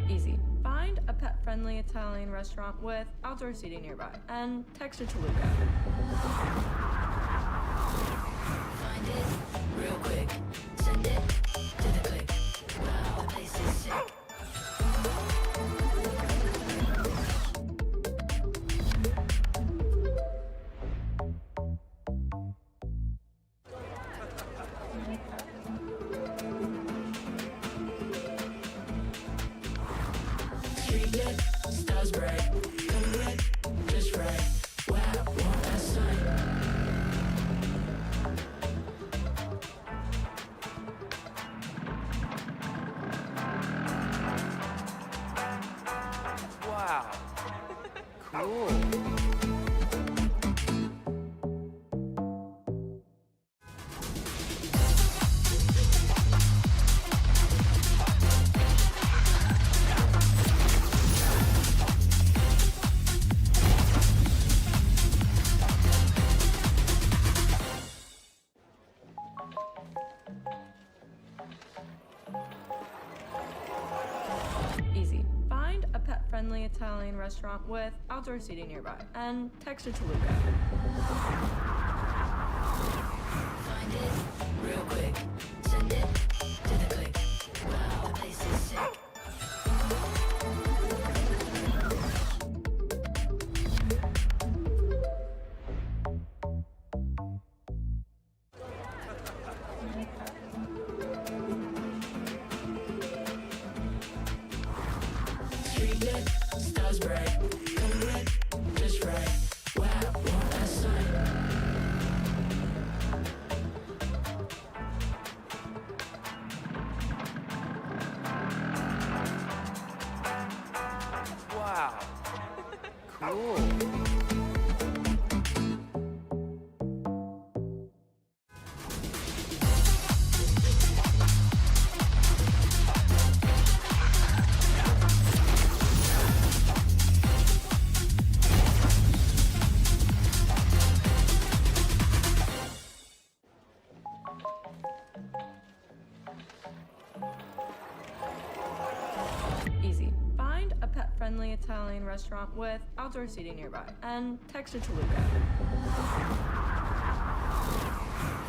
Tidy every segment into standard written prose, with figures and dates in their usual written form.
Easy. Find a pet-friendly Italian restaurant with outdoor seating nearby and text it to Luca. Find it real quick. Send it to the click. Wow, the place is sick. Street lit, stars bright, color red, just right. Wow, want that sign. Wow. Cool. Easy. Find a pet-friendly Italian restaurant with outdoor seating nearby and text it to Luca. Find it real quick. Send it to the click. Wow, the place is sick. Street lit, stars bright, color red, just right. Wow, want that sign. Wow. Cool. Easy. Find a pet-friendly Italian restaurant with outdoor seating nearby and text it to Luca.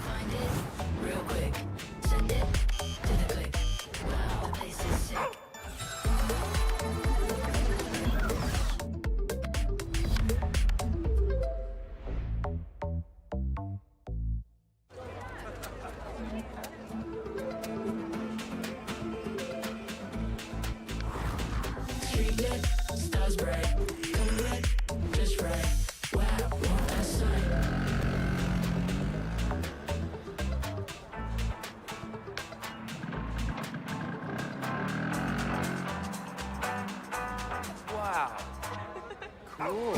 Find it real quick. Send it to the click. Wow, the place is sick. Street lit, stars bright, color red, just right. Wow, want that sign. Wow. Cool.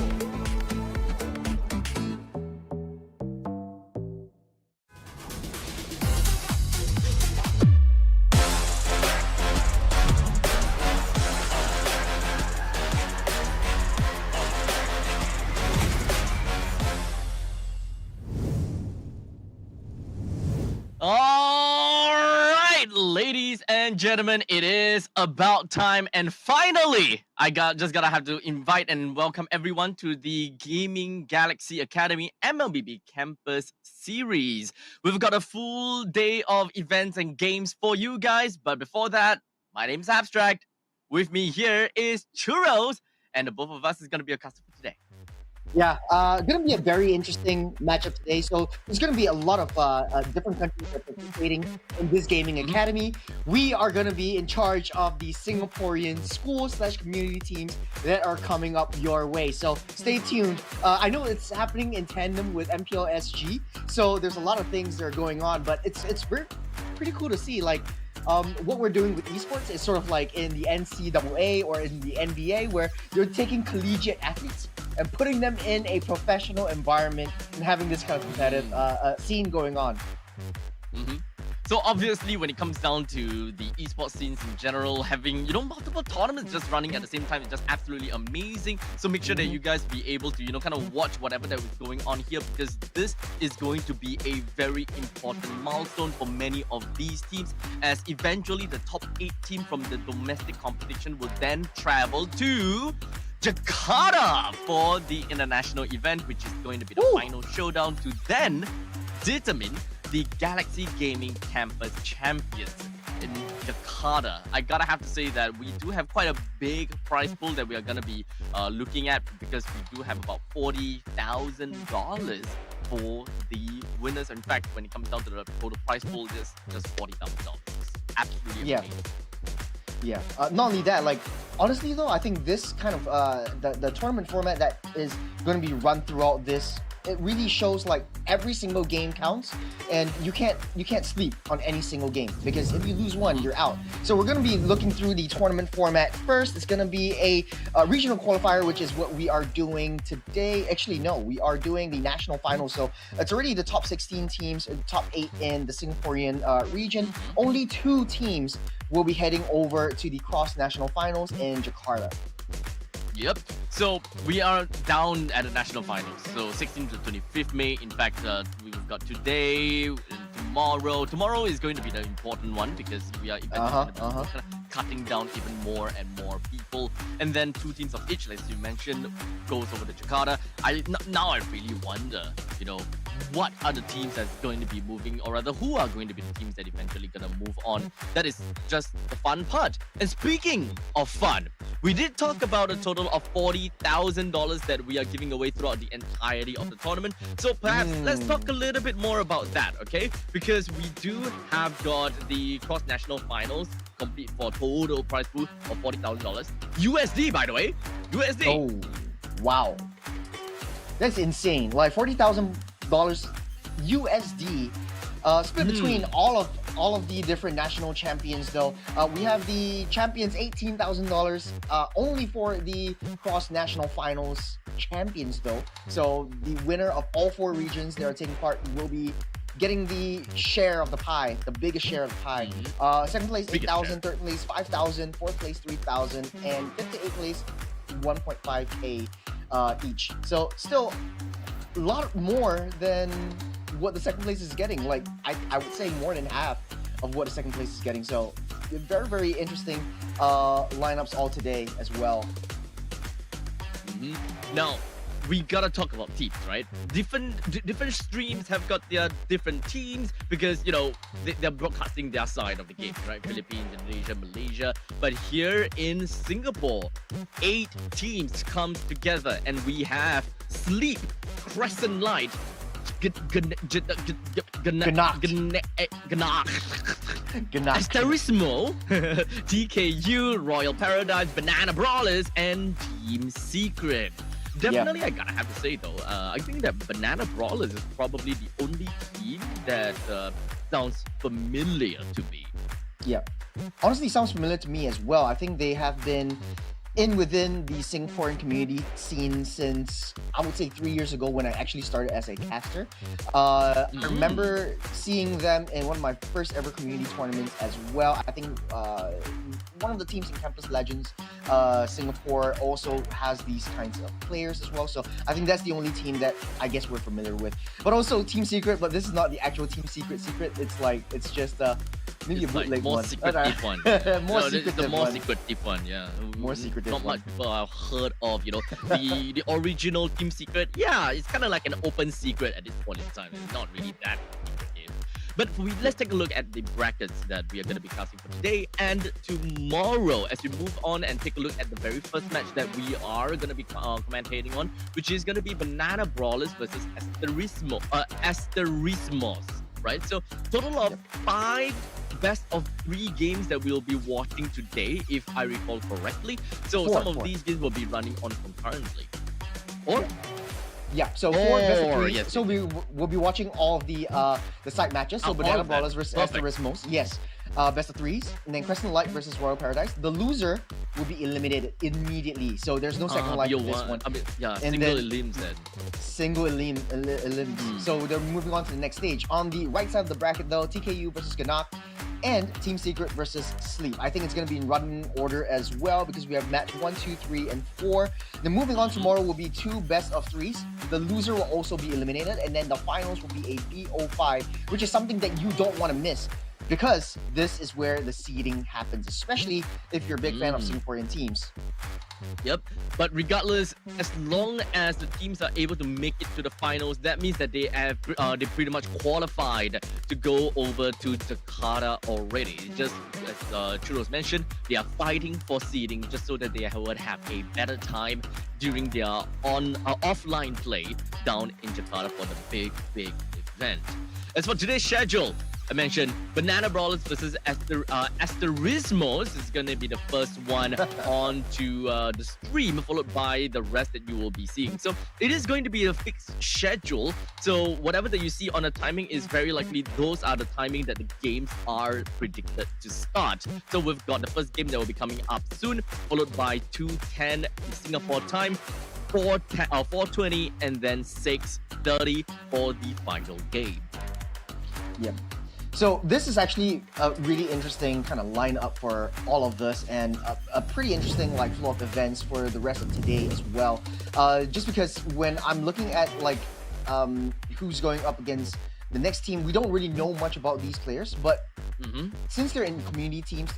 All right, ladies and gentlemen, it is about time, and finally, just gotta have to invite and welcome everyone to the Gaming Galaxy Academy MLBB Campus Series. We've got a full day of events and games for you guys, but before that, my name's Abstract. With me here is Churros, and the both of us is gonna be a customer today. Yeah, going to be a very interesting matchup today. So there's going to be a lot of different countries that are participating in this gaming academy. We are going to be in charge of the Singaporean school/community teams that are coming up your way. So stay tuned. I know it's happening in tandem with MPLSG, so there's a lot of things that are going on, but it's pretty cool to see. Like, what we're doing with esports is sort of like in the NCAA or in the NBA, where you're taking collegiate athletes and putting them in a professional environment and having this kind of competitive scene going on. So obviously, when it comes down to the esports scenes in general, having multiple tournaments just running at the same time is just absolutely amazing. So make sure that you guys be able to kind of watch whatever that is going on here, because this is going to be a very important milestone for many of these teams, as eventually the top 8 team from the domestic competition will then travel to Jakarta for the international event, which is going to be the final showdown to then determine the Galaxy Gaming Campus champions in Jakarta. I gotta have to say that we do have quite a big prize pool that we are gonna be looking at, because we do have about $40,000 for the winners. In fact, when it comes down to the total prize pool, just $40,000. Absolutely amazing. Yeah. Not only that, like, honestly though, I think this kind of the tournament format that is going to be run throughout this, it really shows like every single game counts, and you can't sleep on any single game, because if you lose one, you're out. So we're going to be looking through the tournament format first. It's going to be a regional qualifier, which is what we are doing today. Actually, no, we are doing the national finals. So it's already the top 16 teams, top 8 in the Singaporean region. Only 2 teams will be heading over to the cross-national finals in Jakarta. Yep. So we are down at the national finals. So 16th to 25th May. In fact, we've got today and tomorrow. Tomorrow is going to be the important one, because we are eventually kind of cutting down even more and more people. And then 2 teams of each, as you mentioned, goes over to Jakarta. Now I really wonder, what are the teams that's going to be moving, or rather, who are going to be the teams that eventually gonna move on? That is just the fun part. And speaking of fun, we did talk about a total of $40,000 that we are giving away throughout the entirety of the tournament. So perhaps let's talk a little bit more about that, okay? Because we do have got the cross-national finals complete for a total prize pool of $40,000. USD, by the way. USD. Oh, wow. That's insane. Like $40,000 USD, split between all of the different national champions. Though we have the champions $18,000 only for the cross national finals champions, though. So the winner of all 4 regions that are taking part will be getting the share of the pie, the biggest share of the pie. Second place 8,000, third place 5,000, fourth place 3,000, and fifth to eighth place 1.5K each. So still a lot more than what the second place is getting. Like I would say more than half of what the second place is getting. So very, very interesting lineups all today as well. Now, we gotta talk about teams, right? Different streams have got their different teams, because they're broadcasting their side of the game, right? Philippines, Indonesia, Malaysia. But here in Singapore, 8 teams comes together, and we have Sleep, Crescent Light, Asterismo, TKU, Royal Paradise, Banana Brawlers, and Team Secret. Definitely, I gotta have to say though, I think that Banana Brawlers is probably the only team that sounds familiar to me. Yeah, honestly, sounds familiar to me as well. I think they have been within the Singaporean community scene since, I would say, 3 years ago, when I actually started as a caster. I remember seeing them in one of my first ever community tournaments as well. I think one of the teams in Campus Legends Singapore also has these kinds of players as well. So I think that's the only team that I guess we're familiar with. But also Team Secret, but this is not the actual Team Secret. It's just maybe it's a bootleg more one. secretive one. More no, secretive the more one. secretive one, yeah. More secretive Not one. much people have heard of, the original Team Secret. Yeah, it's kind of like an open secret at this point in time. It's not really that secretive. But let's take a look at the brackets that we are going to be casting for today and tomorrow, as we move on and take a look at the very first match that we are going to be commentating on, which is going to be Banana Brawlers versus Asterismos, right? So total of 5 best of 3 games that we'll be watching today, if I recall correctly. So some of these games will be running on concurrently. Or? Yeah, so 4 best of 3. Yes, so we'll be watching all of the side matches. So Banana Brawlers versus Perfect. Asterismos. Yes. best of threes, and then Crescent Light versus Royal Paradise. The loser will be eliminated immediately, so there's no second life for this one. I mean, yeah, And single then- elims then. Single elims. So they're moving on to the next stage. On the right side of the bracket, though, TKU versus Ganak and Team Secret versus Sleep. I think it's going to be in running order as well because we have match 1, 2, 3, and 4. Then moving on tomorrow will be 2 best of 3s. The loser will also be eliminated, and then the finals will be a BO5, which is something that you don't want to miss because this is where the seeding happens, especially if you're a big fan of Singaporean teams. Yep. But regardless, as long as the teams are able to make it to the finals, that means that they pretty much qualified to go over to Jakarta already. Just as Churros mentioned, they are fighting for seeding just so that they would have a better time during their offline play down in Jakarta for the big event. As for today's schedule, I mentioned Banana Brawlers versus Asterismos is going to be the first one onto the stream, followed by the rest that you will be seeing. So it is going to be a fixed schedule. So whatever that you see on the timing is very likely those are the timing that the games are predicted to start. So we've got the first game that will be coming up soon, followed by 2:10 Singapore time, 4:20, and then 6:30 for the final game. Yep. So this is actually a really interesting kind of lineup for all of this, and a pretty interesting like flow of events for the rest of today as well. Just because when I'm looking at like who's going up against the next team, we don't really know much about these players, but since they're in community teams,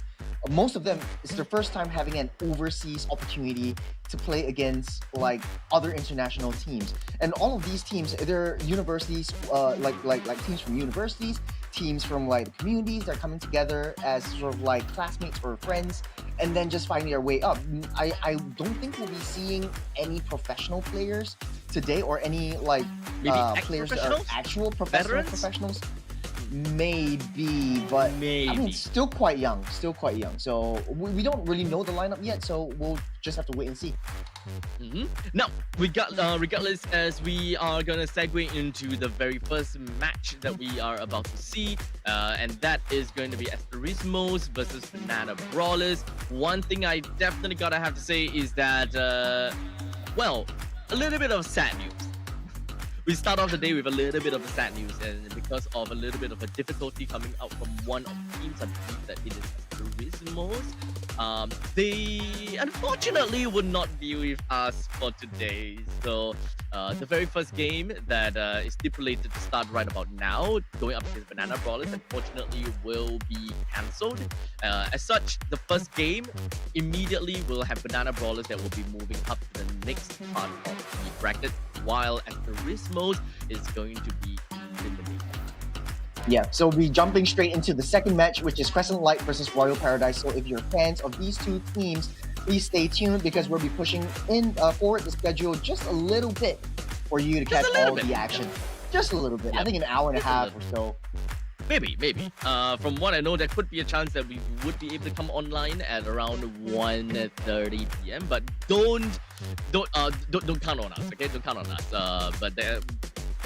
most of them, it's their first time having an overseas opportunity to play against like other international teams. And all of these teams, they're universities, like teams from universities, teams from like communities. They're coming together as sort of like classmates or friends, and then just finding their way up. I don't think we'll be seeing any professional players today, or any like players that are actual professionals. Maybe, but I mean, still quite young. So we don't really know the lineup yet, so we'll just have to wait and see. Now, regardless, as we are gonna segue into the very first match that we are about to see, and that is going to be Asterismos versus Banana Brawlers. One thing I definitely gotta have to say is that, well, a little bit of sad news. We start off the day with a little bit of sad news, and because of a little bit of a difficulty coming out from one of the teams, I believe that it is Asterismos. They unfortunately would not be with us for today. So the very first game that is stipulated to start right about now, going up against Banana Brawlers, unfortunately will be cancelled. As such, the first game immediately will have Banana Brawlers that will be moving up to the next part of the bracket, while Asterismos is going to be eliminated. Yeah, so we'll be jumping straight into the second match, which is Crescent Light versus Royal Paradise. So if you're fans of these two teams, please stay tuned because we'll be pushing in forward the schedule just a little bit for you to catch all the action. Just a little bit. I think an hour and a half or so. Maybe. From what I know, there could be a chance that we would be able to come online at around 1:30 p.m. But don't count on us, okay? Don't count on us. But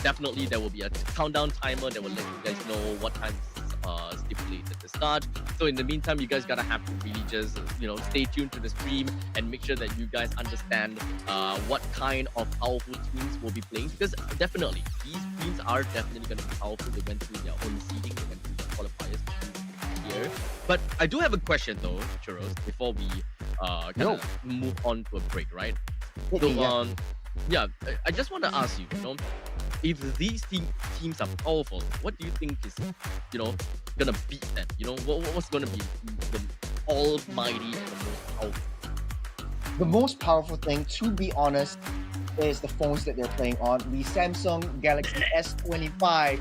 definitely there will be a countdown timer that will let you guys know what time is stipulated to start. So in the meantime, you guys gotta have to really just stay tuned to the stream and make sure that you guys understand what kind of powerful teams will be playing, because definitely these teams are definitely going to be powerful. They went through their own seeding, they went through the qualifiers here. But I do have a question though, Churros, before we move on to a break, right? So I just want to ask you, if these teams are powerful, what do you think is, gonna beat them? What's gonna be the almighty and the most powerful? The most powerful thing, to be honest, is the phones that they're playing on. The Samsung Galaxy S25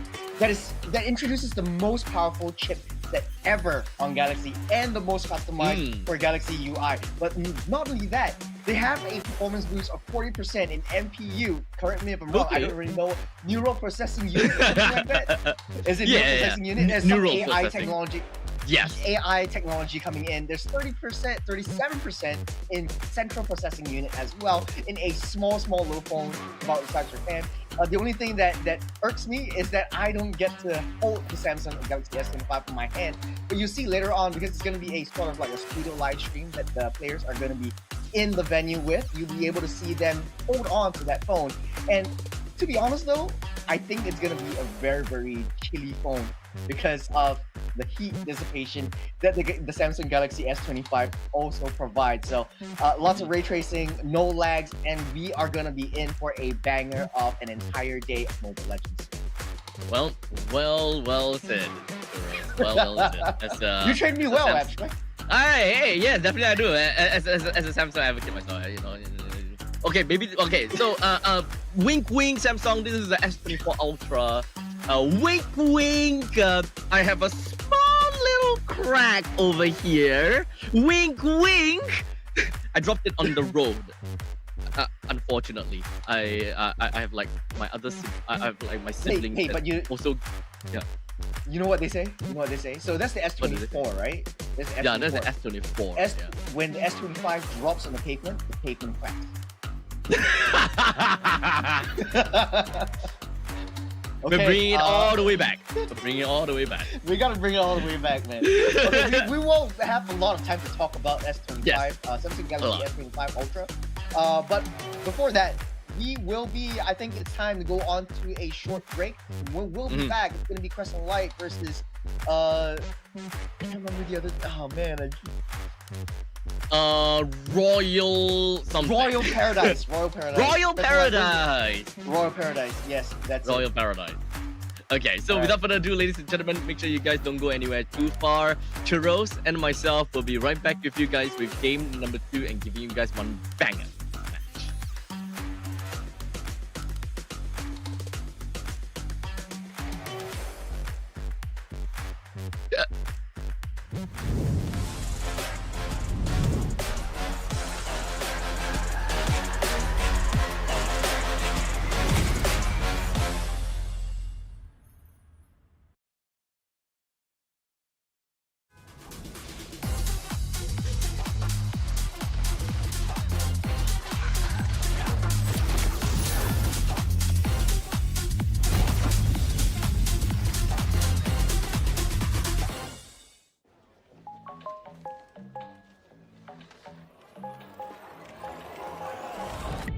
that introduces the most powerful chip that ever on Galaxy, and the most customized for Galaxy UI. But not only that, they have a performance boost of 40% in NPU. Correct me if I'm wrong. I don't really know. Neural processing unit, something like that. Is it neural processing unit? There's some AI technology. Yes. AI technology coming in. There's 30%, 37% in central processing unit as well, in a small little phone about the size of your hand. The only thing that irks me is that I don't get to hold the Samsung Galaxy S25 in my hand. But you see later on, because it's going to be a sort of like a studio live stream that the players are going to be in the venue with, you'll be able to see them hold on to that phone. And to be honest though, I think it's going to be a very, very chilly phone because of the heat dissipation that the Samsung Galaxy S25 also provides. So lots of ray tracing, no lags, and we are going to be in for a banger of an entire day of Mobile Legends. Well said. Well said. That's, You trained me well, Sam- abstract. Hey, yeah, definitely I do. As a Samsung advocate myself, you know. Okay, maybe. Okay, so wink, Samsung. This is the S24 Ultra. Wink, wink. I have a small little crack over here. Wink, wink. I dropped it on the road. Unfortunately, I have like my other. I have like my siblings. Hey, but you also. Yeah. You know what they say? So that's the S24, right? That's the S24. Yeah, that's the S24. When the S25 drops on the pavement cracks. We're bringing it all the way back. We gotta bring it all the way back, man. Okay, we won't have a lot of time to talk about S25, Yes. Samsung Galaxy S25 Ultra. But before that, we will be, I think it's time to go on to a short break. We'll be back. It's going to be Crescent Light versus, I can't remember the other, oh man. Royal something. Royal Paradise. Royal Paradise. Yes, that's Royal it. Paradise. Okay, so without further ado, ladies and gentlemen, make sure you guys don't go anywhere too far. Churros and myself will be right back with you guys with game number 2 and giving you guys one banger.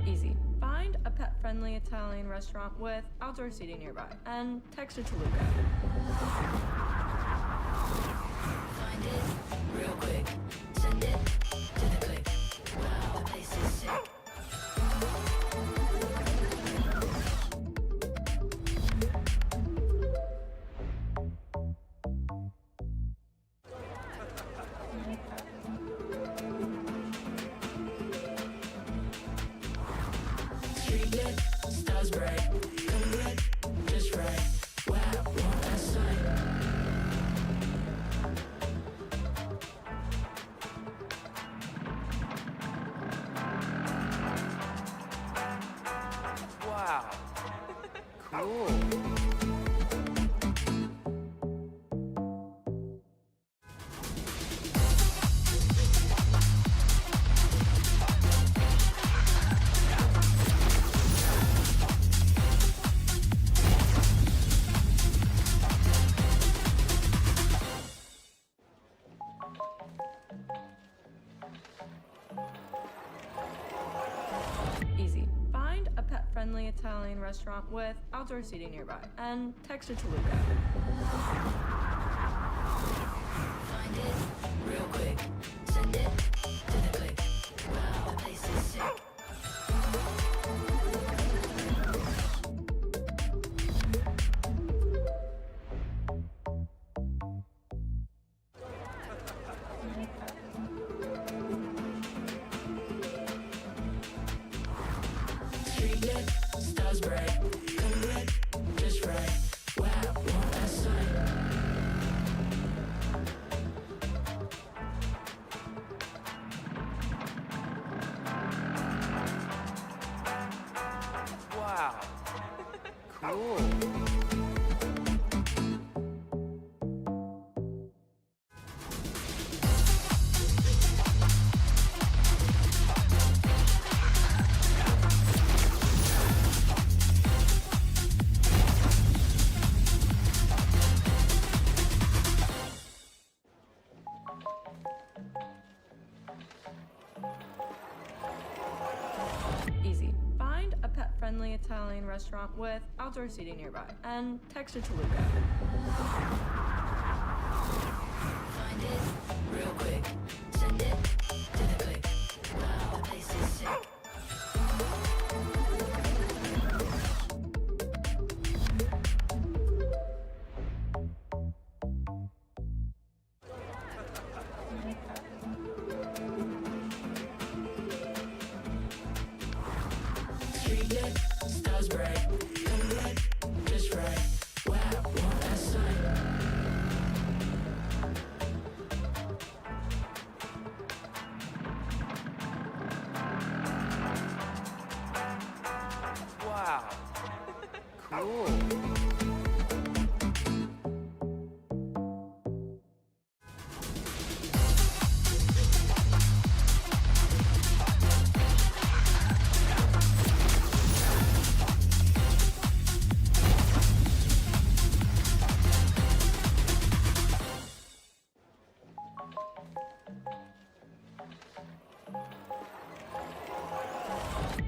Easy. Find a pet-friendly Italian restaurant with outdoor seating nearby and text it to Luca. Find it real quick. Send it to the click. Wow, the place is sick. Street lit, stars bright, color red, just right. Wow, what a sight. Wow. Cool. Easy. Find a pet-friendly Italian restaurant with outdoor seating nearby and text it to Luca. Find it real quick. Send it to the click. Wow, the place is sick. Street lit, stars bright, color red, just right. Wow, what a sight. Wow. Cool. pet-friendly Italian restaurant with outdoor seating nearby, and text it to Luca. Find it real quick. Send it to the click. Wow, the place is sick. Street lit, stars bright, come lit, just right. Wow, want that sight. Wow. Cool.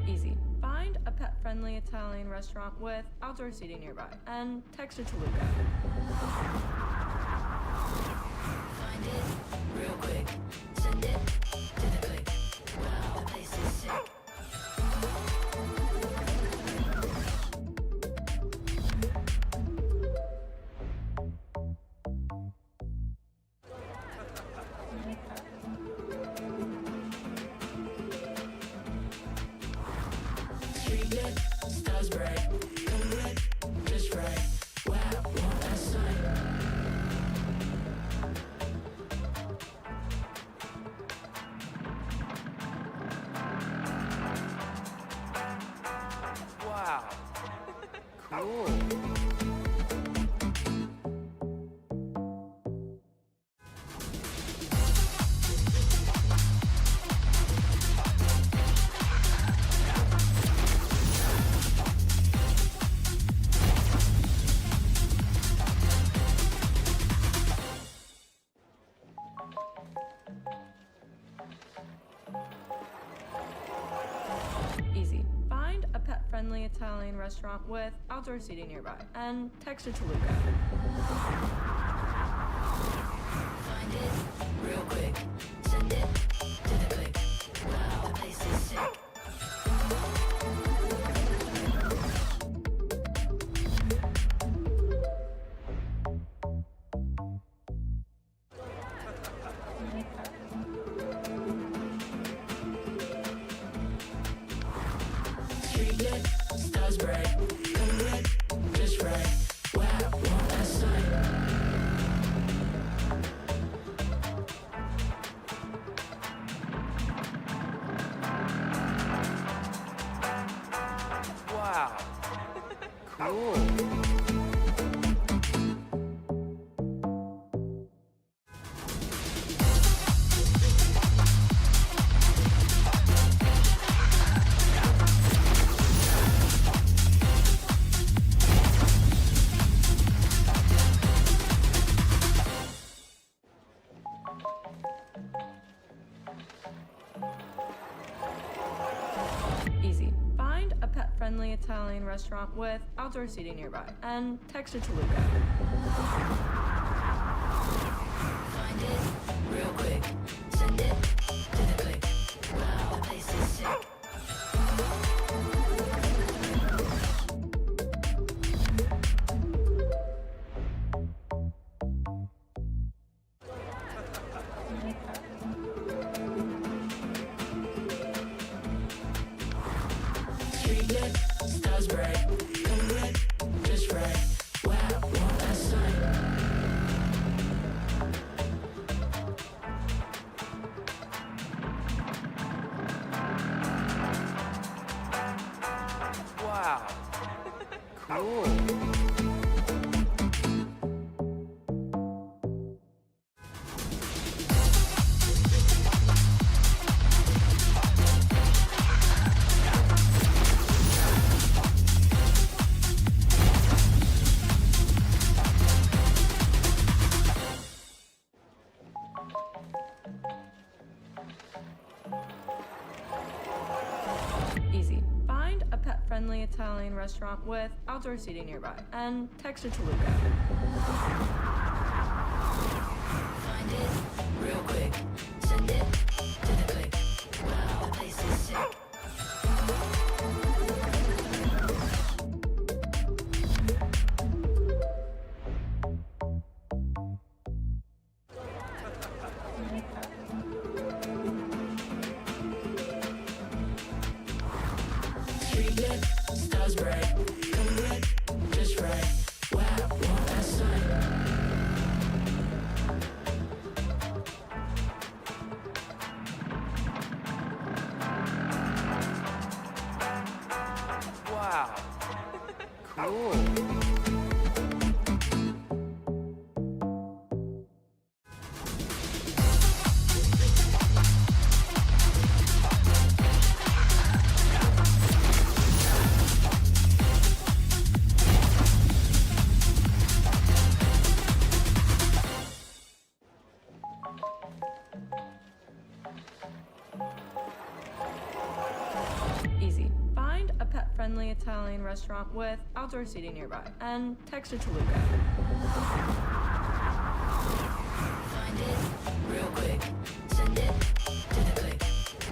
Easy. Find a pet-friendly Italian restaurant with outdoor seating nearby, and text it to Luca. Find it real quick. Send it to the click. Wow, the place is sick. Street lit, stars bright, come lit, just right. Wow, want that sight. Wow. Cool. Easy. Find a pet-friendly Italian restaurant with outdoor seating nearby, and text it to Luca. Find it real quick. Send it to the click. Wow, the place is sick. Street lit, stars bright, come lit, just right. Wow, want that sight. Wow. Cool. Easy. Find a pet-friendly Italian restaurant with outdoor seating nearby, and text it to Luca. Find it real quick. Send it to the click. Wow, the place is sick. Street lit, stars bright, come lit, just right. Wow, want that sight. Wow. Cool. Easy. Find a pet-friendly pet-friendly Italian restaurant with outdoor seating nearby. And text it to Luca. Find it real quick. Send it to the click. Wow, the place is sick. Street lit, stars bright, come red, just right. Wow, want that sign. Wow. Cool. Easy. Find a pet-friendly Italian restaurant with outdoor seating nearby. And text it to Luca. Find it real quick. Send it to the click.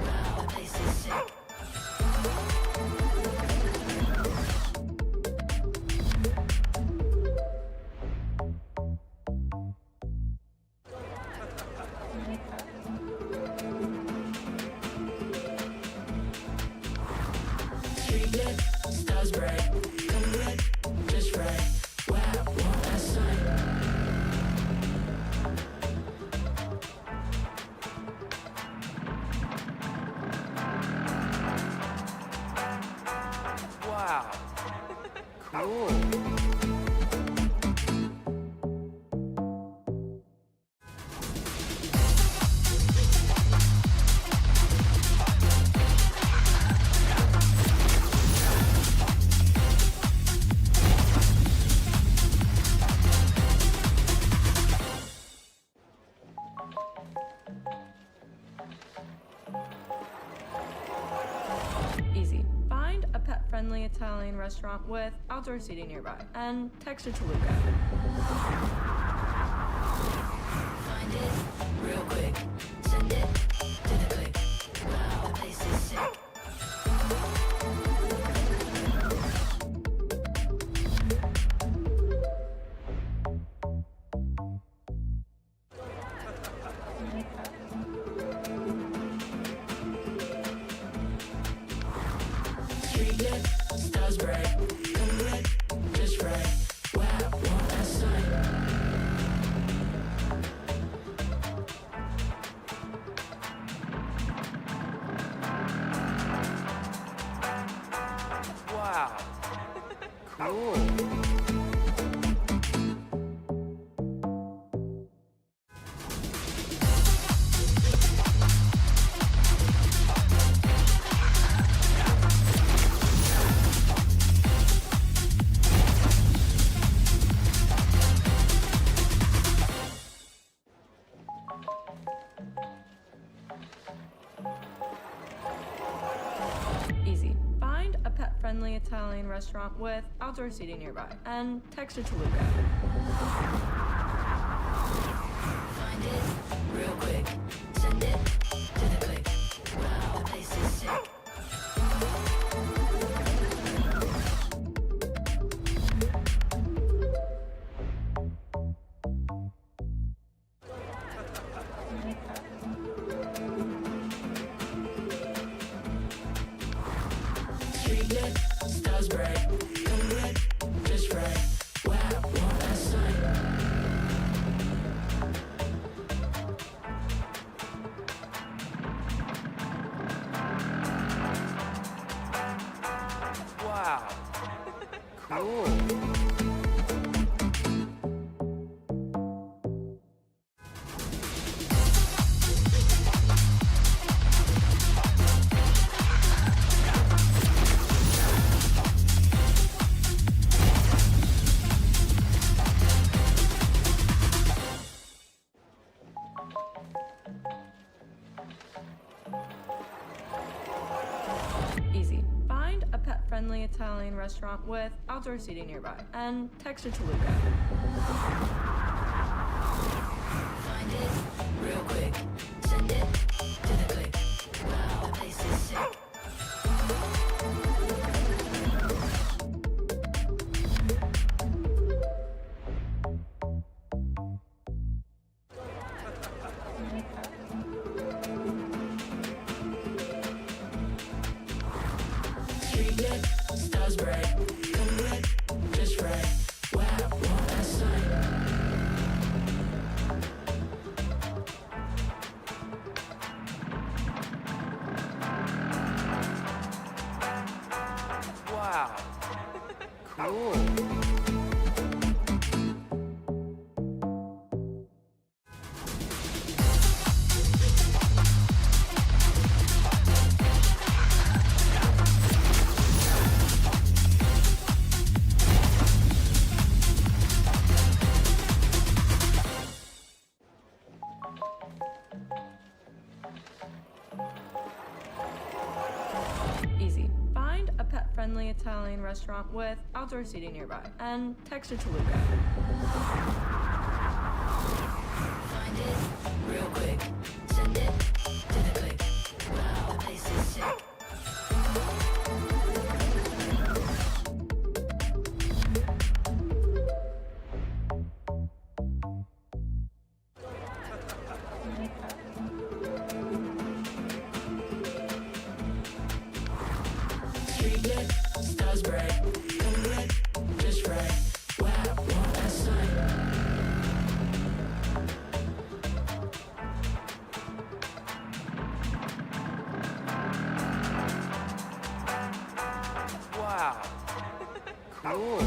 Wow, the place is sick. Street lit, stars bright, come red, just right. Wow, want that sign. Wow. Cool. Easy. Find a pet-friendly Italian restaurant with outdoor seating nearby. And text it to Luca. Find it real quick. Send it to the click. Wow, the place is sick. Street lit, stars bright, come red, just right. Wow, want that sign. Wow. Cool. Easy. Find a pet-friendly Italian restaurant with outdoor seating nearby. And text it to Luca. Find it real quick. Send it to the click. Wow, the place is sick. Street lit, stars bright, come red, just right. Wow, want that sign. Wow. Cool. pet-friendly Italian restaurant with outdoor seating nearby, and text it to Luca. Find it real quick. Send it to the click. Wow, the place is sick. Street lit, stars bright. Come lit, just right. Wow, what a sight. Wow. Cool. Easy. Find a pet-friendly Italian restaurant with outdoor seating nearby, and text it to Luca. Find it real quick. Send it to the click. Wow, the place is sick. Street lit, stars bright. Come lit, just right. Wow, what a sight. Wow. Cool.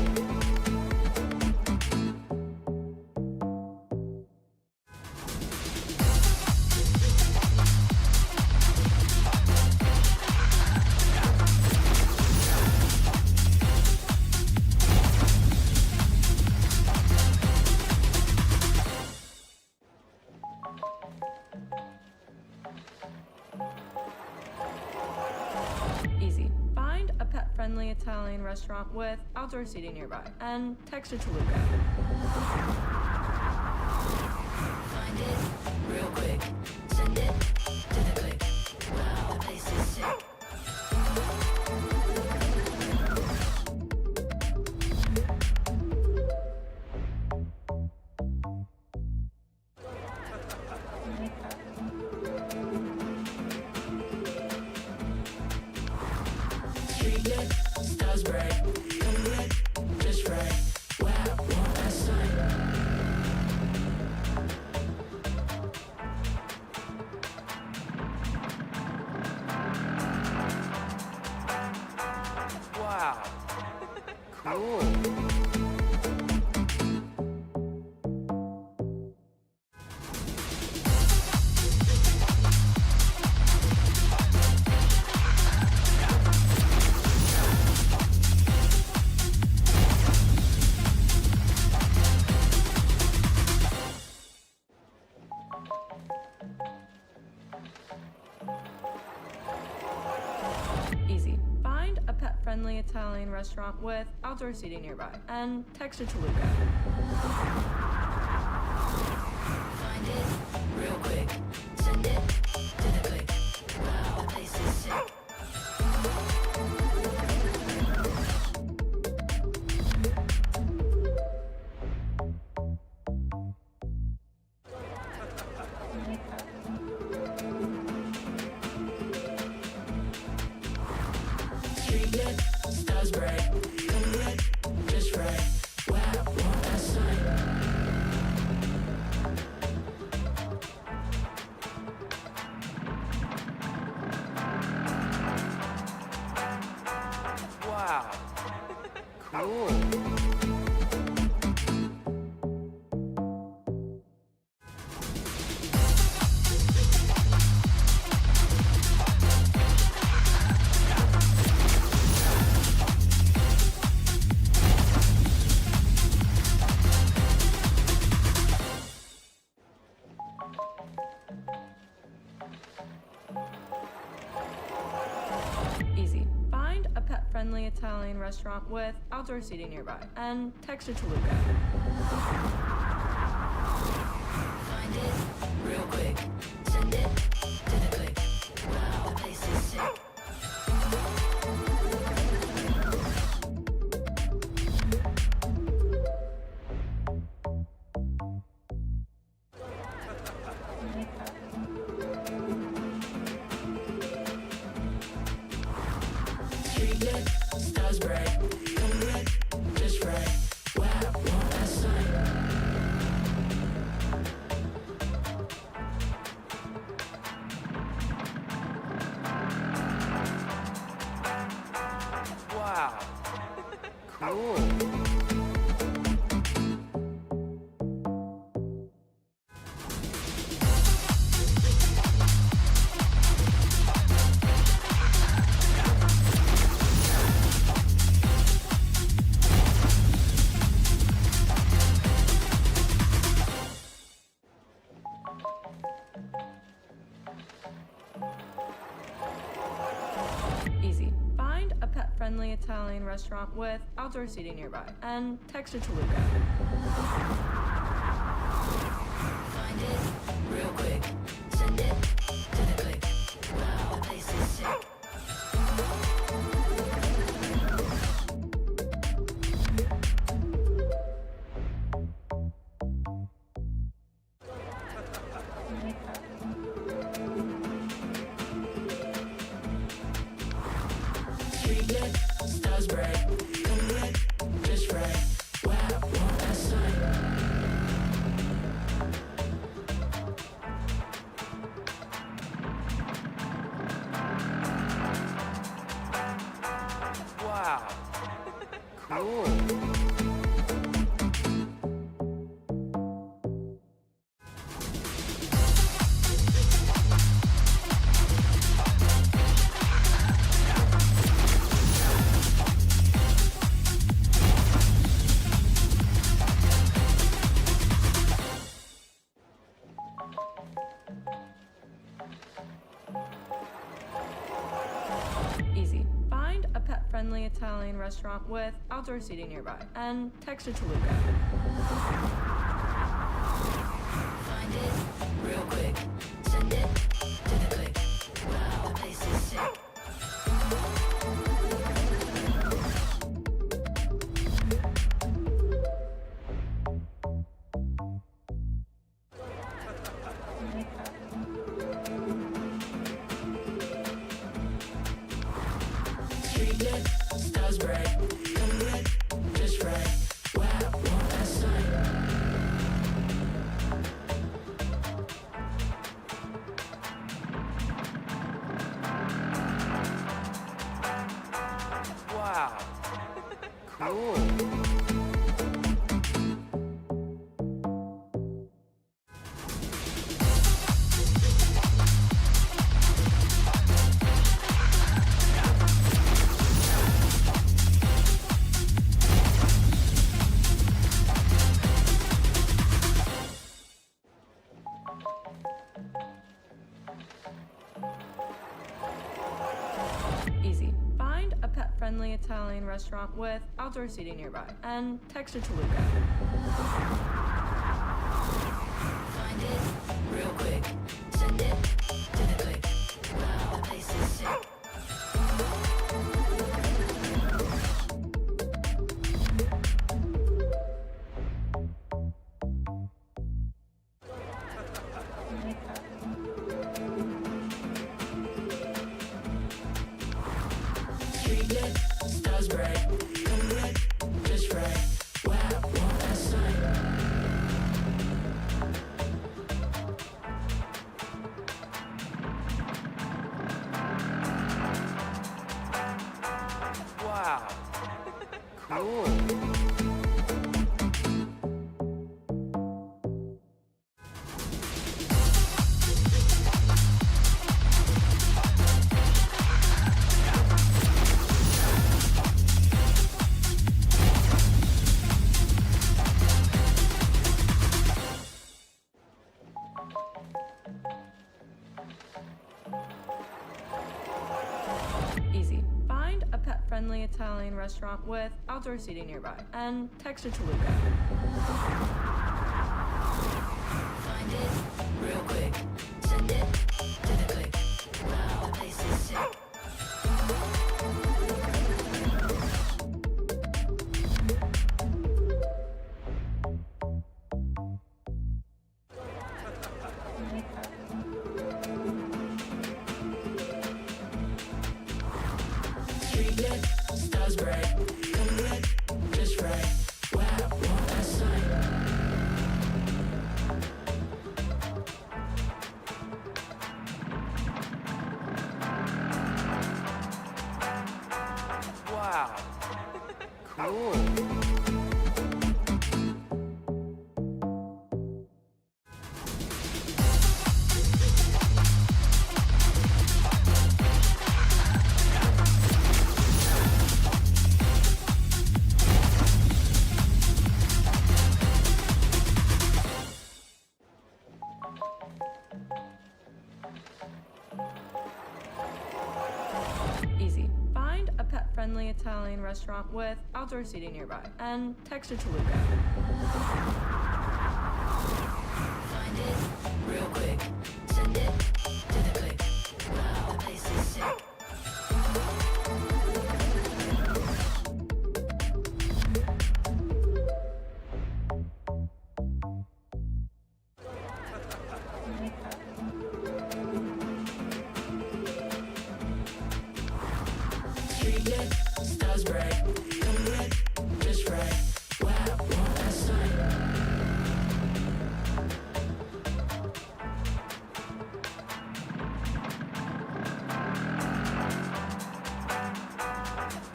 Easy. Find a pet-friendly Italian restaurant with outdoor seating nearby, and text it to Luca. Find it real quick. Send it to the click. Wow, the place is sick. Street lit, stars bright. Come lit, just right. Wow, what a sight. Wow. Cool. Easy. Find a pet-friendly Italian restaurant with outdoor seating nearby, and text it to Luca. Find it real quick. Send it to the click. Wow, the place is sick. Street lit, stars bright. Come lit, just right. Wow, what a sight. Wow. Cool. Easy. Find a pet pet-friendly Italian restaurant with outdoor seating nearby, and text it to Luca. Find it real quick. Send it to the click. Wow, the place is sick. Street lit, stars bright. Come lit, just right. Wow, want that sight. Wow. Cool. Easy. Find a pet-friendly Italian restaurant with outdoor seating nearby, and text it to Luca. Find it real quick. Send it to the click. Wow, the place is sick. Street lit, stars bright. Come lit, just right. Wow, want that sight. Wow. Cool. Easy. Find a pet-friendly Italian restaurant with outdoor seating nearby, and text it to Luca. Find it real quick. Send it to the click. Wow, the place is sick. Street lit, stars bright. Come lit, just right. Wow, want that sight. Wow. Cool. Easy. Find a pet-friendly Italian restaurant with outdoor seating nearby, and text it to Luca. Find it real quick. Send it to the click. Wow, the place is sick. Street lit, stars bright. Come lit, just right. Wow, want that sight. Wow. Cool. Easy. Find a pet-friendly pet-friendly Italian restaurant with outdoor seating nearby, and text it to Luca. Find it real quick. Send it to the click. Wow, the place is sick. Street lit, stars bright, come red, just right. Wow, what a sight. Wow. Cool. Easy. Find a pet-friendly Italian restaurant with outdoor seating nearby, and text it to Luca. Find it real quick. Send it to the click. Wow, the place is sick. Street lit, stars bright, come red, just right. Wow, what a sight.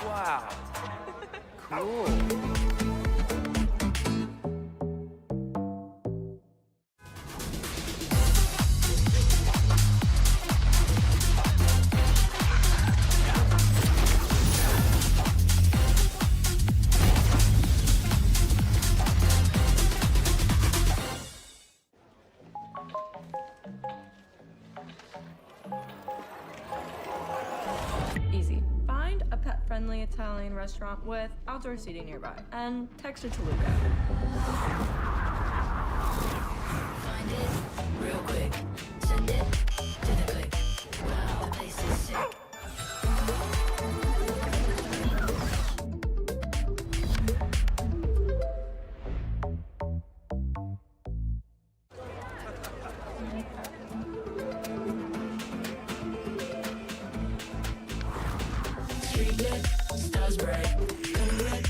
Wow. Cool. Easy. Find a pet-friendly Italian restaurant with outdoor seating nearby, and text it to Luca. Find it real quick. Send it to the click. Wow, the place is sick. Street lit, stars bright, come red,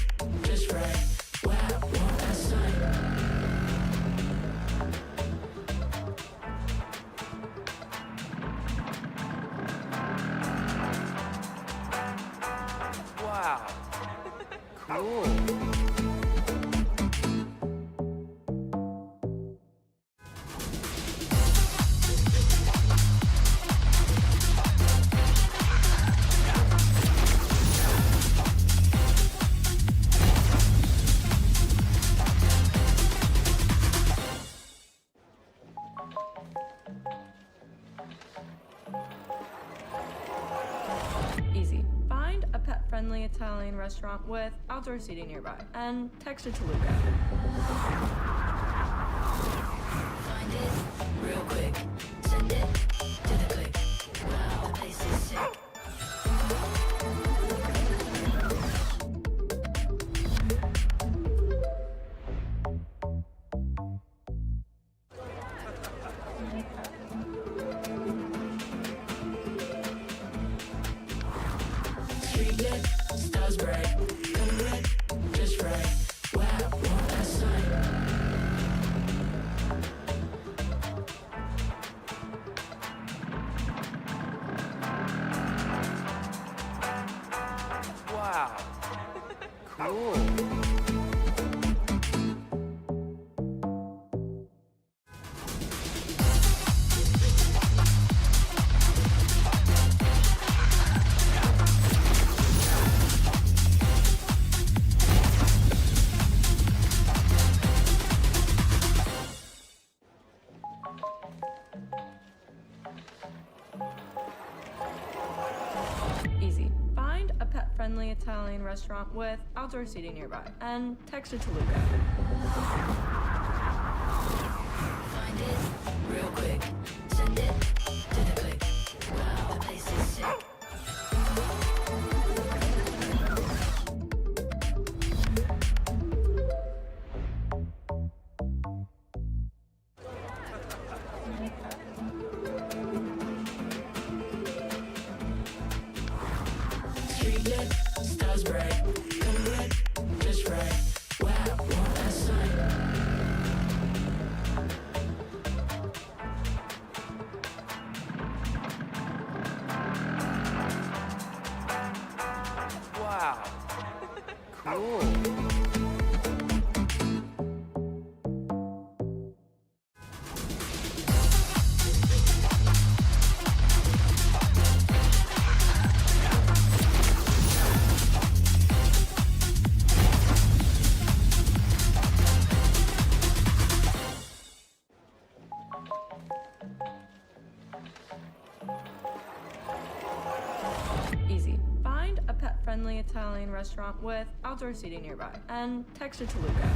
just right. Wow, what a sight. Wow. Cool. Easy. Find a pet-friendly Italian restaurant with outdoor seating nearby, and text it to Luca. Find it real quick. Send it to the click. Wow, the place is sick. Street lit, stars bright, come red, just right. Wow, what a sight. Wow. Cool. Easy. Find a pet pet-friendly Italian restaurant with outdoor seating nearby, and text it to Luca. Find it real quick. Send it to the click. Wow, the place is sick. Street lit, stars bright, come lit, just right. Wow, want that sight. Wow. Cool. Easy. Find a pet-friendly Italian restaurant with outdoor seating nearby, and text it to Luca.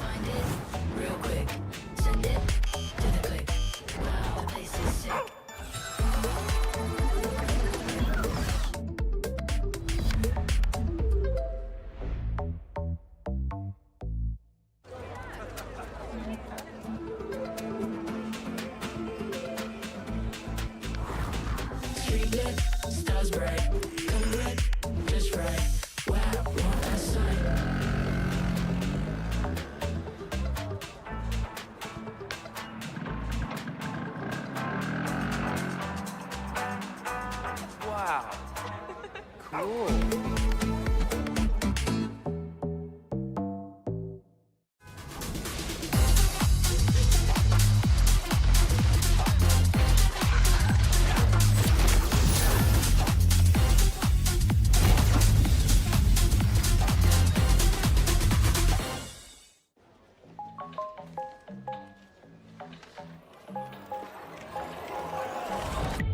Find it real quick. Send it to the click. Wow, the place is sick. Street lit, stars bright, come lit, just right. Wow, want that sight. Wow. Cool.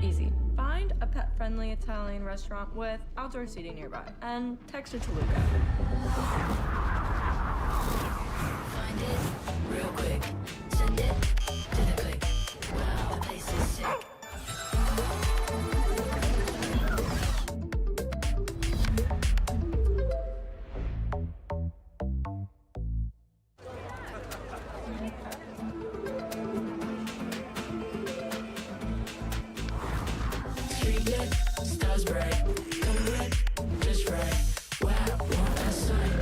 Easy. Find a pet-friendly Italian restaurant with outdoor seating nearby, and text it to Luca. Find it real quick. Send it to the click. Wow, the place is sick. Street lit, stars bright, come lit, just right. Wow, want that sight.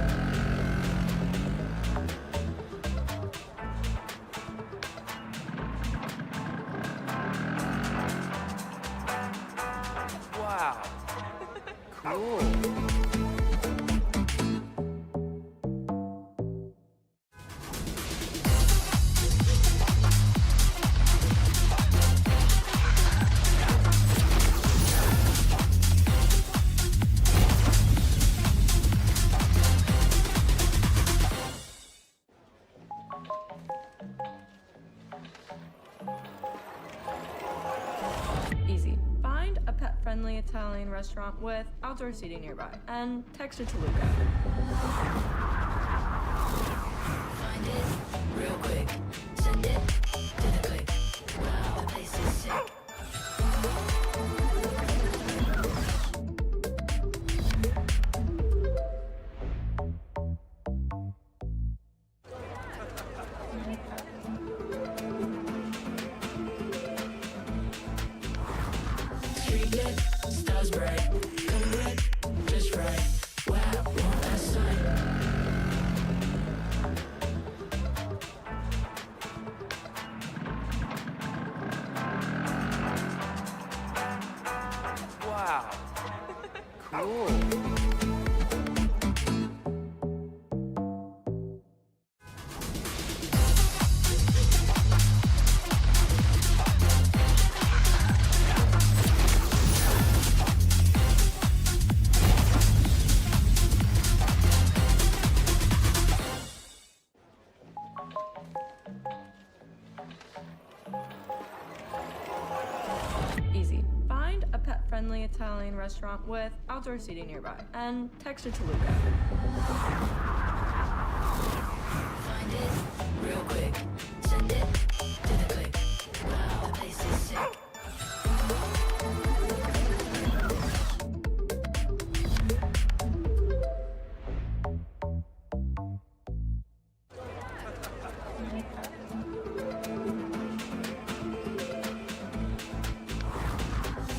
Wow. Cool. Easy. Find a pet-friendly Italian restaurant with outdoor seating nearby, and text it to Luca. Find it real quick. Send it to the click. Wow, the place is sick. Street lit, stars bright, come lit, just right. Wow, want that sight. Wow. Cool. Easy. Find a pet-friendly Italian restaurant with outdoor seating nearby, and text it to Luca. Find it real quick. Send it to the click. Wow, the place is sick.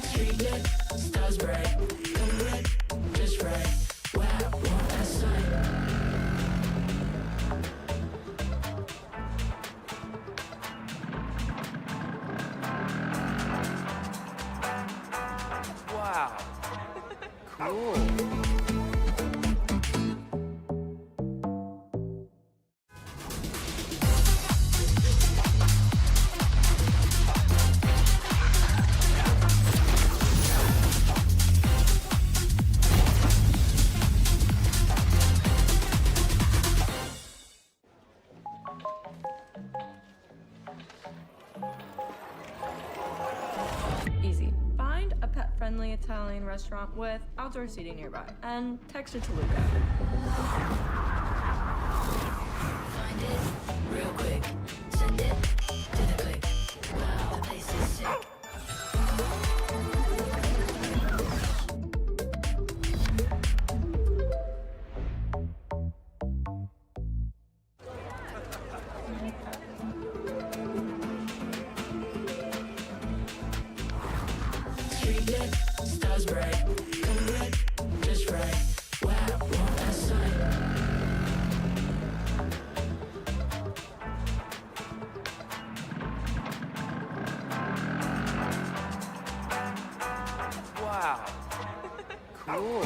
Street lit, stars bright, come lit, just right. Wow, want that sight. Wow. Cool. Easy. Find a pet-friendly Italian restaurant with outdoor seating nearby, and text it to Luca. Find it real quick. Send it to the click. Wow, the place is sick. Street lit, stars bright, come lit, just right. Wow, want that sight. Wow. Cool.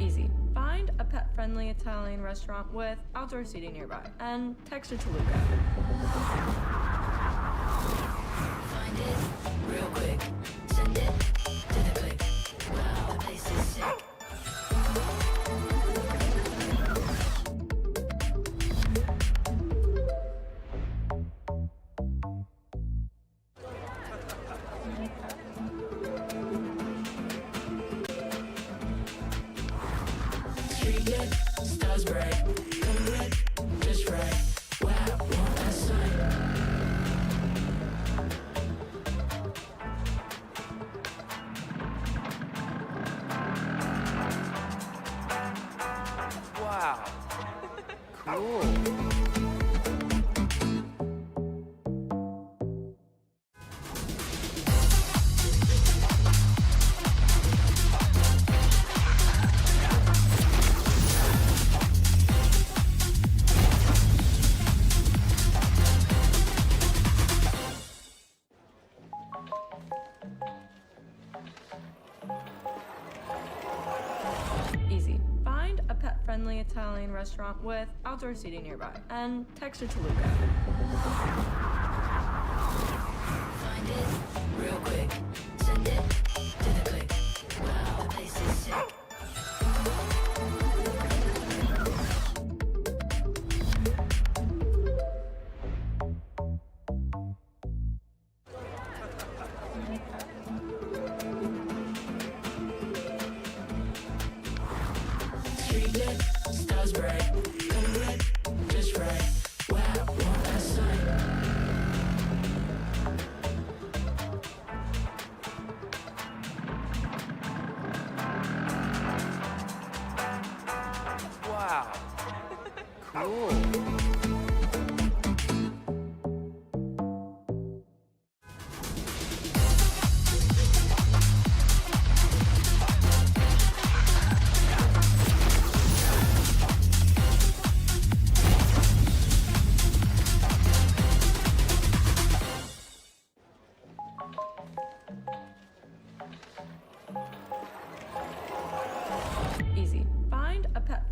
Easy. Find a pet-friendly Italian restaurant with outdoor seating nearby, and text it to Luca. Find it real quick. Send it to the click. Wow, the place is sick. Street lit, stars bright, come lit, just right. Wow, want that sight. Wow. Cool. Easy. Find a pet-friendly Italian restaurant with outdoor seating nearby, and text it to Luca. Find it real quick. Send it to the click. Wow, the place is sick. Street lit, stars bright, come lit, just right. Wow, want that sight. Wow. Cool.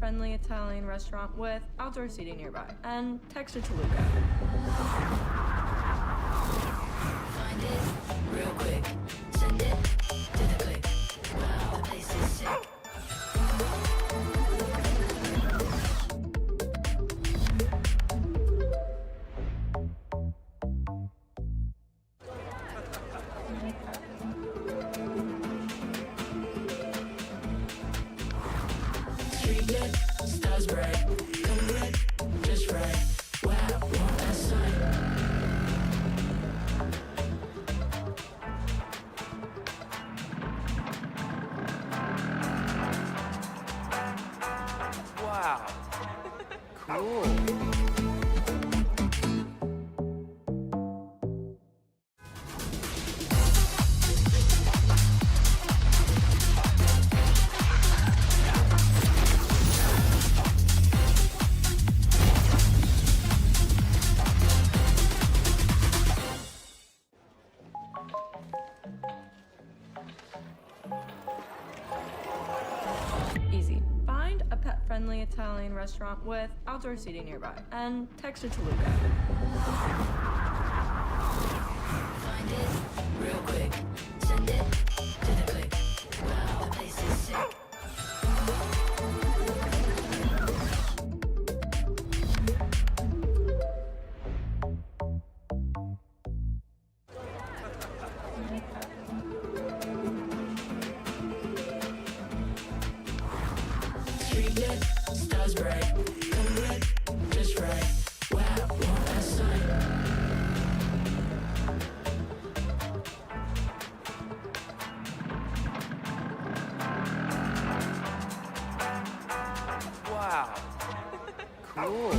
pet-friendly Italian restaurant with outdoor seating nearby, and text it to Luca. Find it real quick. Send it to the click. Wow, the place is sick. Street lit, stars bright, come lit, just right. Wow, want that sight. Wow. Cool. Easy. Find a pet-friendly Italian restaurant with outdoor seating nearby, and text it to Luca. Find it real quick. Send it to the click. Wow, the place is sick. Street lit, stars bright, come lit, just right. Wow, want that sight. Wow. Cool.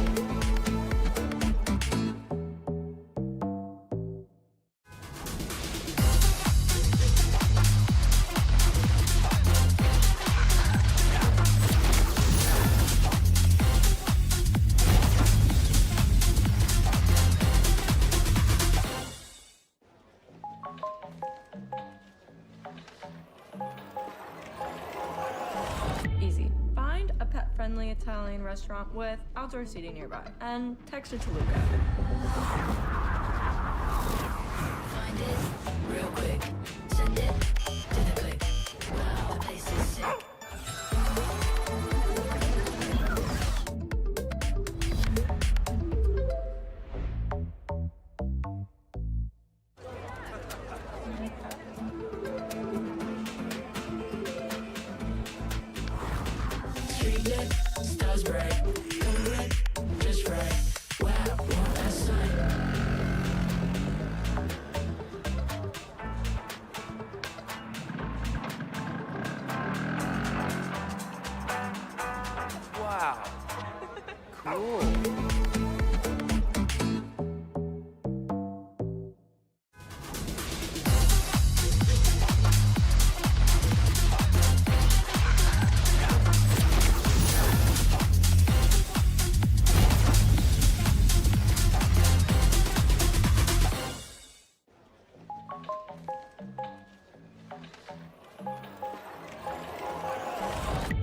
Easy. Find a pet-friendly Italian restaurant with outdoor seating nearby, and text it to Luca. Find it real quick. Send it to the click. Wow, the place is sick. Street lit, stars bright, come lit, just right. Wow, want that sight. Wow. Cool.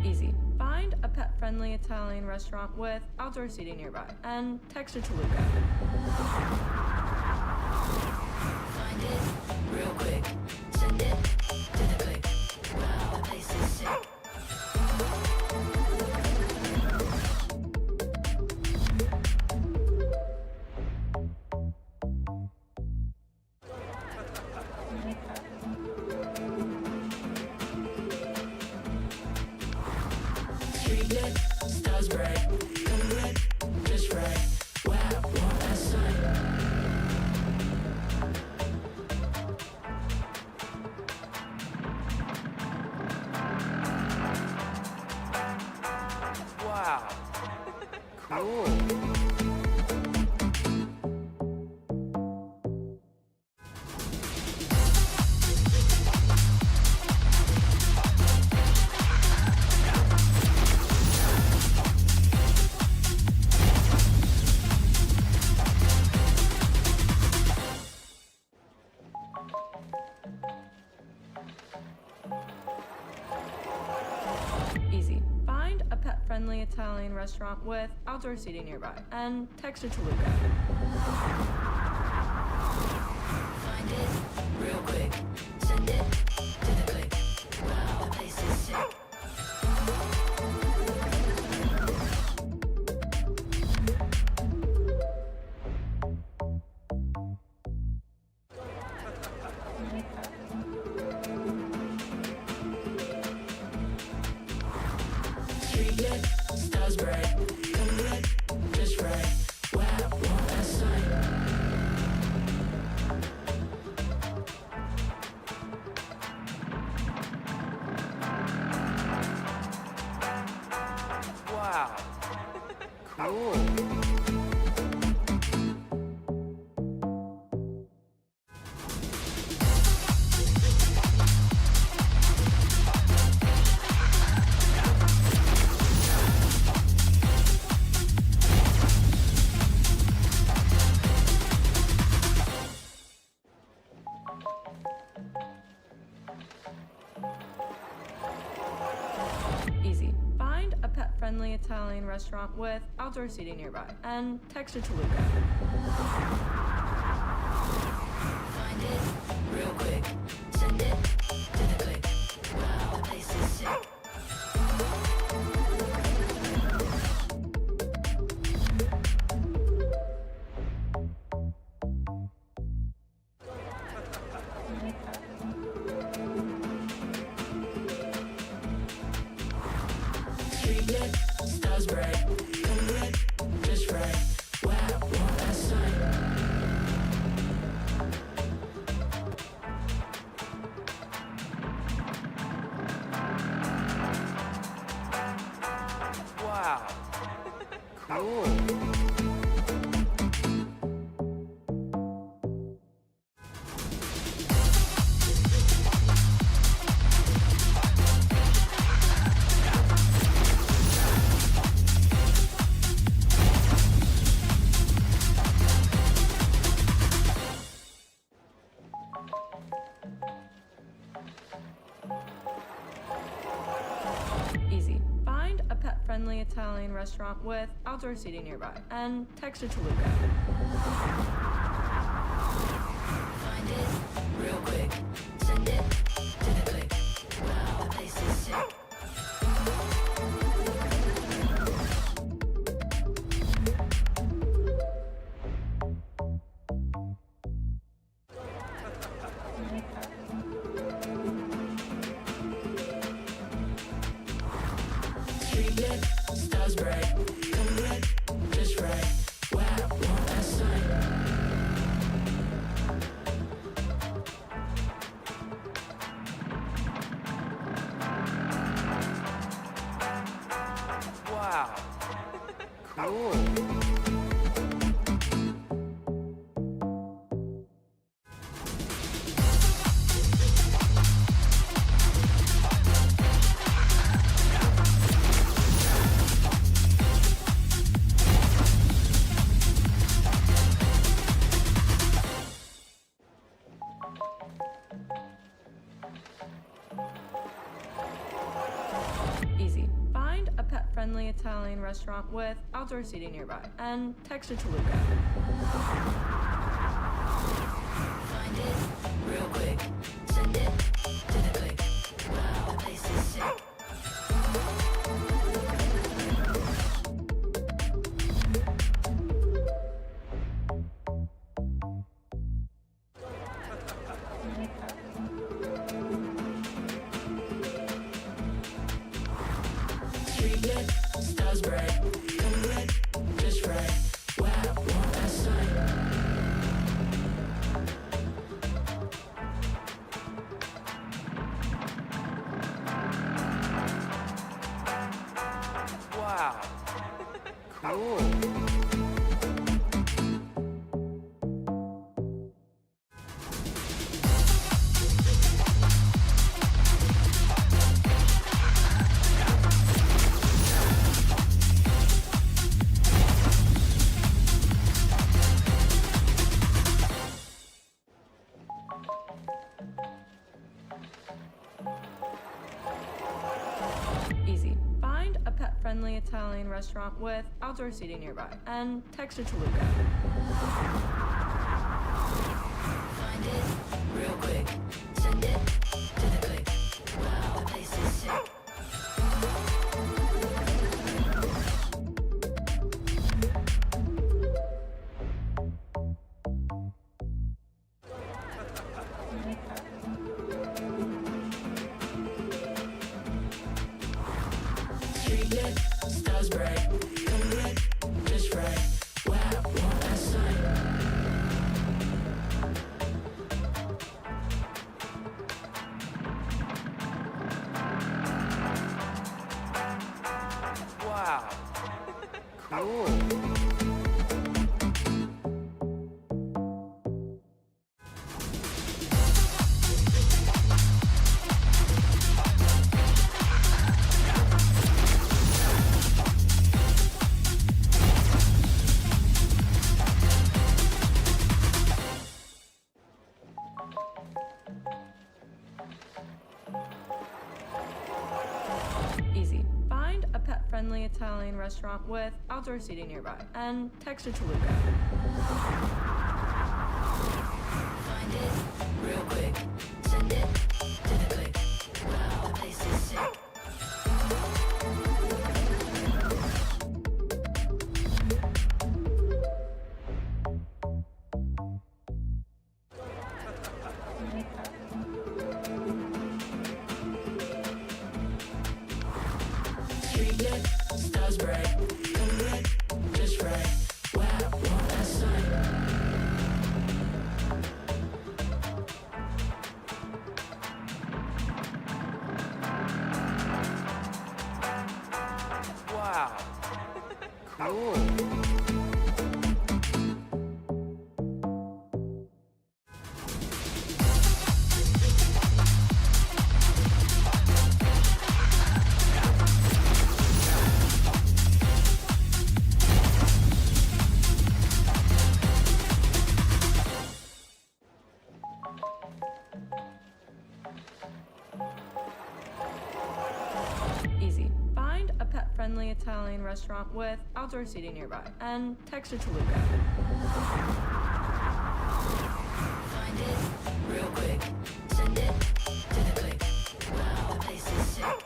Easy. Find a pet-friendly Italian restaurant with outdoor seating nearby, and text it to Luca. Find it real quick. Send it to the click. Wow, the place is sick. Street lit, stars bright, come lit, just right. Wow, want that sight. Wow. Cool. Easy. Find a pet-friendly pet-friendly Italian restaurant with outdoor seating nearby. And text it to Luca. Find it real quick. Send it to the click. Wow, the place is sick. Street lit, stars bright, come lit, just right. Wow, want that sign. Wow. Cool. Easy. Find a pet-friendly Italian restaurant with outdoor seating nearby. And text it to Luca. Find it real quick. Send it to the click. Wow, the place is sick. Street lit, stars bright, come lit, just right. Wow, want that sign. Wow. Cool. Easy. Find a pet-friendly Italian restaurant with outdoor seating nearby. And text it to Luca. Find it real quick. Send it to the click. Wow, the place is sick. Street lit, stars bright, come lit, just right. Wow, want that sign. Wow. Cool. Easy. Find a pet-friendly Italian restaurant with outdoor seating nearby. And text it to Luca. Find it real quick. Send it to the click. Wow, the place is sick. Street lit, stars bright, come lit, just right. Wow, want that sign. Wow. Cool. Easy. Find a pet-friendly Italian Italian restaurant with outdoor seating nearby and text it to Luca. Find it real quick. Send it to the click. Wow, the place is sick. Street lit, stars bright, come lit, just right. Wow, want that sign. Wow. Cool. Easy. Find a pet-friendly Italian restaurant with outdoor seating nearby and text it to Luca. Find it real quick. Send it to the click. Wow, the place is sick. Street lit, stars bright, come lit, just right. Wow, want that sign. Wow. Cool. Easy. Find a pet-friendly Italian restaurant with outdoor seating nearby and text it to Luca. Find it real quick. Send it to the click. Wow, the place is sick.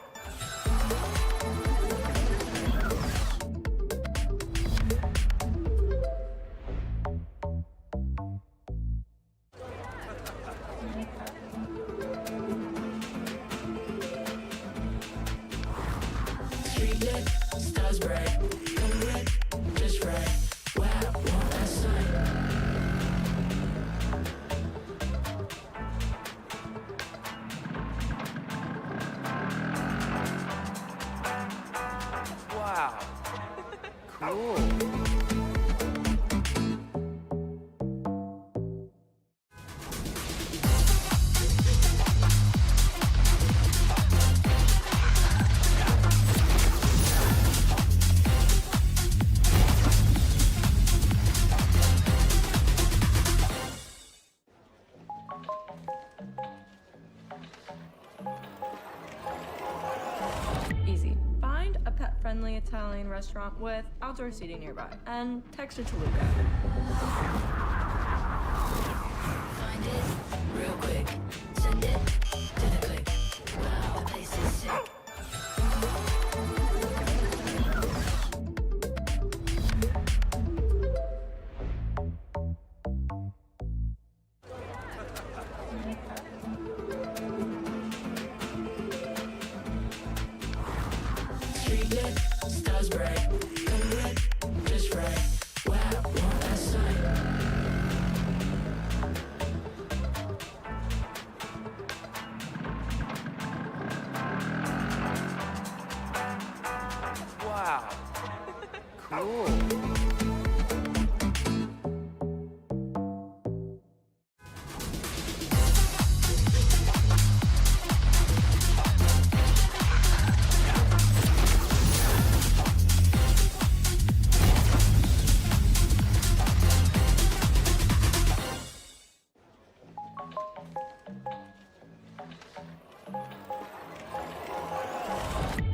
Street lit, stars bright, come lit, just right. Wow, want that sign. Wow. Cool. Easy. Find a pet-friendly Italian restaurant with outdoor seating nearby and text it to Luca. Find it real quick. Send it to the click. Wow, the place is sick. Street lit, stars bright, come lit, just right. Wow, want that sign. Wow. Cool.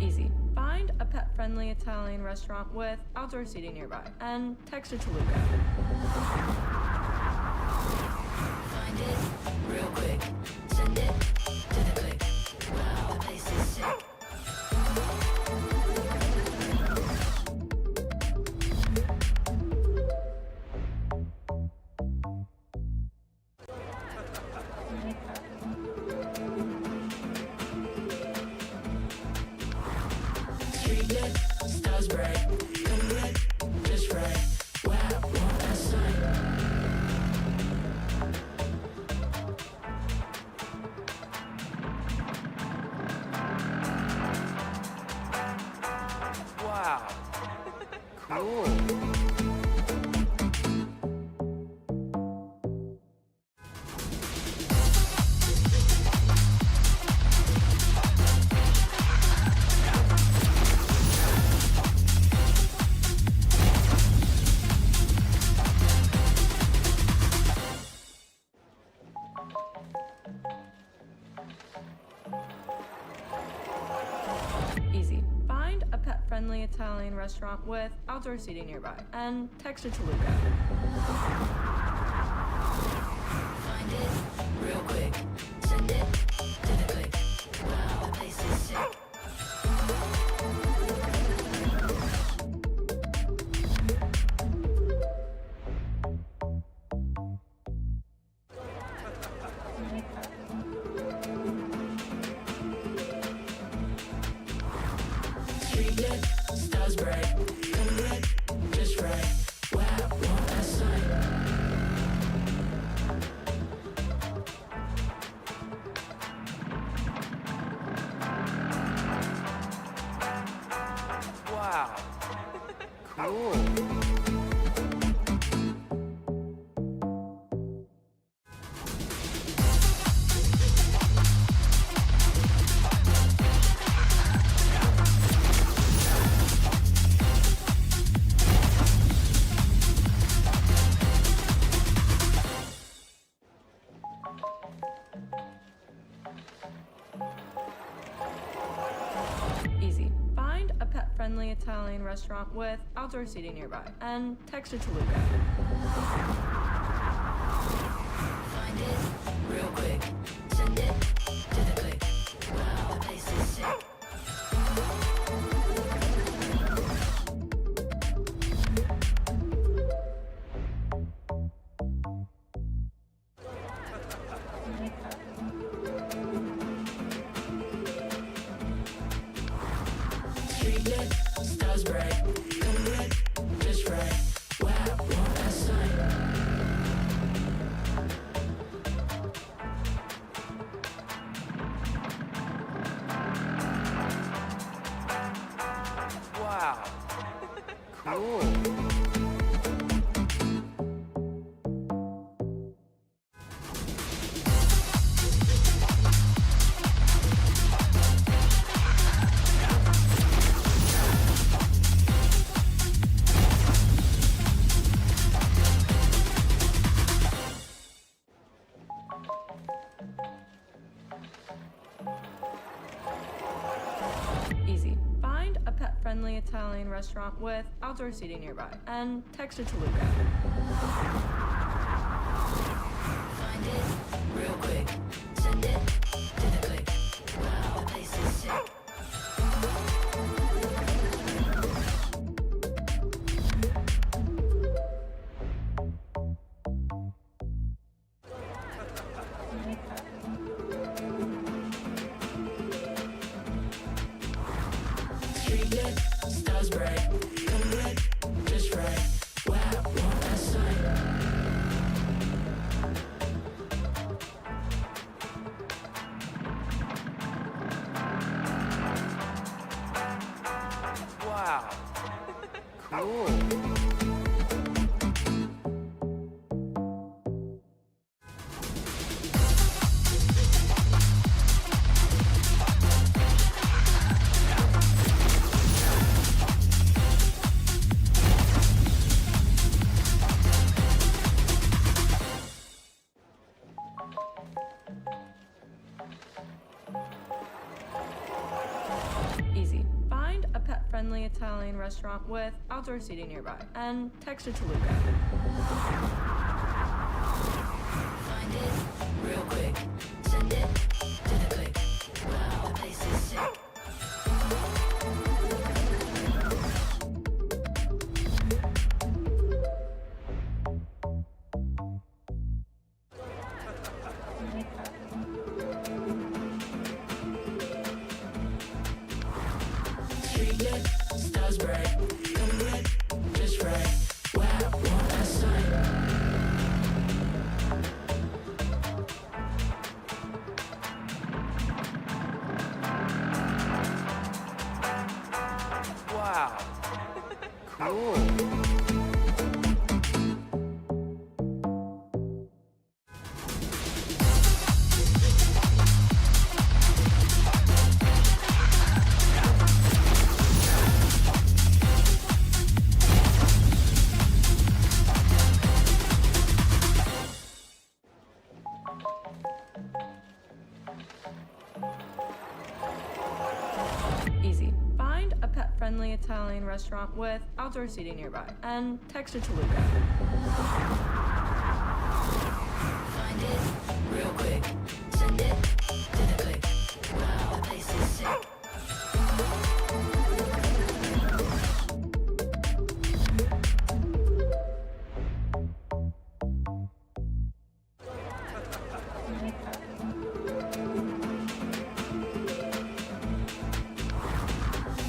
Easy. Find a pet-friendly Italian restaurant with outdoor seating nearby, and text it to Luca. Find it real quick. Send it to the click. Wow, the place is sick. Street lit, stars bright, come lit, just right. Wow, want that sign. Wow. Cool. Easy. Find a pet-friendly Italian restaurant with outdoor seating nearby, and text it to Luca. Find it real quick. Send it to the click. Wow, the place is sick. Street lit, stars bright, come lit, just right. Wow, want that sign. Wow. Cool. Easy. Find a pet-friendly Italian restaurant with outdoor seating nearby, and text it to Luca. Find it real quick. Send it to the click. Wow, the place is sick. Street lit, stars bright, come lit, just right. Wow, want that sign. Wow. Cool. Easy. Find a pet-friendly Italian restaurant with outdoor seating nearby, and text it to Luca. Find it real quick. Send it to the click. Wow, the place is sick. Street lit, stars bright, come lit, just right. Wow, want that sign. Wow. Cool. Easy. Find a pet-friendly Italian Italian restaurant with outdoor seating nearby, and text it to Luca. Find it real quick. Send it to the click. Wow, the place is sick. Street lit, stars bright, come lit, just right. Wow, what a sight. Wow. Cool. Easy. Find a pet-friendly Italian restaurant with outdoor seating nearby, and text it to Luca. Find it real quick. Send it to the click. Wow, the place is sick.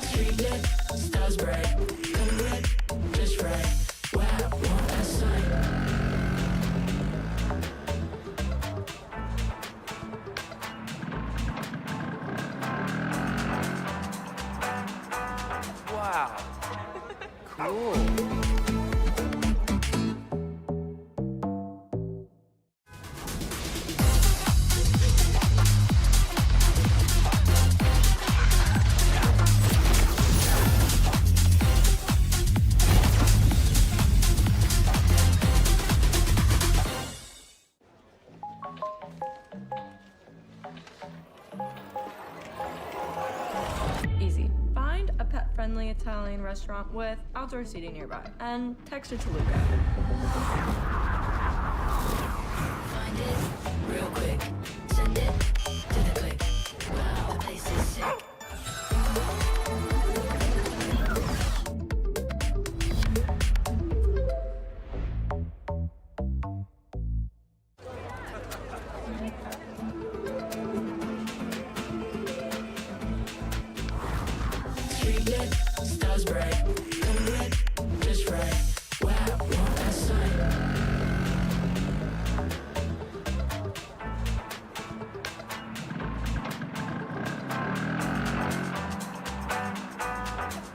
Street lit, stars bright, come lit, just right. Wow, what a sight. Wow. Cool. Easy. Find a pet-friendly Italian restaurant with outdoor seating nearby, and text it to Luca. Find it real quick. Send it to the click. Wow, the place is sick. Street lit, stars bright, come lit, just right. Wow, what a sight.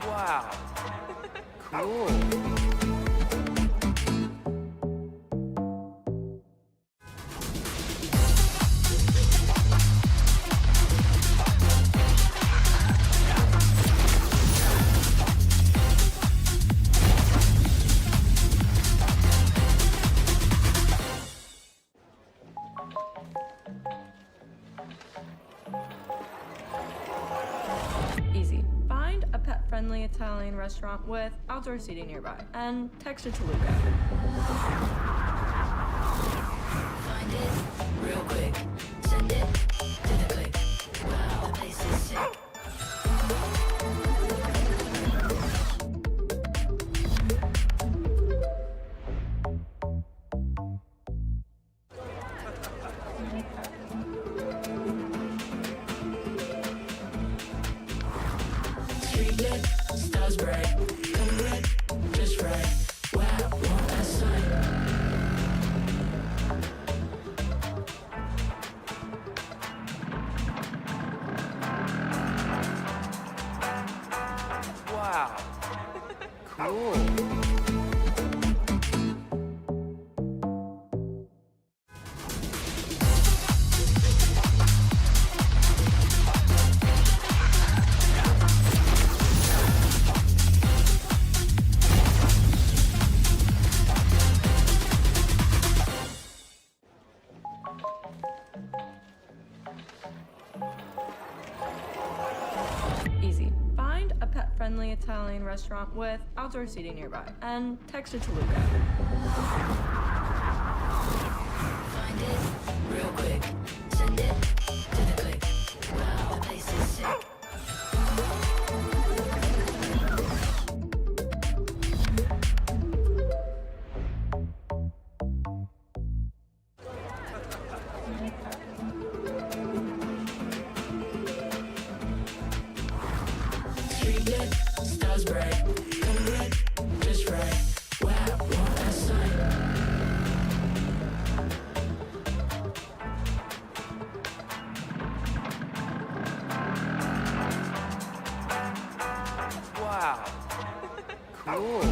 Wow. Cool. Easy. Find a pet-friendly Italian restaurant with outdoor seating nearby, and text it to Luca. Find it real quick. Send it to the click. Wow, the place is sick. Street lit, stars bright, come lit, just right. Wow, what a sight. Wow. Cool. Easy. Find a pet-friendly Italian restaurant with outdoor seating nearby. And text it to Luca. Find it real quick. Send it to the click. Wow, the place is sick. Street lit, stars bright, color red, just right. Wow, want that sign. Wow. Cool.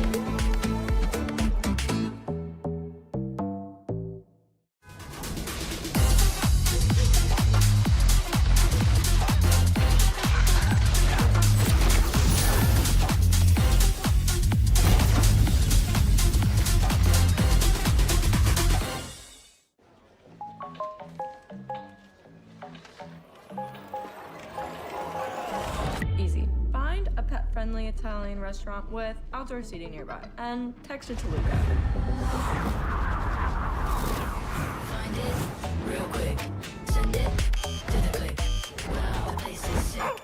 Easy. Find a pet-friendly Italian restaurant with outdoor seating nearby. And text it to Luca. Find it real quick. Send it to the click. Wow, the place is sick.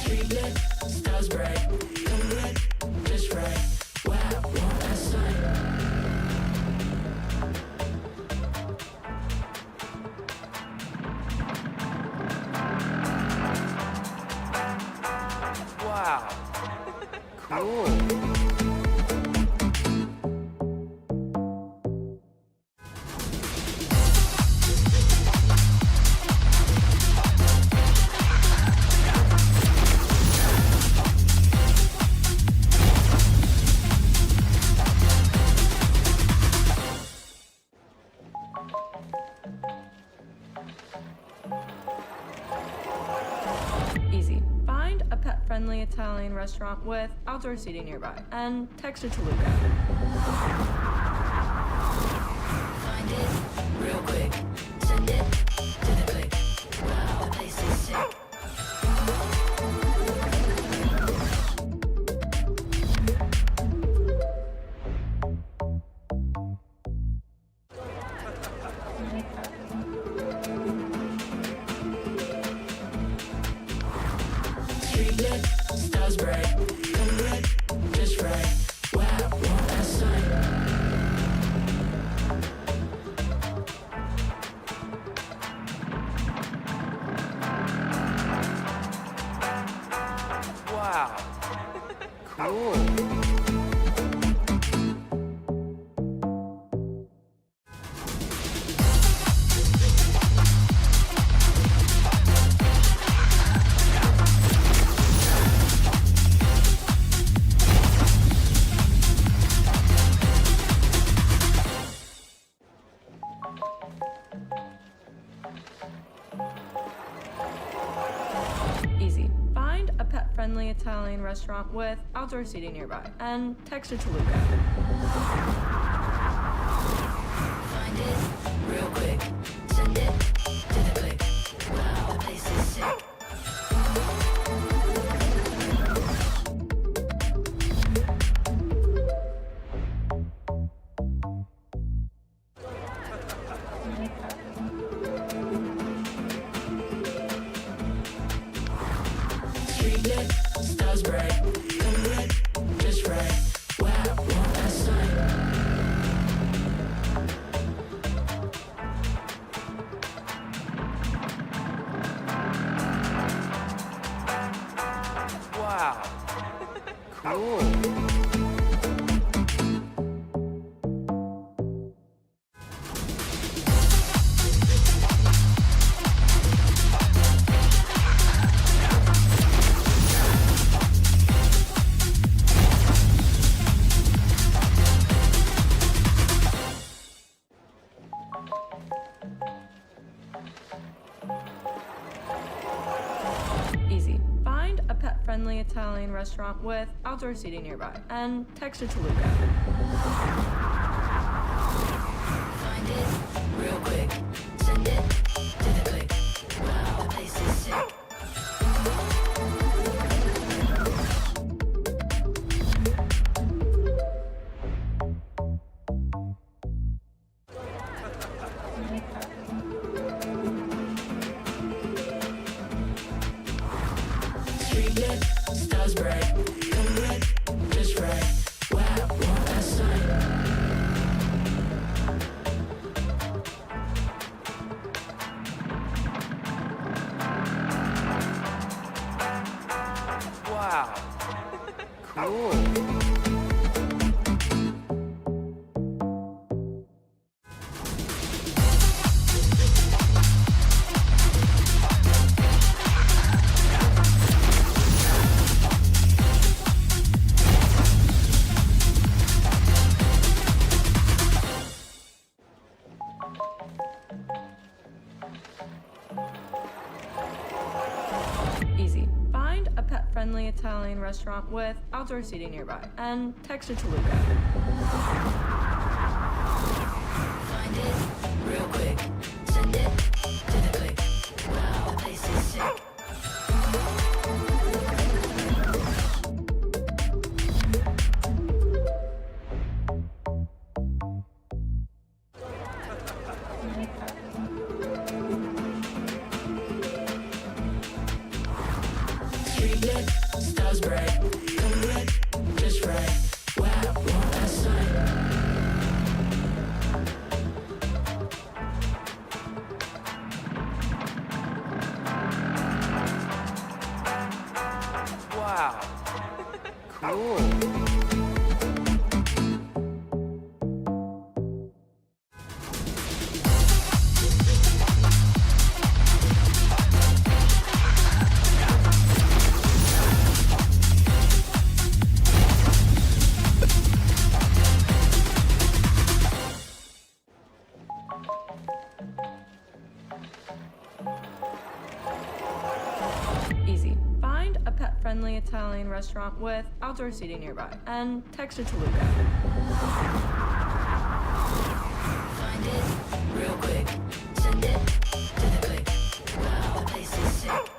Street lit, stars bright, color red, just right. Wow, want that sign. Wow. Cool. Easy. Find a pet-friendly Italian restaurant with outdoor seating nearby. And text it to Luca. Find it real quick. Send it to the click. Wow, the place is sick. Street lit, stars bright, color red, just right. Wow, want that sign. Wow. Cool. Easy. Find a pet-friendly Italian restaurant with outdoor seating nearby. And text it to Luca. Find it real quick. Send it to the click. Wow, the place is sick. Street lit, stars bright, color red, just right. Wow, want that sign. Italian restaurant with outdoor seating nearby and text it to Luca. Find it real quick. Send it to the click. Wow, the place is sick. Street lit, stars bright, come red, just right. Wow, want that sign. Wow. Cool. Easy. Find a pet-friendly Italian restaurant with outdoor seating nearby and text it to Luca. Find it real quick. Send it to the click. Wow, the place is sick. Street lit, stars bright, come red, just right. Wow, want that sign. Wow. Cool. Easy. Find a pet-friendly Italian restaurant with outdoor seating nearby and text it to Luca. Find it real quick. Send it to the click. Wow, the place is sick.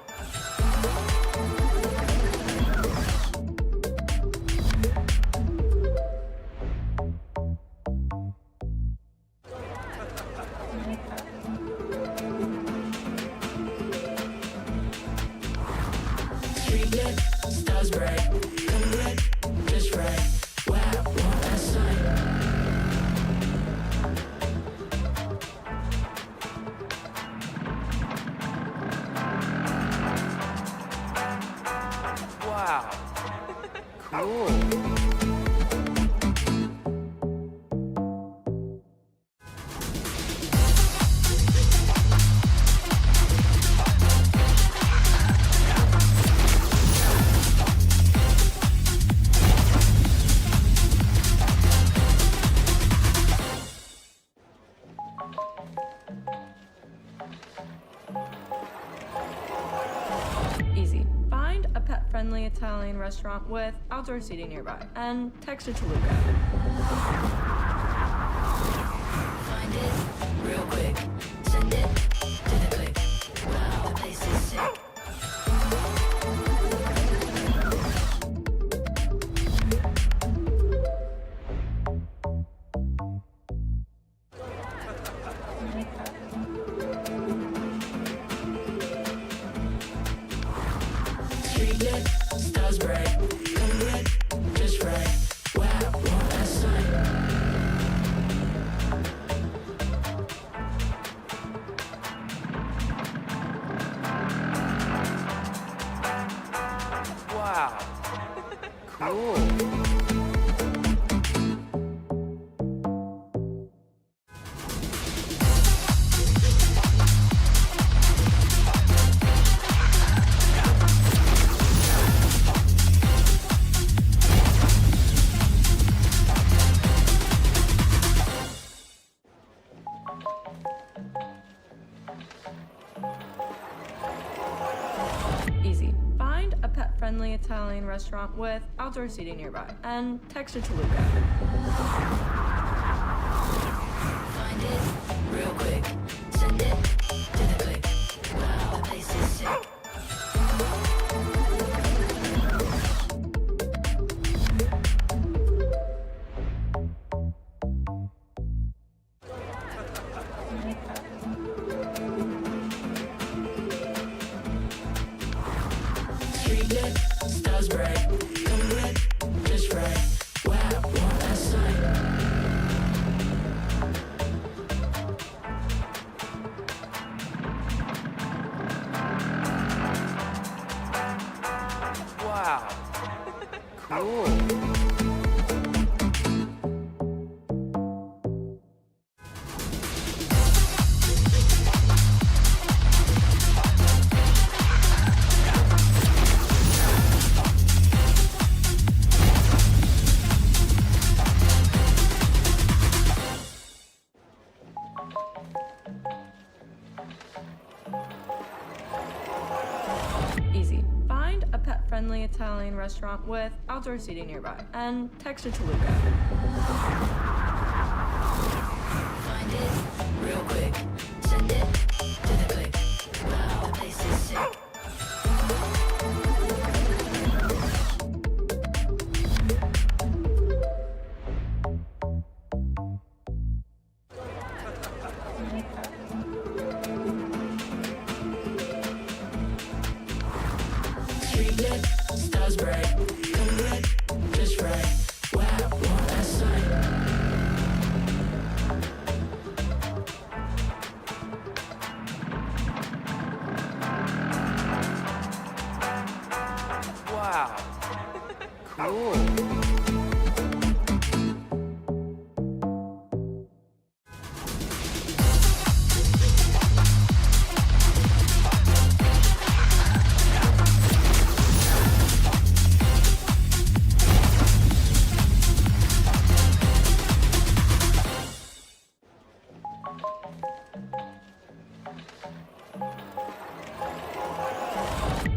Street lit, stars bright, come red, just right. Wow, want that sign. Wow. Cool. Easy. Find a pet-friendly Italian restaurant with outdoor seating nearby and text it to Luca. Find it real quick. Send it to the click. Wow, the place is sick. Street lit, stars bright, come red, just right. Wow, want that sign. Italian restaurant with outdoor seating nearby, and text it to Luca. Find it real quick. Send it to the click. Wow, the place is sick. Street lit, stars bright, come lit, just right. Wow, want that sight. Wow. Cool. Easy. Find a pet-friendly Italian restaurant with outdoor seating nearby, and text it to Luca. Find it real quick. Send it to the click. Wow, the place is sick. Street lit, stars bright, come lit, just right. Wow, want that sight. Wow. Cool.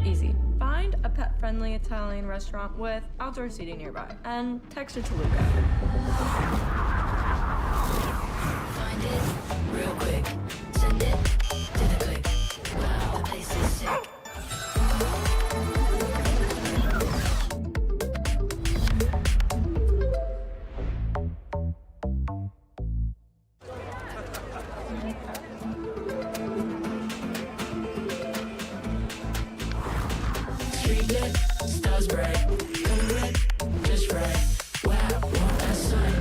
Easy. Find a pet-friendly Italian restaurant with outdoor seating nearby, and text it to Luca. Find it real quick. Send it to the click. Wow, the place is sick. Street lit, stars bright, come lit, just right. Wow, want that sight.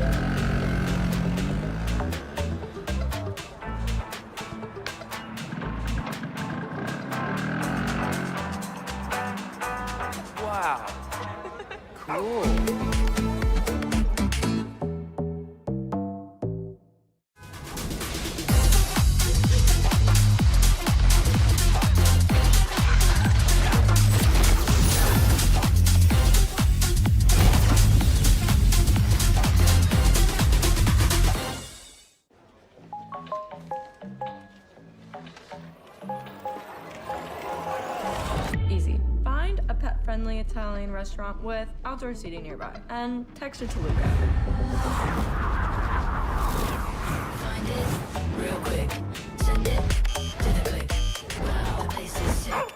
Wow. Cool. Easy. Find a pet-friendly Italian restaurant with outdoor seating nearby, and text it to Luca. Find it real quick. Send it to the click. Wow, the place is sick.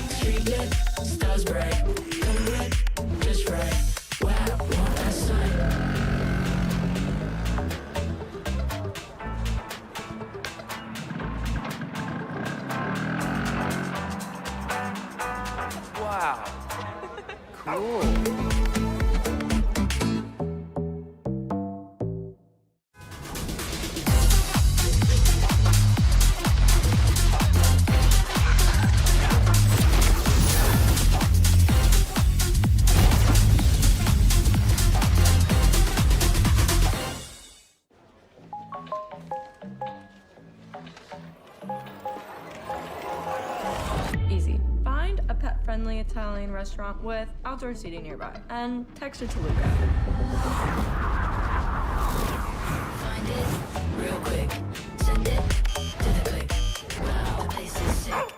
Street lit, stars bright, come lit, just right. Wow, want that sight. restaurant with outdoor seating nearby. And text it to Luca. Find it real quick. Send it to the click. Wow, the place is sick.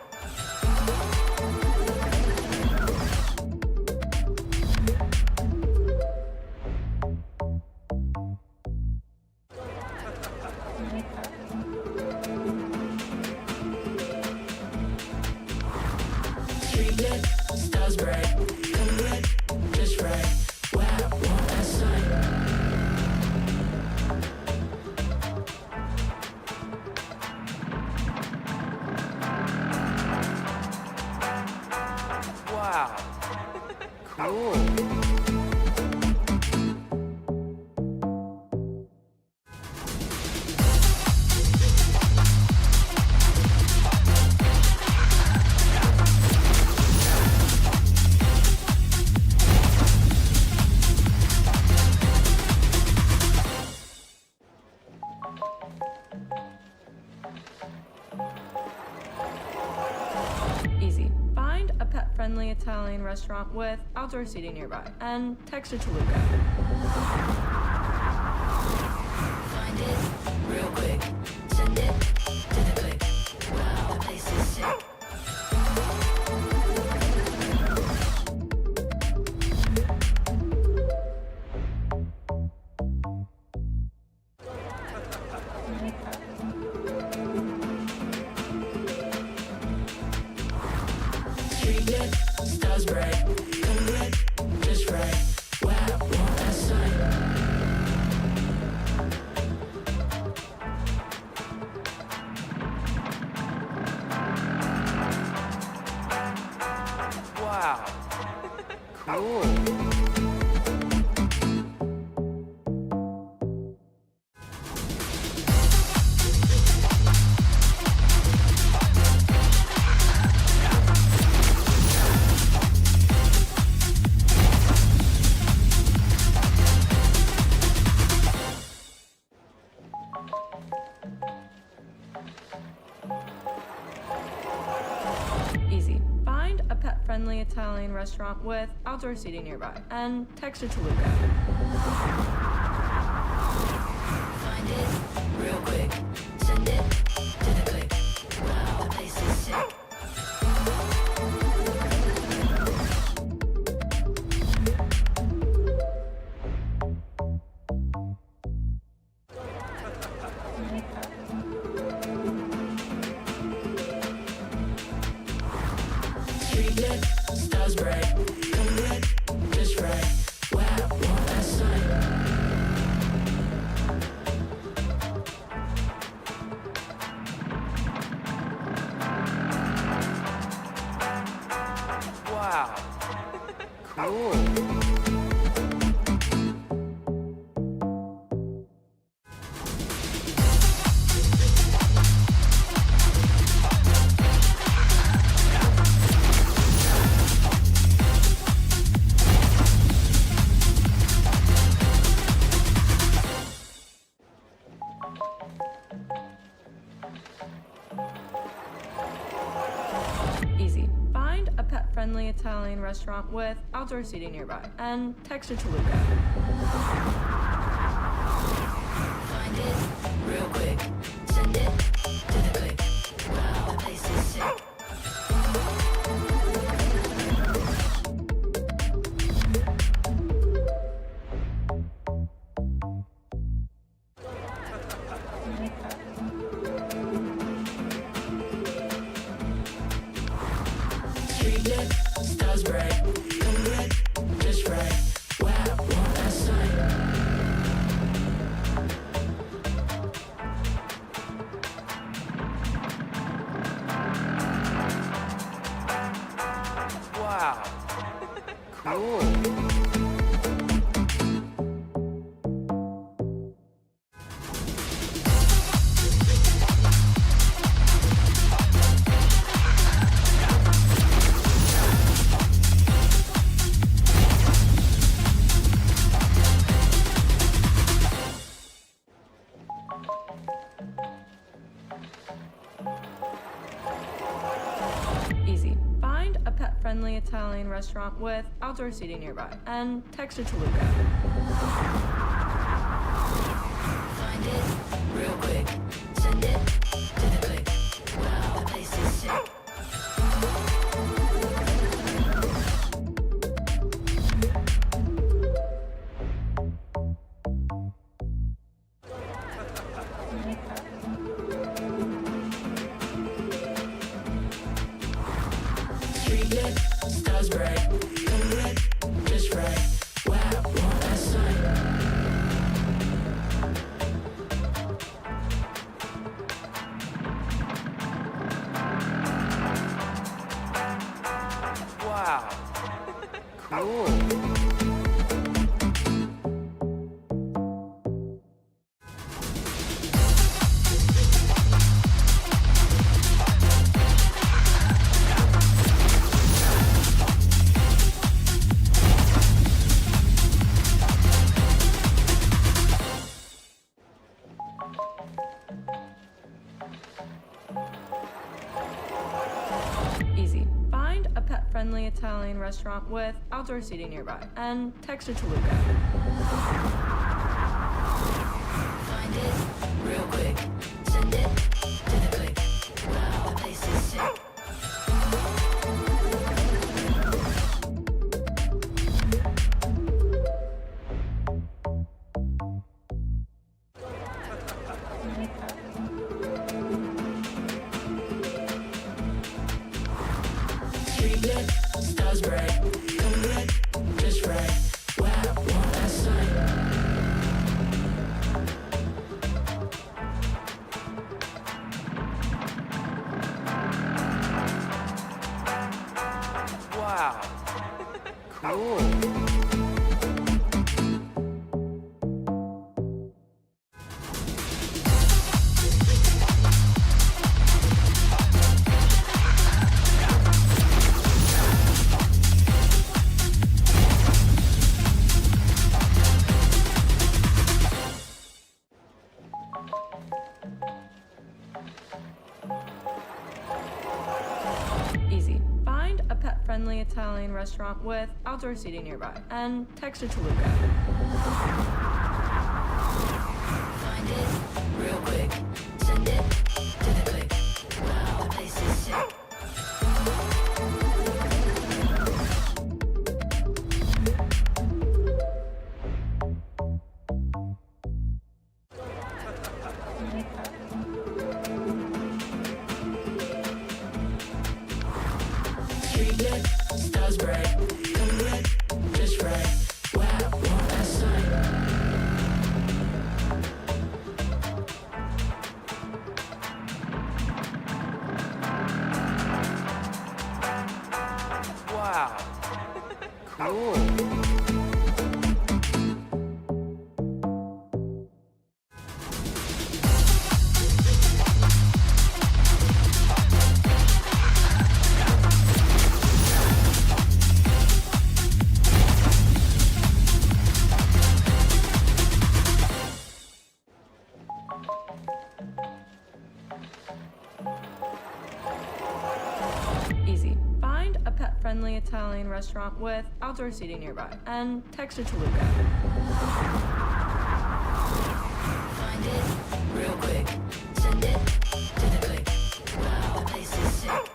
Street lit, stars bright, color red, just right. Wow, want that sight. Wow. Cool. Easy. Find a pet-friendly Italian restaurant with outdoor seating nearby. And text it to Luca. Find it real quick. Send it to the click. Wow, the place is sick. Street lit, stars bright, color red, just right. Wow, want that sight. Wow. Cool. Easy. Find a pet-friendly Italian restaurant with outdoor seating nearby. And text it to Luca. Find it real quick. Send it to the click. Wow, the place is sick. Street lit, stars bright, color red, just right. Wow, want that sight. Wow. Cool. Easy. Find a pet-friendly Italian restaurant with outdoor seating nearby. And text it to Luca. Find it real quick. Send it to the click. Wow, the place is sick. Street lit, stars bright, color red, just right. Wow, want that sight. restaurant with outdoor seating nearby. And text it to Luca. Find it real quick. Send it to the click. Wow, the place is sick. Street lit, stars bright, come lit, just right. Wow, want that sight. Wow. Cool. Easy. Find a pet-friendly Italian restaurant with outdoor seating nearby. And text it to Luca. Find it real quick. Send it to the click. Wow, the place is sick. Street lit, stars bright, come lit, just right. Wow, want that sight. Wow. Cool. Easy. Find a pet-friendly Italian restaurant with outdoor seating nearby. And text it to Luca. Find it real quick. Send it to the click. Wow, the place is sick. Street lit, stars bright, come lit, just right. Wow, want that sight. Wow. Cool. Easy. Find a pet-friendly Italian restaurant with outdoor seating nearby. And text it to Luca. Find it real quick. Send it to the click. Wow, the place is sick.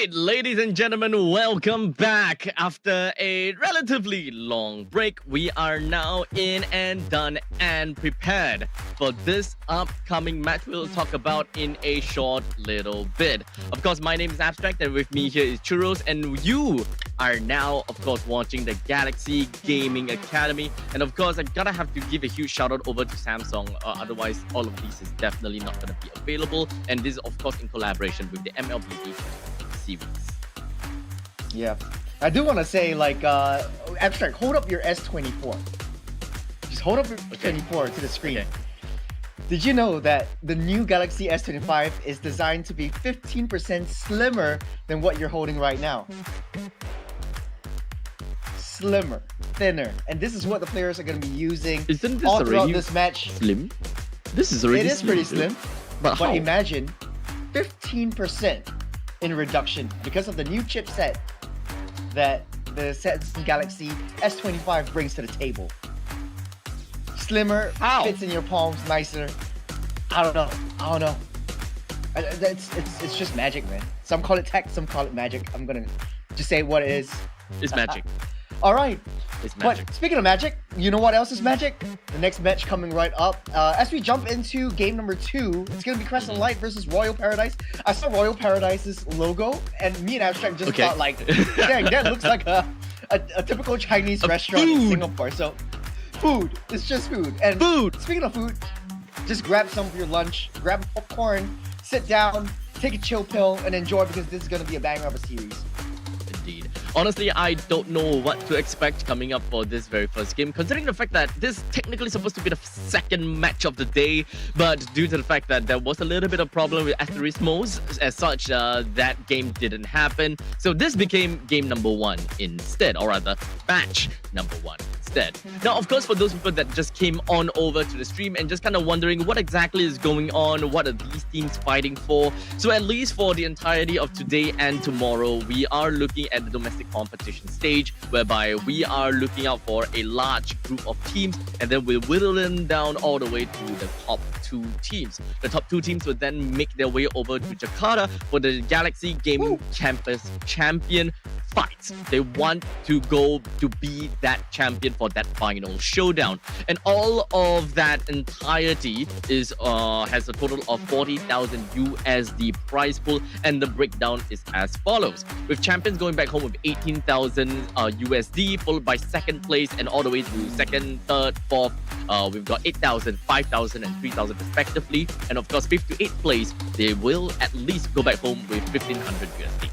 Ladies and gentlemen, welcome back. After a relatively long break, we are now in and done and prepared for this upcoming match we'll talk about in a short little bit. Of course, my name is Abstract and with me here is Churros, and you are now, of course, watching the Galaxy Gaming Academy. And of course, I gotta have to give a huge shout out over to Samsung, otherwise all of these is definitely not gonna be available. And this is, of course, in collaboration with the MLBB series. Yeah, I do want to say, like, Abstract, hold up your S24. Just hold up your 24 to the screen. Okay. Did you know that the new Galaxy S25 is designed to be 15% slimmer than what you're holding right now? Slimmer, thinner, and this is what the players are going to be using Isn't this all throughout already this match. slim? This is already It is pretty slim, But how? imagine 15% in reduction because of the new chipset that the Samsung Galaxy S25 brings to the table. Slimmer, How? fits in your palms nicer. I don't know. It's just magic, man. Some call it tech, some call it magic. I'm gonna just say what it is. It's magic. All right. It's magic. But speaking of magic, you know what else is magic? The next match coming right up. As we jump into game number 2, it's gonna be Crescent Light versus Royal Paradise. I saw Royal Paradise's logo, and me and Abstract just thought like, dang, that looks like a typical Chinese restaurant in Singapore. So, food. It's just food. And speaking of food, just grab some for your lunch, grab popcorn, sit down, take a chill pill, and enjoy because this is gonna be a banger of a series. Indeed. Honestly, I don't know what to expect coming up for this very first game, considering the fact that this is technically supposed to be the second match of the day, but due to the fact that there was a little bit of problem with Asterismos, as such, that game didn't happen. So this became game number 1 instead, or rather, match number 1 instead. Now, of course, for those people that just came on over to the stream and just kind of wondering what exactly is going on, what are these teams fighting for? So at least for the entirety of today and tomorrow, we are looking at the domestic competition stage, whereby we are looking out for a large group of teams, and then we'll whittle them down all the way to the top 2 teams. The top 2 teams will then make their way over to Jakarta for the Galaxy Gaming Campus Champion fights. They want to go to be that champion for that final showdown, and all of that entirety is has a total of 40,000 USD prize pool, and the breakdown is as follows: with champions going back home with 18,000 USD, followed by second place and all the way to second, third, fourth. We've got 8,000, 5,000, and 3,000 respectively, and of course 5th to 8th place, they will at least go back home with 1,500 USD.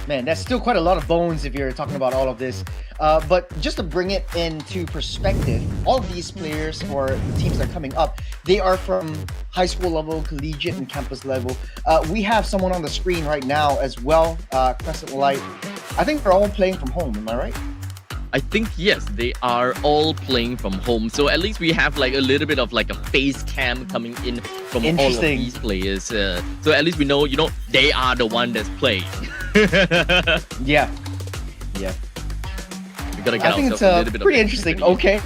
Man, that's still quite a lot of bones if you're talking about all of this. But just to bring it into perspective, all of these players or the teams that are coming up, they are from high school level, collegiate, and campus level. We have someone on the screen right now as well, Crescent Light. I think they're all playing from home, am I right? I think yes, they are all playing from home. So at least we have like a little bit of like a face cam coming in from all of these players. So at least we know, they are the one that's playing. Yeah. We gotta get I think it's a little bit pretty of interesting. Okay.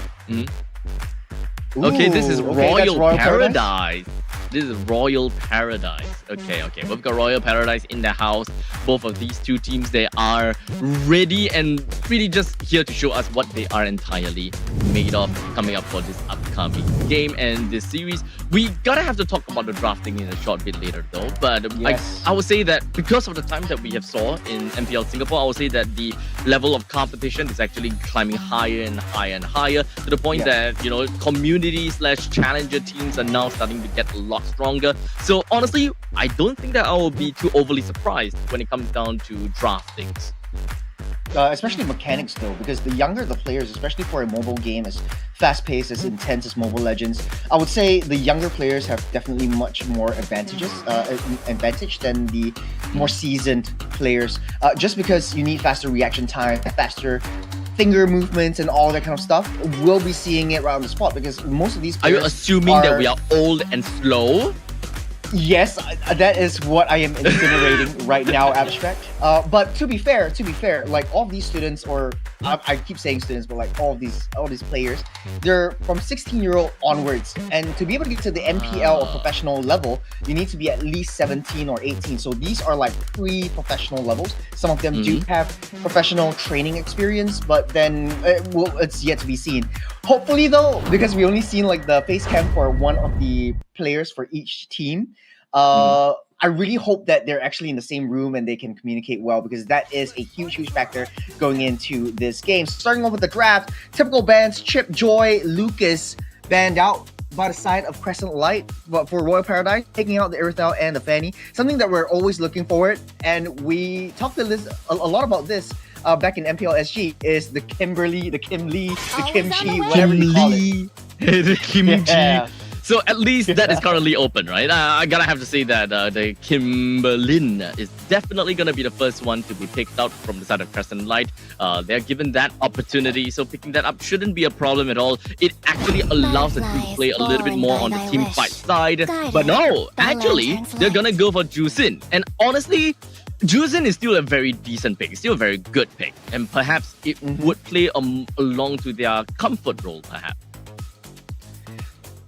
Okay, this is Royal Royal Paradise. This is Royal Paradise. Okay. We've got Royal Paradise in the house. Both of these 2 teams, they are ready and really just here to show us what they are entirely made of coming up for this upcoming game and this series. We gotta have to talk about the drafting in a short bit later though. But Yes. I would say that because of the time that we have saw in MPL Singapore, I would say that the level of competition is actually climbing higher and higher and higher to the point that, community/challenger teams are now starting to get a lot stronger. So honestly, I don't think that I will be too overly surprised when it comes down to draftings. Especially mechanics though, because the younger the players, especially for a mobile game as fast-paced, as intense as Mobile Legends, I would say the younger players have definitely much more advantage than the more seasoned players, just because you need faster reaction time, faster finger movements and all that kind of stuff. We'll be seeing it right on the spot because most of these players Are you assuming that we are old and slow? Yes, that is what I am incinerating right now, Abstract. But to be fair, like all these students, or I keep saying students, but like all these players, they're from 16-year-old onwards, and to be able to get to the MPL or professional level, you need to be at least 17 or 18. So these are like pre-professional levels. Some of them do have professional training experience, but then it's yet to be seen. Hopefully though, because we only seen like the face cam for one of the players for each team, I really hope that they're actually in the same room and they can communicate well, because that is a huge factor going into this game. Starting off with the draft, typical bands: Chip, Joy, Lucas banned out by the side of Crescent Light, but for Royal Paradise, taking out the Irithel and the Fanny. Something that we're always looking forward, and we talked a lot about this back in MPL SG, is the Kimberly, the Kim Lee, the Kimchi, whatever you call it. The Kimchi. Yeah. So at least that is currently open, right? I gotta have to say that the Kimberlin is definitely gonna be the first one to be picked out from the side of Crescent Light. They're given that opportunity, so picking that up shouldn't be a problem at all. It actually allows the team to play a little bit more on the team fight side. But no, actually, they're gonna go for Jusin. And honestly, Jusin is still a very decent pick, still a very good pick, and perhaps it would play along to their comfort role, perhaps.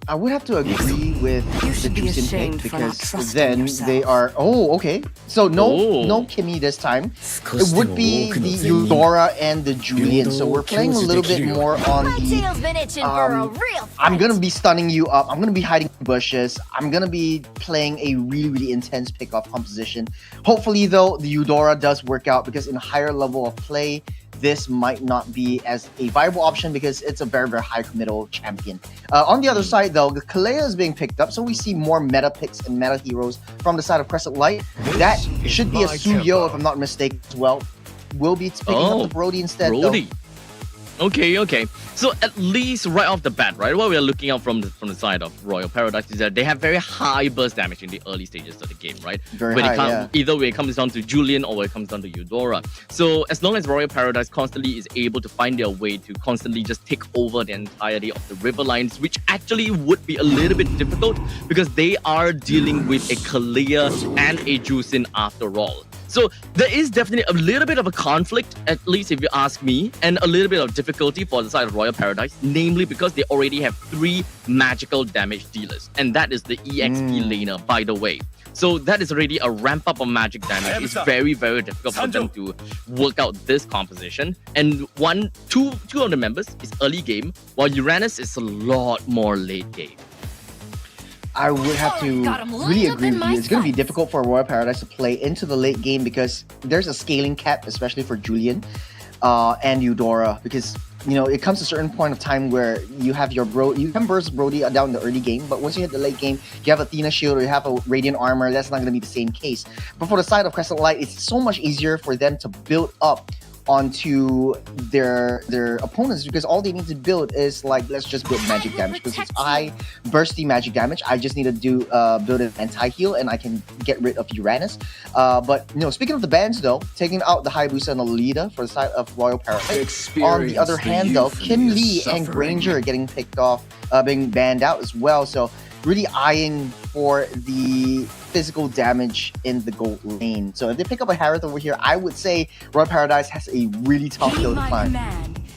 I would have to agree with You the should be Juicin ashamed pick for not because trusting then yourself. they are. Oh, okay. So no Kimmy this time. It would be the Eudora and the Julian. So we're playing a little bit more on My the. tail's been itching for a real I'm fight. gonna be stunning you up. I'm gonna be hiding in bushes. I'm gonna be playing a really intense pickoff composition. Hopefully, though, the Eudora does work out because in a higher level of play, this might not be as a viable option because it's a very high committal champion. On the other side, though, the Kalea is being picked up, so we see more meta picks and meta heroes from the side of Crescent Light. That should be a Suyo, if I'm not mistaken, as well. We'll be picking up the Brody instead, Brody. Okay. So at least right off the bat, right, what we are looking out from the side of Royal Paradise is that they have very high burst damage in the early stages of the game, right? Very high, Either way, it comes down to Julian or it comes down to Eudora. So as long as Royal Paradise constantly is able to find their way to constantly just take over the entirety of the river lines, which actually would be a little bit difficult because they are dealing with a Kalea and a Juicin after all. So there is definitely a little bit of a conflict, at least if you ask me, and a little bit of difficulty for the side of Royal Paradise, namely because they already have 3 magical damage dealers, and that is the EXP laner, by the way. So that is already a ramp up of magic damage. It's very difficult for them to work out this composition. And two of the members is early game, while Uranus is a lot more late game. I would have to Got 'em really lined up agree in with my you. It's going to be sights. difficult for Royal Paradise to play into the late game because there's a scaling cap, especially for Julian and Eudora, because it comes to a certain point of time where you have your you can burst Brody down in the early game, but once you hit the late game, you have Athena shield or you have a Radiant armor. That's not going to be the same case. But for the side of Crescent Light, it's so much easier for them to build up onto their opponents because all they need to build is like, let's just build magic damage because it's high bursty magic damage. I just need to build an anti-heal and I can get rid of Uranus. But speaking of the bans though, taking out the Hayabusa and the Lolita for the side of Royal Paradise. On the other hand though, Kim Lee and Granger are getting picked off, being banned out as well. So really eyeing for the physical damage in the gold lane. So if they pick up a Harith over here, I would say Royal Paradise has a really tough hill to climb.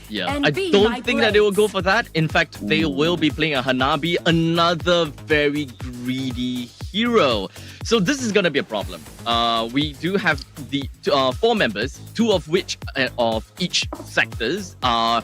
Yeah, And I be don't my think that they will go blades. for that. In fact, they will be playing a Hanabi, another very greedy hero. So this is gonna be a problem. We do have the 4 members, 2 of which of each sectors are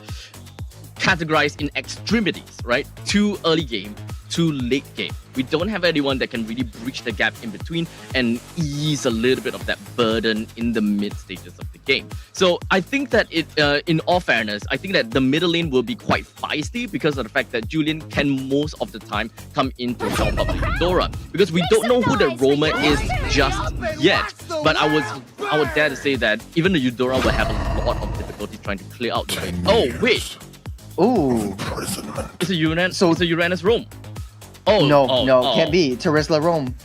categorized in extremities, right? 2 early game, 2 late game. We don't have anyone that can really breach the gap in between and ease a little bit of that burden in the mid stages of the game. So I think that in all fairness, I think that the middle lane will be quite feisty because of the fact that Julian can most of the time come in to help out the Eudora because we don't know who the roamer is just yet. But I would dare to say that even the Eudora will have a lot of difficulty trying to clear out the way. Oh wait, Ooh. it's a Uranus. So- It's a Uranus roam. Oh No, can't be. Terizla Rome.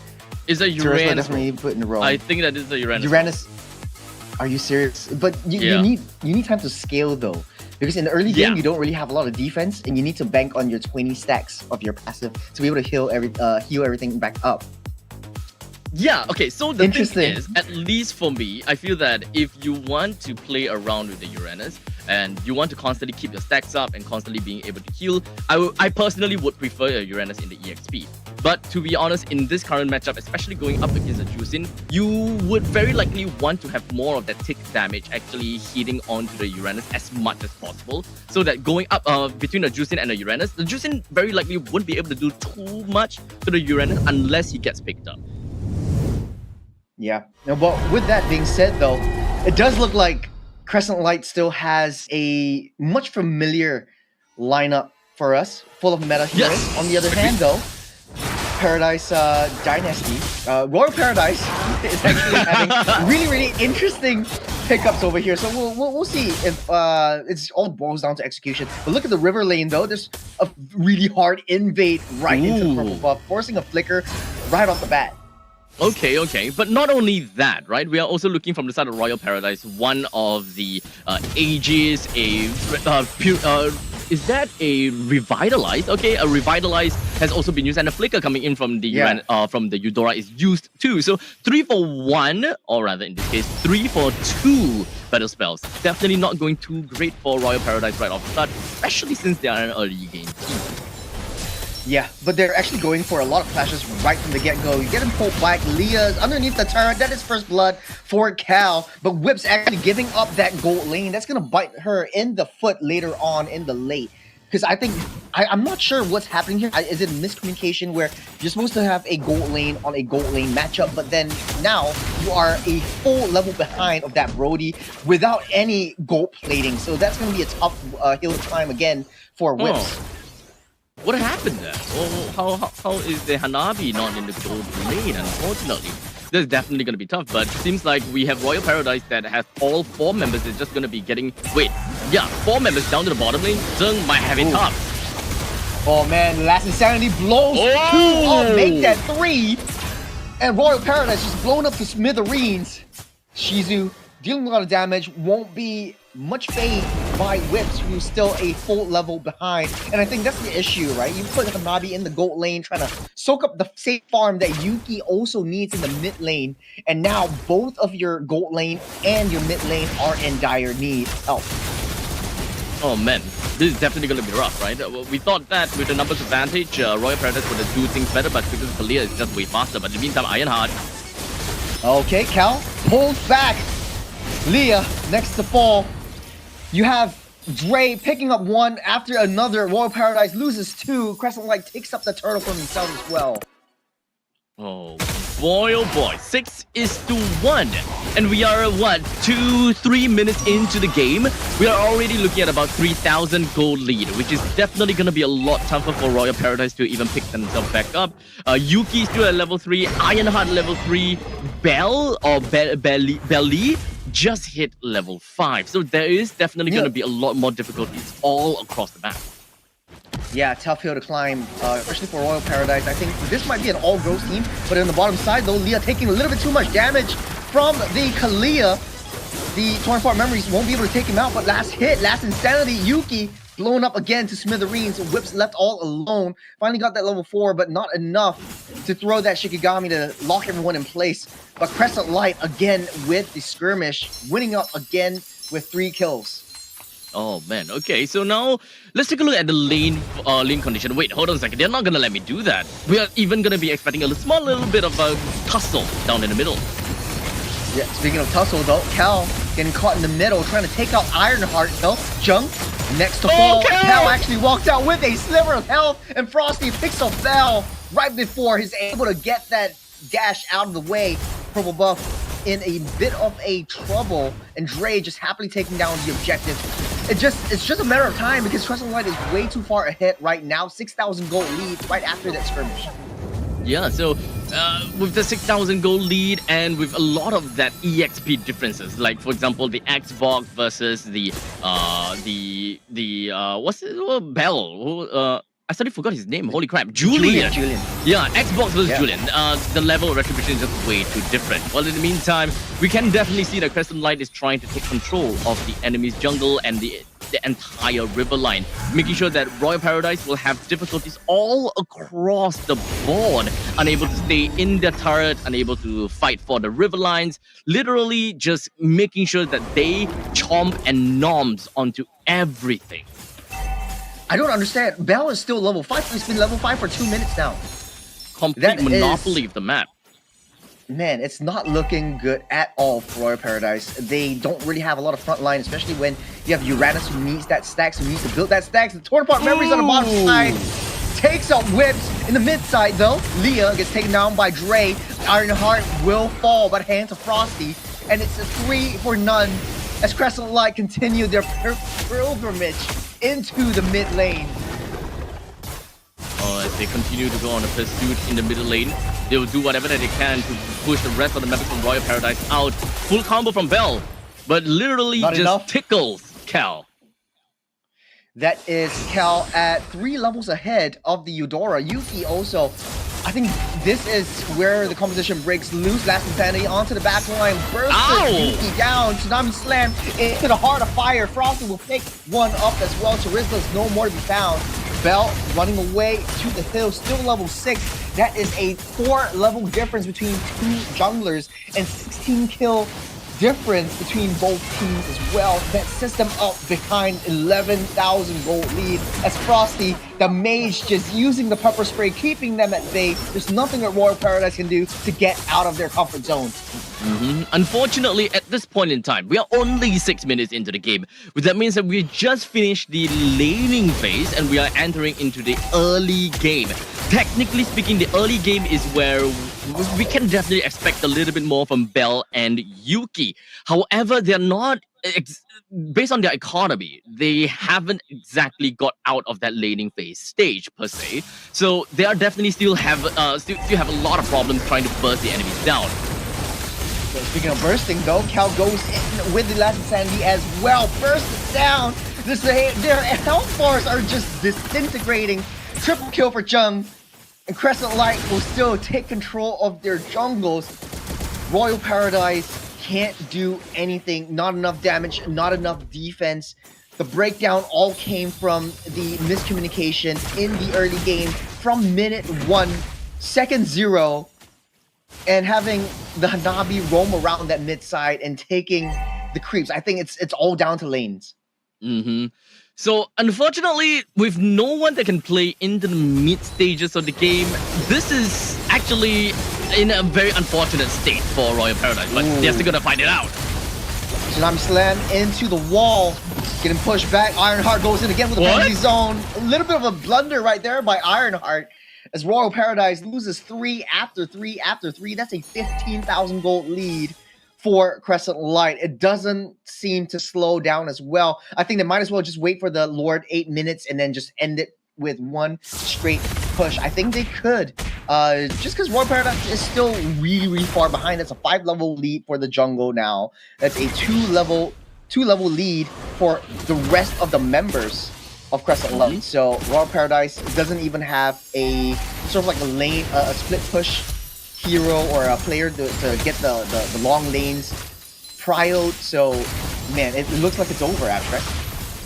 It's a Terizla Uranus. definitely put in the Rome. I think that is a Uranus. Uranus. Are you serious? But you need time to scale though, because in the early game you don't really have a lot of defense, and you need to bank on your 20 stacks of your passive to be able to heal everything back up. Yeah, okay, so the thing Interesting. is, at least for me, I feel that if you want to play around with the Uranus and you want to constantly keep your stacks up and constantly being able to heal, I personally would prefer a Uranus in the EXP. But to be honest, in this current matchup, especially going up against a Juicin, you would very likely want to have more of that tick damage actually hitting onto the Uranus as much as possible, so that going up between a Juicin and a Uranus, the Juicin very likely wouldn't be able to do too much to the Uranus unless he gets picked up. Yeah. Now, but with that being said, though, it does look like Crescent Light still has a much familiar lineup for us, full of meta heroes. Yes. On the other hand, though, Paradise Dynasty, Royal Paradise is actually having really interesting pickups over here. So we'll see if it's all boils down to execution. But look at the river lane though. There's a really hard invade right into the purple buff, forcing a flicker right off the bat. Okay, but not only that, right? We are also looking from the side of Royal Paradise, one of the Aegis, Is that a revitalize? Okay, a revitalize has also been used, and a flicker coming in from the from the Eudora is used too. So 3 for 1, or rather in this case 3 for 2 battle spells. Definitely not going too great for Royal Paradise right off the start, especially since they are an early game team. Yeah, but they're actually going for a lot of clashes right from the get-go. You get him pulled back. Leah's underneath the turret. That is first blood for Cal. But Whip's actually giving up that gold lane. That's going to bite her in the foot later on in the late. Because I think, I'm not sure what's happening here. Is it miscommunication where you're supposed to have a gold lane on a gold lane matchup, but then now you are a full level behind of that Brody without any gold plating. So that's going to be a tough hill climb again for Whips. What happened there? How is the Hanabi not in the gold lane, unfortunately? This is definitely going to be tough, but seems like we have Royal Paradise that has all 4 members. It's just going to be getting... Wait, yeah, 4 members down to the bottom lane. Zheng might have it tough. Oh man, Last Insanity blows 2 up, make that 3. And Royal Paradise just blown up to smithereens. Shizu dealing a lot of damage, won't be much fade by Whips, who's still a full level behind. And I think that's the issue, right? You put Hanabi in the gold lane trying to soak up the safe farm that Yuki also needs in the mid lane. And now both of your gold lane and your mid lane are in dire need of help. Oh man, this is definitely going to be rough, right? We thought that with the numbers advantage, Royal Paradise would do things better, but because Kalia is just way faster. But in the meantime, Ironheart. Okay, Cal pulls back. Leah next to fall. You have Dre picking up 1 after another. Royal Paradise loses 2. Crescent Light takes up the turtle for himself as well. Oh boy, 6-1. And we are, what, 2-3 minutes into the game? We are already looking at about 3,000 gold lead, which is definitely going to be a lot tougher for Royal Paradise to even pick themselves back up. Yuki still at level 3, Ironheart level 3, Bell or Belly just hit level 5. So there is definitely going to be a lot more difficulties all across the map. Yeah, tough hill to climb, especially for Royal Paradise. I think this might be an all-gross team, but on the bottom side, though, Leah taking a little bit too much damage from the Kalia. The 24 Memories won't be able to take him out, but last hit, Last Insanity, Yuki blown up again to smithereens. Whips left all alone. Finally got that level 4, but not enough to throw that Shikigami to lock everyone in place. But Crescent Light again with the skirmish, winning up again with 3 kills. Oh man, okay, so now let's take a look at the lane condition. Wait, hold on a second, they're not gonna let me do that. We are even gonna be expecting a small little bit of a tussle down in the middle. Yeah, speaking of tussle though, Cal getting caught in the middle, trying to take out Ironheart though. Junk next to fall. Cal actually walked out with a sliver of health, and Frosty picks up Bell right before he's able to get that dash out of the way. Purple buff in a bit of a trouble, and Dre just happily taking down the objective. It's just a matter of time because Crescent Light is way too far ahead right now. 6,000 gold lead right after that skirmish. Yeah, so with the 6,000 gold lead and with a lot of that EXP differences, like for example the Xbox versus the what's it, Bell, I suddenly forgot his name. Holy crap, Julian. Yeah, Xbox versus Julian. The level of retribution is just way too different. Well, in the meantime, we can definitely see that Crescent Light is trying to take control of the enemy's jungle and the entire river line, making sure that Royal Paradise will have difficulties all across the board, unable to stay in the turret, unable to fight for the river lines, literally just making sure that they chomp and noms onto everything. I don't understand. Bell is still level 5. He's been level 5 for 2 minutes now. Complete monopoly of the map. Man, it's not looking good at all for Royal Paradise. They don't really have a lot of front line, especially when you have Uranus who needs that stacks, who needs to build that stacks. The Torn Apart Memories on the bottom side takes up Whips. In the mid side, though, Leah gets taken down by Dre. Ironheart will fall by the hands of Frosty. And it's a 3 for none as Crescent Light continue their pilgrimage into the mid lane. As they continue to go on a pursuit in the middle lane, they will do whatever that they can to push the rest of the members from Royal Paradise out. Full combo from Bell, but literally not just enough. Tickles Cal. That is Cal at 3 levels ahead of the Eudora. Yuki also I think this is where the composition breaks loose. Last Insanity onto the back line, bursts Yuki down, Tsunami Slam into the heart of fire. Frosty will pick one up as well. Charisla's no more to be found. Bell running away to the hill, still level 6. That is a 4-level difference between two junglers and 16 kill difference between both teams as well. That sets them up behind 11,000 gold lead as Frosty, the mage, just using the pepper spray, keeping them at bay. There's nothing that Royal Paradise can do to get out of their comfort zone. Unfortunately, at this point in time, we are only 6 minutes into the game, which that means that we just finished the laning phase and we are entering into the early game. Technically speaking, the early game is where we can definitely expect a little bit more from Bell and Yuki. However, they're not, based on their economy, they haven't exactly got out of that laning phase stage per se. So they are definitely still have a lot of problems trying to burst the enemies down. So speaking of bursting though, Cal goes in with the last Insanity as well. Bursts down. Their health bars are just disintegrating. Triple kill for Jung. And Crescent Light will still take control of their jungles. Royal Paradise can't do anything. Not enough damage, not enough defense. The breakdown all came from the miscommunication in the early game from minute 1, second 0, and having the Hanabi roam around that mid side and taking the creeps. I think it's all down to lanes. So, unfortunately, with no one that can play into the mid stages of the game, this is actually in a very unfortunate state for Royal Paradise, but they're still gonna find it out. Tsunami Slam into the wall, getting pushed back. Ironheart goes in again with a penalty zone. A little bit of a blunder right there by Ironheart as Royal Paradise loses 3 after 3 after 3. That's a 15,000 gold lead for Crescent Light. It doesn't seem to slow down as well. I think they might as well just wait for the Lord 8 minutes and then just end it with one straight push. I think they could. Just because Royal Paradise is still really far behind. That's a 5-level lead for the jungle now. That's a 2-level lead for the rest of the members of Crescent Light. So Royal Paradise doesn't even have a sort of like a lane, a split push hero or a player to get the long lanes prioed. So man, it looks like it's over, Abstract.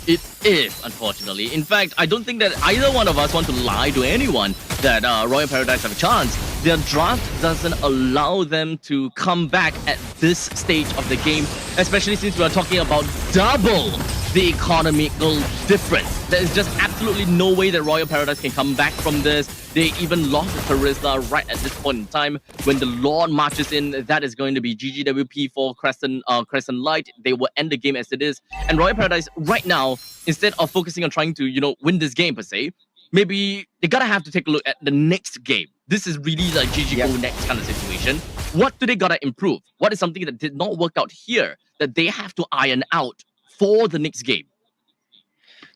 It is, unfortunately. In fact, I don't think that either one of us want to lie to anyone that Royal Paradise have a chance. Their draft doesn't allow them to come back at this stage of the game, especially since we are talking about double the economical difference. There is just absolutely no way that Royal Paradise can come back from this. They even lost Charisma right at this point in time. When the Lord marches in, that is going to be GGWP for Crescent Light. They will end the game as it is. And Royal Paradise right now, instead of focusing on trying to, win this game per se, maybe they gotta have to take a look at the next game. This is really like GG go next kind of situation. What do they gotta improve? What is something that did not work out here that they have to iron out for the next game?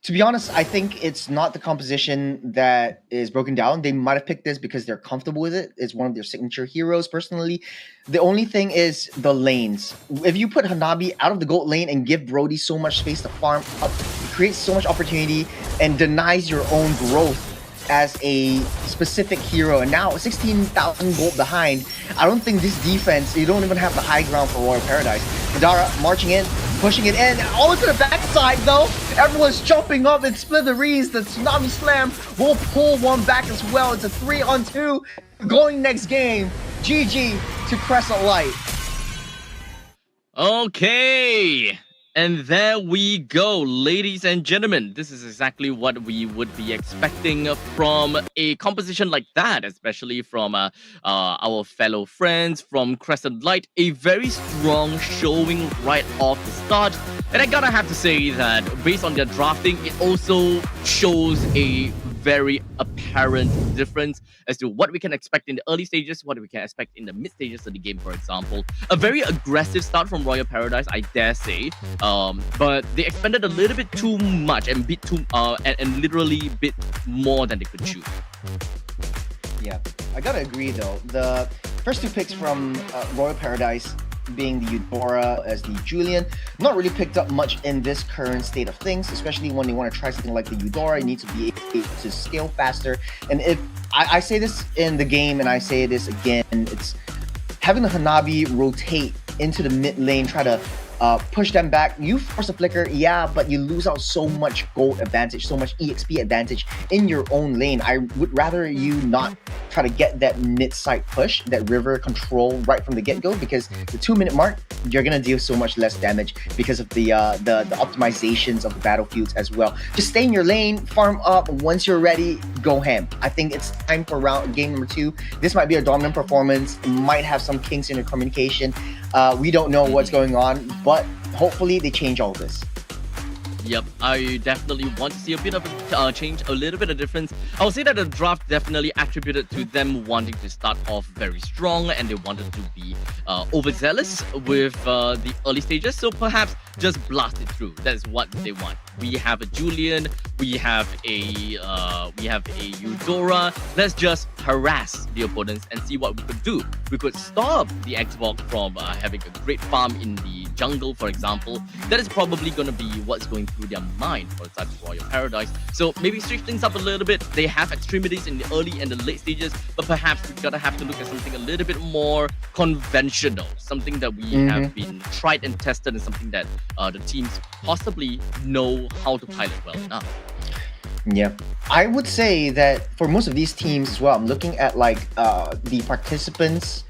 To be honest, I think it's not the composition that is broken down. They might have picked this because they're comfortable with it. It's one of their signature heroes, personally. The only thing is the lanes. If you put Hanabi out of the gold lane and give Brody so much space to farm up, it creates so much opportunity and denies your own growth as a specific hero. And now 16,000 gold behind. I don't think this defense, you don't even have the high ground for Royal Paradise. Madara marching in, pushing it in, all into the backside though. Everyone's jumping up and smithereens. The Tsunami Slam will pull one back as well. It's a 3-on-2 going next game. GG to Crescent Light. Okay. And there we go, ladies and gentlemen. This is exactly what we would be expecting from a composition like that, especially from our fellow friends from Crescent Light. A very strong showing right off the start. And I gotta have to say that based on their drafting, it also shows a very apparent difference as to what we can expect in the early stages, what we can expect in the mid stages of the game, for example. A very aggressive start from Royal Paradise, I dare say, but they expanded a little bit too much and bit too and literally bit more than they could chew. Yeah, I gotta agree though. The first two picks from Royal Paradise being the Eudora as the Julian. Not really picked up much in this current state of things, especially when you want to try something like the Eudora. You need to be able to scale faster. And if I say this in the game, and I say this again, it's having the Hanabi rotate into the mid lane, try to push them back. You force a flicker, yeah, but you lose out so much gold advantage, so much EXP advantage in your own lane. I would rather you not try to get that mid-side push, that river control right from the get-go, because the 2-minute mark, you're gonna deal so much less damage because of the optimizations of the battlefields as well. Just stay in your lane, farm up. Once you're ready, go ham. I think it's time for game number 2. This might be a dominant performance, might have some kinks in your communication. We don't know what's going on, but hopefully they change all this. Yep, I definitely want to see a bit of a change, a little bit of difference. I would say that the draft definitely attributed to them wanting to start off very strong, and they wanted to be overzealous with the early stages. So perhaps just blast it through. That's what they want. We have a Julian, we have a Eudora. Let's just harass the opponents and see what we could do. We could stop the Xbox from having a great farm in the jungle, for example. That is probably going to be what's going through their mind for the type of Royal Paradise. So maybe switch things up a little bit. They have extremities in the early and the late stages, but perhaps we're gonna have to look at something a little bit more conventional, something that we have been tried and tested, and something that the teams possibly know how to pilot well enough. Yeah, I would say that for most of these teams as well, I'm looking at like the participants,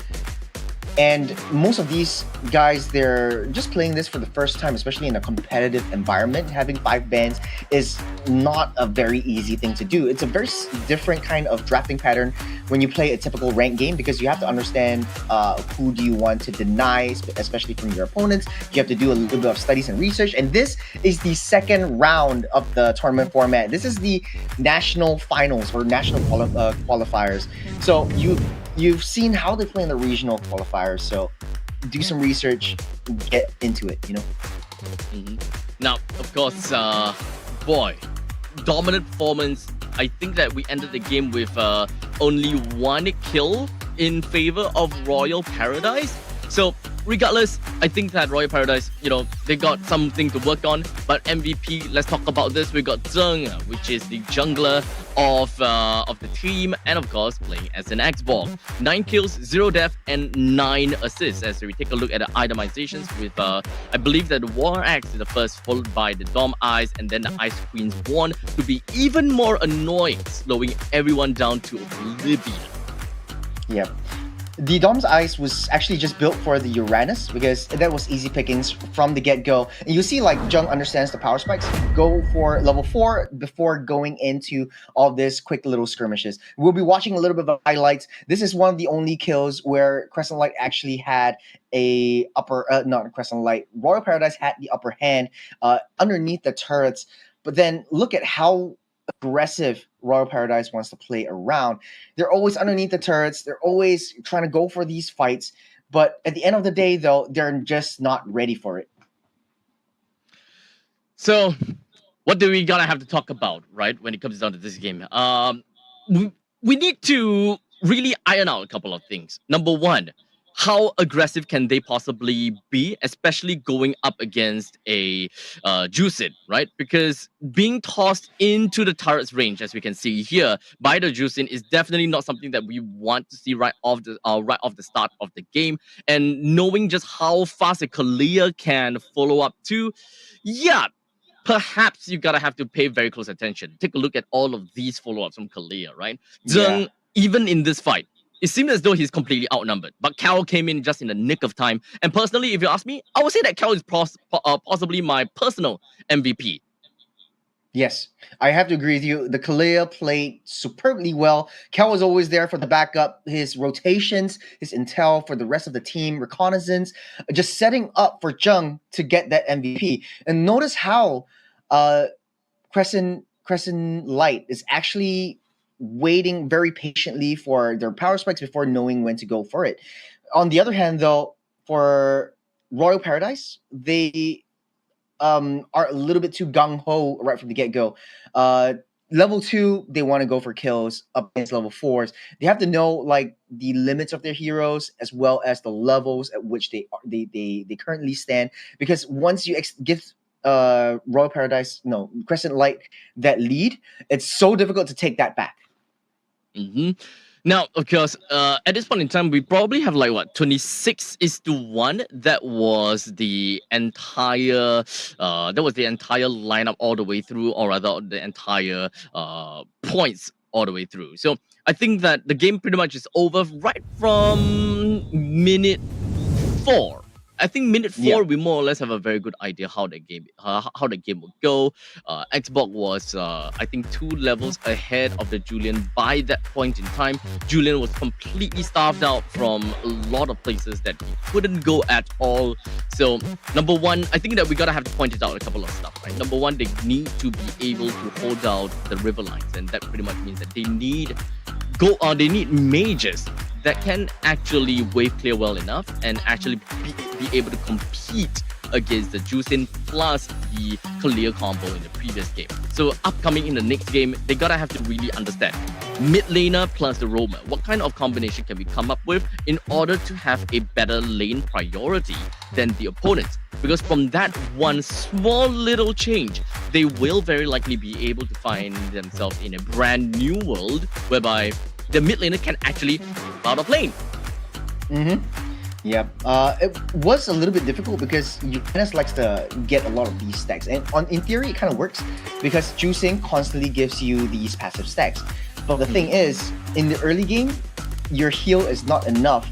and most of these guys, they're just playing this for the first time, especially in a competitive environment. Having 5 bans is not a very easy thing to do. It's a very different kind of drafting pattern when you play a typical ranked game, because you have to understand who do you want to deny, especially from your opponents. You have to do a little bit of studies and research. And this is the second round of the tournament format. This is the national finals or national qualifiers. So you've seen how they play in the regional qualifiers, so do some research, get into it, you know? Now, of course, boy, dominant performance. I think that we ended the game with only 1 kill in favor of Royal Paradise. So regardless, I think that Royal Paradise, they got something to work on. But MVP, let's talk about this. We got Zheng, which is the jungler of the team, and of course playing as an Xbox. 9 kills, 0 death, and 9 assists. As we take a look at the itemizations with, I believe that the War Axe is the first, followed by the Dom Eyes, and then the Ice Queen's Wand to be even more annoying, slowing everyone down to oblivion. Yeah. The Dom's Ice was actually just built for the Uranus, because that was easy pickings from the get-go. And you see, like, Jung understands the power spikes. Go for level 4 before going into all this quick little skirmishes. We'll be watching a little bit of highlights. This is one of the only kills where Crescent Light actually had a not Crescent Light. Royal Paradise had the upper hand underneath the turrets. But then look at how aggressive Royal Paradise wants to play around. They're always underneath the turrets. They're always trying to go for these fights. But at the end of the day, though, they're just not ready for it. So, what do we gotta have to talk about, right, when it comes down to this game? We need to really iron out a couple of things. Number one, how aggressive can they possibly be, especially going up against a Juicid, right? Because being tossed into the turret's range, as we can see here, by the Juicid is definitely not something that we want to see right off the start of the game. And knowing just how fast a Kalia can follow up to, yeah, perhaps you gotta have to pay very close attention. Take a look at all of these follow-ups from Kalia, right? Zheng, even in this fight, it seemed as though he's completely outnumbered. But Cal came in just in the nick of time. And personally, if you ask me, I would say that Cal is possibly my personal MVP. Yes, I have to agree with you. The Kalia played superbly well. Cal was always there for the backup, his rotations, his intel for the rest of the team, reconnaissance, just setting up for Zheng to get that MVP. And notice how Crescent Light is actually waiting very patiently for their power spikes before knowing when to go for it. On the other hand, though, for Royal Paradise, they are a little bit too gung-ho right from the get-go. level 2 they want to go for kills up against level 4s. They have to know like the limits of their heroes as well as the levels at which they currently stand, because once you give Royal Paradise, no, Crescent Light, that lead, it's so difficult to take that back. Mm-hmm. Now, of course, at this point in time, we probably have like what 26:1. That was the entire, lineup all the way through, or rather, the entire points all the way through. So I think that the game pretty much is over right from minute 4. I think minute 4 Yeah. we more or less have a very good idea how the game will go. Xbox was I think 2 levels ahead of the Julian by that point in time. Julian was completely starved out from a lot of places that he couldn't go at all. So number one, I think that we gotta have to point it out a couple of stuff, right? Number one, they need to be able to hold out the river lines, and that pretty much means that they need mages that can actually wave clear well enough and actually be able to compete against the Jusin plus the clear combo in the previous game. So upcoming in the next game, they gotta have to really understand mid laner plus the roamer. What kind of combination can we come up with in order to have a better lane priority than the opponents? Because from that one small little change, they will very likely be able to find themselves in a brand new world whereby the mid laner can actually move out of lane. Mm-hmm. Yeah, it was a little bit difficult because Johannes likes to get a lot of these stacks, and in theory it kind of works because juicing constantly gives you these passive stacks. But the thing is, in the early game, your heal is not enough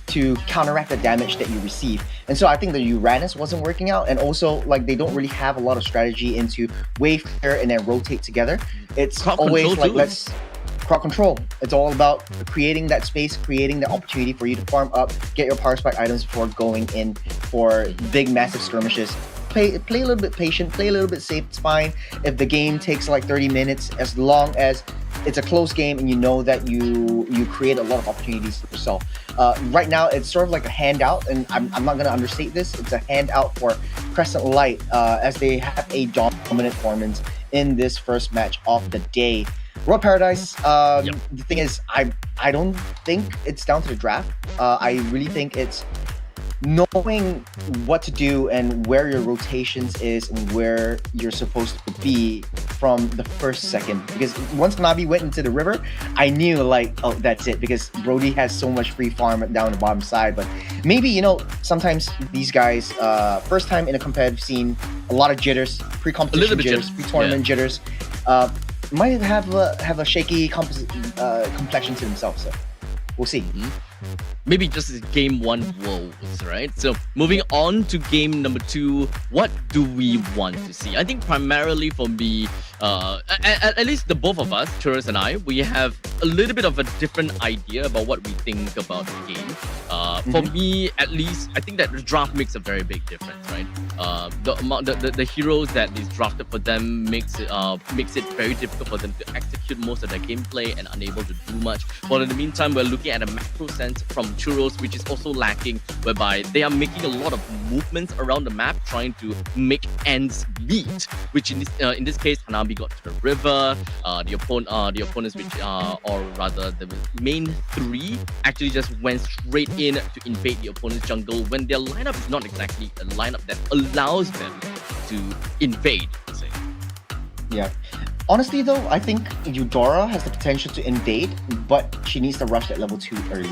to counteract the damage that you receive, and so I think the Uranus wasn't working out, and also like they don't really have a lot of strategy into wave clear and then rotate together. It's Crowd always control like too. crowd control. It's all about creating that space, creating the opportunity for you to farm up, get your power spike items before going in for big, massive skirmishes. Play a little bit patient, play a little bit safe. It's fine if the game takes like 30 minutes, as long as it's a close game and you know that you create a lot of opportunities for yourself. Right now, it's sort of like a handout, and I'm not going to understate this. It's a handout for Crescent Light as they have a dominant performance in this first match of the day. Royal Paradise, the thing is, I don't think it's down to the draft. I really think it's knowing what to do and where your rotations is and where you're supposed to be from the first second. Because once Nabi went into the river, I knew like, oh, that's it. Because Brody has so much free farm down the bottom side. But maybe, you know, sometimes these guys, first time in a competitive scene, a lot of jitters, pre-competition jitters, pre-tournament jitters. Might have a shaky complexion to themselves. So we'll see. Maybe just game 1 woes, right? So moving on to game number 2, what do we want to see? I think primarily for me, at least the both of us, Churus and I, we have a little bit of a different idea about what we think about the game. For me, at least, I think that the draft makes a very big difference, right? The heroes that is drafted for them makes it very difficult for them to execute most of their gameplay and unable to do much. But in the meantime, we're looking at a macro sense from Churros, which is also lacking, whereby they are making a lot of movements around the map, trying to make ends meet. Which in this case, Hanabi got to the river. The opponents, which or rather the main 3, actually just went straight in to invade the opponent's jungle when their lineup is not exactly a lineup that allows them to invade. Say. Yeah. Honestly, though, I think Eudora has the potential to invade, but she needs to rush that level 2 early.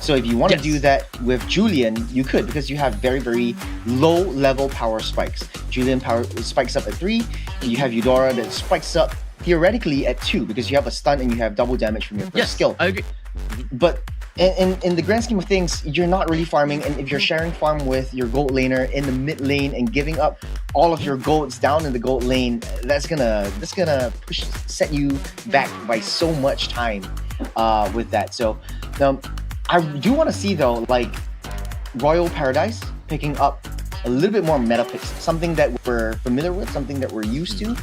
So if you want to do that with Julian, you could, because you have very, very low level power spikes. Julian power spikes up at 3. You have Eudora that spikes up theoretically at 2, because you have a stun and you have double damage from your first skill. I agree. But in the grand scheme of things, you're not really farming, and if you're sharing farm with your gold laner in the mid lane and giving up all of your golds down in the gold lane, that's gonna set you back by so much time with that. So I do want to see though, like Royal Paradise picking up a little bit more meta picks, something that we're familiar with, something that we're used to,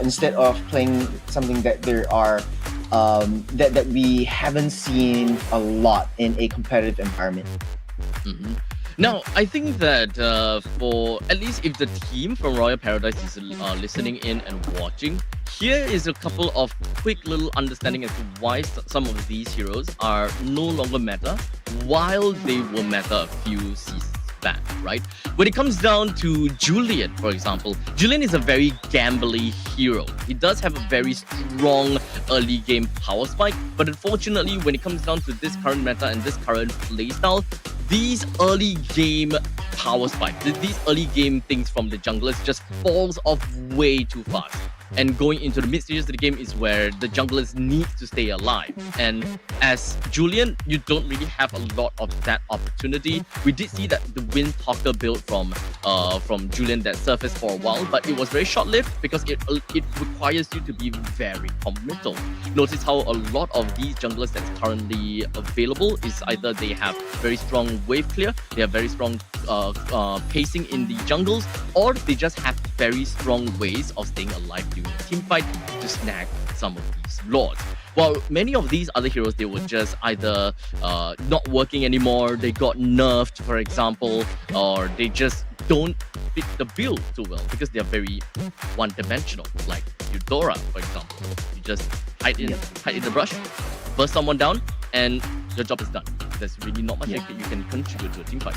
instead of playing something that there are that we haven't seen a lot in a competitive environment. Now, I think that for at least if the team from Royal Paradise is listening in and watching, here is a couple of quick little understanding as to why some of these heroes are no longer meta, while they were meta a few seasons back, right? When it comes down to Julian, for example, Julian is a very gambly hero. He does have a very strong early game power spike, but unfortunately, when it comes down to this current meta and this current playstyle, these early game power spikes, these early game things from the junglers just falls off way too fast. And going into the mid stages of the game is where the junglers need to stay alive. And as Julian, you don't really have a lot of that opportunity. We did see that the Wind Talker build from Julian that surfaced for a while, but it was very short-lived because it requires you to be very committal. Notice how a lot of these junglers that's currently available is either they have very strong wave clear, they have very strong pacing in the jungles, or they just have very strong ways of staying alive during a team fight to snag some of these lords. While many of these other heroes, they were just either not working anymore, they got nerfed, for example, or they just don't fit the build too well because they are very one-dimensional, like Eudora, for example. You just hide in the brush, burst someone down, and your job is done. There's really not much that you can contribute to a team fight.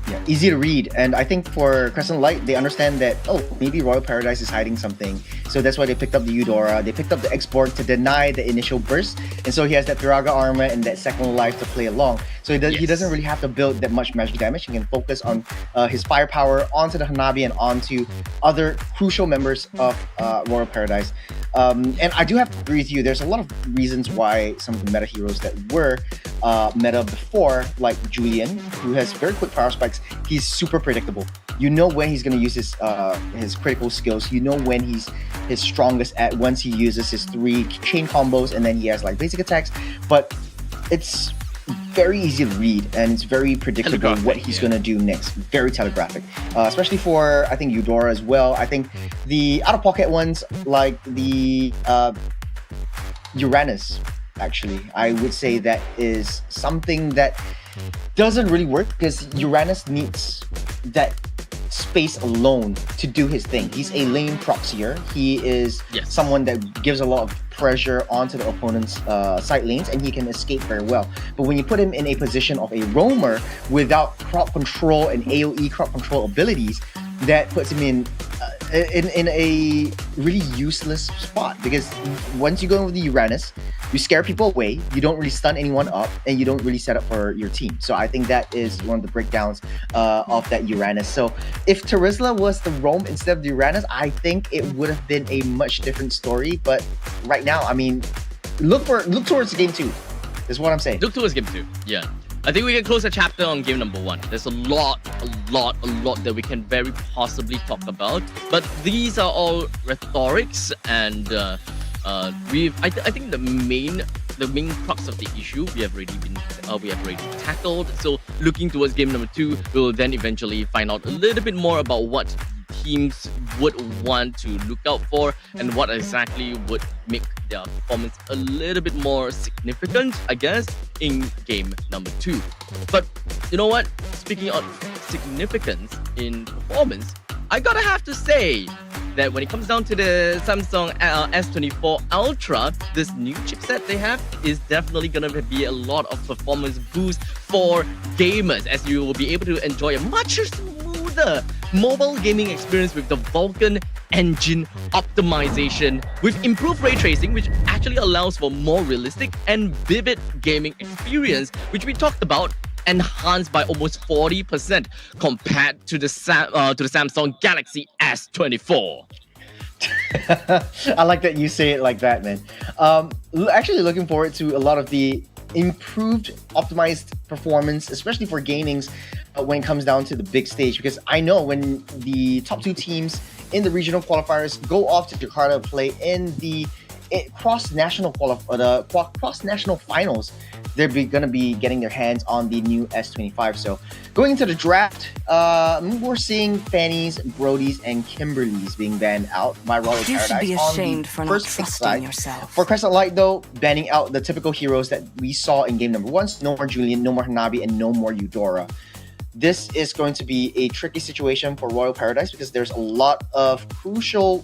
Yeah, easy to read. And I think for Crescent Light, they understand that, oh, maybe Royal Paradise is hiding something. So that's why they picked up the Eudora. They picked up the Export to deny the initial burst. And so he has that Piraga armor and that second life to play along. So he doesn't really have to build that much magic damage. He can focus on his firepower onto the Hanabi and onto other crucial members of Royal Paradise. And I do have to agree with you. There's a lot of reasons why some of the meta heroes that were meta before, like Julian, who has very quick power spikes, he's super predictable. You know when he's going to use his critical skills. You know when he's his strongest at once he uses his 3 chain combos, and then he has like basic attacks. But it's very easy to read, and it's very predictable what he's going to do next. Very telegraphic, especially for, I think, Eudora as well. I think the out-of-pocket ones, like the Uranus, actually, I would say that is something that doesn't really work because Uranus needs that space alone to do his thing. He's a lane proxier. He is someone that gives a lot of pressure onto the opponent's side lanes, and he can escape very well. But when you put him in a position of a roamer without crop control and AoE crop control abilities, that puts him in a really useless spot, because once you go with the Uranus, you scare people away, you don't really stun anyone up, and you don't really set up for your team. So I think that is one of the breakdowns of that Uranus. So if Terizla was the roam instead of the Uranus, I think it would have been a much different story. But right now, I mean, look towards game 2 is what I'm saying. Look towards game 2, yeah. I think we can close the chapter on game number 1. There's a lot that we can very possibly talk about. But these are all rhetorics, and I think the main crux of the issue we have already tackled. So looking towards game number 2, we'll then eventually find out a little bit more about what teams would want to look out for and what exactly would make their performance a little bit more significant, I guess, in game number 2. But you know what? Speaking of significance in performance, I gotta have to say that when it comes down to the Samsung S24 Ultra, this new chipset they have is definitely gonna be a lot of performance boost for gamers, as you will be able to enjoy a much smoother mobile gaming experience with the Vulkan engine optimization with improved ray tracing, which actually allows for more realistic and vivid gaming experience, which we talked about, enhanced by almost 40% compared to the Samsung Galaxy S24. I like that you say it like that, man. Actually looking forward to a lot of the improved, optimized performance, especially for gamings when it comes down to the big stage, because I know when the top 2 teams in the regional qualifiers go off to Jakarta to play in the cross-national finals, they're going to be getting their hands on the new S25. So going into the draft, we're seeing Fanny's, Brody's, and Kimberly's being banned out by Royal Paradise. You should be ashamed on for the not first pick trusting side. yourself. For Crescent Light, though, banning out the typical heroes that we saw in game number 1. No more Julian, no more Hanabi, and no more Eudora. This is going to be a tricky situation for Royal Paradise because there's a lot of crucial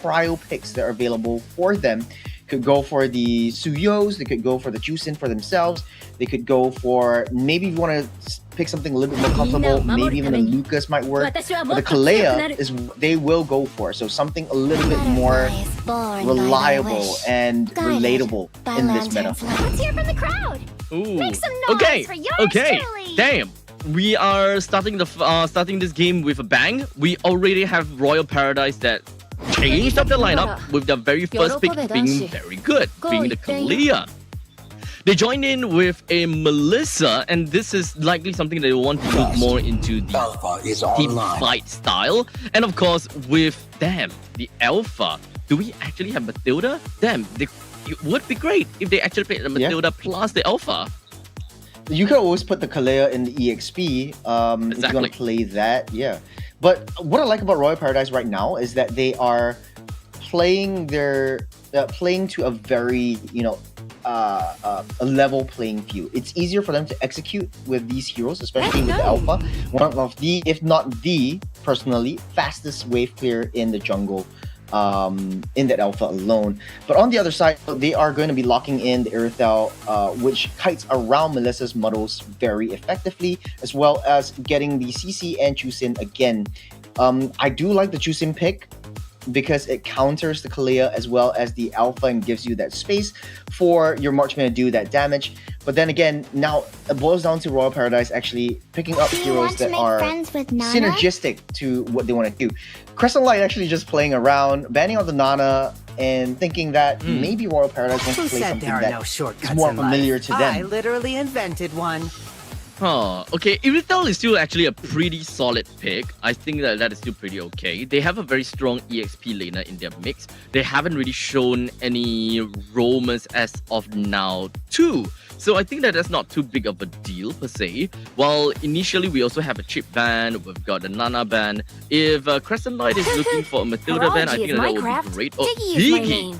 trial picks that are available for them. Could go for the Suyos, they could go for the Jusin for themselves, they could go for, maybe if you want to pick something a little bit more comfortable, maybe even a Lucas might work. But the Kalea is they will go for, so something a little bit more reliable and relatable in this meta. Let's hear from the crowd. Ooh. Make some noise for yours truly. Damn. We are starting this game with a bang. We already have Royal Paradise that changed up the lineup with the very first pick being very good, being the Kalea. They joined in with a Melissa, and this is likely something they want to look more into the team fight style. And of course, with the Alpha. Do we actually have Matilda? It would be great if they actually played the Matilda plus the Alpha. You could always put the Kalea in the EXP if you want to play that, yeah. But what I like about Royal Paradise right now is that they are playing playing to a very, a level playing field. It's easier for them to execute with these heroes, especially with the Alpha. One of the, if not the, personally, fastest wave clear in the jungle. In that Alpha alone. But on the other side, they are going to be locking in the Irithel, which kites around Melissa's models very effectively, as well as getting the CC and Jusin again. I do like the Jusin pick because it counters the Kalea as well as the Alpha and gives you that space for your marksman to do that damage. But then again, now it boils down to Royal Paradise actually picking up heroes that are synergistic to what they want to do. Crescent Light actually just playing around, banning out the Nana, and thinking that maybe Royal Paradise wants to play something that is more familiar to them. I literally invented one. Oh, okay. Irithel is still actually a pretty solid pick. I think that is still pretty okay. They have a very strong EXP laner in their mix. They haven't really shown any roamers as of now too. So I think that's not too big of a deal per se. While initially we also have a chip ban, we've got a Nana ban. If Crescent Light is looking for a Matilda ban, I think that would be great. Oh, Diggy!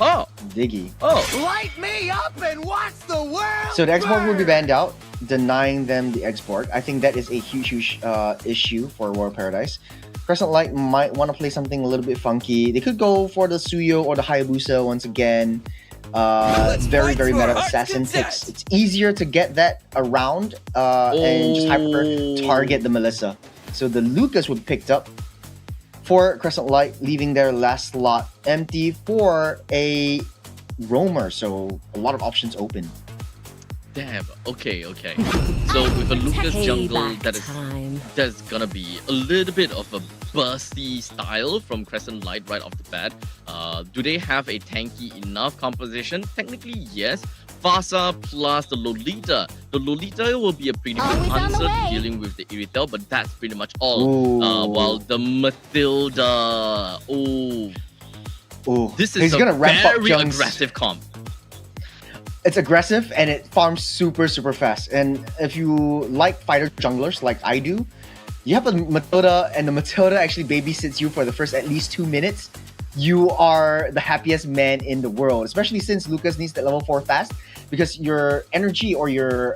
Oh, Diggy. Oh. Light me up and watch the world. So the export will be banned out, denying them the export. I think that is a huge issue for Royal Paradise. Crescent Light might want to play something a little bit funky. They could go for the Suyo or the Hayabusa once again. Very meta assassin picks. It's easier to get that around and just hyper target the Melissa. So the Lucas would be picked up for Crescent Light, leaving their last slot empty for a roamer. So a lot of options open. Damn. Okay. So with a Lucas jungle, that's gonna be a little bit of a bursty style from Crescent Light right off the bat. Do they have a tanky enough composition? Technically, yes. Fasa plus the Lolita. The Lolita will be a pretty good answer to dealing with the Irithel, but that's pretty much all. While the Matilda, this is gonna ramp up very aggressive comp. It's aggressive and it farms super fast. And if you like fighter junglers like I do, you have a Matilda and the Matilda actually babysits you for the first at least 2 minutes. You are the happiest man in the world, especially since Lucas needs that level 4 fast, because your energy or your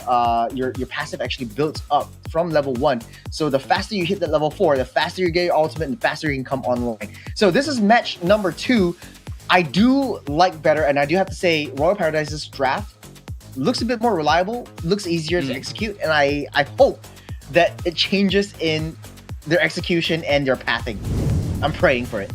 passive actually builds up from level 1. So the faster you hit that level 4, the faster you get your ultimate and the faster you can come online. So this is match number 2. I do like better, and I do have to say Royal Paradise's draft looks a bit more reliable, looks easier to execute, and I hope that it changes in their execution and their pathing. I'm praying for it.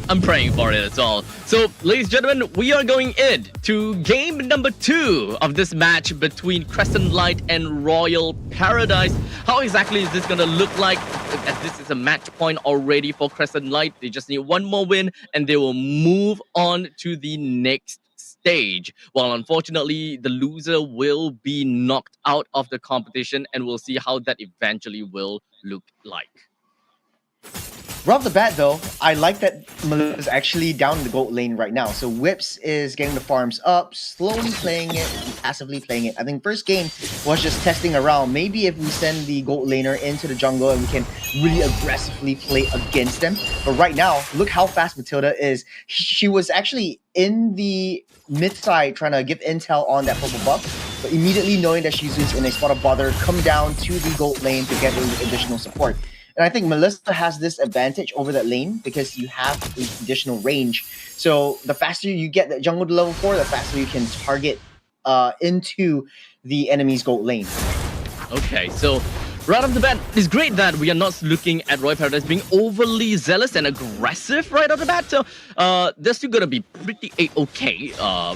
I'm praying for it as well. So, ladies and gentlemen, we are going in to game number 2 of this match between Crescent Light and Royal Paradise. How exactly is this going to look like? As this is a match point already for Crescent Light. They just need one more win and they will move on to the next stage. Well, unfortunately, the loser will be knocked out of the competition, and we'll see how that eventually will look like. Right off the bat, though, I like that Melissa is actually down in the gold lane right now. So Whips is getting the farms up, slowly playing it, passively playing it. I think first game was just testing around. Maybe if we send the gold laner into the jungle and we can really aggressively play against them. But right now, look how fast Matilda is. She was actually in the mid side trying to give intel on that purple buff. But immediately knowing that she's in a spot of bother, come down to the gold lane to get additional support. And I think Melissa has this advantage over that lane because you have additional range. So the faster you get that jungle to level 4, the faster you can target into the enemy's gold lane. Okay, so right off the bat, it's great that we are not looking at Royal Paradise being overly zealous and aggressive right off the bat. So they're still gonna be pretty okay.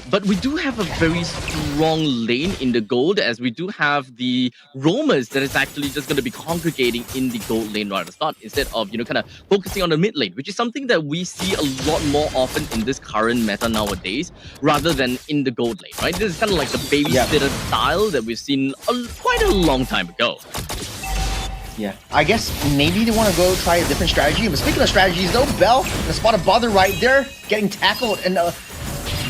But we do have a very strong lane in the gold, as we do have the roamers that is actually just gonna be congregating in the gold lane right at the start, instead of kind of focusing on the mid lane, which is something that we see a lot more often in this current meta nowadays, rather than in the gold lane. Right? This is kind of like the babysitter style that we've seen quite a long time ago. Yeah, I guess maybe they want to go try a different strategy. But speaking of strategies, though, Bell, the spot of bother right there, getting tackled and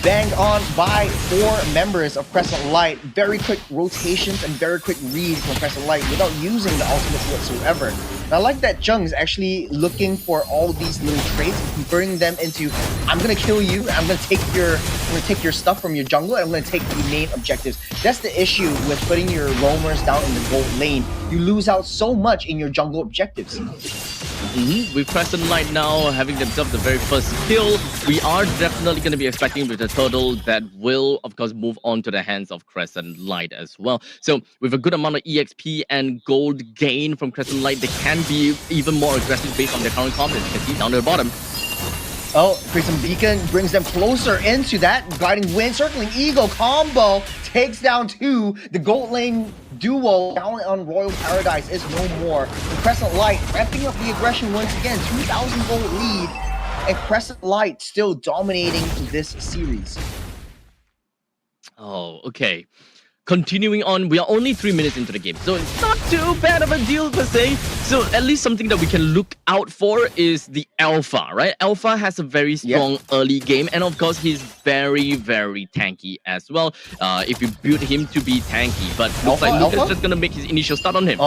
banged on by 4 members of Crescent Light. Very quick rotations and very quick reads from Crescent Light without using the ultimates whatsoever. And I like that Jung is actually looking for all these little traits, converting them into, I'm gonna kill you, I'm gonna take your stuff from your jungle, and I'm gonna take the main objectives. That's the issue with putting your roamers down in the gold lane. You lose out so much in your jungle objectives. With Crescent Light now having themselves the very first kill, we are definitely going to be expecting with the turtle that will, of course, move on to the hands of Crescent Light as well. So with a good amount of EXP and gold gain from Crescent Light, they can be even more aggressive based on their current comp, as you can see down to the bottom. Oh, Prism Beacon brings them closer into that. Guiding Wind, Circling Eagle combo takes down 2. The gold lane duo down on Royal Paradise is no more. And Crescent Light ramping up the aggression once again. 2,000 gold lead. And Crescent Light still dominating this series. Oh, okay. Continuing on, we are only 3 minutes into the game, so it's not too bad of a deal per se. So at least something that we can look out for is the Alpha, right? Alpha has a very strong early game, and of course, he's very, very tanky as well. If you build him to be tanky, but looks like Lucas just gonna make his initial start on him.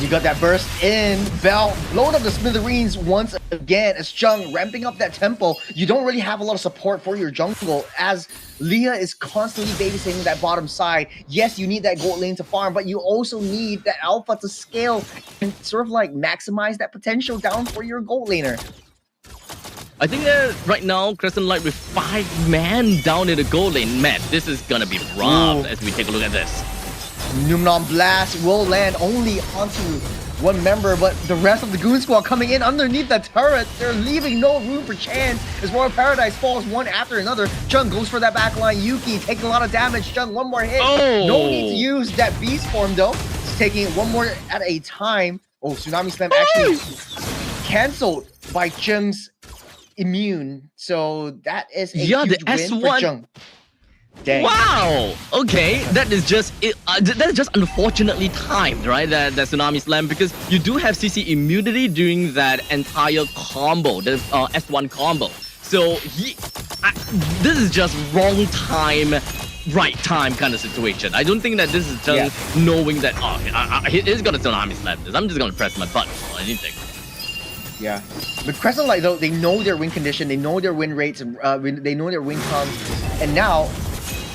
You got that burst in. Bell blowing up the smithereens once again as Jung ramping up that tempo. You don't really have a lot of support for your jungle as Leah is constantly babysitting that bottom side. Yes, you need that gold lane to farm, but you also need that Alpha to scale and sort of like maximize that potential down for your gold laner. I think that right now, Crescent Light with 5 man down in the gold lane, man, this is gonna be rough as we take a look at this. Numenon Blast will land only onto 1 member, but the rest of the Goon Squad coming in underneath the turret. They're leaving no room for chance as Royal Paradise falls one after another. Jung goes for that backline. Yuki taking a lot of damage. Jung, 1 more hit. No need to use that beast form though. He's taking 1 more at a time. Oh, Tsunami Slam actually cancelled by Jung's immune. So that is a huge the win S1 for Jung. Dang. Wow! Okay, that is just unfortunately timed, right? That Tsunami Slam, because you do have CC immunity during that entire combo, the S1 combo. So this is just wrong time, right time kind of situation. I don't think that this is just knowing that he's gonna Tsunami Slam this. I'm just gonna press my button or anything. Yeah, but Crescent Light though, they know their win condition, they know their win rates, and they know their win comes, and now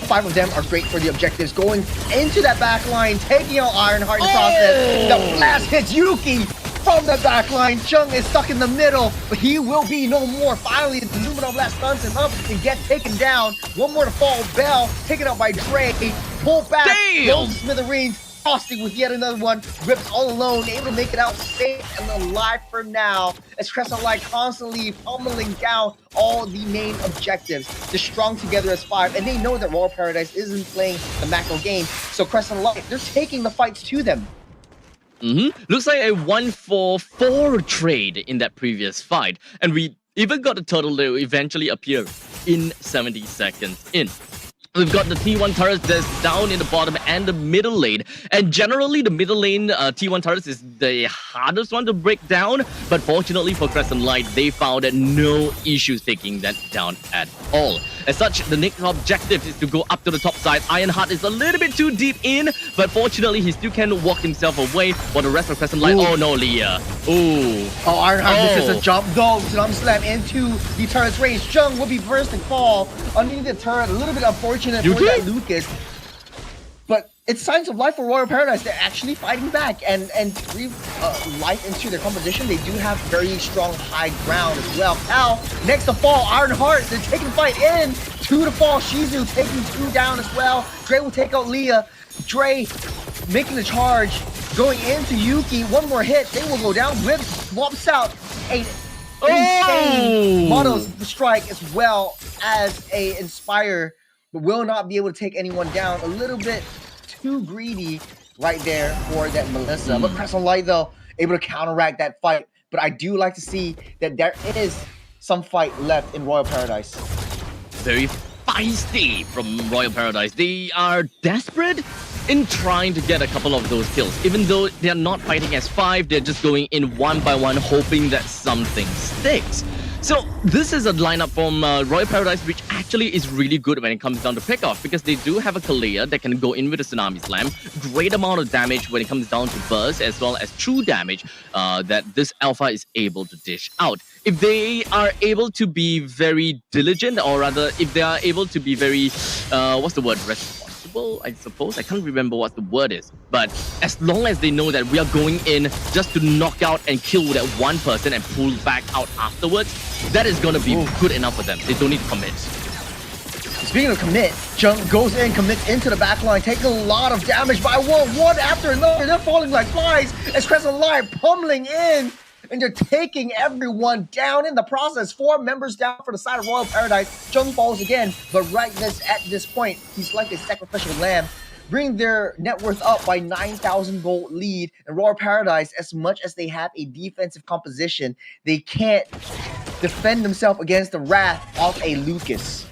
5 of them are great for the objectives. Going into that back line, taking out Ironheart in the process. The blast hits Yuki from the back line. Jung is stuck in the middle, but he will be no more. Finally, the Numenon Blast stuns him up and gets taken down. 1 more to fall. Bell taken out by Dre. Pull back, goes to smithereens. Frosty with yet another one, rips all alone, able to make it out safe and alive for now, as Crescent Light constantly pummeling down all the main objectives. They're strong together as 5, and they know that Royal Paradise isn't playing the macro game, so Crescent Light, they're taking the fights to them. Looks like a 1-4-4 trade in that previous fight, and we even got a turtle that will eventually appear in 70 seconds in. We've got the T1 turret that's down in the bottom and the middle lane. And generally, the middle lane T1 turret is the hardest one to break down. But fortunately for Crescent Light, they found no issues taking that down at all. As such, the next objective is to go up to the top side. Ironheart is a little bit too deep in, but fortunately, he still can walk himself away. While the rest of Crescent Light, oh no, Leah. Ooh. Oh, Ironheart misses a jump though. Tsunami Slam into the turret's range. Jung will be first to fall underneath the turret. A little bit unfortunate for that Lucas. But it's signs of life for Royal Paradise. They're actually fighting back and breathe life into their composition. They do have very strong high ground as well. Cal next to fall. Iron Heart, they're taking the fight in. 2 to fall. Shizu taking 2 down as well. Dre will take out Leah. Dre making the charge. Going into Yuki. One more hit. They will go down. Whip swaps out a insane Mono's strike as well as a Inspire, but will not be able to take anyone down. A little bit too greedy right there for that Melissa. But Crescent Light, though, able to counteract that fight. But I do like to see that there is some fight left in Royal Paradise. Very feisty from Royal Paradise. They are desperate in trying to get a couple of those kills. Even though they're not fighting as 5, they're just going in one by one, hoping that something sticks. So this is a lineup from Royal Paradise, which actually is really good when it comes down to pick-off, because they do have a Kalia that can go in with a Tsunami Slam, great amount of damage when it comes down to burst, as well as true damage that this Alpha is able to dish out. If they are able to be very diligent, or rather, if they are able to be very, what's the word, I suppose. I can't remember what the word is. But as long as they know that we are going in just to knock out and kill that one person and pull back out afterwards, that is going to be good enough for them. They don't need to commit. Speaking of commit, Junk goes in, commits into the backline, taking a lot of damage by one after another. They're falling like flies as Crescent Light pummeling in. And they're taking everyone down in the process. 4 members down for the side of Royal Paradise. Jung falls again, but at this point, he's like a sacrificial lamb, bringing their net worth up by 9,000 gold lead. And Royal Paradise, as much as they have a defensive composition, they can't defend themselves against the wrath of a Lucas.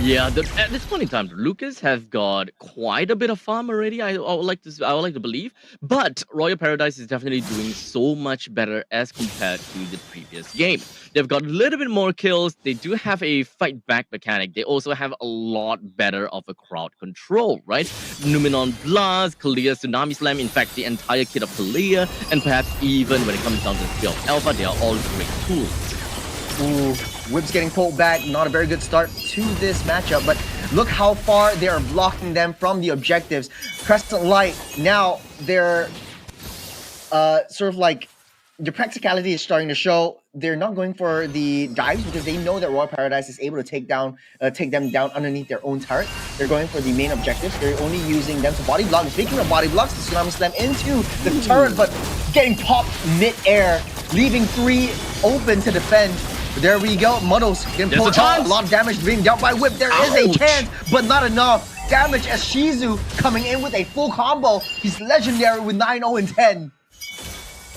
Yeah, at this point in time, Lucas have got quite a bit of farm already. I would like to believe, but Royal Paradise is definitely doing so much better as compared to the previous game. They've got a little bit more kills. They do have a fight back mechanic. They also have a lot better of a crowd control, right? Numenon Blast, Kalia Tsunami Slam, in fact, the entire kit of Kalia, and perhaps even when it comes down to the skill of Alpha, they are all great tools. Ooh, Whip's getting pulled back. Not a very good start to this matchup, but look how far they are blocking them from the objectives. Crescent Light, now they're sort of like, the practicality is starting to show. They're not going for the dives because they know that Royal Paradise is able to take them down underneath their own turret. They're going for the main objectives. They're only using them to body block. Speaking of body blocks, the Tsunami Slam into the turret, but getting popped mid-air, leaving 3 open to defend. There we go. Muddles getting pulled out. A lot of damage being dealt by Whip. There is a chance, but not enough damage as Shizu coming in with a full combo. He's legendary with 9-0 and 10.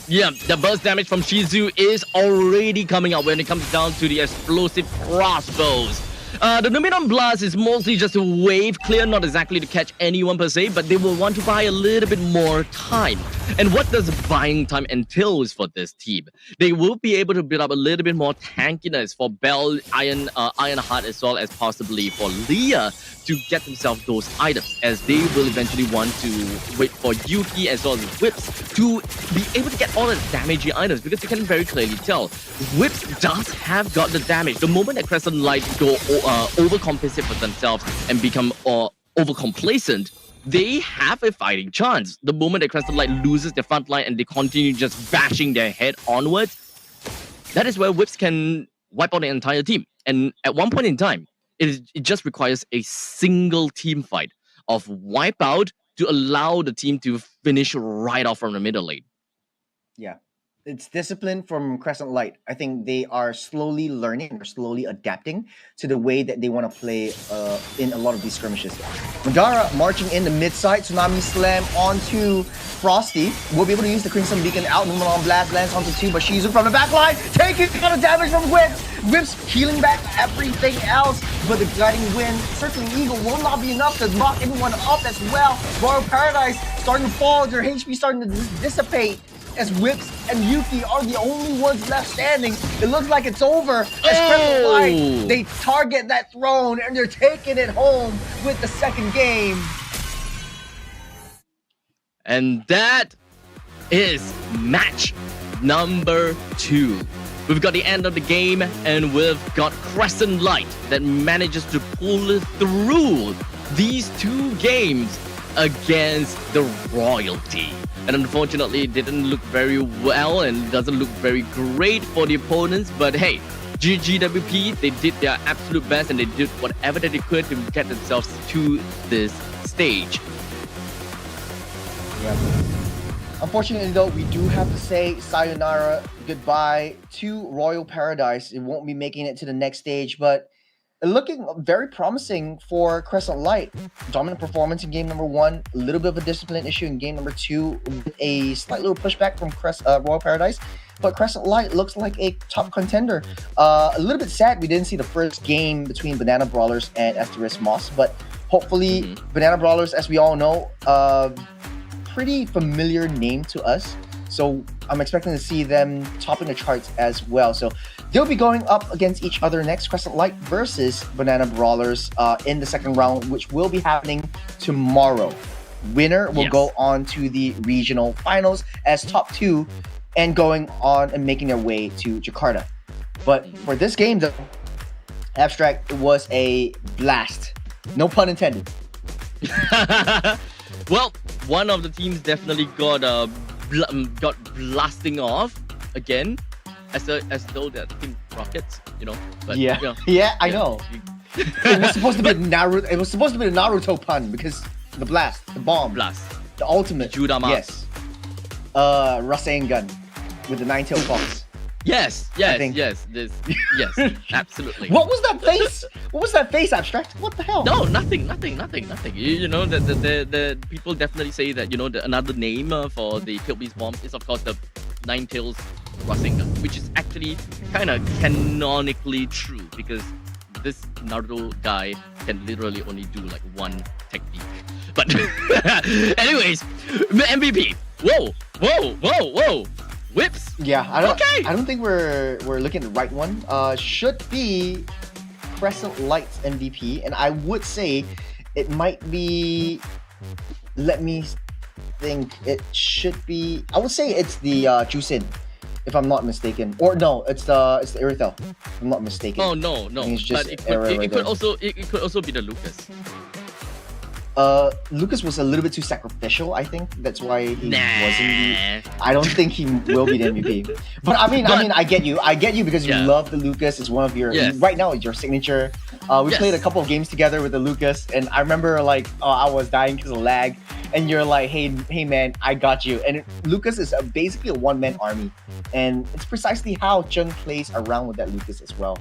Yeah, the burst damage from Shizu is already coming out when it comes down to the explosive crossbows. The Numenon Blast is mostly just a wave clear, not exactly to catch anyone per se, but they will want to buy a little bit more time. And what does buying time entails for this team? They will be able to build up a little bit more tankiness for Bell, Ironheart, as well as possibly for Leah to get themselves those items, as they will eventually want to wait for Yuki as well as Whips to be able to get all the damaging items, because you can very clearly tell Whips does have got the damage. The moment that Crescent Light go overcompensate for themselves and become overcomplacent, they have a fighting chance. The moment that Crescent Light loses their front line and they continue just bashing their head onwards, that is where Whips can wipe out the entire team. And at one point in time, it just requires a single team fight of wipeout to allow the team to finish right off from the middle lane. Yeah. It's discipline from Crescent Light. I think they are slowly learning or slowly adapting to the way that they want to play in a lot of these skirmishes. Madara marching in the mid side, Tsunami Slam onto Frosty. We'll be able to use the Crimson Beacon out. Numenon Blast lands onto 2, but Shizu from the back line, taking a lot of damage from Whips. Whips healing back everything else, but the Guiding Wind, Circling Eagle will not be enough to lock anyone up as well. Royal Paradise starting to fall, their HP starting to dissipate, as Whips and Yuki are the only ones left standing. It looks like it's over as Crescent Light, they target that throne and they're taking it home with the second game. And that is match number 2. We've got the end of the game, and we've got Crescent Light that manages to pull through these 2 games against the royalty. And unfortunately, it didn't look very well and doesn't look very great for the opponents. But hey, GGWP, they did their absolute best and they did whatever that they could to get themselves to this stage. Yeah. Unfortunately, though, we do have to say sayonara, goodbye to Royal Paradise. It won't be making it to the next stage, but looking very promising for Crescent Light. Dominant performance in game number 1, a little bit of a discipline issue in game number 2, with a slight little pushback from Royal Paradise. But Crescent Light looks like a top contender. A little bit sad we didn't see the first game between Banana Brawlers and Asterisk Moss, but hopefully Banana Brawlers, as we all know, pretty familiar name to us. So I'm expecting to see them topping the charts as well. So they'll be going up against each other next, Crescent Light versus Banana Brawlers in the second round, which will be happening tomorrow. Winner will go on to the regional finals as top 2 and going on and making their way to Jakarta. But for this game, though, Abstract, it was a blast. No pun intended. Well, one of the teams definitely got blasting off again, as though they're Team Rockets, you know. But, yeah, you know, yeah, I know. It was supposed to be a Naruto. It was supposed to be a Naruto pun because the blast, the bomb, the ultimate. Judama. Yes. Rasengan with the 9-tailed fox. Yes, absolutely. What was that face? What was that face, Abstract? What the hell? No, nothing. You know, the people definitely say that, you know, another name for the Tailed Beast bomb is of course the 9-tails Rasengan, which is actually kind of canonically true because this Naruto guy can literally only do like one technique. But anyways, MVP. Whoa. Whips. Yeah, I don't think we're looking at the right one. Should be Crescent Light's MVP, and I would say it might be. Let me think. It should be. I would say it's the Jusin, if I'm not mistaken. Or no, it's the Irithel, if I'm not mistaken. Oh no. It's just But it could also be the Lucas. Lucas was a little bit too sacrificial, I think. That's why he wasn't Nah. I don't think he will be the MVP. But I mean, I get you. I get you because you love the Lucas. It's one of your right now. It's your signature. We played a couple of games together with the Lucas, and I remember like, I was dying because of lag, and you're like, hey man, I got you. And Lucas is basically a one-man army, and it's precisely how Chung plays around with that Lucas as well.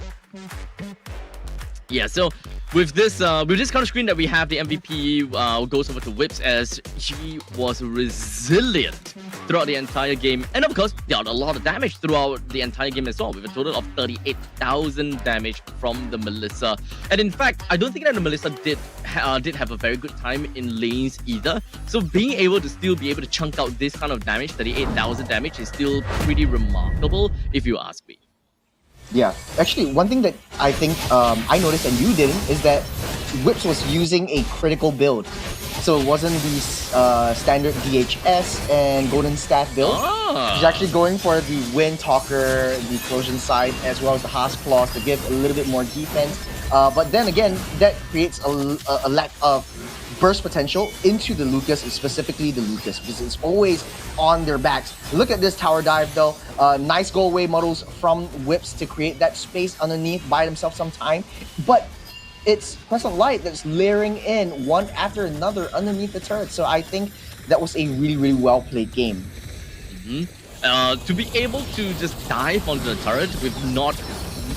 Yeah, so with this kind of screen that we have, the MVP goes over to Whips as he was resilient throughout the entire game, and of course dealt a lot of damage throughout the entire game as well, with a total of 38,000 damage from the Melissa. And in fact, I don't think that the Melissa did have a very good time in lanes either. So being able to still be able to chunk out this kind of damage, 38,000 damage, is still pretty remarkable, if you ask me. Yeah, actually, one thing that I think I noticed and you didn't is that Whips was using a critical build. So it wasn't the standard DHS and Golden Staff build. He's actually going for the Wind Talker, the Corrosion side, as well as the Haas Claws to give a little bit more defense. But then again, that creates a lack of burst potential into the Lucas, specifically the Lucas, because it's always on their backs. Look at this tower dive though. Nice go away models from Whips to create that space underneath, buy themselves some time. But it's Crescent Light that's layering in one after another underneath the turret. So I think that was a really well played game. To be able to just dive onto the turret with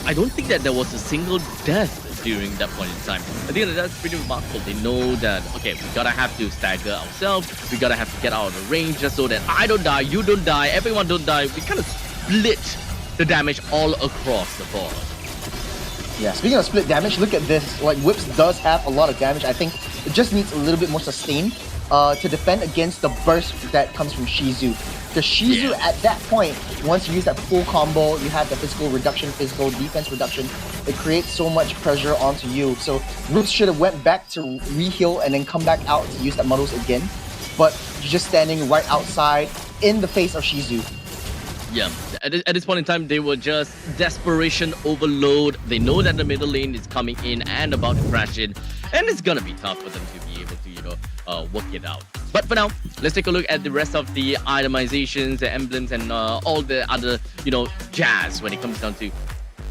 I don't think that there was a single death during that point in time. I think that's pretty remarkable. They know that, okay, we gotta have to stagger ourselves, we gotta have to get out of the range just so that I don't die, you don't die, everyone don't die. We kind of split the damage all across the board. Yeah, speaking of split damage, look at this. Like, Whips does have a lot of damage. I think it just needs a little bit more sustain to defend against the burst that comes from Shizu. Because Shizu at that point, once you use that full combo, you have the physical reduction, physical defense reduction. It creates so much pressure onto you. So Whips should have went back to re-heal and then come back out to use that models again. But you're just standing right outside in the face of Shizu. Yeah, at this point in time, they were just desperation overload. They know that the middle lane is coming in and about to crash in, and it's gonna be tough for them to be able to, work it out. But for now, let's take a look at the rest of the itemizations, the emblems, and all the other, jazz when it comes down to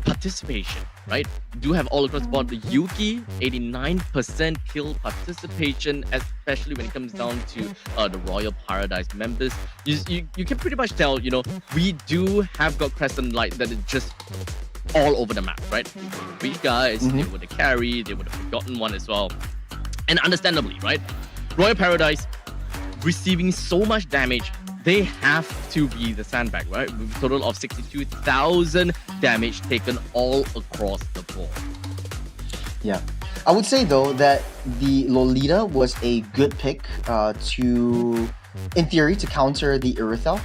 participation, right? Do have all across the board the Yuki, 89% kill participation, especially when it comes down to the Royal Paradise members. You can pretty much tell, we do have got Crescent Light that is just all over the map, right? They were the weak guys, they were the carry, they were the forgotten one as well. And understandably, right? Royal Paradise receiving so much damage, they have to be the sandbag, right? With a total of 62,000 damage taken all across the board. Yeah. I would say though that the Lolita was a good pick in theory, to counter the Irithel,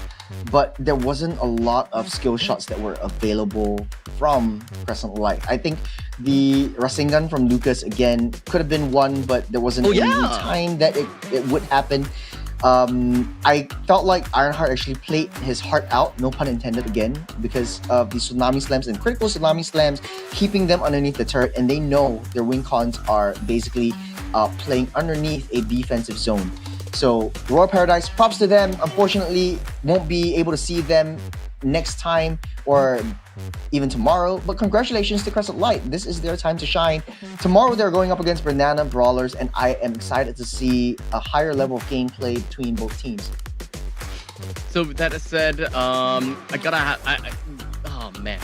but there wasn't a lot of skill shots that were available from Crescent Light. I think the Rasengan from Lucas again could have been one, but there wasn't any time that it would happen. I felt like Ironheart actually played his heart out, no pun intended again, because of the Tsunami Slams and critical Tsunami Slams, keeping them underneath the turret, and they know their win cons are basically playing underneath a defensive zone. So Royal Paradise, props to them. Unfortunately, won't be able to see them next time or even tomorrow, but congratulations to Crescent Light. This is their time to shine. Tomorrow they're going up against Banana Brawlers, and I am excited to see a higher level of gameplay between both teams. So with that said, oh man,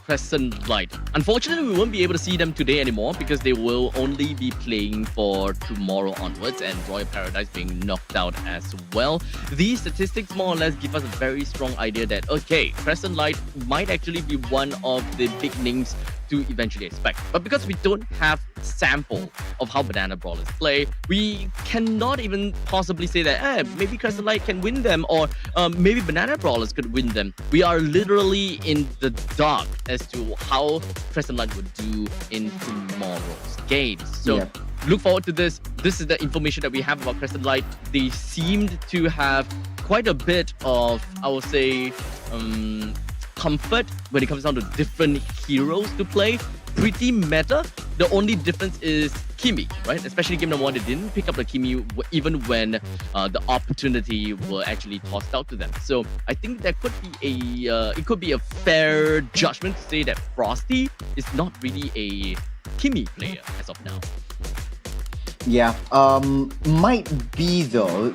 Crescent Light. Unfortunately, we won't be able to see them today anymore because they will only be playing for tomorrow onwards, and Royal Paradise being knocked out as well. These statistics more or less give us a very strong idea that, okay, Crescent Light might actually be one of the big names to eventually expect. But because we don't have sample of how Banana Brawlers play, we cannot even possibly say that maybe Crescent Light can win them, or maybe Banana Brawlers could win them. We are literally in the dark as to how Crescent Light would do in tomorrow's games. So look forward to this. This is the information that we have about Crescent Light. They seemed to have quite a bit of, I would say, comfort when it comes down to different heroes to play. Pretty meta. The only difference is Kimi, right? Especially game number 1, they didn't pick up the Kimi even when the opportunity were actually tossed out to them. So I think that could be a fair judgment to say that Frosty is not really a Kimi player as of now. Yeah, might be though.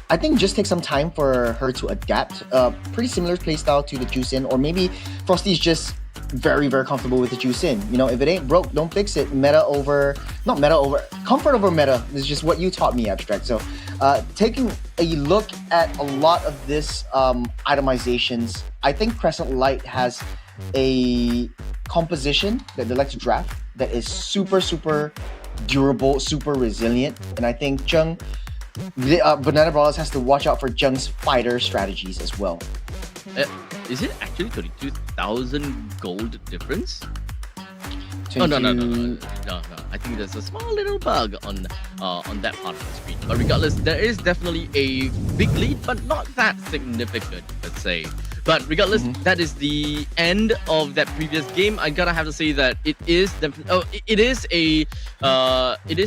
I think just take some time for her to adapt. Pretty similar playstyle to the Juicin, or maybe Frosty's just very, very comfortable with the Juicin. If it ain't broke, don't fix it. Comfort over meta is just what you taught me, Abstract. So taking a look at a lot of this itemizations, I think Crescent Light has a composition that they like to draft that is super, super durable, super resilient. And I think Banana Brawlers has to watch out for Jung's fighter strategies as well. Is it actually 32,000 gold difference? Oh, 22... no. I think there's a small little bug on that part of the screen. But regardless, there is definitely a big lead, but not that significant, let's say. But regardless, that is the end of that previous game. I gotta have to say that it is definitely. It is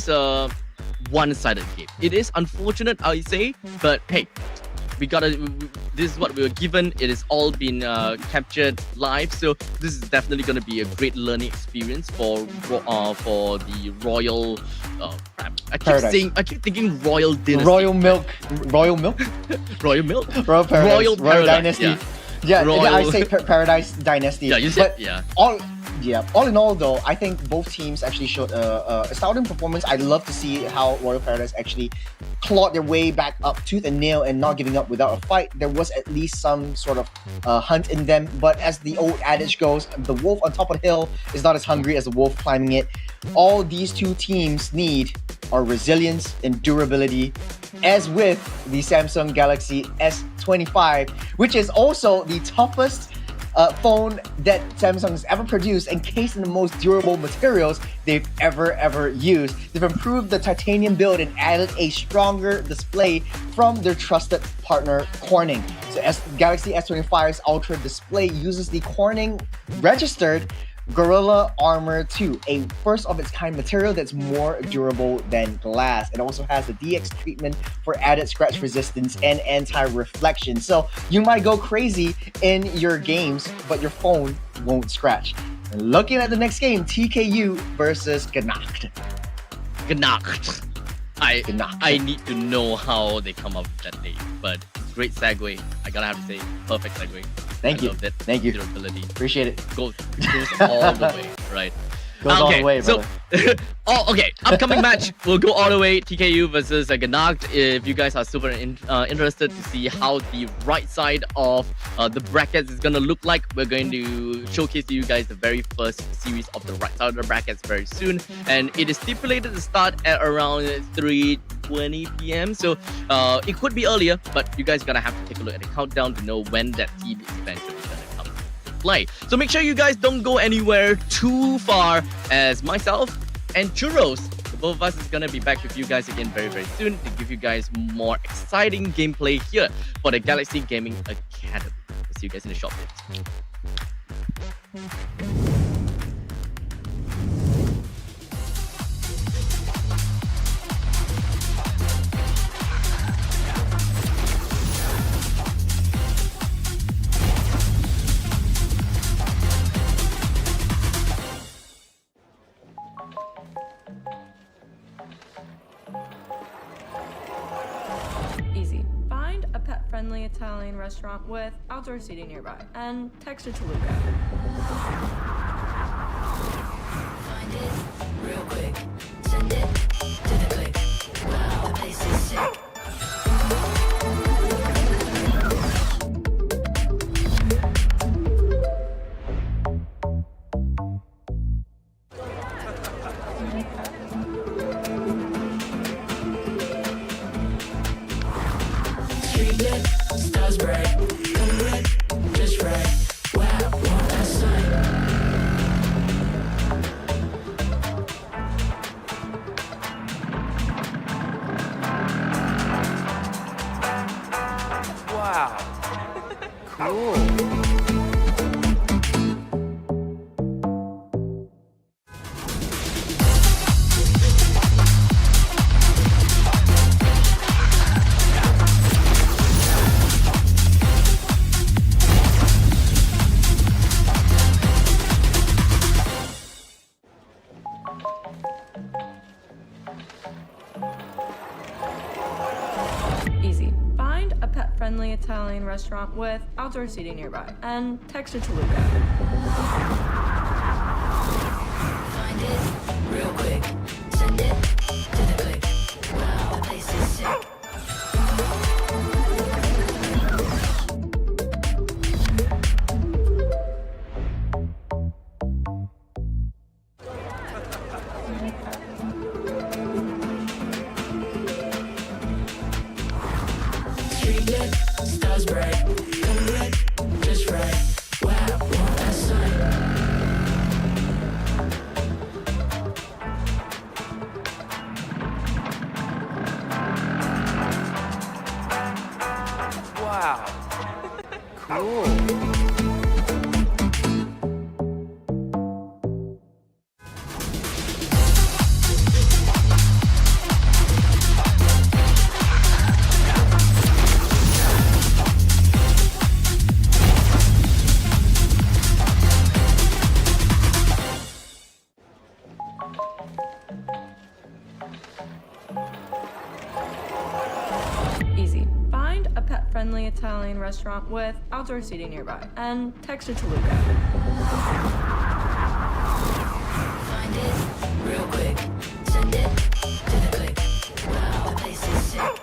a one-sided game. It is unfortunate, I say, but hey, this is what we were given. It has all been captured live, so this is definitely going to be a great learning experience for the Royal. I keep thinking Royal Dynasty. Royal Milk. Royal Milk. Royal Paradise. Royal Paradise. Dynasty. Yeah, I say Paradise Dynasty. Yeah, you said, all in all, though, I think both teams actually showed a astounding performance. I'd love to see how Royal Paradise actually clawed their way back up tooth and nail and not giving up without a fight. There was at least some sort of hunt in them. But as the old adage goes, the wolf on top of the hill is not as hungry as the wolf climbing it. All these two teams need are resilience and durability, as with the Samsung Galaxy S25, which is also the toughest phone that Samsung has ever produced, encased in the most durable materials they've ever used. They've improved the titanium build and added a stronger display from their trusted partner Corning. So Galaxy S25's Ultra display uses the Corning registered Gorilla Armor 2, a first of its kind material that's more durable than glass. It also has the DX treatment for added scratch resistance and anti-reflection. So you might go crazy in your games, but your phone won't scratch. And looking at the next game, TKU versus Ganacht. Gnacht. I need to know how they come up with that name, but great segue. I gotta have to say, perfect segue. Thank you. Thank you. Durability Appreciate it. goes all the way, right? Goes all the way, brother. Okay. Upcoming match will go all the way. TKU versus Ganacht. If you guys are super interested to see how the right side of the brackets is gonna look like, we're going to showcase to you guys the very first series of the right side of the brackets very soon. And it is stipulated to start at around 3:20 p.m. So it could be earlier, but you guys gonna have to take a look at the countdown to know when that team is eventually gonna come to play. So make sure you guys don't go anywhere too far, as myself and Churros, the both of us, is gonna be back with you guys again very soon to give you guys more exciting gameplay here for the Galaxy Gaming Academy. We'll see you guys in the shop bit. Easy. Find a pet-friendly Italian restaurant with outdoor seating nearby and text it to Luca. Find it real quick. Send it to the click. Wow, the place is sick. Street lit, stars bright, come red, just right. Wow, want that sign. Wow. Cool. Easy. Find a pet-friendly Italian restaurant with outdoor seating nearby and text it to Luca. Find it real quick. Send it to the click. Wow, the place is sick. Street lit, stars bright, come red, just right. Wow, want that sign. Wow. Cool. Easy. Find a pet-friendly Italian restaurant with outdoor seating nearby and text it to Luca. Find it real quick. Send it to the click. Wow, the place is sick.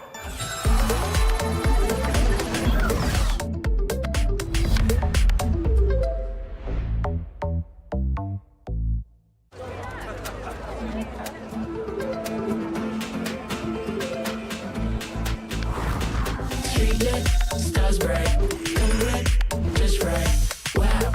Street lit, stars bright, come red, just right. Wow,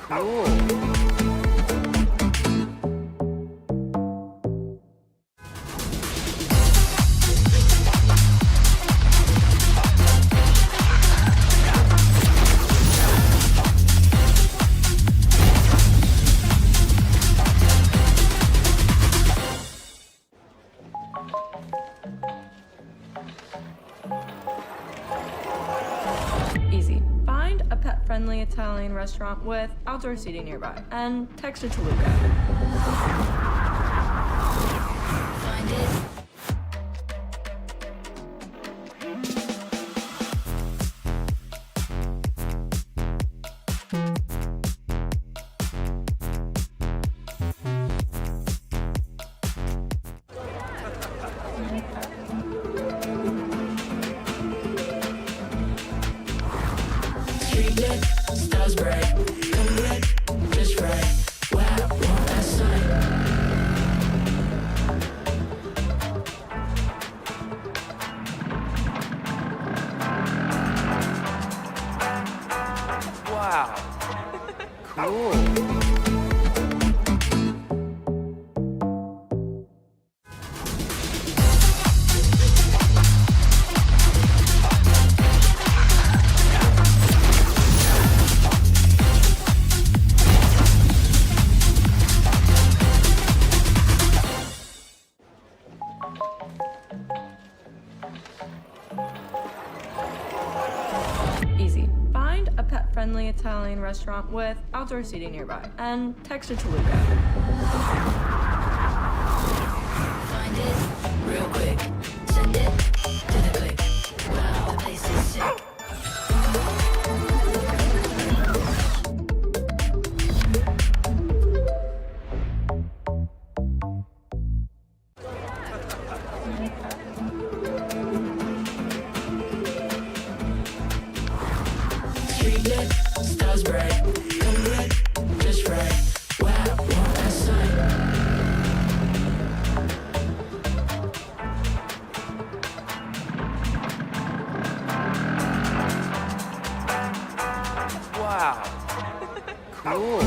Cool. Easy. Find a pet-friendly Italian restaurant with outdoor seating nearby and text it to Luca. Find it. Street lit, stars bright, come red, just right. Wow, want that sight. Wow. Cool. Easy. Find a pet-friendly Italian restaurant with outdoor seating nearby and text it to Luca. Find it real quick. Send it to the click. Wow, the place is sick. Street lit, stars bright, come red, just right. Wow, want that sight. Wow. Cool.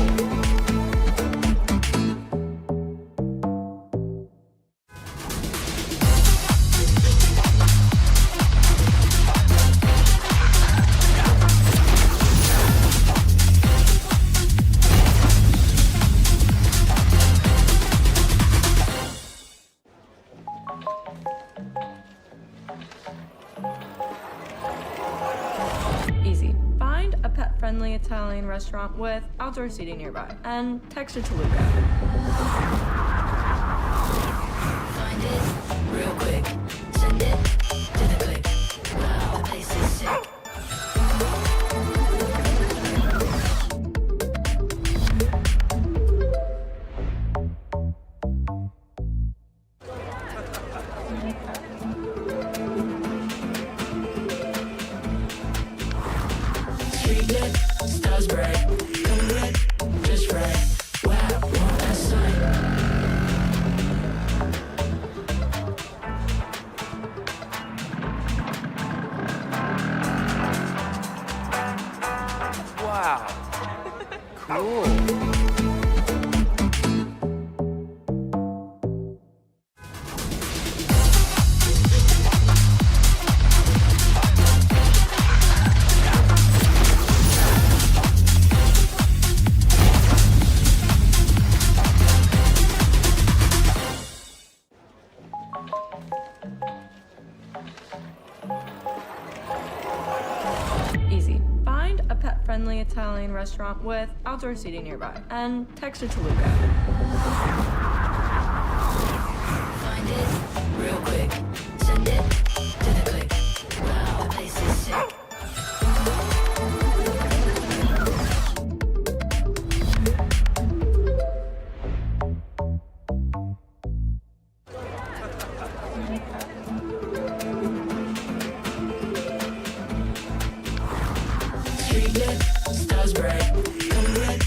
Easy. Find a pet-friendly Italian restaurant with outdoor seating nearby and text it to Luca. Find it real quick. Send it to the click. Wow, the place is sick. Street lit, stars bright, come red, just right. Wow, want that sight. Wow. Cool. Easy. Find a pet-friendly Italian restaurant with outdoor seating nearby and text it to Luca. Find it real quick. Send it to the click. Wow, the place is sick. Street lit, stars bright, come red,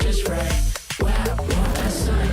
just right. Wow, want that sight.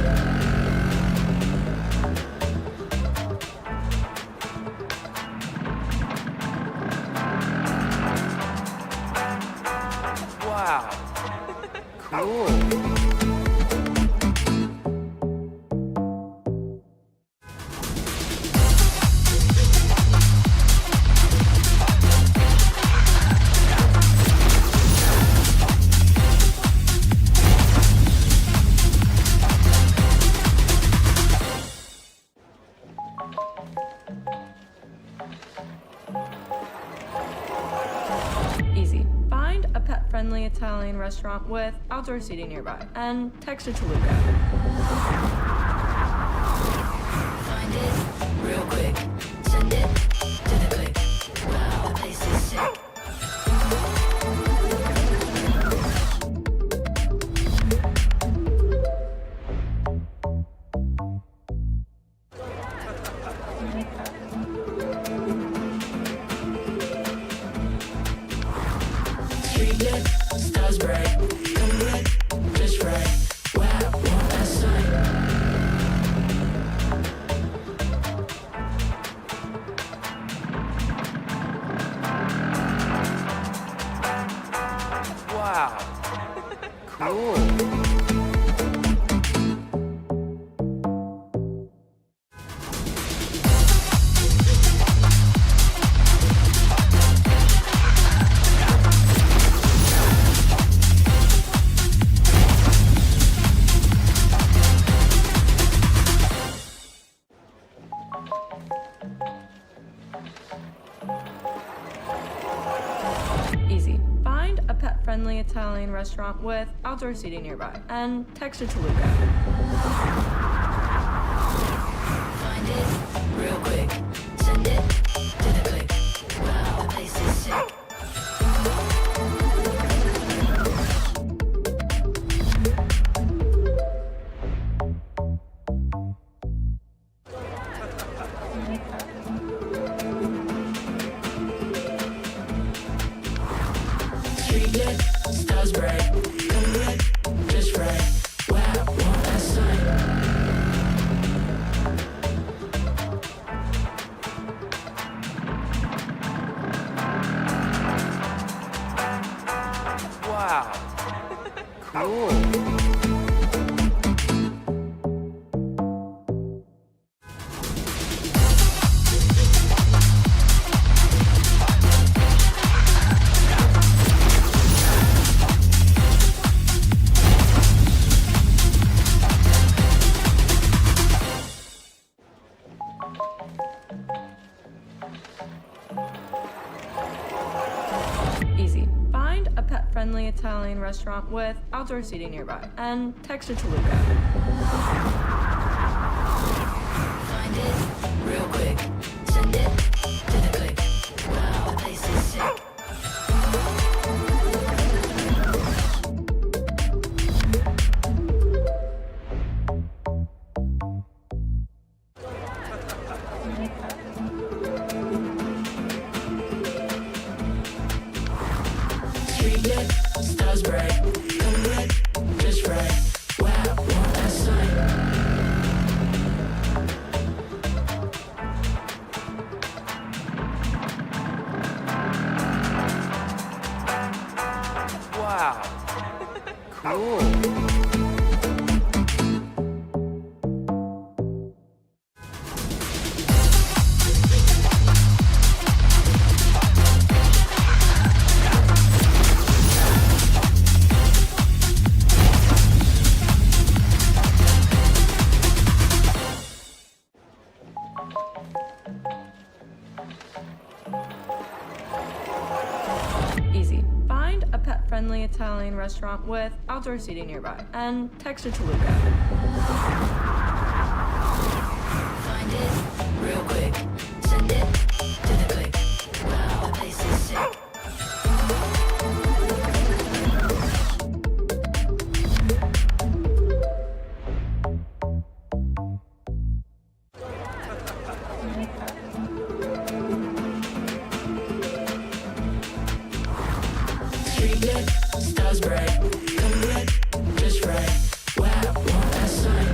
Easy. Find a pet-friendly Italian restaurant with outdoor seating nearby and text it to Luca. Find it real quick. Send it to the click. Wow, the place is sick. Street lit, stars bright, come lit, just right. Wow, want that sight. Wow. Cool. Easy. Find a pet-friendly Italian restaurant with outdoor seating nearby and text it to Luca. Find it real quick. Send it to the click. Wow, the place is sick. Street lit, stars bright, come lit, just right. Wow, want that sight. Wow. Cool. Easy. Find a pet-friendly Italian restaurant with outdoor seating nearby and text it to Luca. Find it real quick. Send it to the click. Wow, the place is sick. Street lit, stars bright, come lit, just right. Wow, want that sight. Wow. Cool. Easy. Find a pet-friendly Italian restaurant with outdoor seating nearby and text it to Luca. Find it real quick. Send it to the click. Wow, the place is sick. Street lit, stars bright, come lit, just right. Wow, want that sight.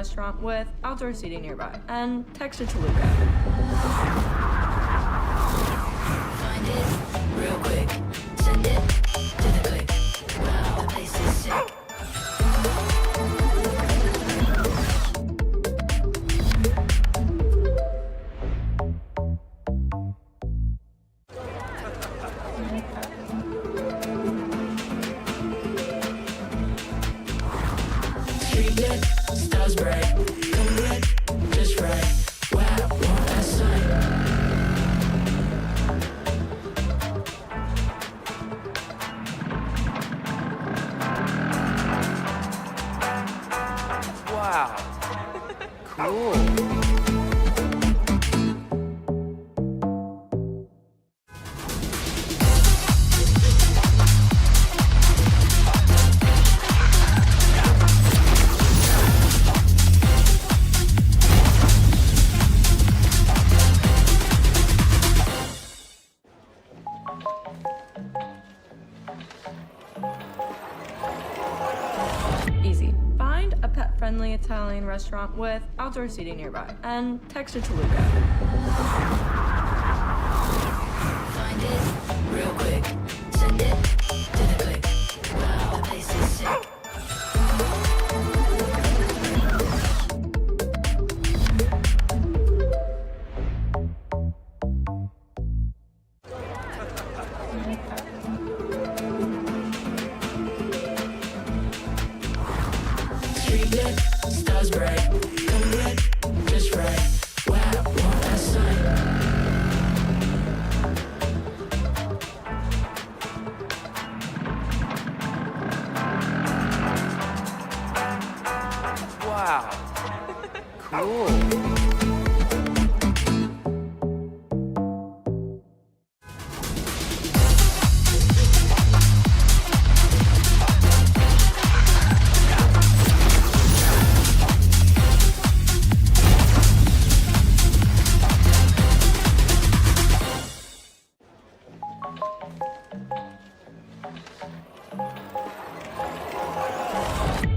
restaurant with outdoor seating nearby. And text it to Luca. Find it real quick. Send it to the click. Wow, the place is sick. Street lit, stars bright, come lit, just right. Wow, want that sign. Wow. Cool. Easy. Find a pet-friendly Italian restaurant with outdoor seating nearby. And text it to Luca. Find it real quick. Send it to the click. Wow, the place is sick. Street lit, stars bright, come lit, just right. Wow, want that sign. Wow. Cool.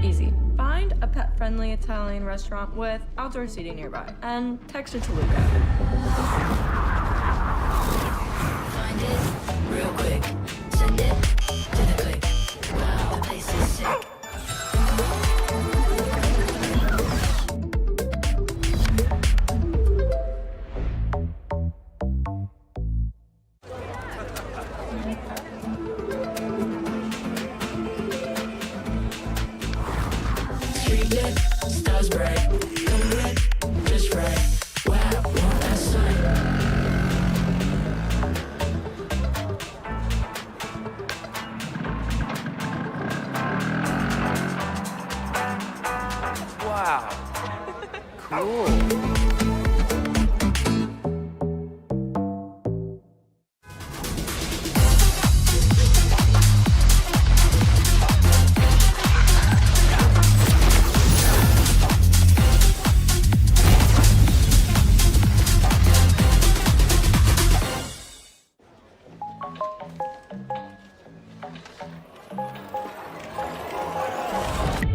Easy. Find a pet-friendly Italian restaurant with outdoor seating nearby. And text it to Luca. Find it real quick. Send it to the click. Wow, the place is sick. Street lit, stars bright, come lit, just right. Wow, want that sign. Wow. Cool.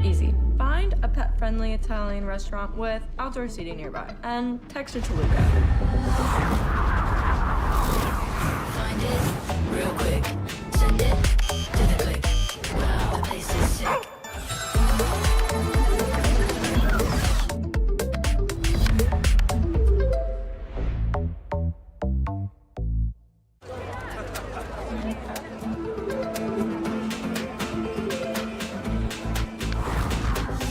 Easy. Find a pet-friendly Italian restaurant with outdoor seating nearby. And text it to Luca. Find it real quick. Send it to the click. Wow, the place is sick.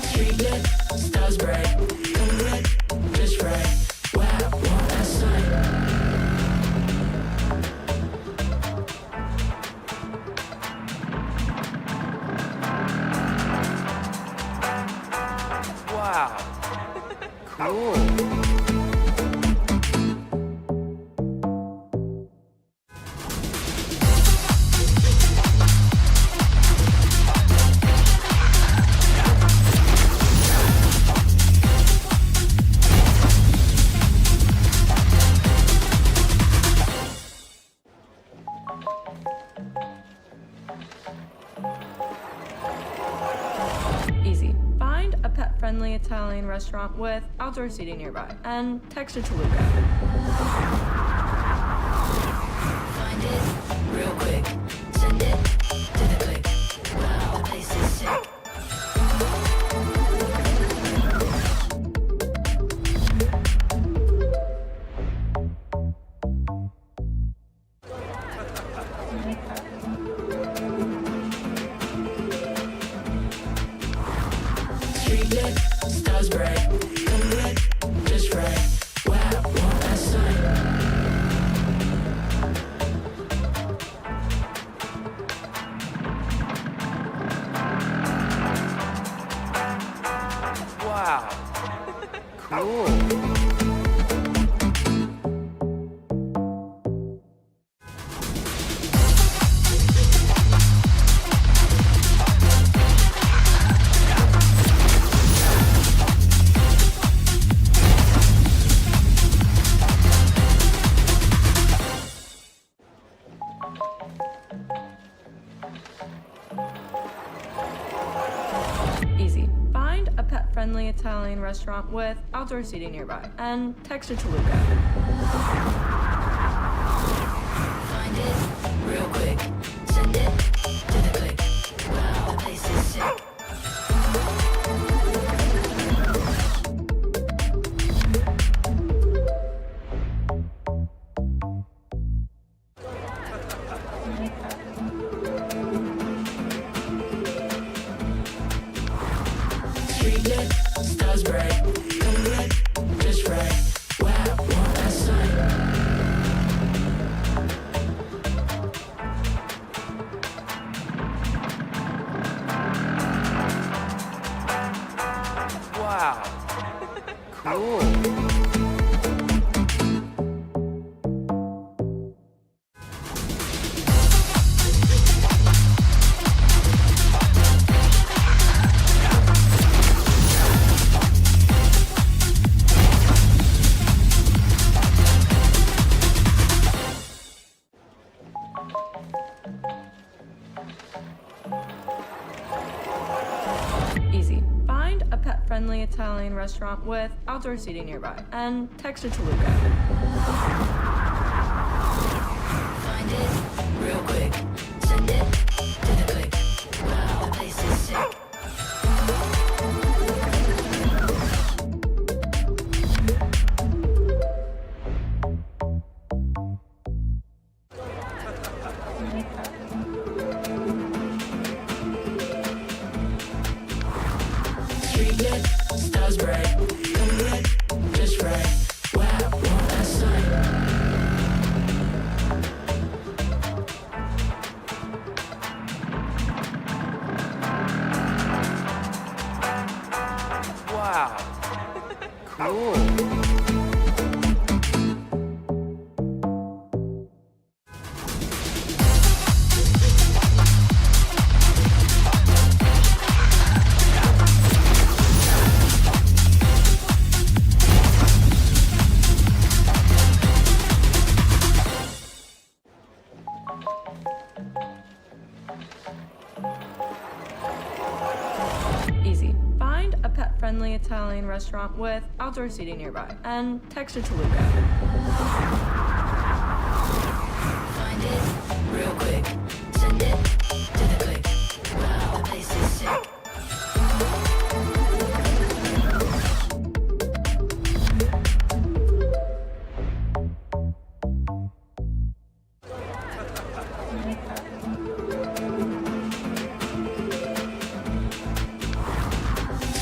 Street lit, stars bright, come lit, just right. Wow, want that sign. restaurant with outdoor seating nearby. And text to Toluca. Find it real quick. Send it to the click. Wow, the place is sick. Street lit, stars bright, come lit, just right. Wow, want that sign. Wow. Cool. Easy. Find a pet-friendly Italian restaurant with outdoor seating nearby. And text to Toluca. Find it real quick. Send it to the click. Wow, the place is sick. Street lit, stars bright, come lit, just right. Wow, want that sign. Wow. Cool. Easy. Find a pet-friendly Italian restaurant with outdoor seating nearby. And text to Toluca. Find it real quick. Send it to the click. Wow, the place is sick. Street lit, stars bright, come lit, just right. Wow, want that sign. Wow. Cool. Easy. Find a pet-friendly Italian restaurant with outdoor seating nearby. And text to Toluca. Find it real quick. Send it to the click. Wow, the place is sick.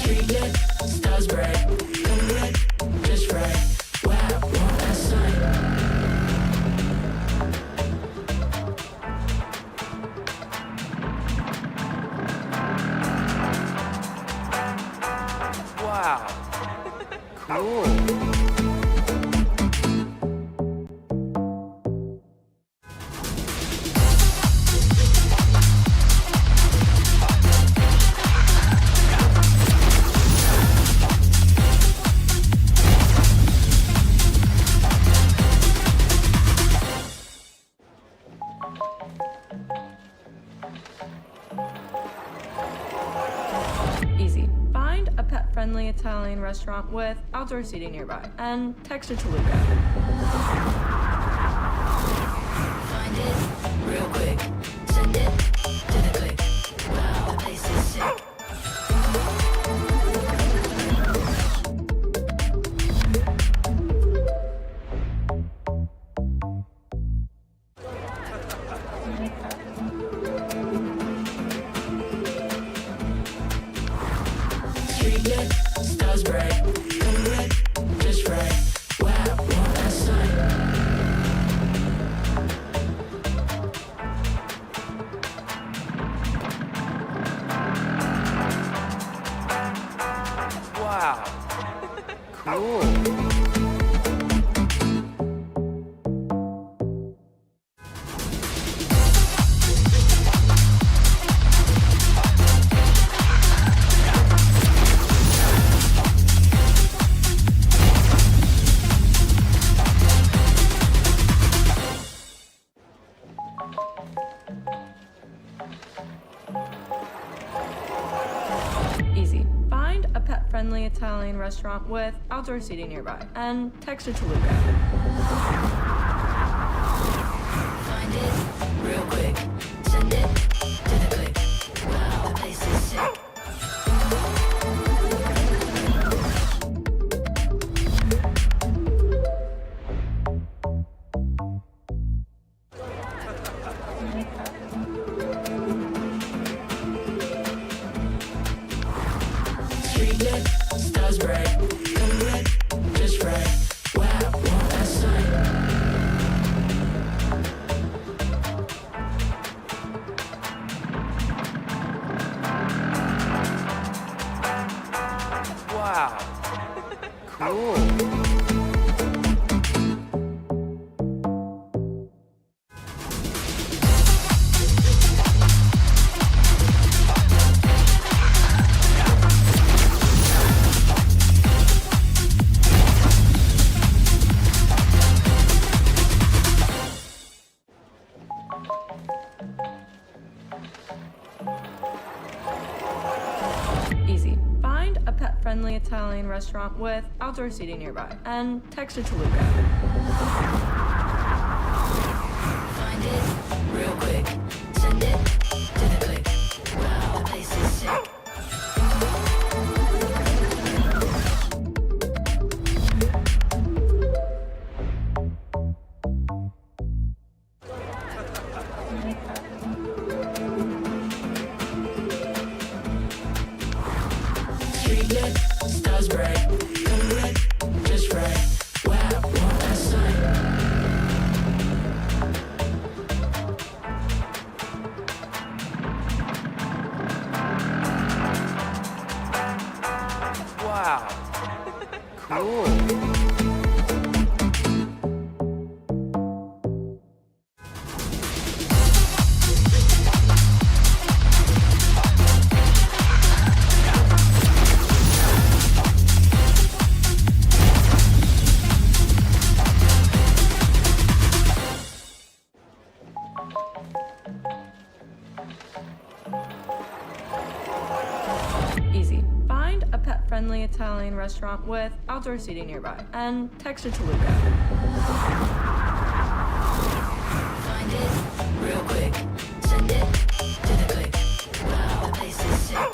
Street lit, stars bright, come lit, just right. Wow, want that sign. restaurant with outdoor seating nearby. And text it to Luca. Find it real quick. Send it to the click. Wow, the place is sick. Street lit, stars bright, come red, just right. Wow, want that sight. Wow. Cool. Easy. Find a pet-friendly Italian restaurant with outdoor seating nearby. And text it to Luca. Find it real quick. Send it to the click. Wow, the place is sick. Street lit, stars bright, come red, just right. Wow, want that sight. Wow. Cool. Easy. Find a pet-friendly Italian restaurant with outdoor seating nearby. And text it to Luca. Find it real quick. Send it to the click. Wow, the place is sick. Street lit, stars bright, come red, just right. Wow, want that sight. Wow. Cool. Easy. Find a pet-friendly Italian restaurant with outdoor seating nearby. And text it to Luca. Find it real quick. Send it to the click. Wow, the place is sick.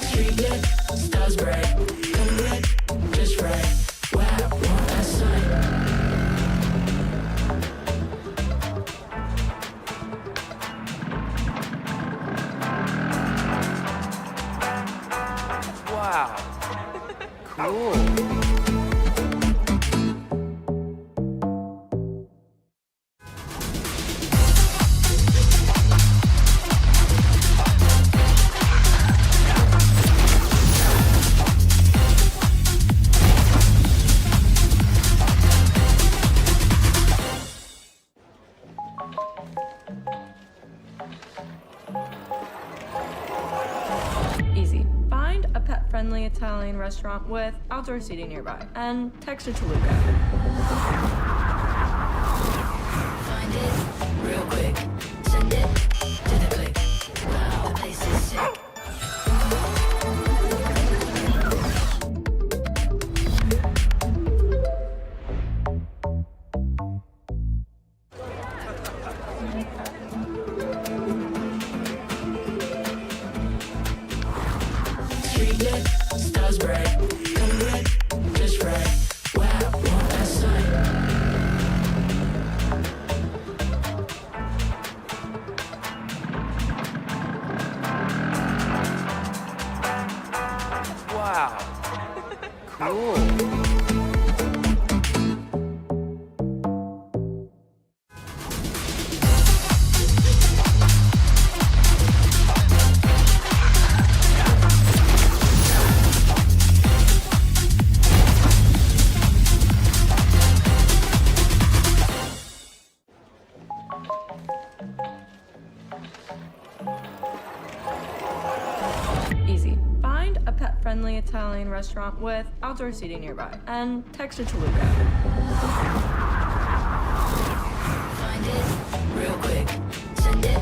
Street lit, stars bright, come red, just right. Wow, want that sight. restaurant with outdoor seating nearby. And text it to Luca. Find it real quick. Send it to the click. Wow, the place is sick. Street lit, stars bright, come red, just right. Wow, want that sight. Wow. Cool. Easy. Find a pet-friendly Italian restaurant with outdoor seating nearby. And text it to Luca. Find it real quick. Send it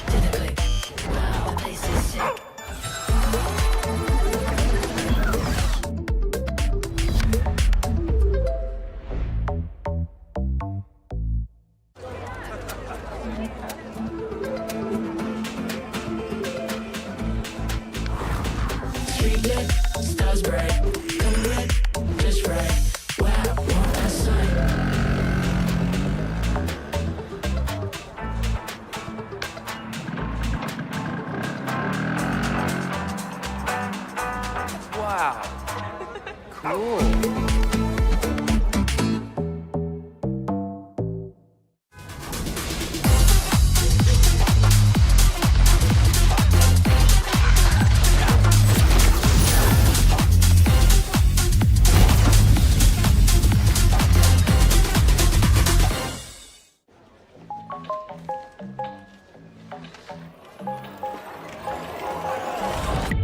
to the click. Wow, the place is sick. Street lit, stars bright, come red, just right. Wow, want that sight. Wow. Cool.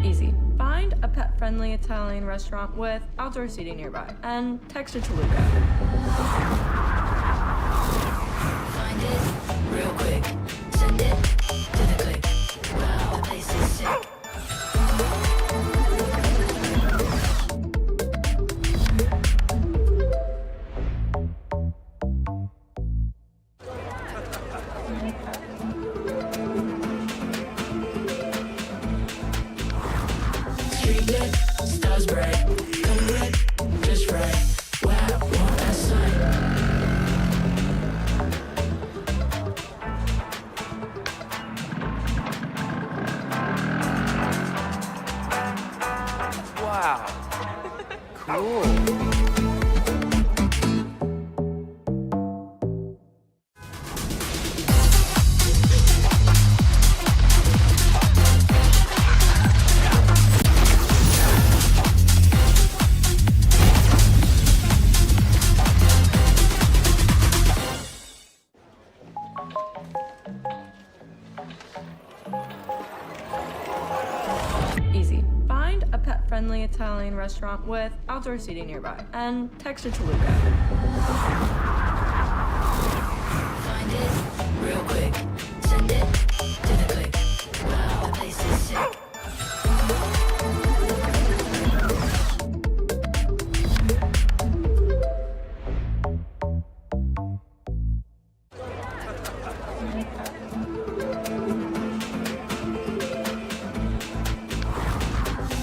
Easy. Find a pet-friendly Italian restaurant with outdoor seating nearby. And text it to Luca. Find it real quick. Send it to the click. Wow, the place is sick. Street lit, stars bright, come red, just right. Wow, want that sight. Wow. Cool. Easy. Find a pet-friendly Italian restaurant with outdoor seating nearby. And text it to Luca. Find it real quick. Send it to the click. Wow, the place is sick.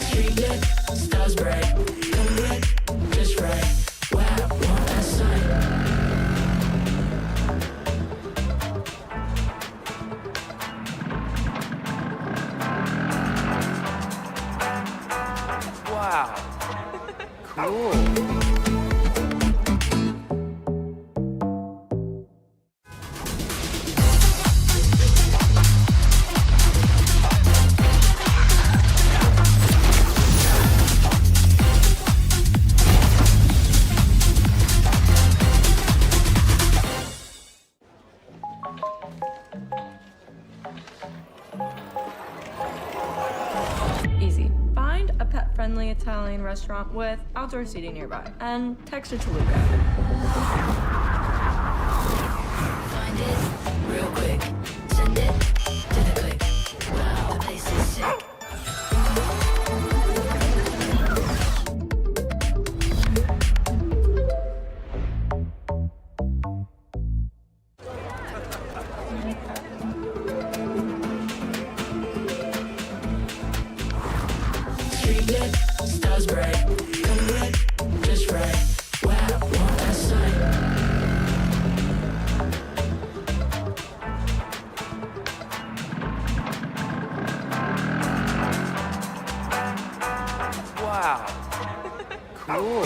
Street lit, stars bright, come red, just right. Wow, want that sight. Italian restaurant with outdoor seating nearby, and text it to Luca. Find it real quick. Send it to the click. Wow, the place is sick. Street lit, stars bright, come lit, just right. Wow, what a sight. Wow. Cool.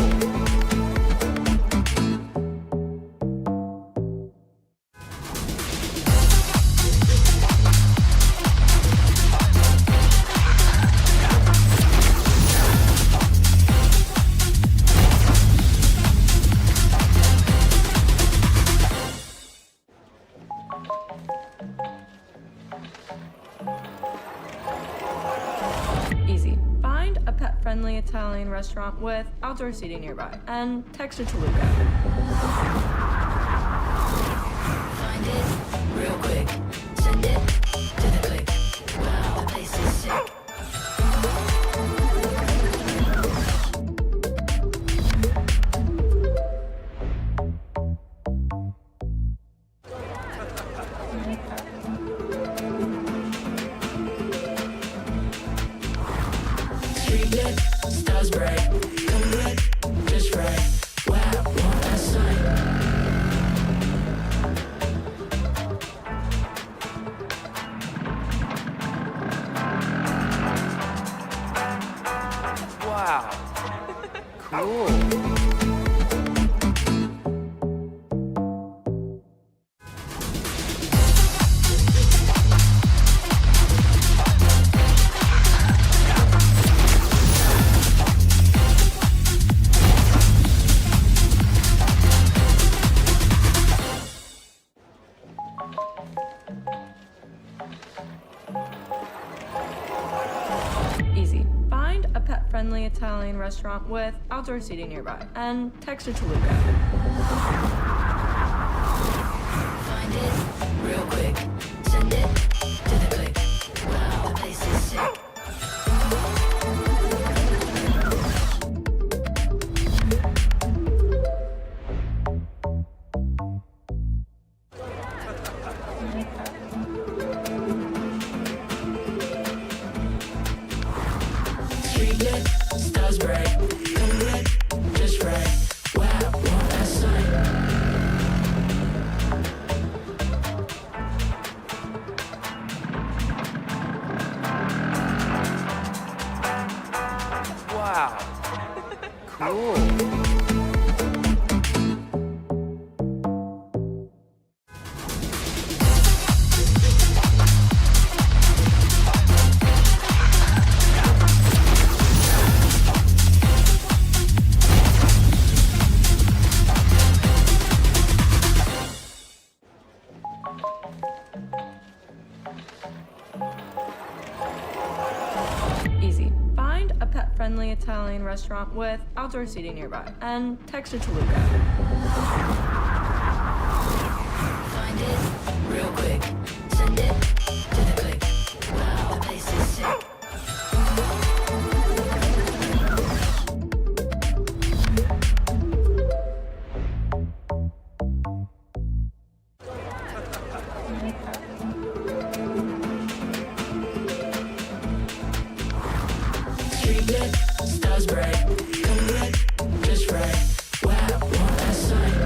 Easy. Find a pet-friendly Italian restaurant with outdoor seating nearby, and text it to Luca. Find it real quick. Send it to the click. Wow, the place is sick. Street lit, stars bright, come lit, just right. Wow, what a sight. Wow. Cool. Easy. Find a pet-friendly Italian restaurant with outdoor seating nearby, and text it to Luca. Find it real quick. Send it to the click. Wow, the place is sick. Street lit, stars bright, come lit, just right. Wow, what a sight. Wow. Cool. Easy. Find a pet-friendly Italian restaurant with outdoor seating nearby, and text it to Luca. Find it real quick. Send it to the click. Wow, the place is sick. Street lit, stars bright, come lit, just right. Wow, what a sight.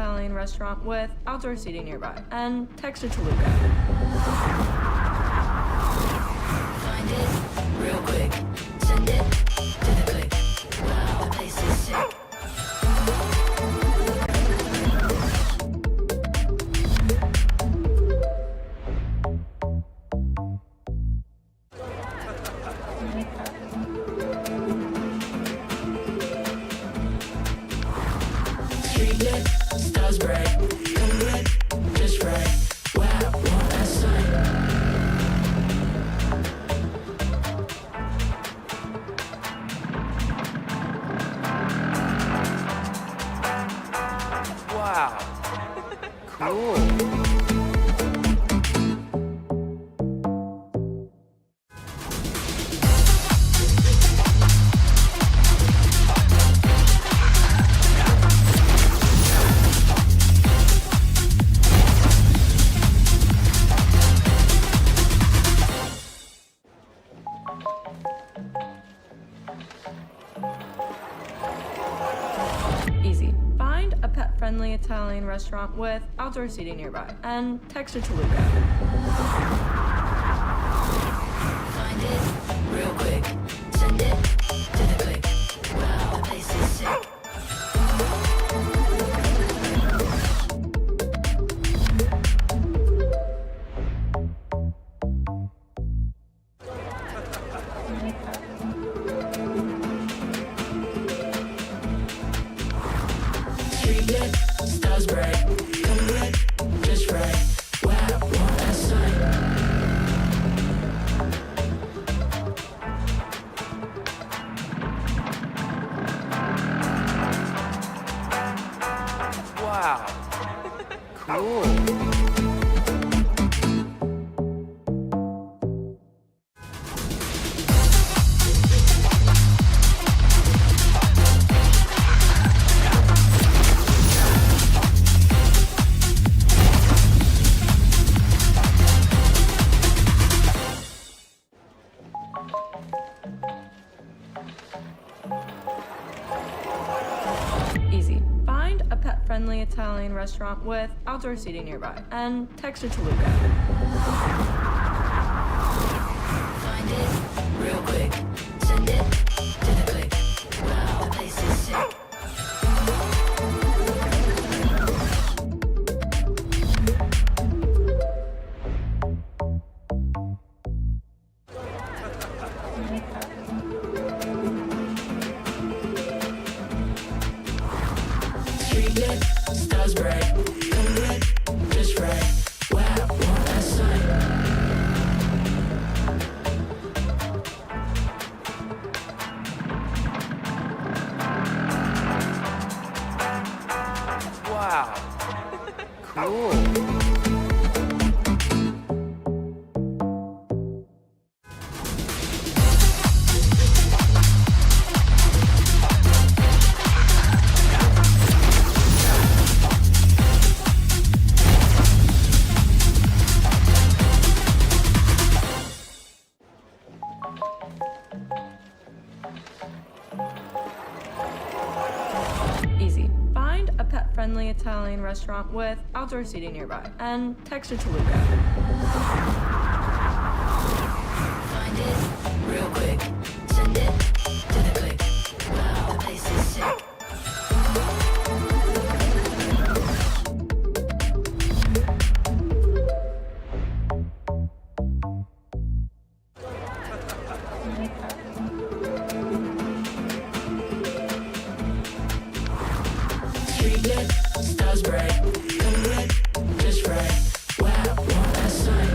Italian restaurant with outdoor seating nearby. And text it to Luca. Find it real quick. Send it to the click. Wow, the place is sick. Street lit, stars bright, come lit, just right. Wow, what a sight. Wow. Cool. Easy. Find a pet-friendly Italian restaurant with outdoor seating nearby. And text it to Luca. Find it real quick. Send it to the click. Wow, the place is sick. Street lit, stars bright, come lit, just right. Wow, what a sight. Wow. Cool. Easy. Find a pet-friendly Italian restaurant with outdoor seating nearby. And text it to Luca. Find it real quick. Send it to the click. Wow, the place is sick. Street lit, stars bright, come lit, just right. Wow, what a sight. Wow. Cool. Easy. Find a pet-friendly Italian restaurant with outdoor seating nearby. And text it to Luca. Find it real quick. Send it to the click. Wow, the place is sick. Street lit, stars bright, come lit, just right. Wow, what a sight.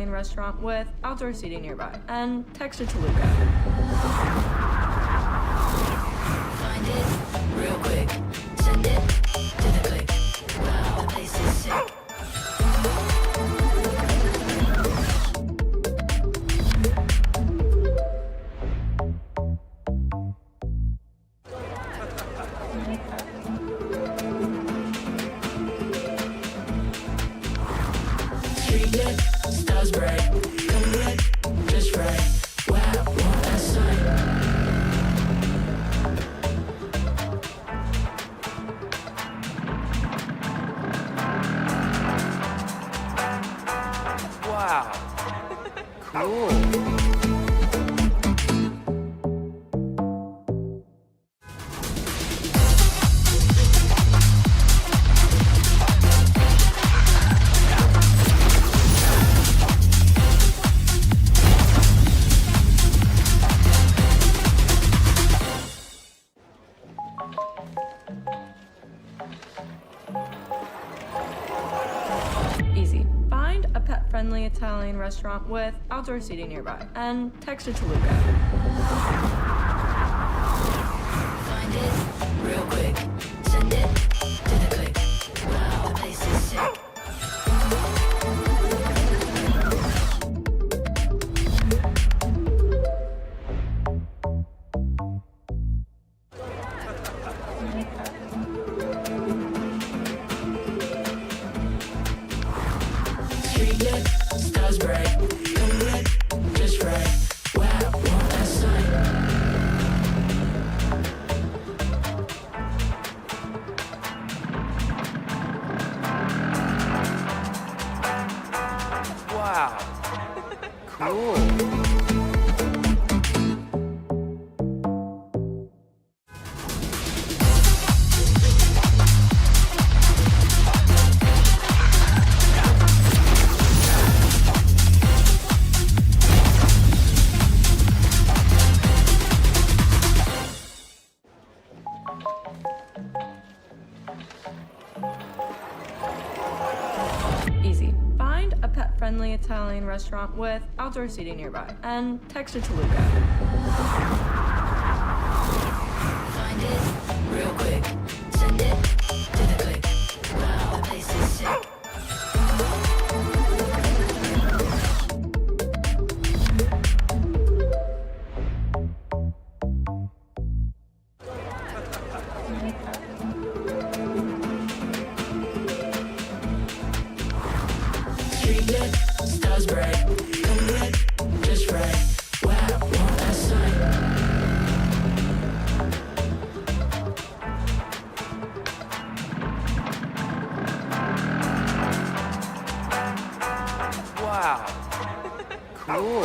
Italian restaurant with outdoor seating nearby and text to Toluca. Find it real quick. Send it to the click. Wow, the place is sick. Street lit, stars bright, come lit, just right. Wow, what a sight. Wow. Cool. Easy. Find a pet-friendly Italian restaurant with outdoor seating nearby and text to Toluca. Find it real quick. Send it to the click. Wow, the place is sick. Street lit, stars bright, come lit, just right. Wow, what a sight. Wow. Cool. Easy. Find a pet-friendly Italian restaurant with outdoor seating nearby and text to Toluca. Find it real quick. Send it to the click. Wow, the place is sick. Street lit, stars bright, come lit, just right. Wow, what a sight. Wow. Cool.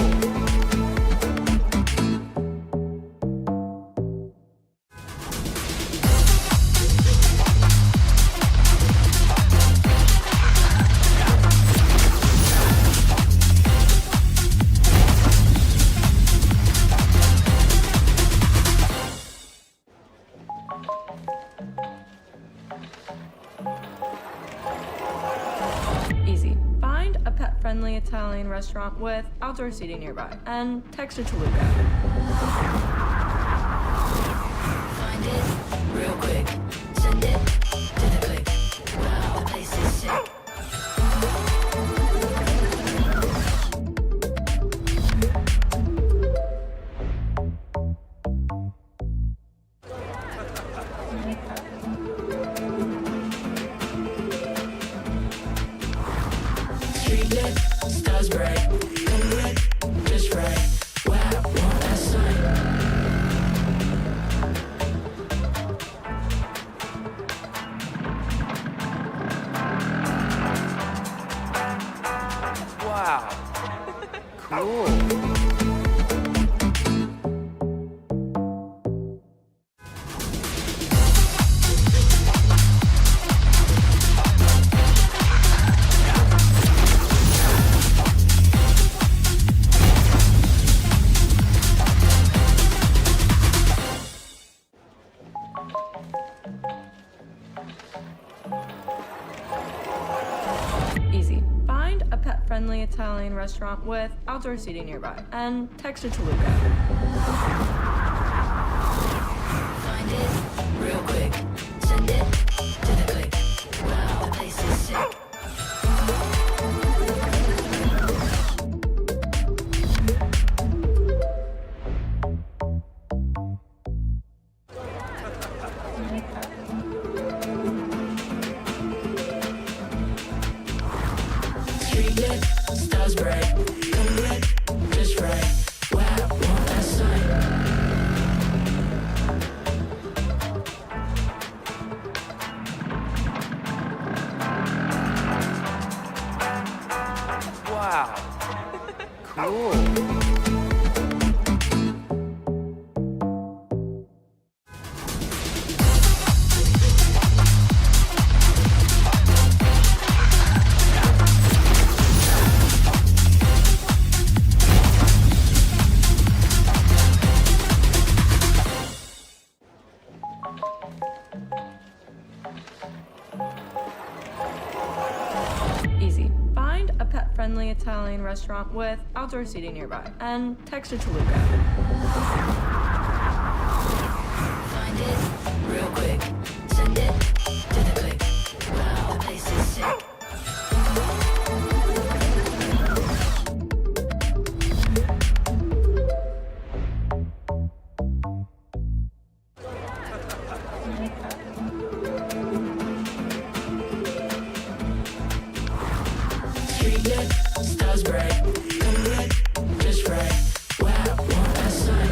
Easy. Find a pet-friendly Italian restaurant with outdoor seating nearby and text to Toluca. Find it real quick. Send it to the click. Wow, the place is sick. Street lit, stars bright, come lit, just right. Wow, what a sight. Italian restaurant with outdoor seating nearby, and text it to Luca. Find it real quick. Send it to the click. Wow, the place is sick. Street lit, stars bright, come lit, just right. Wow, want that sign? Wow. Cool. Easy. Find a pet-friendly Italian restaurant with outdoor seating nearby, and text it to Luca. Find it real quick. Send it to the click. Wow, the place is sick. Street lit, stars bright, come lit, just right. Wow, want that sign?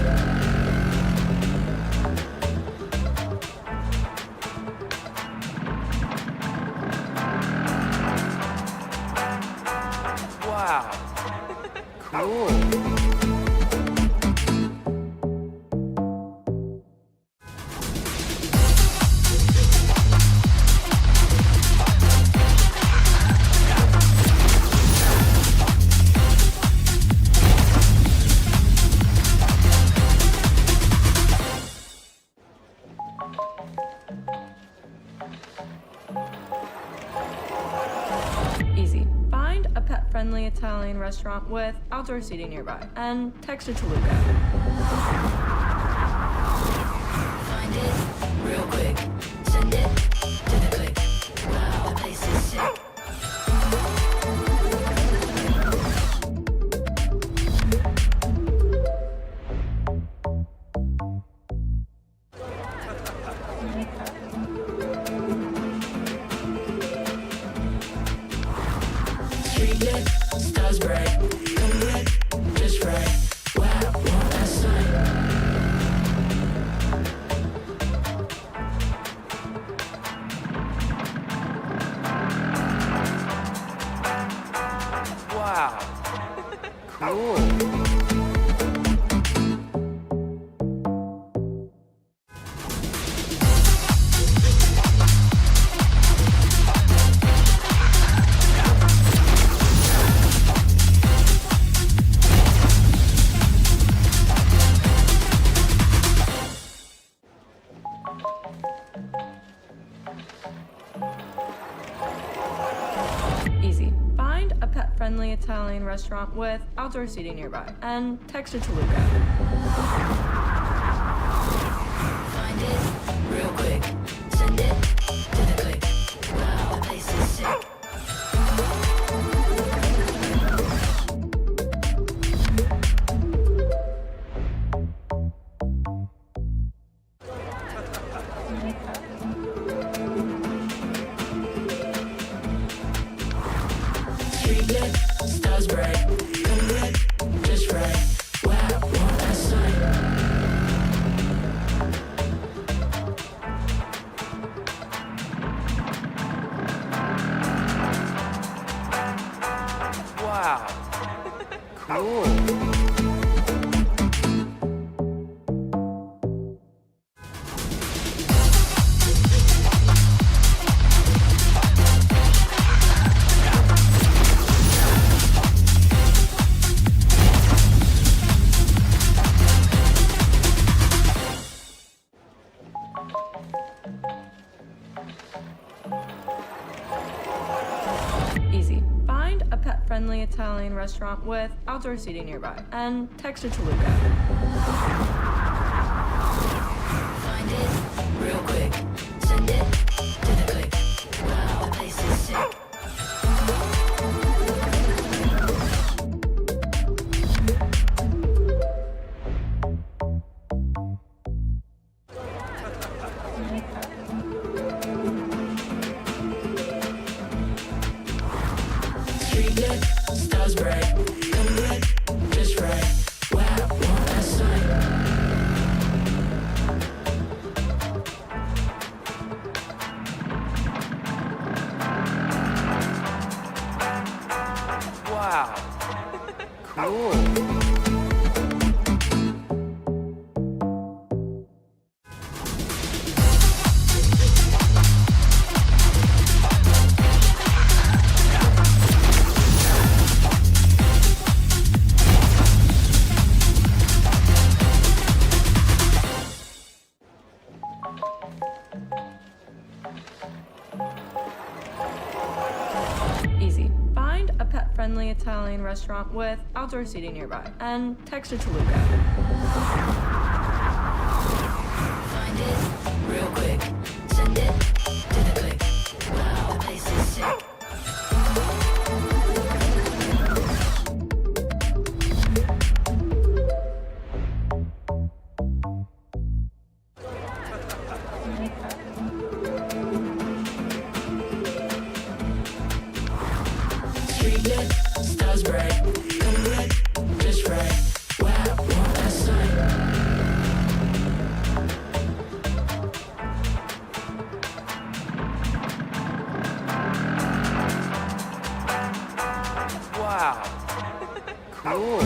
Wow. Cool. Easy. Find a pet-friendly Italian restaurant with outdoor seating nearby, and text it to Luca. Find it real quick. Send it to the click. Wow, the place is sick. Street lit, stars bright, come lit, just right. Wow, want that sign? Wow. Cool. Easy. Find a pet-friendly Italian restaurant with outdoor seating nearby, and text it to Luca. Find it real quick. Send it to the click. Wow, the place is sick. Street lit, stars bright, come lit, just right. Wow, want that sign? Italian restaurant with outdoor seating nearby. And text it to Luca. Find it real quick. Send it to the click. Wow, the place is sick. Street lit, stars bright, come red, just right. Wow, what a sight. Wow. Cool. Easy. Find a pet-friendly Italian restaurant with outdoor seating nearby. And text it to Luca. Find it real quick. Send it to the click. Wow, the place is sick. Street lit, stars bright, come red, just right. Wow, what a sight. Wow. Cool.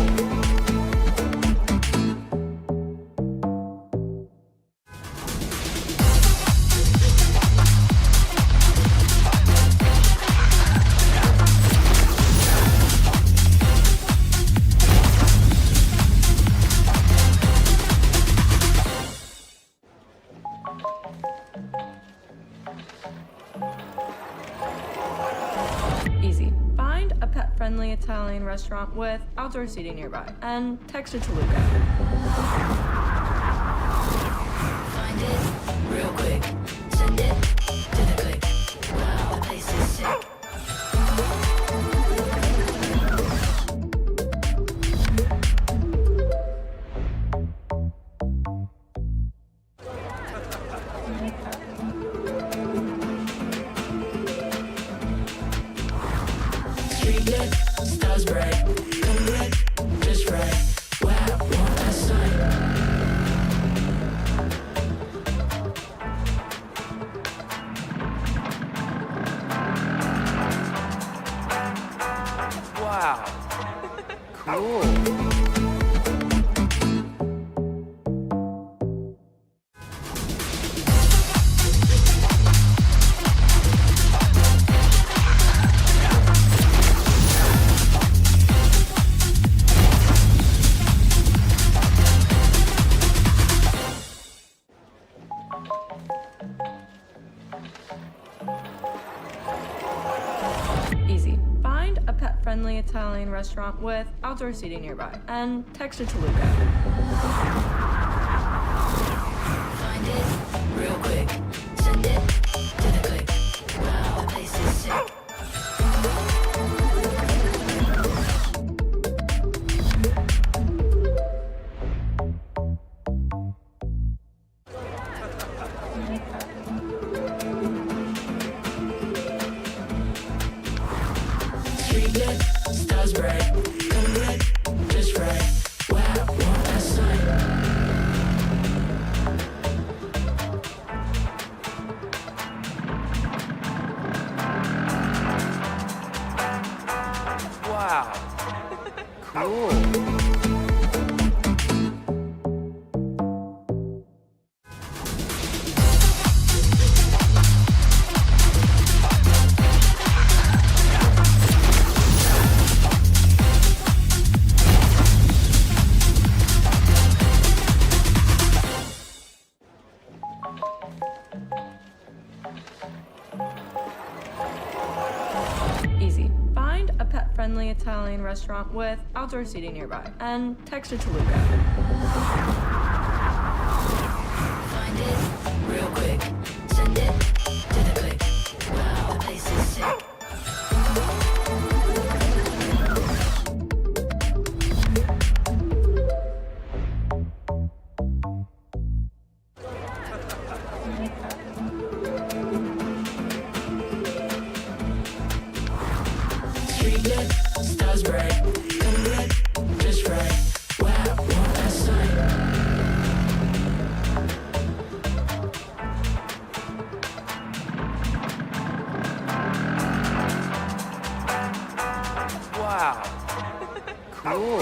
Easy. Find a pet-friendly Italian restaurant with outdoor seating nearby. And text it to Luca. Find it real quick. Send it to the click. Wow, the place is sick. Street lit, stars bright, come red, just right. Wow, what a sight. Wow. Cool. Easy. Find a pet-friendly Italian restaurant with outdoor seating nearby. And text it to Luca. Find it real quick. Send it to the click. Wow, the place is sick. Street lit, stars bright, come red, just right. Wow, what a sight. pet-friendly Italian restaurant with outdoor seating nearby. And text it to Luca. Find it real quick. Send it to the click. Wow, the place is sick. Street lit, stars bright. Come lit, just right. Wow, want that sight. Wow. Cool.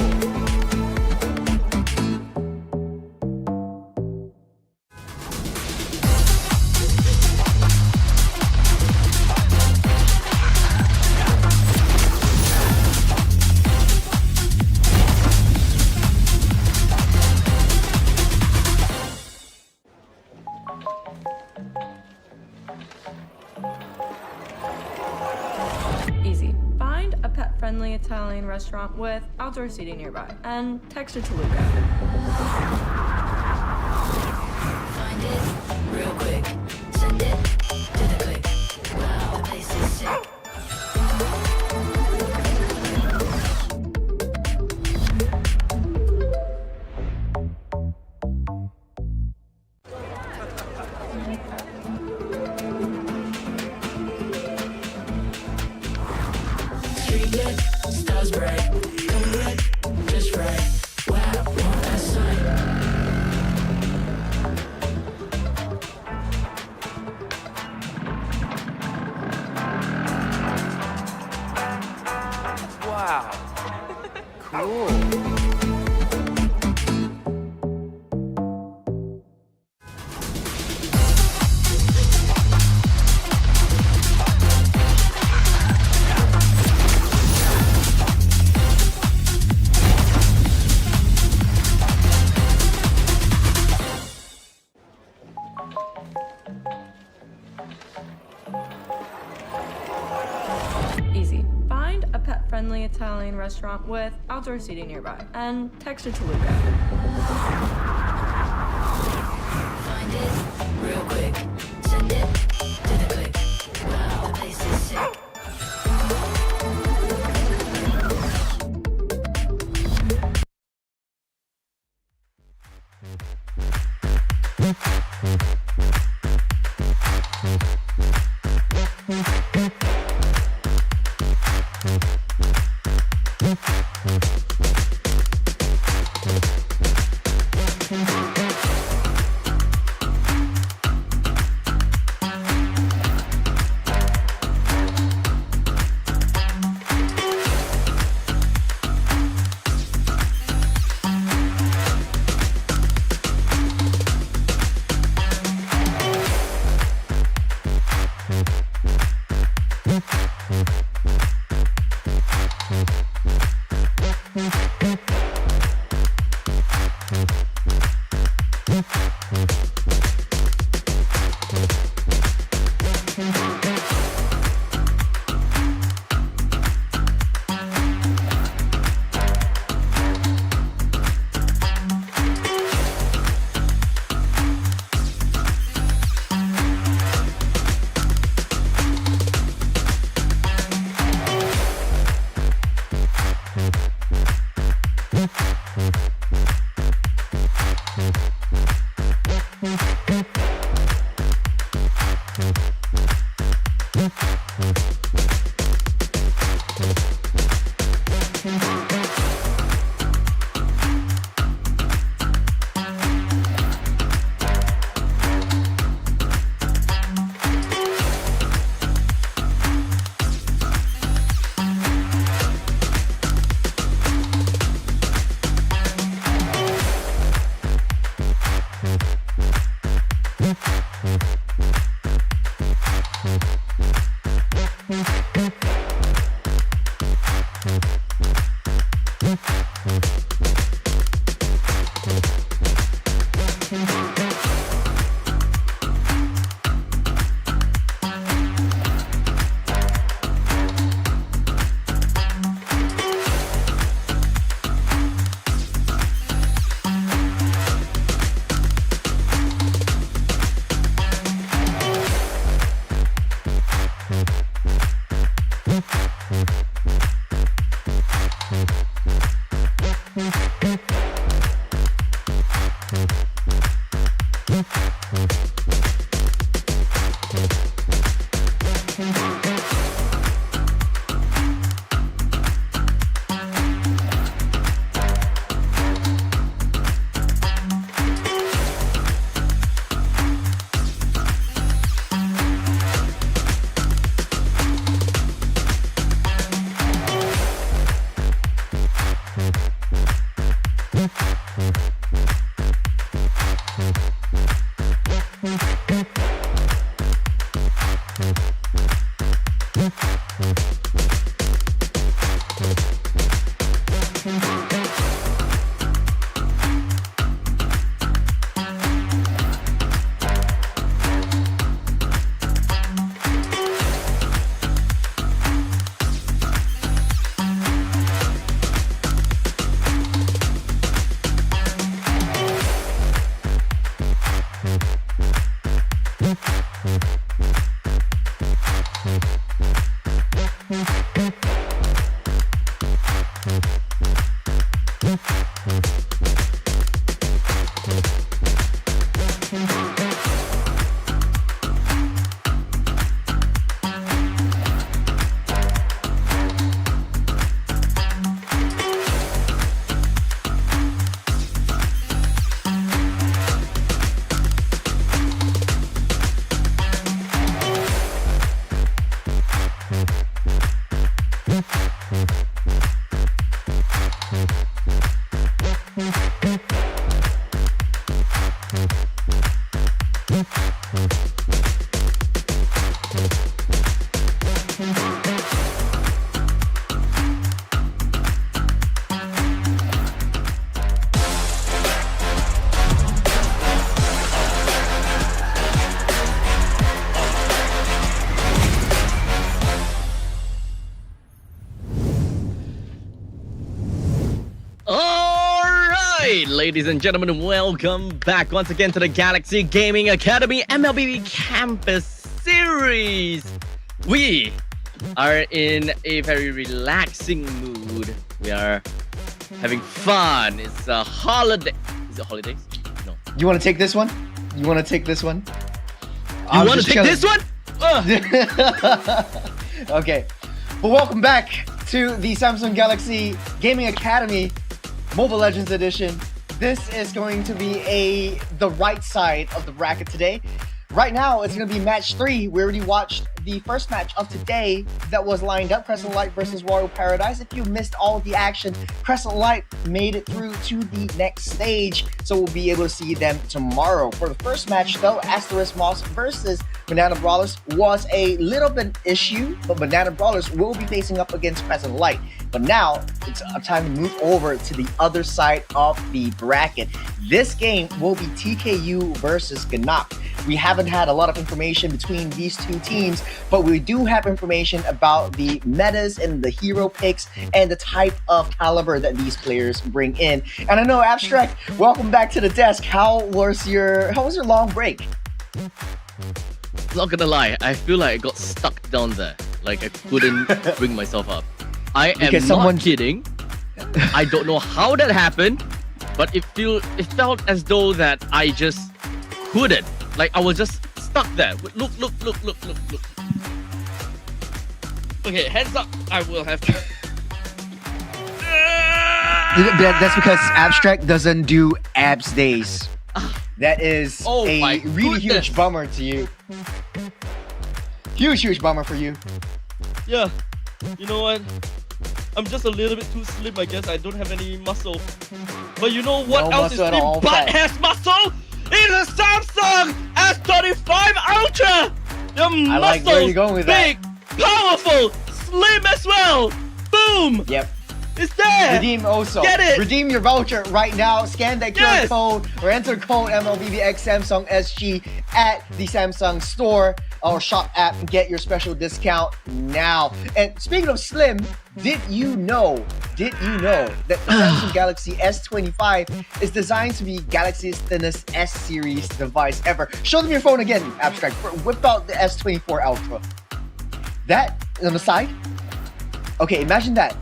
Easy. Find a pet-friendly Italian restaurant with outdoor seating nearby. And text it to Luca. Find it real quick. Send it to the click. Wow, the place is sick. Street lit, stars bright. Come lit, just right. Wow, want that sight. Wow. Cool. Easy. Find a pet-friendly Italian restaurant with outdoor seating nearby. And text it to Luca. Find it real quick. Send it to the click. Wow, the place is sick. Alright, ladies and gentlemen, welcome back once again to the Galaxy Gaming Academy MLBB Campus Series. We are in a very relaxing mood. We are having fun. It's a holiday. Is it holidays? No. You want to take this one? You want to take this one? You want to take this one? Okay. Well, welcome back to the Samsung Galaxy Gaming Academy Mobile Legends Edition. This is going to be the right side of the bracket today. Right now, it's going to be match 3. We already watched the first match of today that was lined up, Crescent Light versus Royal Paradise. If you missed all the action, Crescent Light made it through to the next stage, so we'll be able to see them tomorrow. For the first match, though, Asterisk Moss versus Banana Brawlers was a little bit issue, but Banana Brawlers will be facing up against Crescent Light. But now, it's time to move over to the other side of the bracket. This game will be TKU versus Ganok. We haven't had a lot of information between these two teams, but we do have information about the metas and the hero picks and the type of caliber that these players bring in. And I know, Abstract, welcome back to the desk. How was your long break? Not gonna lie, I feel like I got stuck down there. Like I couldn't bring myself up. I am not kidding. I don't know how that happened, but it felt as though that I just couldn't. Like I was just stuck there. Look. Okay, hands up. I will have to. That's because Abstract doesn't do abs days. That is a really huge bummer to you. Huge bummer for you. Yeah, you know what? I'm just a little bit too slim, I guess. I don't have any muscle. But you know what else is slim but has muscle? It's a Samsung S25 Ultra! The muscles, I like where you're going with big, powerful, slim as well! Boom! Yep. It's there! Redeem also. Get it! Redeem your voucher right now. Scan that QR code or enter code MLBBX Samsung SG at the Samsung store or shop app and get your special discount now. And speaking of slim, did you know that the Samsung Galaxy S25 is designed to be Galaxy's thinnest S-series device ever? Show them your phone again, Abstract. Whip out the S24 Ultra. That on the side. Okay, imagine that.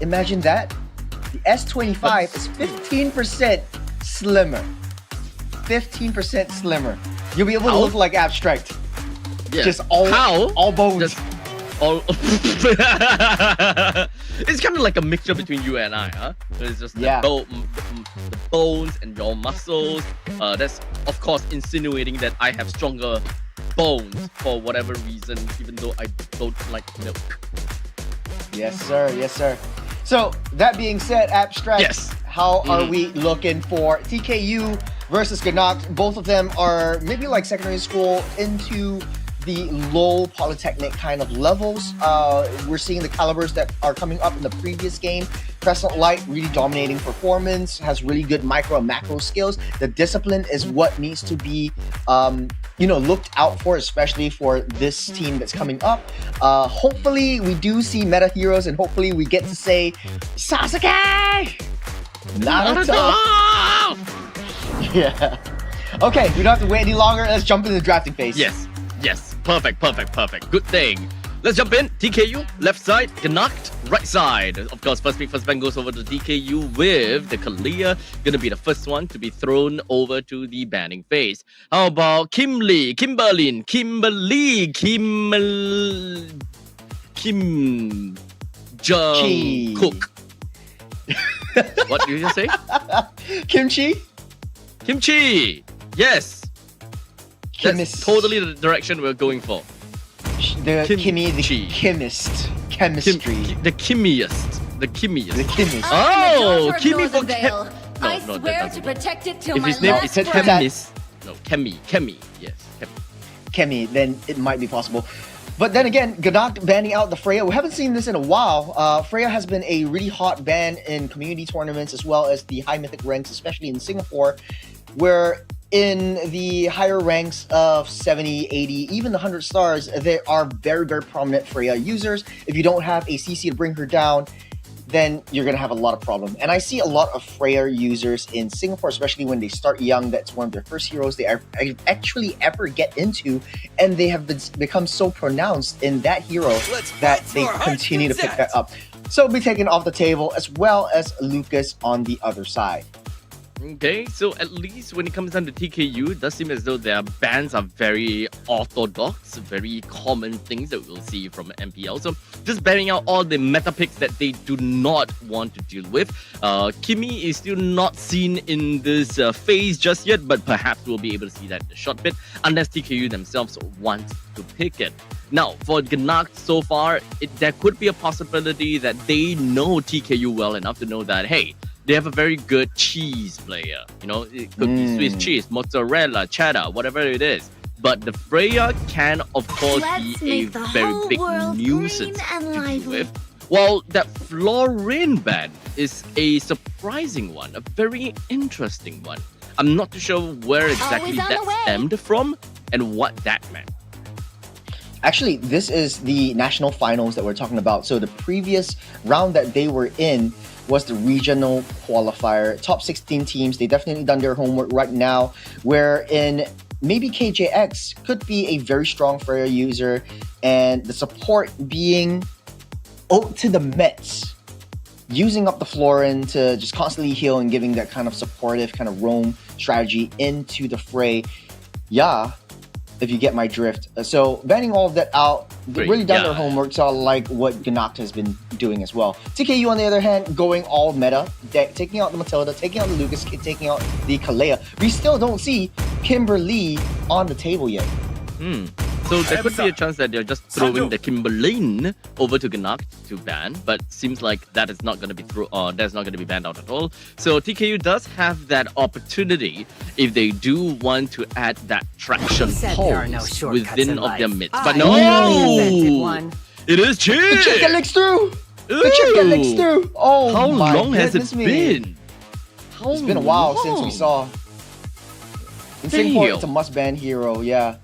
The S25 is 15% slimmer. 15% slimmer. You'll be able to look like Abstract. Yeah. Just all bones. Just all. It's kind of like a mixture between you and I, huh? It's just the bones and your muscles. That's of course insinuating that I have stronger bones for whatever reason, even though I don't like milk. Yes, sir. So that being said, Abstract, how are we looking for TKU versus Ganacht. Both of them are maybe like secondary school into the low polytechnic kind of levels. We're seeing the calibers that are coming up in the previous game. Crescent Light really dominating performance, has really good micro and macro skills. The discipline is what needs to be looked out for, especially for this team that's coming up. Hopefully we do see meta heroes, and hopefully we get to say Sasuke! Naruto! Yeah. Okay, we don't have to wait any longer. Let's jump into the drafting phase. Yes. Perfect. Good thing. Let's jump in. TKU, left side. Ganacht, right side. Of course, first pick, first ban goes over to TKU with the Kalia. Gonna be the first one to be thrown over to the banning phase. How about Kimberly, Kim Jung Cook. What did you just say? Kimchi. Yes. That's totally the direction we're going for. The chemist. Chemistry. The chemist. Oh, Kimmy for I No, swear that's to not. protect it till If my his name last is breath. chemist, no, Kemi. Yes, Kemi, then it might be possible. But then again, Ganacht banning out the Freya. We haven't seen this in a while. Freya has been a really hot ban in community tournaments as well as the high mythic ranks, especially in Singapore, where in the higher ranks of 70, 80, even the 100 stars, there are very, very prominent Freya users. If you don't have a CC to bring her down, then you're going to have a lot of problems. And I see a lot of Freya users in Singapore, especially when they start young. That's one of their first heroes they actually ever get into. And they have become so pronounced in that hero that they continue to pick that up. So it'll be taken off the table, as well as Lucas on the other side. Okay, so at least when it comes down to TKU, it does seem as though their bans are very orthodox, very common things that we'll see from MPL. So just banning out all the meta picks that they do not want to deal with. Kimmy is still not seen in this phase just yet, but perhaps we'll be able to see that in a short bit, unless TKU themselves want to pick it. Now, for Ganacht so far, there could be a possibility that they know TKU well enough to know that, hey, they have a very good cheese player. You know, it could be Swiss cheese, mozzarella, cheddar, whatever it is. But the Freya can, of course, be a very big nuisance to deal with. While that Florin ban is a surprising one, a very interesting one. I'm not too sure where exactly that stemmed from and what that meant. Actually, this is the national finals that we're talking about. So the previous round that they were in was the regional qualifier. Top 16 teams, they definitely done their homework right now, wherein maybe KJX could be a very strong Freya user, and the support being out to the Mets, using up the Florin to just constantly heal and giving that kind of supportive kind of roam strategy into the fray. Yeah, if you get my drift. So banning all of that out, they've really done their homework, so I like what Ganacht has been doing as well. TKU, on the other hand, going all meta, taking out the Matilda, taking out the Lucas, taking out the Kalea. We still don't see Kimberly on the table yet. So there could be a chance that they're just throwing the Kimberlyn over to Ganacht to ban, but seems like that is not going to be that's not going to be banned out at all. So TKU does have that opportunity if they do want to add that traction pulse within of their midst. But no, it is Chip. The Chip that licks through. The Chip that licks through. Oh, how my long has it goodness me. been? It's been a while since we saw. In Singapore, it's a must-ban hero. Yeah.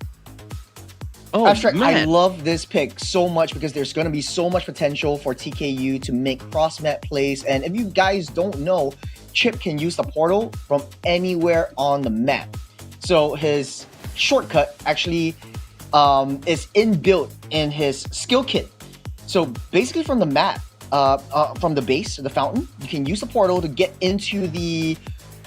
Oh, Abstract, man. I love this pick so much because there's going to be so much potential for TKU to make cross-map plays. And if you guys don't know, Chip can use the portal from anywhere on the map. So his shortcut actually is inbuilt in his skill kit. So basically from the map, from the base, the fountain, you can use the portal to get into the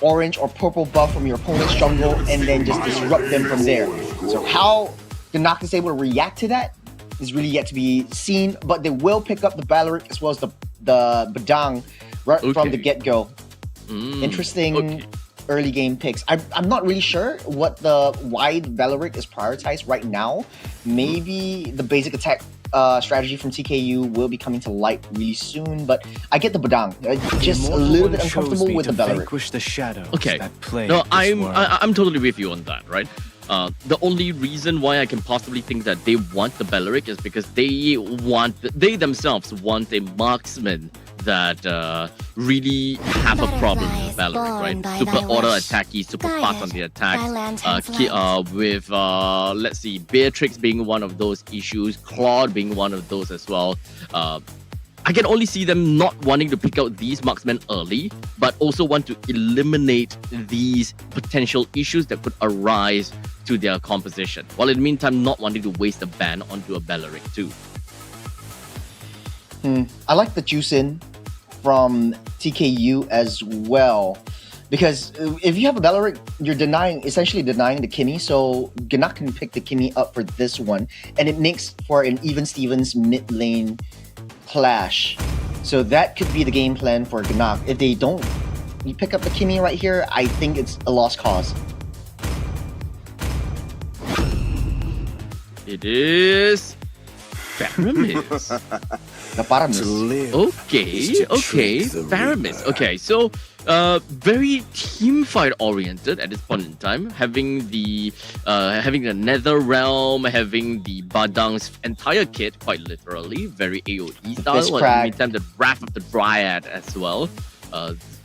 orange or purple buff from your opponent's jungle and then just disrupt them from there. So how Ganacht is able to react to that is really yet to be seen, but they will pick up the Balaric as well as the Badang right from the get-go. Interesting early game picks. I'm not really sure why the Balaric is prioritized right now. Maybe the basic attack strategy from TKU will be coming to light really soon, but I get the Badang. Just a little bit uncomfortable with the Belleric. The shadows Okay. that plague No, this I'm world. I'm totally with you on that, right? The only reason why I can possibly think that they want the Belleric is because they themselves want a marksman that really have a problem with Belleric, right? Super auto attacky, super fast on the attack. With let's see, Beatrix being one of those issues, Claude being one of those as well. I can only see them not wanting to pick out these marksmen early, but also want to eliminate these potential issues that could arise to their composition, while in the meantime not wanting to waste a ban onto a Belleric too. I like the juice in from TKU as well, because if you have a Belleric, you're essentially denying the Kimmy, so Gnak can pick the Kimmy up for this one, and it makes for an even Stevens mid lane clash. So that could be the game plan for Gnak. If they don't pick up the Kimmy right here, I think it's a lost cause. It is Faramis. The Paramis. Okay, Faramis. Okay, so very team fight oriented at this point in time, having the Nether Realm, having the Badang's entire kit, quite literally, very AoE style. While in the meantime, the Wrath of the Dryad as well.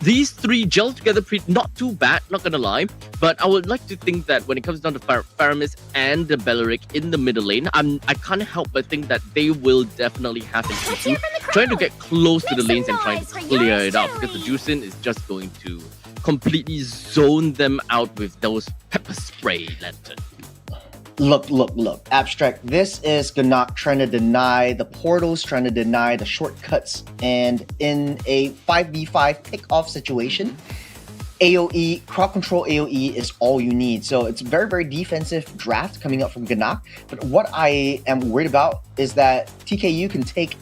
These three gel together not too bad, not gonna lie, but I would like to think that when it comes down to Faramis and the Belleric in the middle lane, I can't help but think that they will definitely have an issue trying to get close to the lanes and trying to clear it out, because the Juicin is just going to completely zone them out with those pepper spray lanterns. Look. Abstract. This is Gnak trying to deny the portals, trying to deny the shortcuts, and in a 5v5 pick-off situation, AoE, crowd control AoE is all you need. So it's a very, very defensive draft coming up from Gnak. But what I am worried about is that TKU can take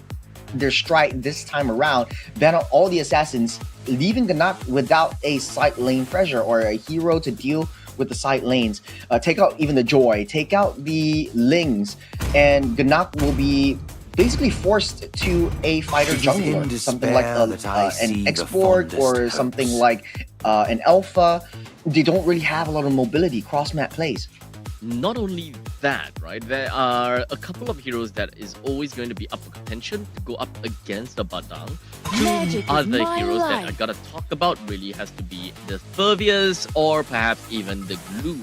their stride this time around, ban out all the assassins, leaving Gnak without a side lane pressure or a hero to deal with the side lanes. Take out even the Joy, take out the Lings, and Gnak will be basically forced to a fighter jungler, something like an X-Borg or something like an Alpha. They don't really have a lot of mobility, cross-map plays. Not only that, right? There are a couple of heroes that is always going to be up for contention to go up against the Badang. Two other heroes that I gotta talk about really has to be the Furvius or perhaps even the Glue.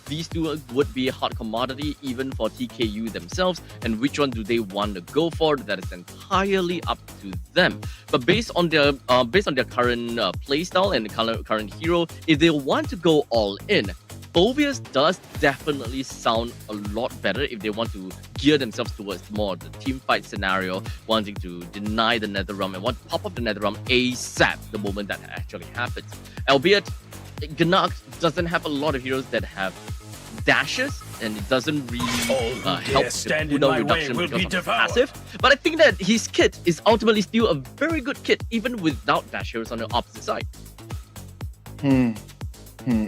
These two would be a hot commodity even for TKU themselves, and which one do they want to go for? That is entirely up to them. But based on their current playstyle and the current hero, if they want to go all in, Furvius does definitely sound a lot better if they want to gear themselves towards more of the team fight scenario, wanting to deny the Nether Realm and want to pop up the Nether Realm ASAP the moment that actually happens. Albeit, Gnak doesn't have a lot of heroes that have dashes, and it doesn't really help the cooldown reduction because of the passive. But I think that his kit is ultimately still a very good kit, even without dash heroes on the opposite side.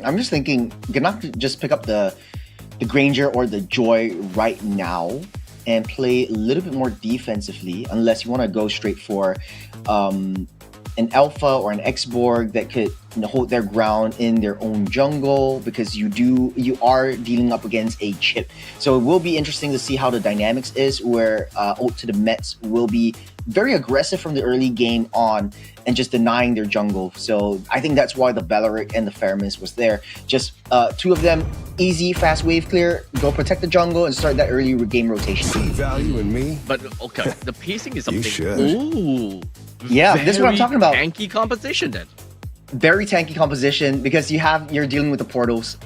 I'm just thinking, Gnak just pick up the Granger or the Joy right now and play a little bit more defensively, unless you want to go straight for an Alpha or an X-Borg that could hold their ground in their own jungle, because you are dealing up against a chip. So it will be interesting to see how the dynamics is, where Ult to the Mets will be very aggressive from the early game on and just denying their jungle. So I think that's why the Belleric and the Faramis was there. Just two of them, easy, fast wave clear, go protect the jungle and start that early game rotation. See value in me? But okay, the pacing is something. You should. Ooh, yeah, this is what I'm talking about. Tanky composition then. Very tanky composition, because you're dealing with the portals.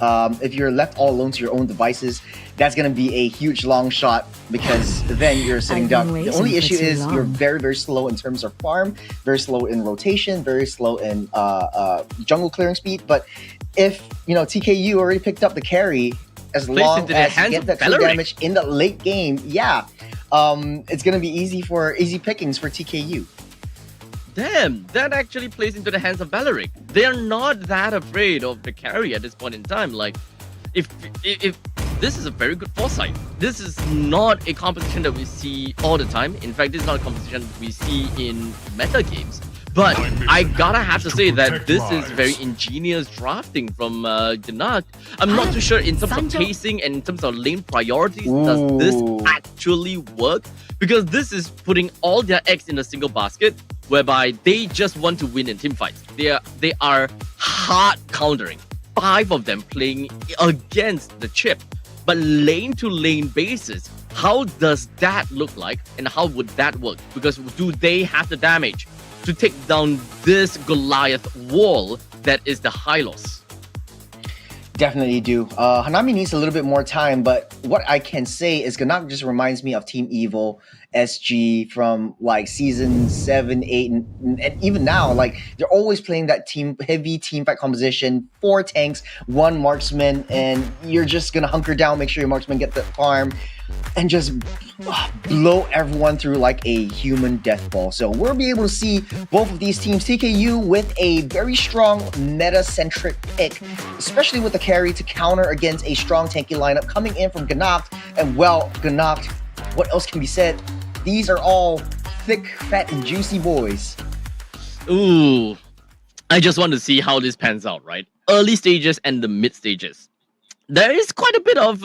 If you're left all alone to your own devices, that's going to be a huge long shot, because then you're sitting down. The only issue is you're very, very slow in terms of farm, very slow in rotation, very slow in jungle clearing speed. But if TKU already picked up the carry, as long as you get that true damage in the late game, it's going to be easy pickings for TKU. Damn, that actually plays into the hands of Belleric. They are not that afraid of the carry at this point in time. Like, if this is a very good foresight. This is not a competition that we see all the time. In fact, this is not a competition we see in meta games. But I gotta have to say that this is very ingenious drafting from Gnak. I'm not too sure in terms of pacing and in terms of lane priorities, does this actually work? Because this is putting all their eggs in a single basket, whereby they just want to win in team fights. They are hard countering. 5 of them playing against the chip. But lane to lane basis, how does that look like and how would that work? Because do they have the damage to take down this Goliath wall that is the Hylos? Definitely do. Hanami needs a little bit more time, but what I can say is Gnak just reminds me of Team Evil, SG from like season 7, 8, and even now, like they're always playing that heavy team fight composition, 4 tanks, 1 marksman, and you're just gonna hunker down, make sure your marksman get the farm, and just blow everyone through like a human death ball. So we'll be able to see both of these teams, TKU with a very strong meta-centric pick, especially with the carry to counter against a strong tanky lineup coming in from Gnak. And well, Gnak, what else can be said? These are all thick, fat, and juicy boys. Ooh, I just want to see how this pans out, right? Early stages and the mid stages. There is quite a bit of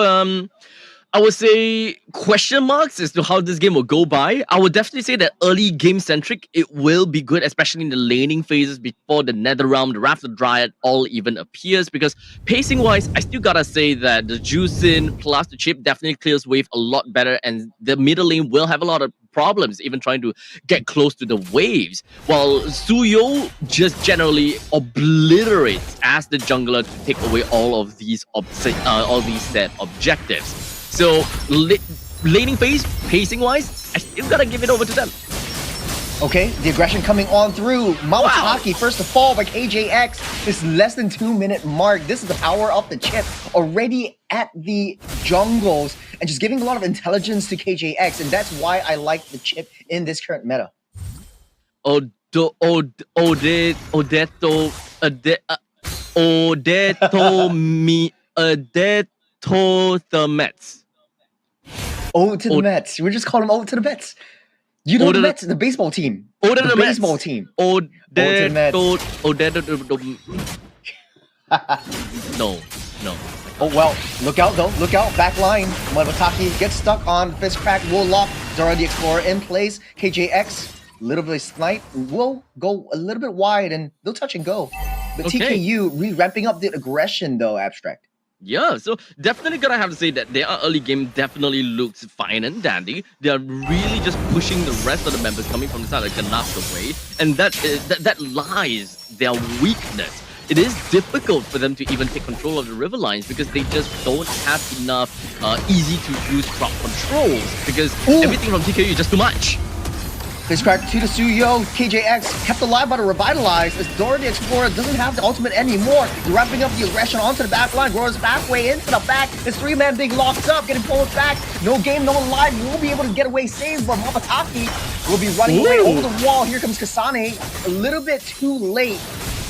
I would say question marks as to how this game will go by. I would definitely say that early game centric, it will be good, especially in the laning phases before the Nether Realm, the Wrath of Dryad all even appears. Because pacing wise, I still gotta say that the Juicin plus the chip definitely clears wave a lot better, and the middle lane will have a lot of problems even trying to get close to the waves, while Suyo just generally obliterates as the jungler to take away all of these set objectives. So, laning phase, pacing-wise, I still gotta give it over to them. Okay, the aggression coming on through. Mamataki first to fall by KJX. This less than 2-minute mark. This is the power of the chip already at the jungles and just giving a lot of intelligence to KJX, and that's why I like the chip in this current meta. Odeto the Mets. Oh to the Mets. We're just calling them over to the Mets. You know the Mets, the baseball team. Oh to the baseball Mets. team. No. Oh well, look out though, look out, back line. Mamataki gets stuck on fist crack, will lock. Zora the Explorer in place. KJX, little bit of snipe, will go a little bit wide and they'll touch and go. But Okay. TKU ramping up the aggression though, Abstract. Yeah, so definitely gonna have to say that their early game definitely looks fine and dandy. They are really just pushing the rest of the members coming from the side like Gnak away, and that lies their weakness. It is difficult for them to even take control of the river lines because they just don't have enough easy to use crowd controls because everything from TKU is just too much. Fist crack to the Suyo. KJX kept alive by the Revitalize as Dora the Explorer doesn't have the ultimate anymore. Wrapping up the aggression onto the back line. Grows back way into the back. His 3-man big locked up, getting pulled back. No game, no life. We'll be able to get away saves, but Mamataki will be running right over the wall. Here comes Kasane. A little bit too late.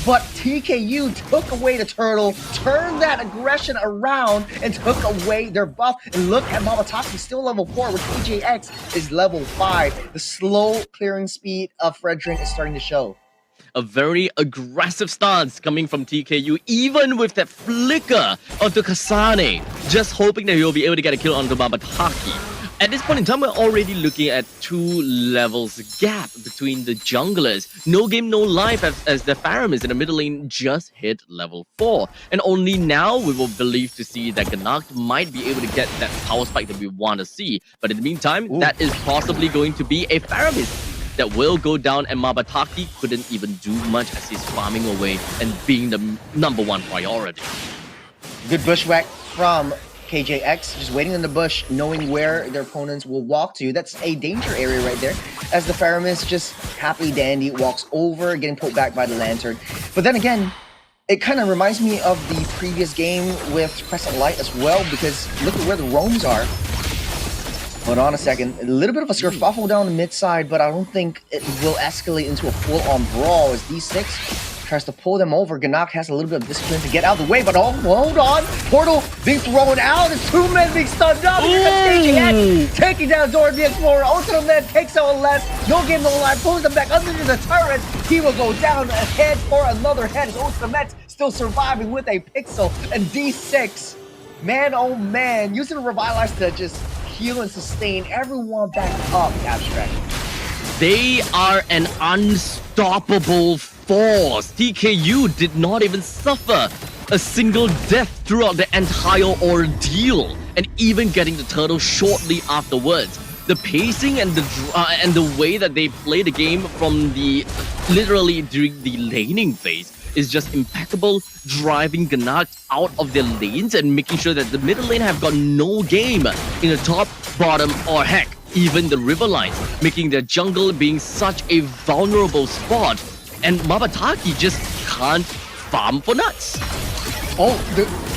But TKU took away the turtle, turned that aggression around, and took away their buff. And look at Mamataki, still level 4, with KJX is level 5. The slow clearing speed of Frederick is starting to show. A very aggressive stance coming from TKU, even with that flicker onto Kasane, just hoping that he'll be able to get a kill onto Mamataki. At this point in time, we're already looking at 2 levels gap between the junglers. No game, no life as the Pharamis in the middle lane just hit level 4. And only now we will believe to see that Gnak might be able to get that power spike that we want to see. But in the meantime, that is possibly going to be a Pharamis that will go down, and Mamataki couldn't even do much as he's farming away and being the #1 priority. Good bushwhack from KJX, just waiting in the bush, knowing where their opponents will walk to. That's a danger area right there, as the Pharamis just happily dandy walks over, getting pulled back by the Lantern. But then again, it kind of reminds me of the previous game with Crescent Light as well, because look at where the roams are. Hold on a second. A little bit of a kerfuffle down the mid side, but I don't think it will escalate into a full-on brawl as D6 tries to pull them over. Gnak has a little bit of discipline to get out of the way, but oh, hold on. Portal being thrown out. There's 2 men being stunned up. Here comes KJX taking down Dora the Explorer. Ultimate Man takes out left. No game, no life. Pulls them back underneath the turret. He will go down ahead for another head. His Ultimate still surviving with a pixel and D6. Man, oh man. Using the Revitalize to just heal and sustain everyone back up. Abstract. They are an unstoppable force. TKU did not even suffer a single death throughout the entire ordeal, and even getting the turtle shortly afterwards. The pacing and the way that they play the game from the literally during the laning phase is just impeccable, driving Gnak out of their lanes and making sure that the middle lane have got no game in the top, bottom, or heck, even the river lines, making their jungle being such a vulnerable spot, and Mabataki just can't farm for nuts. Oh,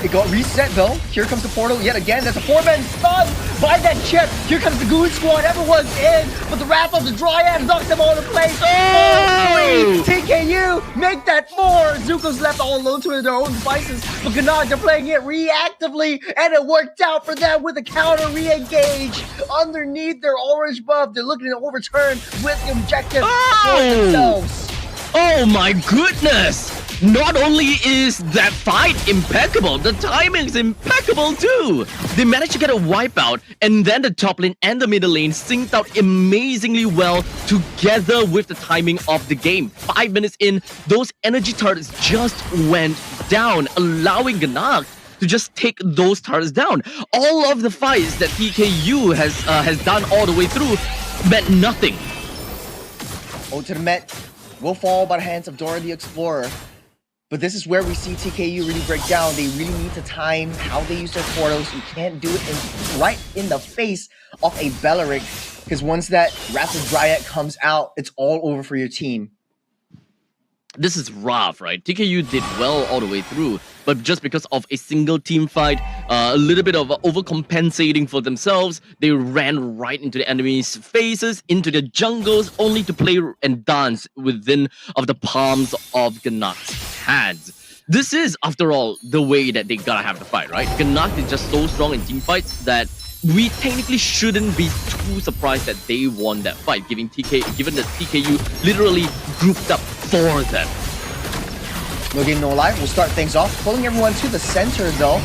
it got reset though. Here comes the portal yet again. There's a 4-man stun by that chip. Here comes the Goon Squad. Everyone's in, but the Wrath of the Dryad knocks them all in place. Oh! 3! TKU make that 4. Zuko's left all alone to their own devices, but Gnak, they're playing it reactively, and it worked out for them with a counter re-engage underneath their orange buff. They're looking to overturn with the objective for themselves. Oh my goodness! Not only is that fight impeccable, the timing is impeccable too! They managed to get a wipeout, and then the top lane and the middle lane synced out amazingly well together with the timing of the game. 5 minutes in, those energy turrets just went down, allowing Gnak to just take those turrets down. All of the fights that TKU has done all the way through meant nothing. Ultimate will fall by the hands of Dora the Explorer. But this is where we see TKU really break down. They really need to time how they use their portals. You can't do it right in the face of a Belleric, because once that Wrath of Dryad comes out, it's all over for your team. This is rough, right? TKU did well all the way through, but just because of a single team fight, a little bit of overcompensating for themselves, they ran right into the enemy's faces, into the jungles, only to play and dance within of the palms of Gnak's hands. This is, after all, the way that they gotta have the fight, right? Gnak is just so strong in team fights that we technically shouldn't be too surprised that they won that fight, given that TKU literally grouped up for them. No game, no life. We'll start things off, pulling everyone to the center though.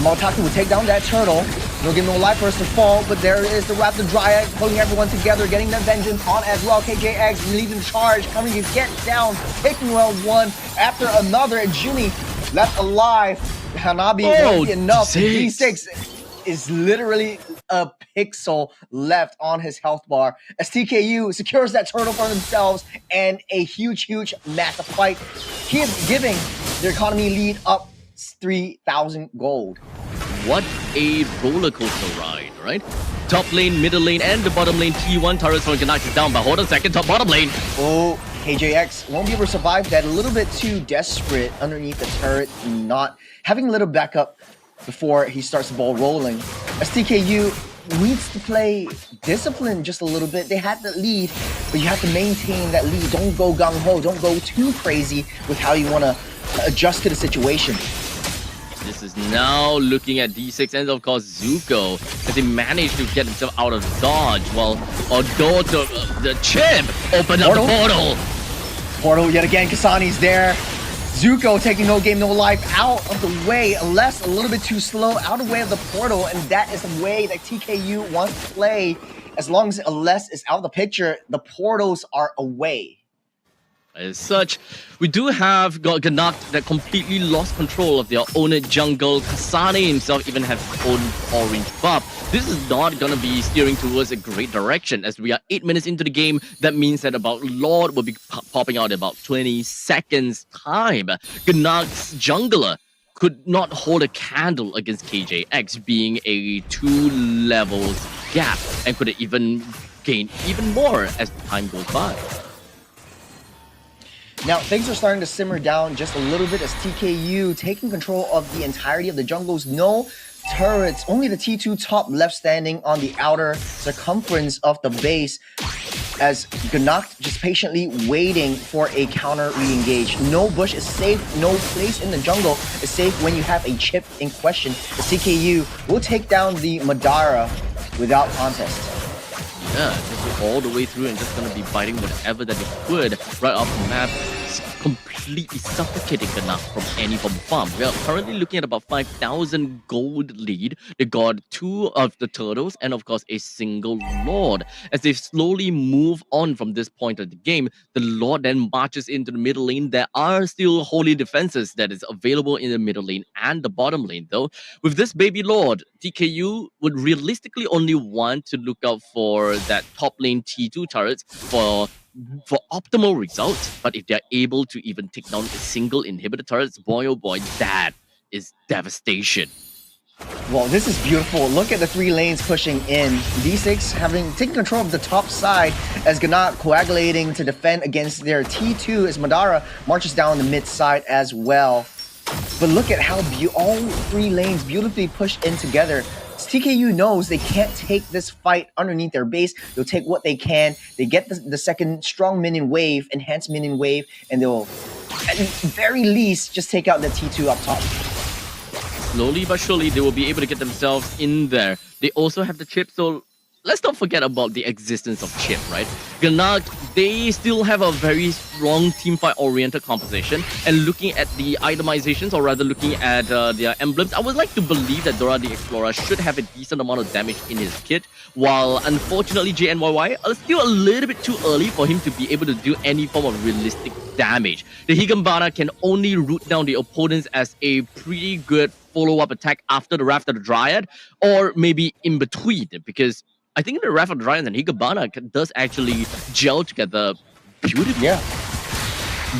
Mabataki will take down that turtle. No game, no life for us to fall, but there is the Wrath of Dryad pulling everyone together, getting that vengeance on as well. KJX leading the charge, coming to get down, taking well one after another, and Juni left alive. Hanabi won't be enough. D6 is literally a pixel left on his health bar as TKU secures that turtle for themselves, and a huge massive fight. He is giving their economy lead up 3,000 gold. What a roller coaster ride, right? Top lane, middle lane, and the bottom lane T1 turrets from Gnak is down, but hold on a second, top bottom lane. Oh, KJX won't be able to survive that. A little bit too desperate underneath the turret, not having a little backup before he starts the ball rolling. As TKU needs to play discipline just a little bit. They had the lead, but you have to maintain that lead. Don't go gung-ho. Don't go too crazy with how you want to adjust to the situation. This is now looking at D6 and of course Zuko, as he managed to get himself out of dodge while although the chip opened up the portal. Portal yet again, Kasani's there. Zuko taking no game, no life out of the way. Less a little bit too slow, out of the way of the portal, and that is the way that TKU wants to play. As long as Less is out of the picture, the portals are away. As such, we do have got Gnak that completely lost control of their own jungle. Kasane himself even has his own orange buff. This is not gonna be steering towards a great direction, as we are 8 minutes into the game. That means that about Lord will be popping out in about 20 seconds time. Gnak's jungler could not hold a candle against KJX, being a 2 levels gap, and could even gain even more as time goes by. Now, things are starting to simmer down just a little bit as TKU taking control of the entirety of the jungles. No turrets, only the T2 top left standing on the outer circumference of the base. as Ganacht just patiently waiting for a counter re-engage. No bush is safe, no place in the jungle is safe when you have a chip in question. The CKU will take down the Madara without contest. Yeah, just all the way through and just gonna be biting whatever that they could right off the map, completely suffocating Ganacht from any form of farm. We are currently looking at about 5,000 gold lead. They got 2 of the turtles and of course a single Lord. As they slowly move on from this point of the game, the Lord then marches into the middle lane. There are still holy defenses that is available in the middle lane and the bottom lane though. With this baby Lord, TKU would realistically only want to look out for that top lane T2 turrets for optimal results. But if they're able to even take down a single inhibitor turrets, boy oh boy, that is devastation. Well, this is beautiful. Look at the 3 lanes pushing in. D6 having taken control of the top side as Ganacht coagulating to defend against their T2 as Madara marches down the mid side as well. But look at how all 3 lanes beautifully pushed in together. TKU knows they can't take this fight underneath their base. They'll take what they can. They get the second strong minion wave, enhanced minion wave, and they'll, at the very least, just take out the T2 up top. Slowly but surely, they will be able to get themselves in there. They also have the chip, so let's not forget about the existence of chip, right? Ganacht, they still have a very strong teamfight oriented composition, and looking at the itemizations, or rather looking at their emblems, I would like to believe that Dora the Explorer should have a decent amount of damage in his kit, while unfortunately JNYY are still a little bit too early for him to be able to do any form of realistic damage. The Higambana can only root down the opponents as a pretty good follow-up attack after the Wrath of the Dryad, or maybe in between, because I think the Wrath of the Dryad and Higambana does actually gel together beautifully. Yeah.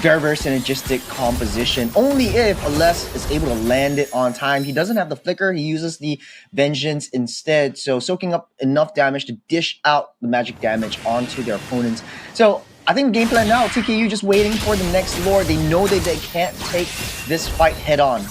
Very, very synergistic composition. Only if Aless is able to land it on time. He doesn't have the flicker. He uses the Vengeance instead. So soaking up enough damage to dish out the magic damage onto their opponents. So I think game plan now, TKU just waiting for the next Lord. They know that they can't take this fight head on.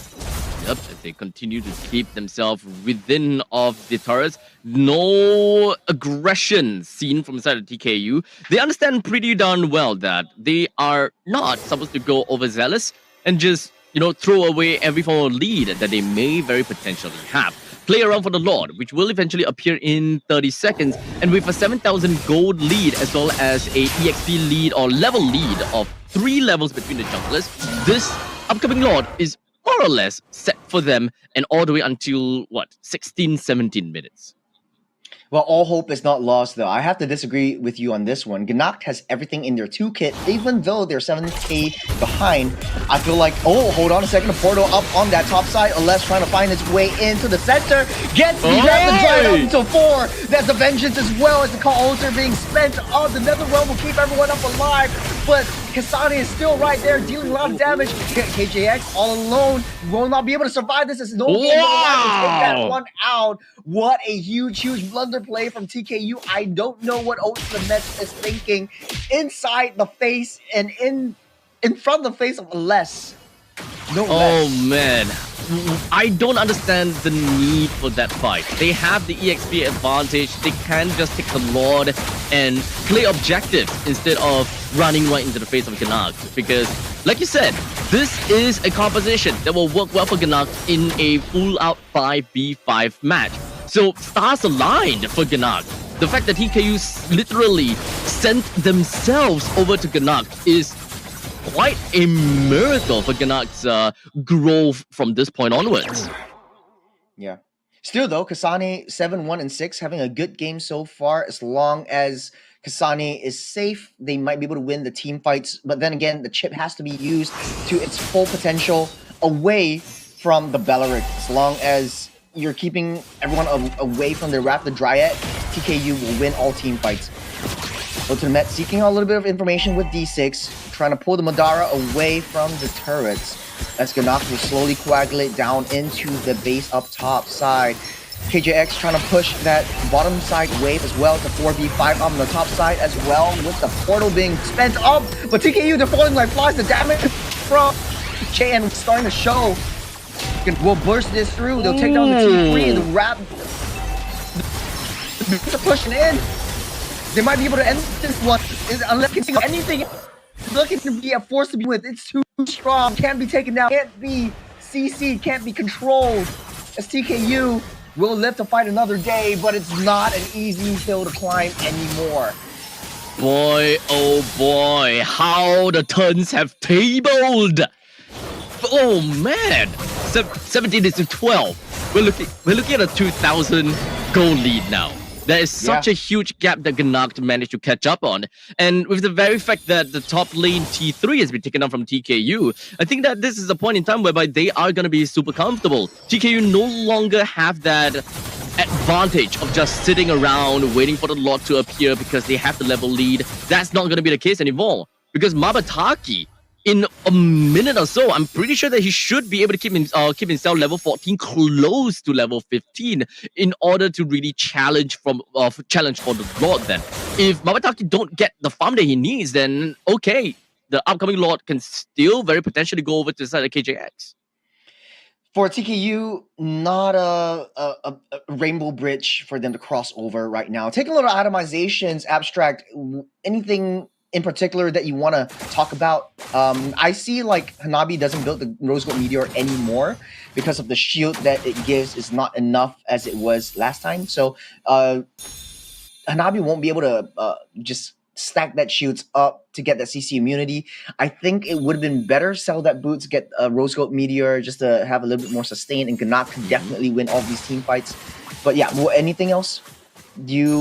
Yep, as they continue to keep themselves within of the turrets. No aggression seen from inside of TKU. They understand pretty darn well that they are not supposed to go overzealous and just, throw away every form of lead that they may very potentially have. Play around for the Lord, which will eventually appear in 30 seconds. And with a 7,000 gold lead, as well as a EXP lead or level lead of 3 levels between the junglers, this upcoming Lord is more or less set for them, and all the way until, 16-17 minutes. Well, all hope is not lost, though. I have to disagree with you on this one. Ganacht has everything in their 2 kit, even though they're 7k behind. I feel like, oh, hold on a second, a portal up on that top side. Aless trying to find its way into the center. Gets the Dried up into 4. That's the Vengeance as well as the Call Altar being spent on the Netherrealm will keep everyone up alive. But Kasane is still right there, dealing a lot of damage. KJX all alone will not be able to survive this. There's no game alive to take that one out. What a huge, huge blunder play from TKU. I don't know what Ultimate Mets is thinking. Inside the face and in front of the face of Aless. No less. Oh man, I don't understand the need for that fight. They have the EXP advantage. They can just take the Lord and play objectives instead of running right into the face of Ganacht. Because, like you said, this is a composition that will work well for Ganacht in a full-out 5v5 match. So, stars aligned for Ganacht. The fact that TKU literally sent themselves over to Ganacht is quite a miracle for Ganacht's growth from this point onwards. Yeah. Still though, Kasane 7-1 and 6 having a good game so far. As long as Kasane is safe, they might be able to win the team fights. But then again, the chip has to be used to its full potential away from the Beleric. As long as you're keeping everyone away from the Wrath of the Dryad, TKU will win all team fights. Ultimate seeking a little bit of information with D6, trying to pull the Madara away from the turrets. As Ganacht will slowly coagulate down into the base up top side. KJX trying to push that bottom side wave as well to 4v5 on the top side as well, with the portal being spent up. But TKU, they're falling like flies. The damage from JN starting to show. Will burst this through. They'll take down the T3 and the Wrap. They're pushing in. They might be able to end this one unless they can see anything. Looking to be a force to be with. It's too strong. Can't be taken down. Can't be CC. Can't be controlled. As TKU will live to fight another day, but it's not an easy hill to climb anymore. Boy, oh boy, how the turns have tabled. Oh man, 17 is to 12. We're looking at a 2,000 goal lead now. There is such a huge gap that Ganacht managed to catch up on. And with the very fact that the top lane T3 has been taken out from TKU, I think that this is a point in time whereby they are going to be super comfortable. TKU no longer have that advantage of just sitting around waiting for the Lord to appear because they have the level lead. That's not going to be the case anymore. Because Mabataki, in a minute or so, I'm pretty sure that he should be able to keep himself level 14 close to level 15 in order to really challenge for the Lord then. If Mabataki don't get the farm that he needs, then okay, the upcoming Lord can still very potentially go over to the side of KJX. For TKU, not a rainbow bridge for them to cross over right now. Taking a little itemizations, abstract, anything in particular that you want to talk about? I see like Hanabi doesn't build the Rose Gold Meteor anymore because of the shield that it gives is not enough as it was last time. So Hanabi won't be able to just stack that shields up to get that CC immunity. I think it would have been better sell that boots, get a Rose Gold Meteor just to have a little bit more sustain, and Ganacht can definitely win all these team fights. But yeah, anything else you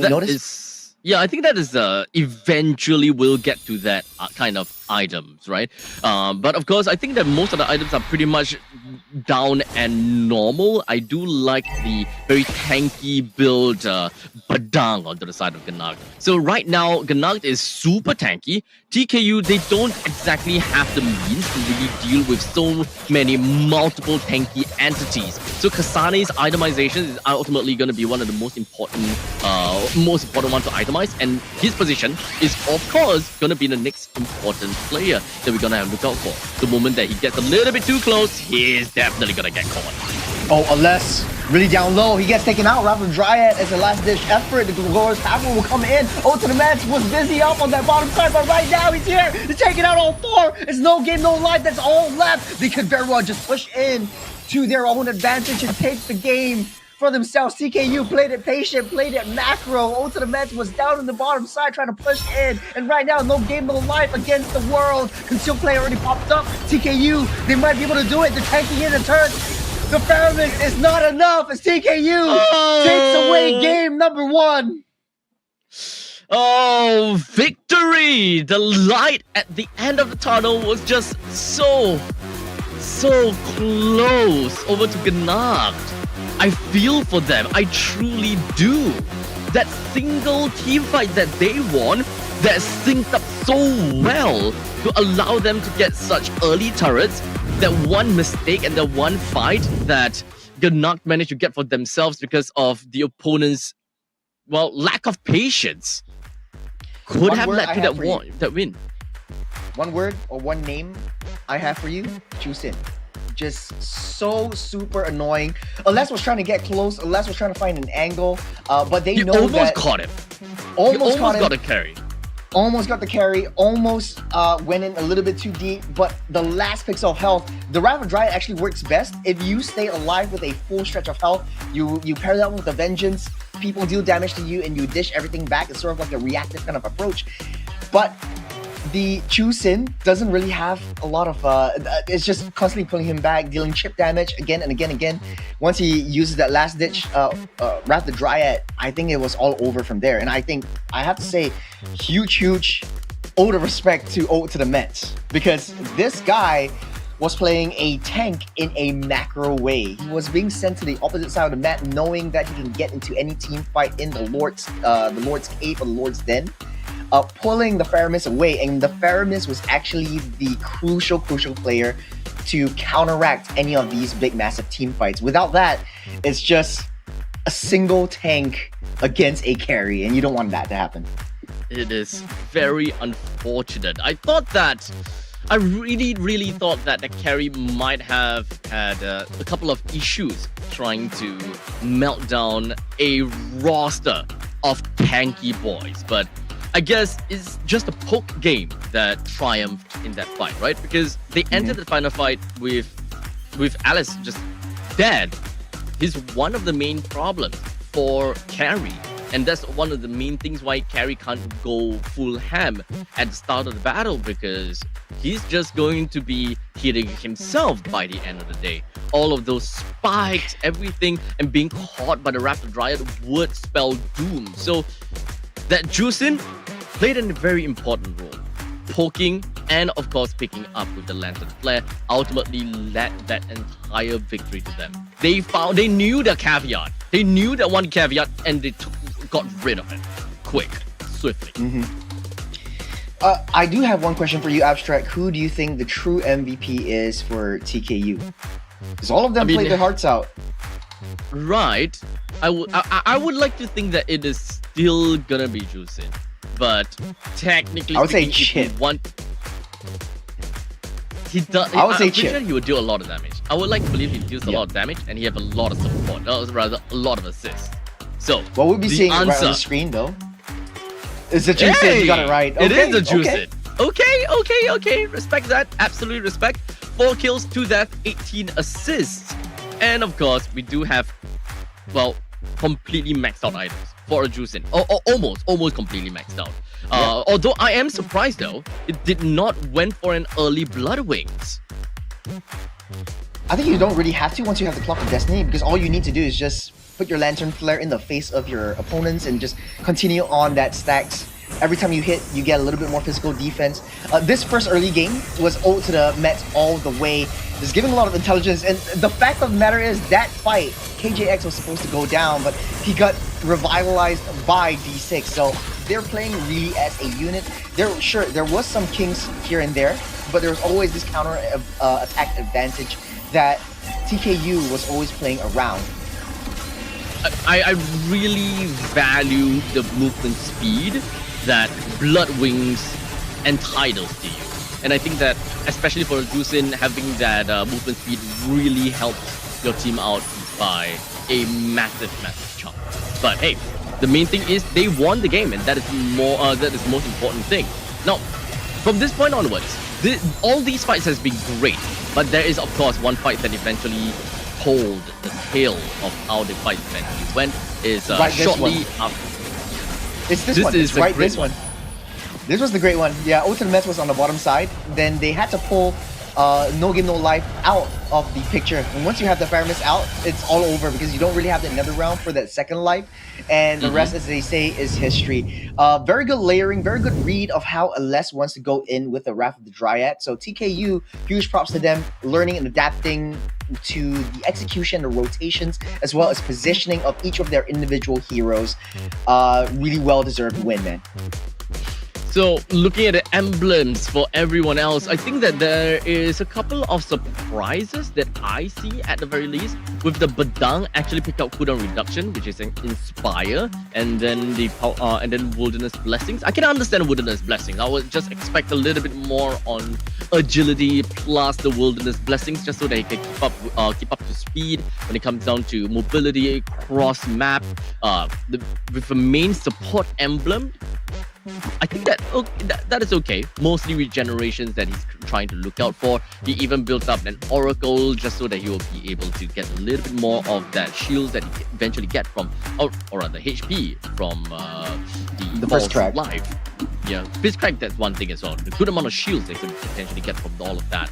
notice? I think that is eventually we'll get to that kind of items, right? But of course, I think that most of the items are pretty much down and normal. I do like the very tanky build Badang onto the side of Ganacht. So right now, Ganacht is super tanky. TKU, they don't exactly have the means to really deal with so many multiple tanky entities. So Kasane's itemization is ultimately going to be one of the most important one to itemize, and his position is of course going to be the next important player that we're going to have to look out for. The moment that he gets a little bit too close, he's definitely going to get caught. Oh, unless really down low, he gets taken out. Rapid Dryad as a last ditch effort. The Glorious Power will come in. Ultimate was busy up on that bottom side, but right now he's here. He's taking out all four. It's no game, no life. That's all left. They could very well just push in to their own advantage and take the game for themselves. TKU played it patient, played it macro. Ultimate was down on the bottom side trying to push in. And right now, no game, no life against the world. Concealed play already popped up. TKU, they might be able to do it. They're tanking in the turn. The Ferromix is not enough as TKU takes away game number 1. Oh, victory! The light at the end of the tunnel was just so close over to Ganacht. I feel for them. I truly do. That single team fight that they won, that synced up so well to allow them to get such early turrets, that one mistake and the one fight that Ganacht managed to get for themselves because of the opponent's, lack of patience, could have led to that win. One word or one name I have for you, Chusin. Just so super annoying. Unless was trying to get close, unless was trying to find an angle, but they know almost that... caught him. Almost caught him. Got a carry. Almost got the carry, almost went in a little bit too deep, but the last pixel of health, the Rapid Dryad actually works best if you stay alive with a full stretch of health. You pair that with the Vengeance, people deal damage to you, and you dish everything back. It's sort of like a reactive kind of approach. But the Chusin doesn't really have a lot of, it's just constantly pulling him back, dealing chip damage again and again. Once he uses that last ditch Rapid Dryad, I think it was all over from there. And I think, I have to say, huge ode of respect to the Mets, because this guy was playing a tank in a macro way. He was being sent to the opposite side of the map, knowing that he can get into any team fight in the Lord's Cave or the Lord's Den, pulling the Ferromix away. And the Ferromix was actually the crucial player to counteract any of these big, massive team fights. Without that, it's just a single tank against a carry, and you don't want that to happen. It is very unfortunate. I really thought that the carry might have had a couple of issues trying to melt down a roster of tanky boys, but I guess it's just a poke game that triumphed in that fight, right? Because they entered the final fight with Alice just dead. He's one of the main problems for Carry, and that's one of the main things why Carry can't go full ham at the start of the battle, because he's just going to be hitting himself by the end of the day. All of those spikes, everything, and being caught by the Raptor Dryad would spell doom. So that Juicin played a very important role. Poking and of course picking up with the Lantern Flare ultimately led that entire victory to them. They knew the caveat. They knew that one caveat and they got rid of it. Quick, swiftly. I do have one question for you, Abstract. Who do you think the true MVP is for TKU? Because all of them played their hearts out. Right. I would like to think that it is still gonna be Juicin. But technically, I would say Chip. He does. I would say I'm pretty Chip. sure he would do a lot of damage. I would like to believe he deals a lot of damage and he have a lot of support. Rather, a lot of assists. So what we'll be the seeing answer, right on the screen though is the Juicin. Hey, you got it right. Okay, it is a okay. Juicin. Okay. Respect that. Absolutely respect. 4 kills, 2 deaths, 18 assists. And of course, we do have, well, completely maxed out items for a Juicin. Almost completely maxed out. Although I am surprised though, it did not went for an early Blood Wings. I think you don't really have to once you have the Clock of Destiny, because all you need to do is just put your Lantern Flare in the face of your opponents and just continue on that stacks. Every time you hit, you get a little bit more physical defense. This first early game was owed to the Mets all the way. Just giving a lot of intelligence, and the fact of the matter is that fight, KJX was supposed to go down, but he got revitalized by D6. So they're playing really as a unit. There was some kinks here and there, but there was always this counter attack advantage that TKU was always playing around. I really value the movement speed that Blood Wings entitles to you. And I think that, especially for Juicin, having that movement speed really helps your team out by a massive chunk. But hey, the main thing is they won the game, and that is the most important thing. Now, from this point onwards, all these fights has been great, but there is of course one fight that eventually told the tale of how the fight eventually went. Is shortly after. It's this one. It's right this one. This was the great one. Yeah, Ode to the Mets was on the bottom side. Then they had to pull No Game No Life out of the picture. And once you have the Pyramus out, it's all over because you don't really have another round for that second life. And the rest, as they say, is history. Very good layering, very good read of how Aless wants to go in with the Wrath of the Dryad. So TKU, huge props to them, learning and adapting to the execution, the rotations, as well as positioning of each of their individual heroes. Really well-deserved win, man. So, looking at the emblems for everyone else, I think that there is a couple of surprises that I see at the very least. With the Badang actually picked up cooldown reduction, which is an Inspire, and then Wilderness Blessings. I can understand Wilderness Blessings. I would just expect a little bit more on agility plus the Wilderness Blessings, just so they can keep up to speed when it comes down to mobility, cross map. With the main support emblem, I think that is okay. Mostly regenerations that he's trying to look out for. He even built up an Oracle just so that he will be able to get a little bit more of that shields that he eventually get from, or rather HP from the first crack. Life. Yeah, first crack, that's one thing as well. The good amount of shields they could potentially get from all of that.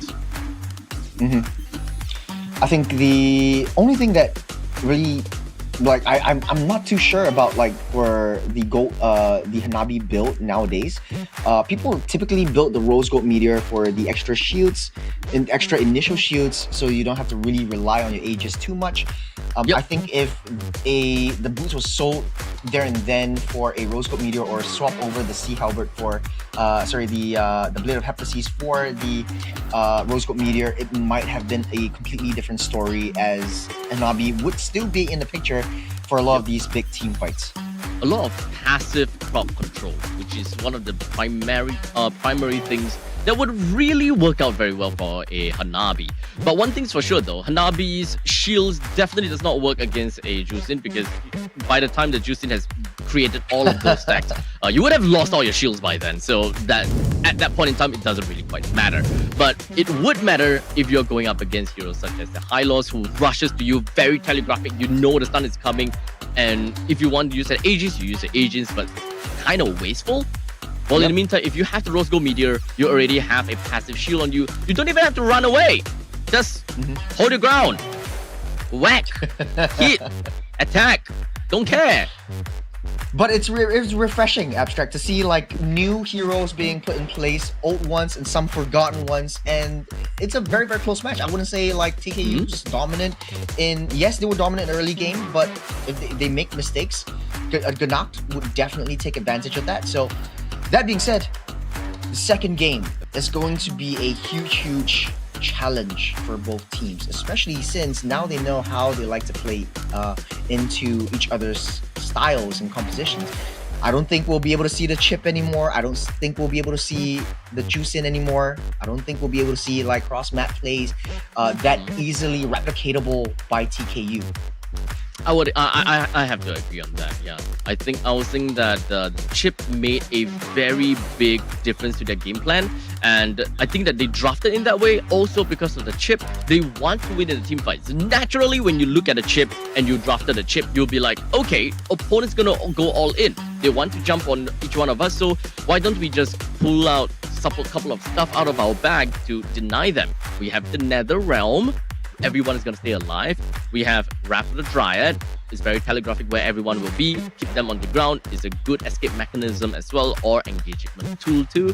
I think the only thing that really, like, I'm not too sure about, like, for the Hanabi build nowadays. People typically build the Rose Gold Meteor for the extra shields and extra initial shields, so you don't have to really rely on your Aegis too much. I think if the boots was sold there and then for a Rose Gold Meteor, or swap over the Sea Halberd for the Blade of Heptases for the Rose Gold Meteor, it might have been a completely different story, as Hanabi would still be in the picture for a lot of these big team fights. A lot of passive crop control, which is one of the primary things that would really work out very well for a Hanabi. But one thing's for sure though, Hanabi's shields definitely does not work against a Juicin, because by the time the Juicin has created all of those stacks, you would have lost all your shields by then. So that at that point in time, it doesn't really quite matter. But it would matter if you're going up against heroes such as the Hylos, who rushes to you, very telegraphic. You know the stun is coming, and if you want to use the Aegis, you use the Aegis, but kind of wasteful. Well, in the meantime, if you have the Rose Gold Meteor, you already have a passive shield on you. You don't even have to run away. Just hold your ground. Whack, hit, attack. Don't care. But it's refreshing, Abstract, to see like new heroes being put in place, old ones and some forgotten ones, and it's a very, very close match. I wouldn't say like TKU just dominant yes, they were dominant in the early game, but if they make mistakes, Ganacht would definitely take advantage of that. So that being said, the second game is going to be a huge challenge for both teams, especially since now they know how they like to play into each other's styles and compositions. I don't think we'll be able to see the chip anymore. I don't think we'll be able to see the juice in anymore. I don't think we'll be able to see like cross map plays that easily replicatable by TKU. I have to agree on that. Yeah, I was thinking that the chip made a very big difference to their game plan, and I think that they drafted in that way also because of the chip. They want to win in the team fights. Naturally, when you look at a chip and you drafted a chip, you'll be like, okay, opponent's gonna go all in. They want to jump on each one of us, so why don't we just pull out a couple of stuff out of our bag to deny them? We have the Nether Realm. Everyone is going to stay alive. We have Wrath of the Dryad. It's very telegraphic where everyone will be. Keep them on the ground is a good escape mechanism as well, or engagement tool too.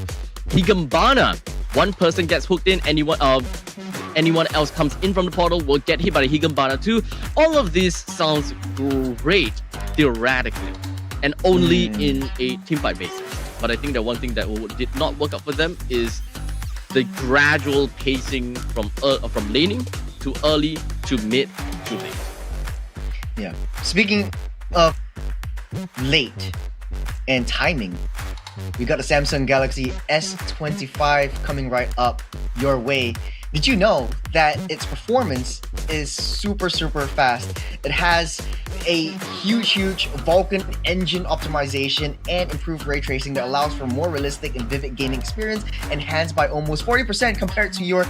Higambana. One person gets hooked in, anyone else comes in from the portal will get hit by the Higambana too. All of this sounds great theoretically, and only in a teamfight basis. But I think that one thing that did not work out for them is the gradual pacing from laning to early to mid to late. Yeah. Speaking of late and timing, we got the Samsung Galaxy S25 coming right up your way. Did you know that its performance is super fast? It has a huge Vulkan engine optimization and improved ray tracing that allows for more realistic and vivid gaming experience, enhanced by almost 40% compared to your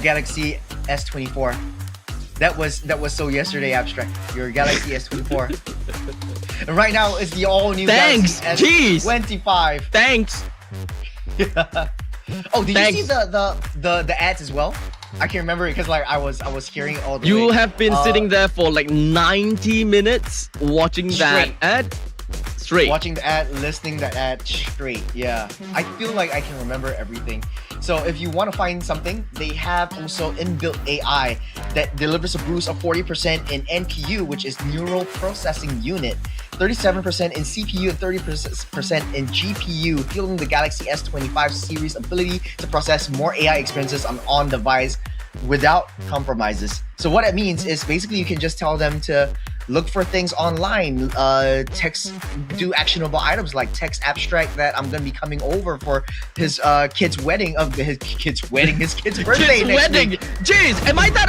Galaxy S24. That was so yesterday, Abstract. Your Galaxy S24. And right now it's the all-new Galaxy S25. Thanks. Oh, did you see the ads as well? I can't remember because like I was hearing all the You way. have been sitting there for like 90 minutes watching that ad straight. Watching the ad, listening to the ad straight. Yeah. I feel like I can remember everything. So if you want to find something, they have also inbuilt AI that delivers a boost of 40% in NPU, which is neural processing unit, 37% in CPU, and 30% in GPU, fueling the Galaxy S25 series ability to process more AI experiences on device without compromises. So what it means is basically you can just tell them to look for things online, do actionable items like text Abstract that I'm gonna be coming over for his kid's wedding his kid's birthday Kid's next wedding. week. Jeez, am I that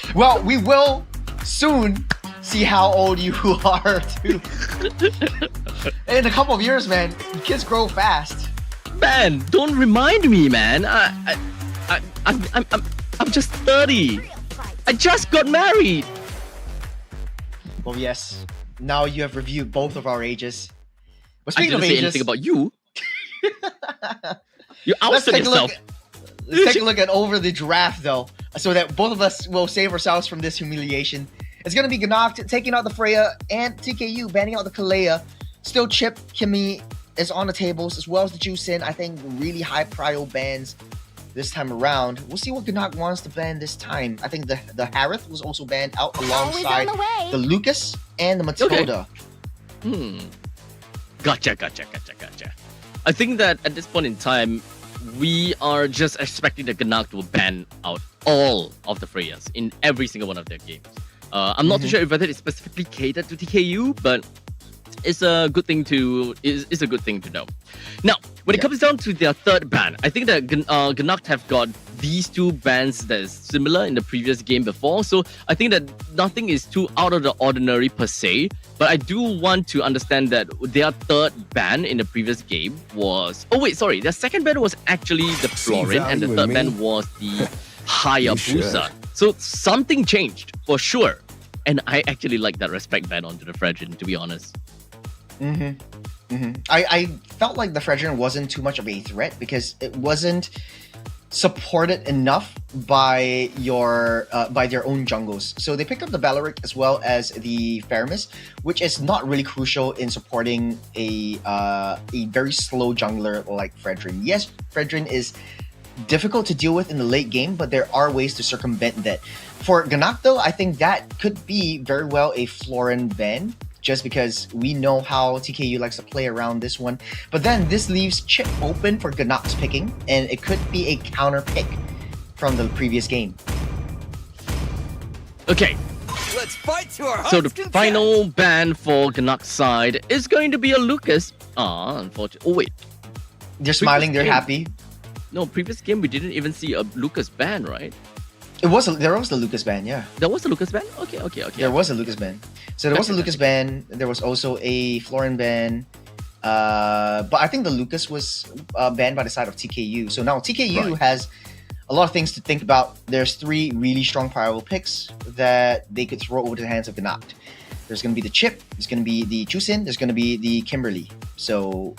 old? Well, we will soon see how old you are too. In a couple of years, man, kids grow fast. Man, don't remind me, man. I'm just 30. I just got married. Well, yes. Now you have reviewed both of our ages. But I speaking didn't of say ages, anything about you. You let's ousted take a look. yourself. Let's take a look at over the draft though, so that both of us will save ourselves from this humiliation. It's gonna be Ganacht taking out the Freya and TKU banning out the Kalea. Still, Chip Kimmy is on the tables as well as the Juicin. I think really high prio bans this time around. We'll see what Ganacht wants to ban this time. I think the Harith was also banned out alongside on the way. the Lucas and the Matilda. Gotcha. I think that at this point in time, we are just expecting that Ganacht will ban out all of the Freyas in every single one of their games. I'm not too sure whether it's specifically catered to TKU, but it's a good thing to know. Now, when it comes down to their third ban, I think that Ganacht have got these two bans that is similar in the previous game before, so I think that nothing is too out of the ordinary per se. But I do want to understand that their third ban in the previous game was... Oh wait, sorry. Their second ban was actually the Florin, and the value in third me? ban was the Hayabusa. should. So something changed, for sure. And I actually like that respect ban onto the Fredrin, to be honest. I felt like the Fredrin wasn't too much of a threat because it wasn't supported enough by their own jungles. So they picked up the Valoric as well as the Feramis, which is not really crucial in supporting a very slow jungler like Fredrin. Yes, Fredrin is difficult to deal with in the late game, but there are ways to circumvent that. For Gnak though, I think that could be very well a Florin ban, just because we know how TKU likes to play around this one. But then this leaves Chip open for Gnoc's picking, and it could be a counter pick from the previous game. Okay, Let's fight to our so the final ban for Gnoc's side is going to be a Lucas. Unfortunately. Oh wait, They're smiling, they're game. happy. no, previous game we didn't even see a Lucas ban, right? There was the Lucas ban, yeah. There was a Lucas ban? Okay. There was a Lucas ban. So there was a Lucas ban. There was also a Florin ban. But I think the Lucas was banned by the side of TKU. So now TKU has a lot of things to think about. There's 3 really strong priority picks that they could throw over to the hands of Gnak. There's going to be the Chip. There's going to be the Chusin. There's going to be the Kimberly. So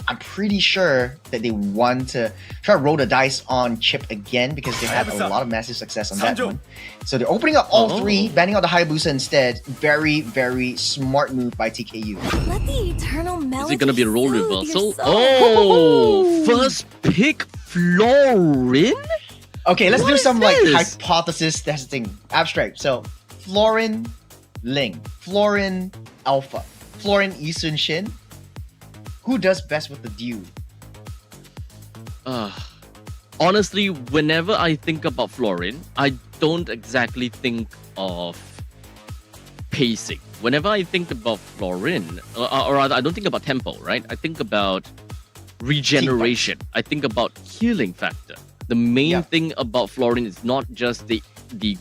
I'm pretty sure that they want to try to roll the dice on Chip again because they had a lot of massive success on that one. So they're opening up all 3, banning out the Hayabusa instead. Very, very smart move by TKU. Let the eternal melody Is it gonna be a role soothe your reversal? soul. Oh, first pick Florin? Okay, let's What do is some like this? hypothesis testing. Abstract. So Florin Ling, Florin Alpha, Florin Isun Shin. Who does best with the Dew? Honestly, whenever I think about Florin, I don't exactly think of pacing. Whenever I think about Florin, or rather, I don't think about tempo, right? I think about regeneration. I think about healing factor. The main thing about Florin is not just the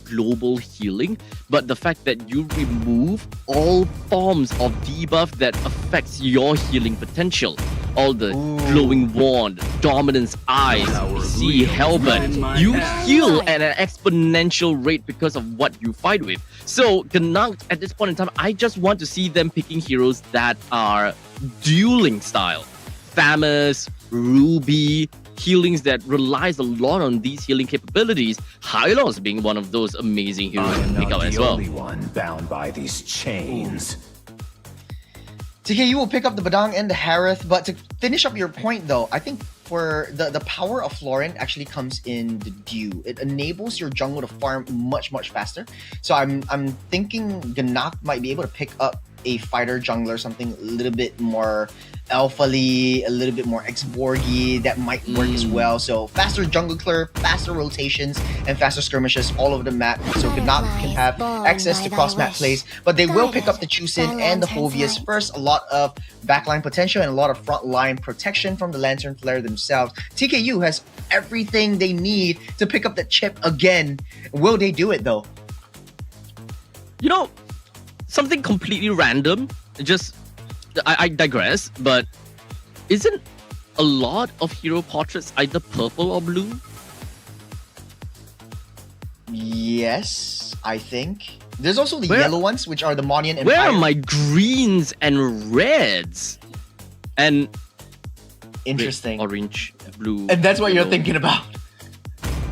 global healing, but the fact that you remove all forms of debuff that affects your healing potential. All the glowing wand, dominance eyes, see hellbent. You heal at an exponential rate because of what you fight with. So Gnak, at this point in time, I just want to see them picking heroes that are dueling style. Famous, Ruby, healings that relies a lot on these healing capabilities. Hylos being one of those amazing heroes to pick up as well. only one bound by these chains. TKU will pick up the Badang and the Harith, but to finish up your point though, I think for the power of Florin actually comes in the Dew. It enables your jungle to farm much faster. So I'm thinking Gnak might be able to pick up a fighter jungler, something a little bit more alpha-ly, a little bit more X-Borgy, that might work as well. So faster jungle clear, faster rotations, and faster skirmishes all over the map. So Gnak can have access to cross-map plays, but they will pick up the Chusin and the Hovius first. A lot of backline potential and a lot of frontline protection from the Lantern Flare themselves. TKU has everything they need to pick up the Chip again. Will they do it though? You know, something completely random, just I digress, but isn't a lot of hero portraits either purple or blue? Yes, I think. There's also the Where- yellow ones, which are the Monian Empire. Where are my greens and reds? And Interesting. red, orange, blue. And that's what you're yellow. thinking about.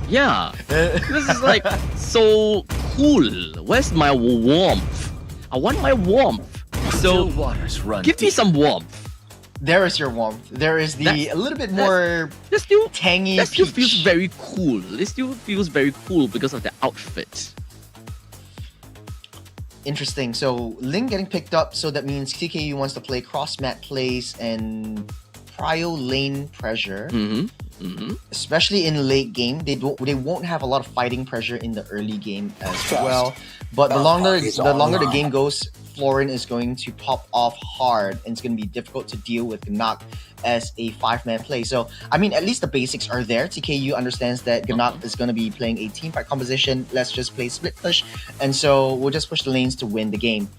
Yeah. This is like so cool. Where's my warmth? I want my warmth. So waters run give me some warmth. There is your warmth. There is the That's- a little bit more That still, tangy that still peach. feels very cool. It still feels very cool because of the outfit. Interesting. So Ling getting picked up, so that means TKU wants to play cross mat plays and prio lane pressure. Especially in late game, they won't have a lot of fighting pressure in the early game as well. But the longer the game goes, Florin is going to pop off hard, and it's going to be difficult to deal with Gnak as a 5-man play. So I mean, at least the basics are there. TKU understands that Gnak is going to be playing a team fight composition. Let's just play split push, and so we'll just push the lanes to win the game.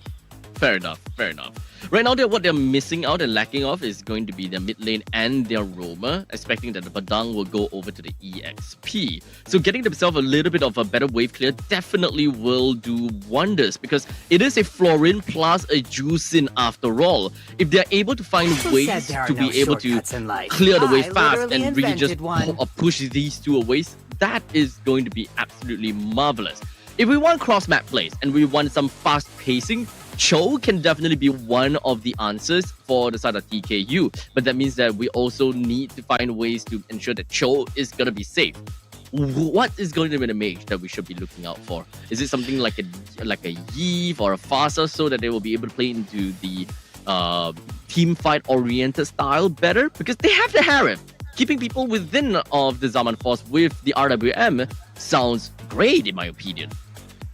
Fair enough. Fair enough. Right now, what they're missing out and lacking of is going to be their mid lane and their roamer, expecting that the Badang will go over to the EXP. So getting themselves a little bit of a better wave clear definitely will do wonders, because it is a Florin plus a Juicin after all. If they're able to find ways to be able to clear the wave fast and really just push these two away, that is going to be absolutely marvelous. If we want cross-map plays and we want some fast pacing, Cho can definitely be one of the answers for the side of TKU. But that means that we also need to find ways to ensure that Cho is going to be safe. What is going to be the mage that we should be looking out for? Is it something like a Yeve or a Fasa, so that they will be able to play into the team fight oriented style better? Because they have the Harem. Keeping people within of the Zaman Force with the RWM sounds great in my opinion.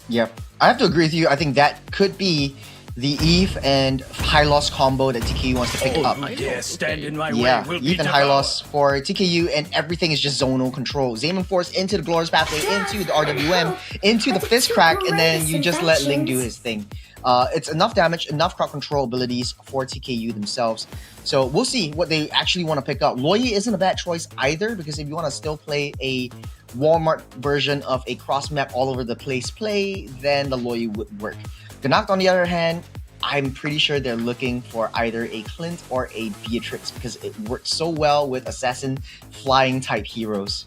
Yep, I have to agree with you. I think that could be the Eve and high loss combo that TKU wants to pick up. Stand in my Yeah, way. Eve and high loss for TKU, and everything is just zonal control. Zaman Force into the Glorious Pathway, into the RWM, into the Fist Crack, and then you just let Ling do his thing. It's enough damage, enough crowd control abilities for TKU themselves. So we'll see what they actually want to pick up. Loyi isn't a bad choice either, because if you want to still play a Walmart version of a cross-map all over the place play, then the Loyi would work. Ganacht, on the other hand, I'm pretty sure they're looking for either a Clint or a Beatrix, because it works so well with assassin flying type heroes.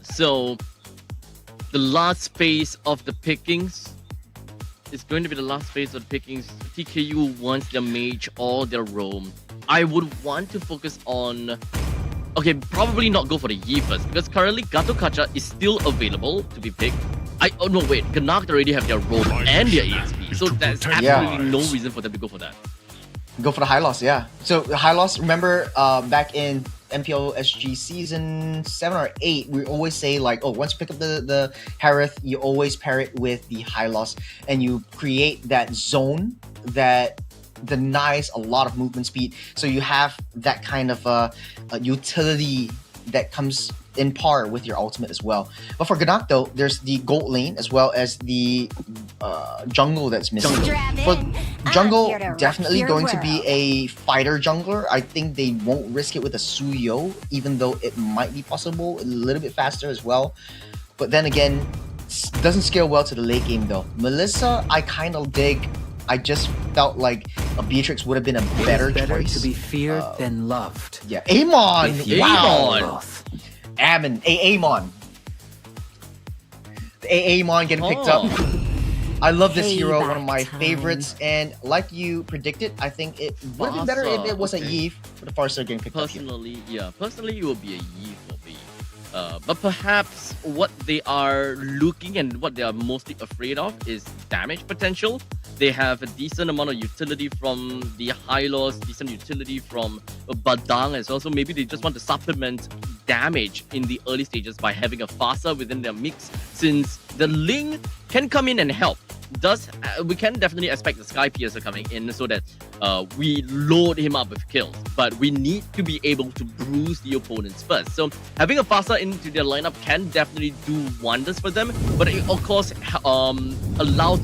So the last phase of the pickings is going to be the last phase of the pickings. TKU wants their mage or their roam. I would want to focus on... Okay, probably not go for the Yi first, because currently Gato Kacha is still available to be picked. Oh no, wait, Ganacht already have their roam and their EXP, so there's absolutely no reason for them to go for that. Go for the high loss, yeah. So the high loss, remember back in MPL SG season 7 or 8, we always say like, oh, once you pick up the Harith, you always pair it with the high loss, and you create that zone that denies a lot of movement speed. So you have that kind of a utility that comes in par with your ultimate as well. But for Ganacht though, there's the gold lane as well as the jungle that's missing. For jungle, definitely going to be a fighter jungler. I think they won't risk it with a Suyo, even though it might be possible, a little bit faster as well. But then again, doesn't scale well to the late game though. Melissa, I kind of dig. I just felt like a Beatrix would have been a better choice. to be feared than loved. Yeah, Amon! Wow! Amon! Amon. Amon. The Amon getting picked up. I love this hero, one of my favorites. And like you predicted, I think it would have been better if it was a Eve, but the Farsa getting picked up here. Personally, it will be a Yi for me. But perhaps what they are looking and what they are mostly afraid of is damage potential. They have a decent amount of utility from the high loss, decent utility from Badang as well. So maybe they just want to supplement damage in the early stages by having a Fasa within their mix, since the Ling can come in and help. We can definitely expect the Sky Piercer coming in so that we load him up with kills, but we need to be able to bruise the opponents first. So having a Fasa into their lineup can definitely do wonders for them, but it of course allows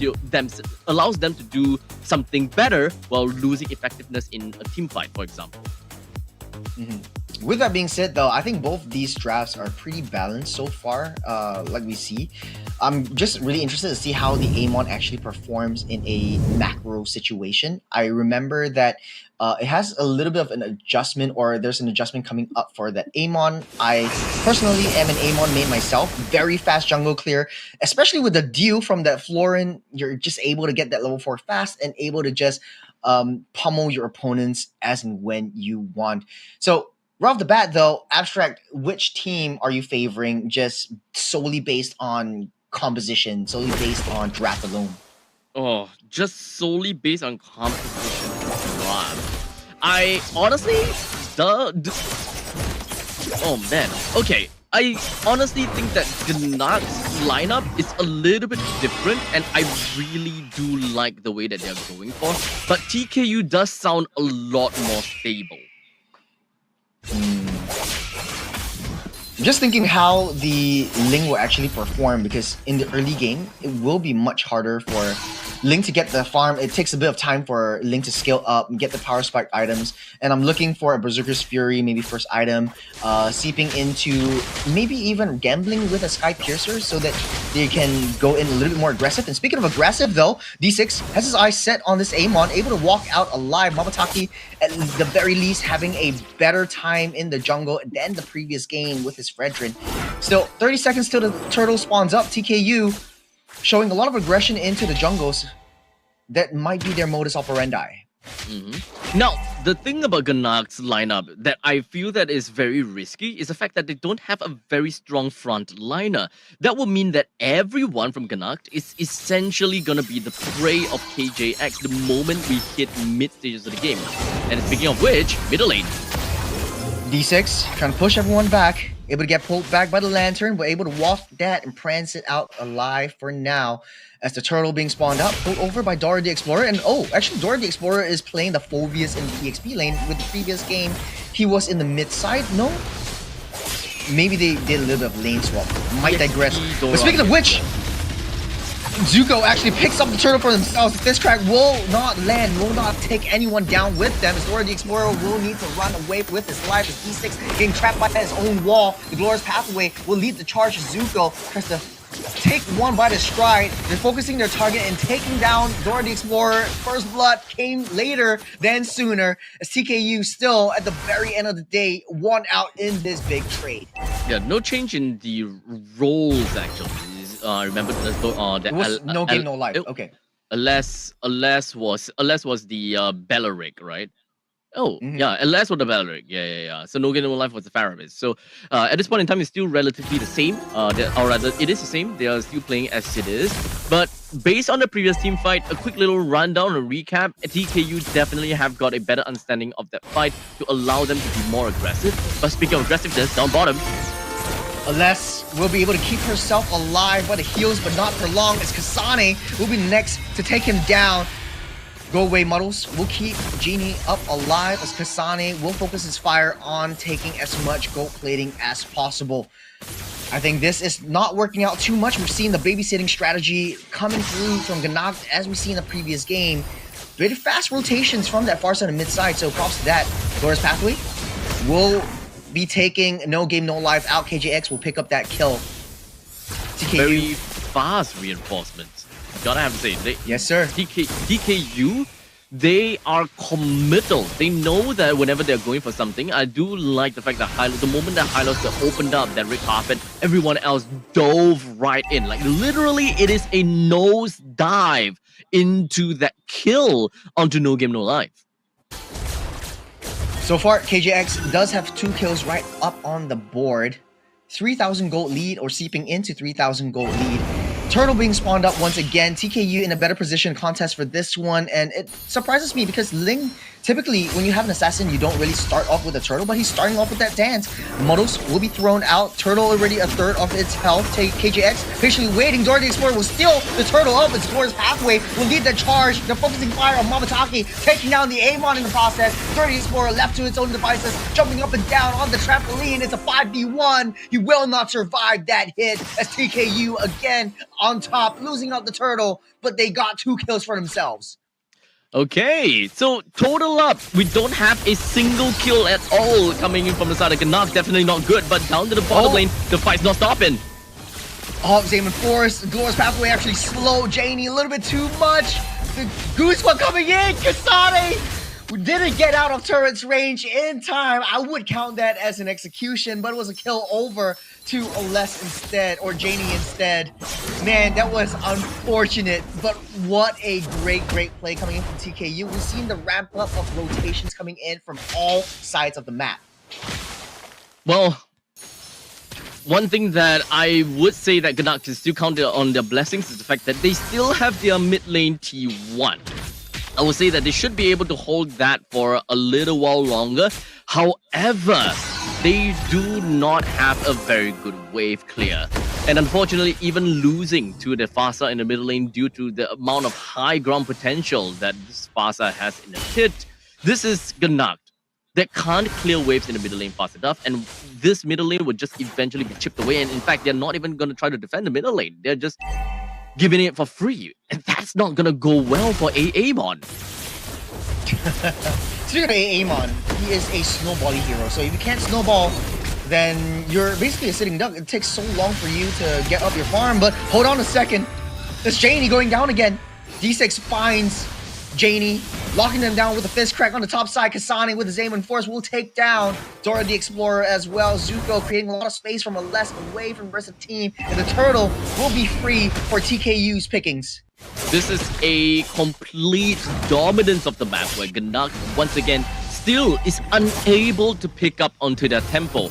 them to do something better while losing effectiveness in a team fight, for example. With that being said, though, I think both these drafts are pretty balanced so far, like we see. I'm just really interested to see how the Amon actually performs in a macro situation. I remember that it has a little bit of an adjustment, or there's an adjustment coming up for that Amon. I personally am an Amon main myself. Very fast jungle clear, especially with the deal from that Florin. You're just able to get that level 4 fast and able to just pummel your opponents as and when you want. So right off the bat though, Abstract, which team are you favoring just solely based on composition, solely based on draft alone? Oh, just solely based on composition. Wow. I honestly, oh man. Okay, I honestly think that Ganacht's lineup is a little bit different, and I really do like the way that they're going for. But TKU does sound a lot more stable. I'm just thinking how the Ling will actually perform, because in the early game, it will be much harder for Link to get the farm. It takes a bit of time for Link to scale up and get the power spike items. And I'm looking for a Berserker's Fury, maybe first item, seeping into maybe even gambling with a Sky Piercer so that they can go in a little bit more aggressive. And speaking of aggressive though, D6 has his eyes set on this Amon, able to walk out alive. Mamataki, at the very least, having a better time in the jungle than the previous game with his Fredrin. Still, 30 seconds till the turtle spawns up. TKU showing a lot of aggression into the jungles. That might be their modus operandi. Now, the thing about Ganak's lineup that I feel that is very risky is the fact that they don't have a very strong front liner. That will mean that everyone from Ganak is essentially gonna be the prey of KJX the moment we hit mid stages of the game. And speaking of which, middle lane. D6 trying to push everyone back. Able to get pulled back by the lantern, but able to walk that and prance it out alive for now. As the turtle being spawned up, pulled over by Dora the Explorer. And oh, actually Dora the Explorer is playing the Phobius in the EXP lane. With the previous game, he was in the mid side. No? Maybe they did a little bit of lane swap. Might digress. But speaking of which, Zuko actually picks up the turtle for themselves. This crack will not land, will not take anyone down with them. As Dora the Explorer will need to run away with his life. As D6 getting trapped by his own wall. The Glorious Pathway will lead the charge to Zuko. Tries to take one by the stride. They're focusing their target and taking down Dora the Explorer. First blood came later than sooner. As TKU still, at the very end of the day, won out in this big trade. Yeah, no change in the roles actually. Remember that It was no game, no life. Okay. Alas was the Bellaric, right? Oh, yeah, Alas was the Bellaric. Yeah. So no game, no life was the Faramis. So at this point in time, it's still relatively the same. Or rather, it is the same. They are still playing as it is. But based on the previous team fight, a quick little rundown, a recap, TKU definitely have got a better understanding of that fight to allow them to be more aggressive. But speaking of aggressiveness, down bottom, Alas will be able to keep herself alive by the heals, but not for long, as Kasane will be next to take him down. Go away, Muddles. We'll keep Genie up alive, as Kasane will focus his fire on taking as much gold plating as possible. I think this is not working out too much. We've seen the babysitting strategy coming through from Ganak as we see in the previous game. Very fast rotations from that far side and mid side, so props to that. Glorious Pathway will be taking no game, no life out. KJX will pick up that kill. TKU. very fast reinforcements. Gotta have to say, Yes, sir. DKU, they are committal. They know that whenever they're going for something, I do like the fact that the moment that Hylos opened up that red carpet, everyone else dove right in. Like literally, it is a nose dive into that kill onto No Game No Life. So far, KJX does have 2 kills right up on the board. 3,000 gold lead, or seeping into 3,000 gold lead. Turtle being spawned up once again. TKU in a better position contest for this one, and it surprises me because Ling, typically when you have an assassin, you don't really start off with a turtle, but he's starting off with that dance. Models will be thrown out. Turtle already a third of its health. KJX patiently waiting. Dora the Explorer will steal the turtle up. Its Glorious Pathway will lead the charge. They're focusing fire on Mamataki, taking down the Amon in the process. Dora the Explorer left to its own devices, jumping up and down on the trampoline. It's a 5v1. He will not survive that hit as TKU again on top, losing out the turtle, but they got 2 kills for themselves. Okay, so total up, we don't have a single kill at all coming in from the side of Ganak. Definitely not good, but down to the bottom lane, the fight's not stopping. Oh, Zaman Force, Glorious Pathway actually slowed Janie a little bit too much. The Goose one coming in, Kasane didn't get out of turret's range in time. I would count that as an execution, but it was a kill over to Oles instead, or Janie instead. Man, that was unfortunate, but what a great play coming in from TKU. We've seen the ramp up of rotations coming in from all sides of the map. Well, one thing that I would say that Ganak can still count on their blessings is the fact that they still have their mid lane T1. I would say that they should be able to hold that for a little while longer. However, they do not have a very good wave clear. And unfortunately, even losing to the Fasa in the middle lane due to the amount of high ground potential that this Fasa has in the pit, this is Ganak that can't clear waves in the middle lane fast enough, and this middle lane would just eventually be chipped away. And in fact, they're not even going to try to defend the middle lane. They're giving it for free. And that's not gonna go well for Amon. Speaking of Amon, he is a snowballing hero. So if you can't snowball, then you're basically a sitting duck. It takes so long for you to get up your farm. But hold on a second. It's Janie going down again. D6 finds Janie, locking them down with a fist crack on the top side. Kasane with his aim and force will take down Dora the Explorer as well. Zuko creating a lot of space from a less away from the rest of the team. And the turtle will be free for TKU's pickings. This is a complete dominance of the map where Gnak once again still is unable to pick up onto their tempo.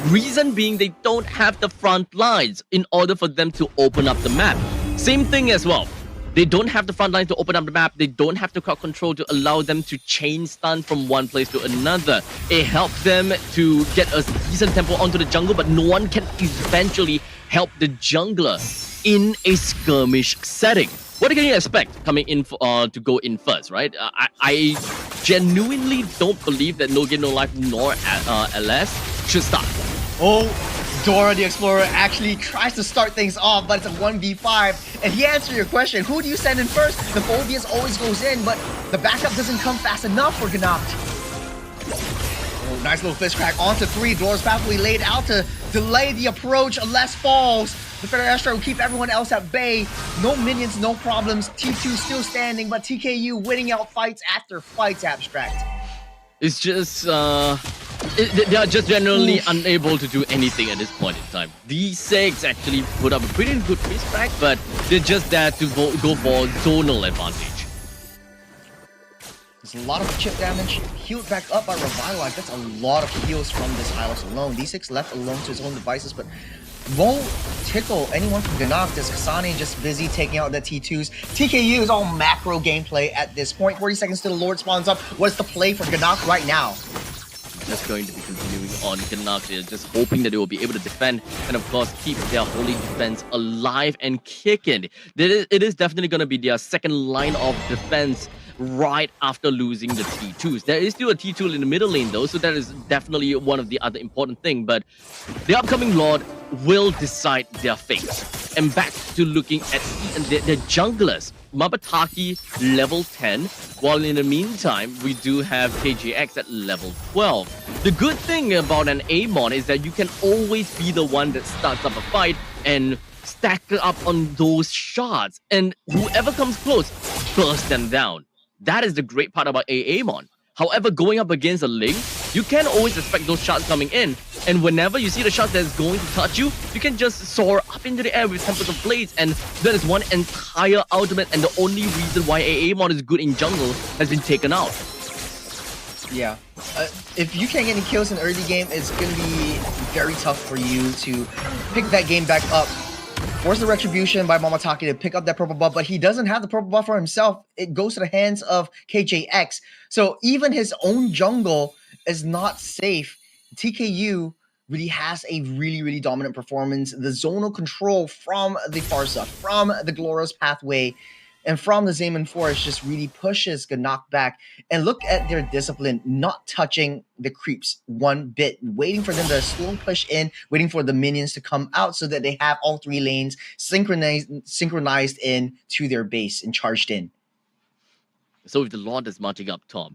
Reason being they don't have the front lines in order for them to open up the map. Same thing as well. They don't have the front line to open up the map. They don't have the crowd control to allow them to chain stun from one place to another. It helps them to get a decent tempo onto the jungle, but no one can eventually help the jungler in a skirmish setting. What can you expect coming in to go in first, right? I genuinely don't believe that No Game No Life nor LS should start. Oh, Dora the Explorer actually tries to start things off, but it's a 1v5. And he answered your question, who do you send in first? The Phobius always goes in, but the backup doesn't come fast enough for Ganacht. Oh, nice little fist crack onto 3. Dora's pathway laid out to delay the approach. Less falls. The Federal Airstrike will keep everyone else at bay. No minions, no problems. T2 still standing, but TKU winning out fights after fights, Abstract. It's just they are just generally unable to do anything at this point in time. D6 actually put up a pretty good fist crack, but they're just there to go for zonal advantage. There's a lot of chip damage, healed back up by Revitalize. That's a lot of heals from this Hylos alone. D6 left alone to his own devices, but won't tickle anyone from Ganacht as Kasane just busy taking out the T2s. TKU is all macro gameplay at this point. 40 seconds till the Lord spawns up. What's the play for Ganacht right now? Just going to be continuing on Ganacht. They're just hoping that they will be able to defend and, of course, keep their holy defense alive and kicking. It is definitely going to be their second line of defense right after losing the T2s. There is still a T2 in the middle lane though, so that is definitely one of the other important things. But the upcoming Lord will decide their fate. And back to looking at the junglers. Mabataki level 10, while in the meantime, we do have KJX at level 12. The good thing about an Amon is that you can always be the one that starts up a fight and stack up on those shots. And whoever comes close, burst them down. That is the great part about Amon. However, going up against a Ling, you can always expect those shots coming in. And whenever you see the shot that's going to touch you, you can just soar up into the air with Tempest of Blades. And that is one entire ultimate, and the only reason why Amon is good in jungle has been taken out. Yeah. If you can't get any kills in early game, it's going to be very tough for you to pick that game back up. Force the Retribution by Mamataki to pick up that purple buff, but he doesn't have the purple buff for himself. It goes to the hands of KJX. So even his own jungle is not safe. TKU really has a really dominant performance. The zonal control from the Farsa, from the Glorious Pathway, and from the Zaman Forest just really pushes Ganacht back. And look at their discipline, not touching the creeps one bit, waiting for them to slow push in, waiting for the minions to come out so that they have all 3 lanes synchronized in to their base and charged in. So if the Lord is marching up top,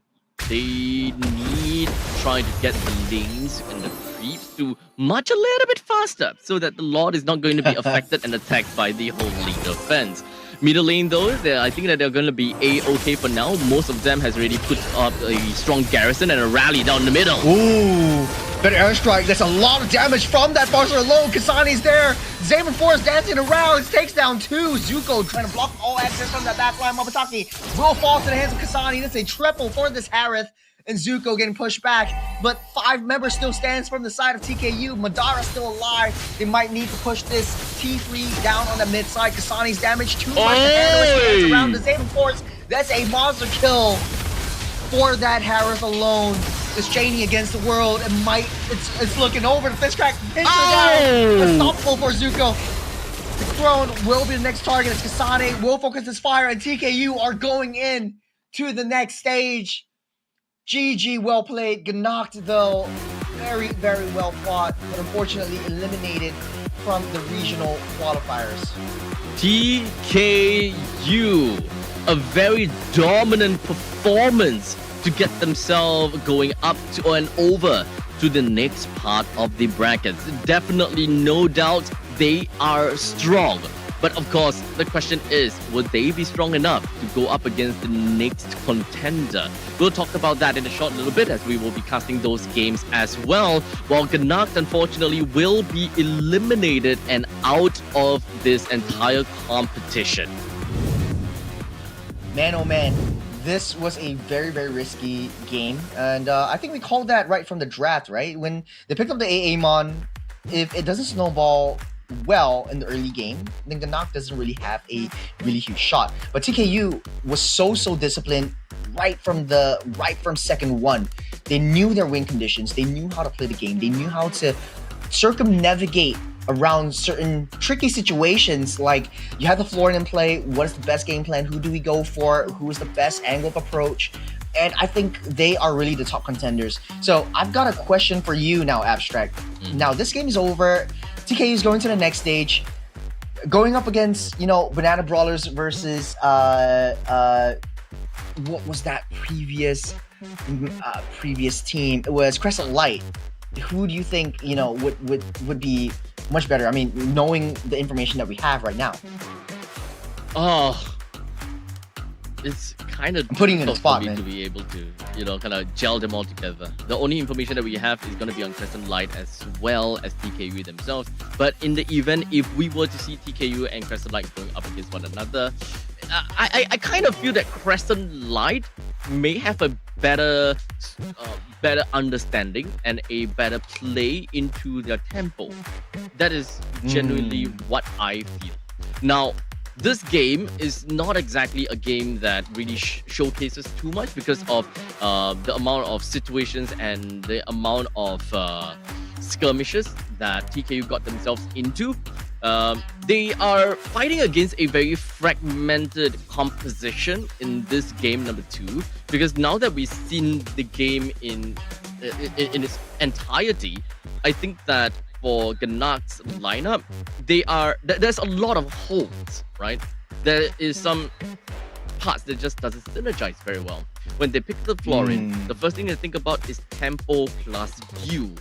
they need to try to get the lanes and the creeps to march a little bit faster so that the Lord is not going to be affected and attacked by the holy defense. Middle lane though, I think that they're going to be A-okay for now. Most of them has already put up a strong garrison and a rally down the middle. Ooh, better airstrike. That's a lot of damage from that Farsa alone. Kasane's there. Zaman Force dancing around. It takes down 2. Zuko trying to block all access from that backline. Mabataki will fall to the hands of Kasane. That's a triple for this Harith. And Zuko getting pushed back, but 5 members still stands from the side of TKU. Madara still alive. They might need to push this T3 down on the mid side. Kasane's damage too much to handle around the Zaman Force. That's a monster kill for that Harith alone. It's Janie against the world. It's looking over. The fist crack hits her down. Unstoppable for Zuko. The throne will be the next target as Kasane will focus his fire, and TKU are going in to the next stage. GG, well played. Ganacht, though, very well fought, but unfortunately eliminated from the regional qualifiers. TKU, a very dominant performance to get themselves going up to and over to the next part of the brackets. Definitely, no doubt, they are strong. But of course, the question is, would they be strong enough to go up against the next contender? We'll talk about that in a short little bit as we will be casting those games as well. While Ganacht, unfortunately, will be eliminated and out of this entire competition. Man, oh man, this was a very, very risky game. And I think we called that right from the draft, right? When they picked up the Aamon, if it doesn't snowball well in the early game, then Ganacht doesn't really have a really huge shot. But TKU was so disciplined right from second one. They knew their win conditions. They knew how to play the game. They knew how to circumnavigate around certain tricky situations, like you have the floor in play, what is the best game plan, who do we go for, who is the best angle of approach, and I think they are really the top contenders. So I've got a question for you now, Abstract. Now this game is over, TKU is going to the next stage, going up against, Banana Brawlers versus what was that previous team? It was Crescent Light. Who do you think would be much better? I mean, knowing the information that we have right now. Oh, it's kind of putting you in the spot, for me man. to be able to, kind of gel them all together. The only information that we have is going to be on Crescent Light as well as TKU themselves. But in the event, if we were to see TKU and Crescent Light going up against one another, I kind of feel that Crescent Light may have a better understanding and a better play into their tempo. That is genuinely what I feel. Now, this game is not exactly a game that really showcases too much because of the amount of situations and the amount of skirmishes that TKU got themselves into. They are fighting against a very fragmented composition in this game number 2, because now that we've seen the game in its entirety, I think that for Ganacht's lineup, there's a lot of holes, right? There is some parts that just doesn't synergize very well. When they pick the Florin, the first thing they think about is tempo plus view,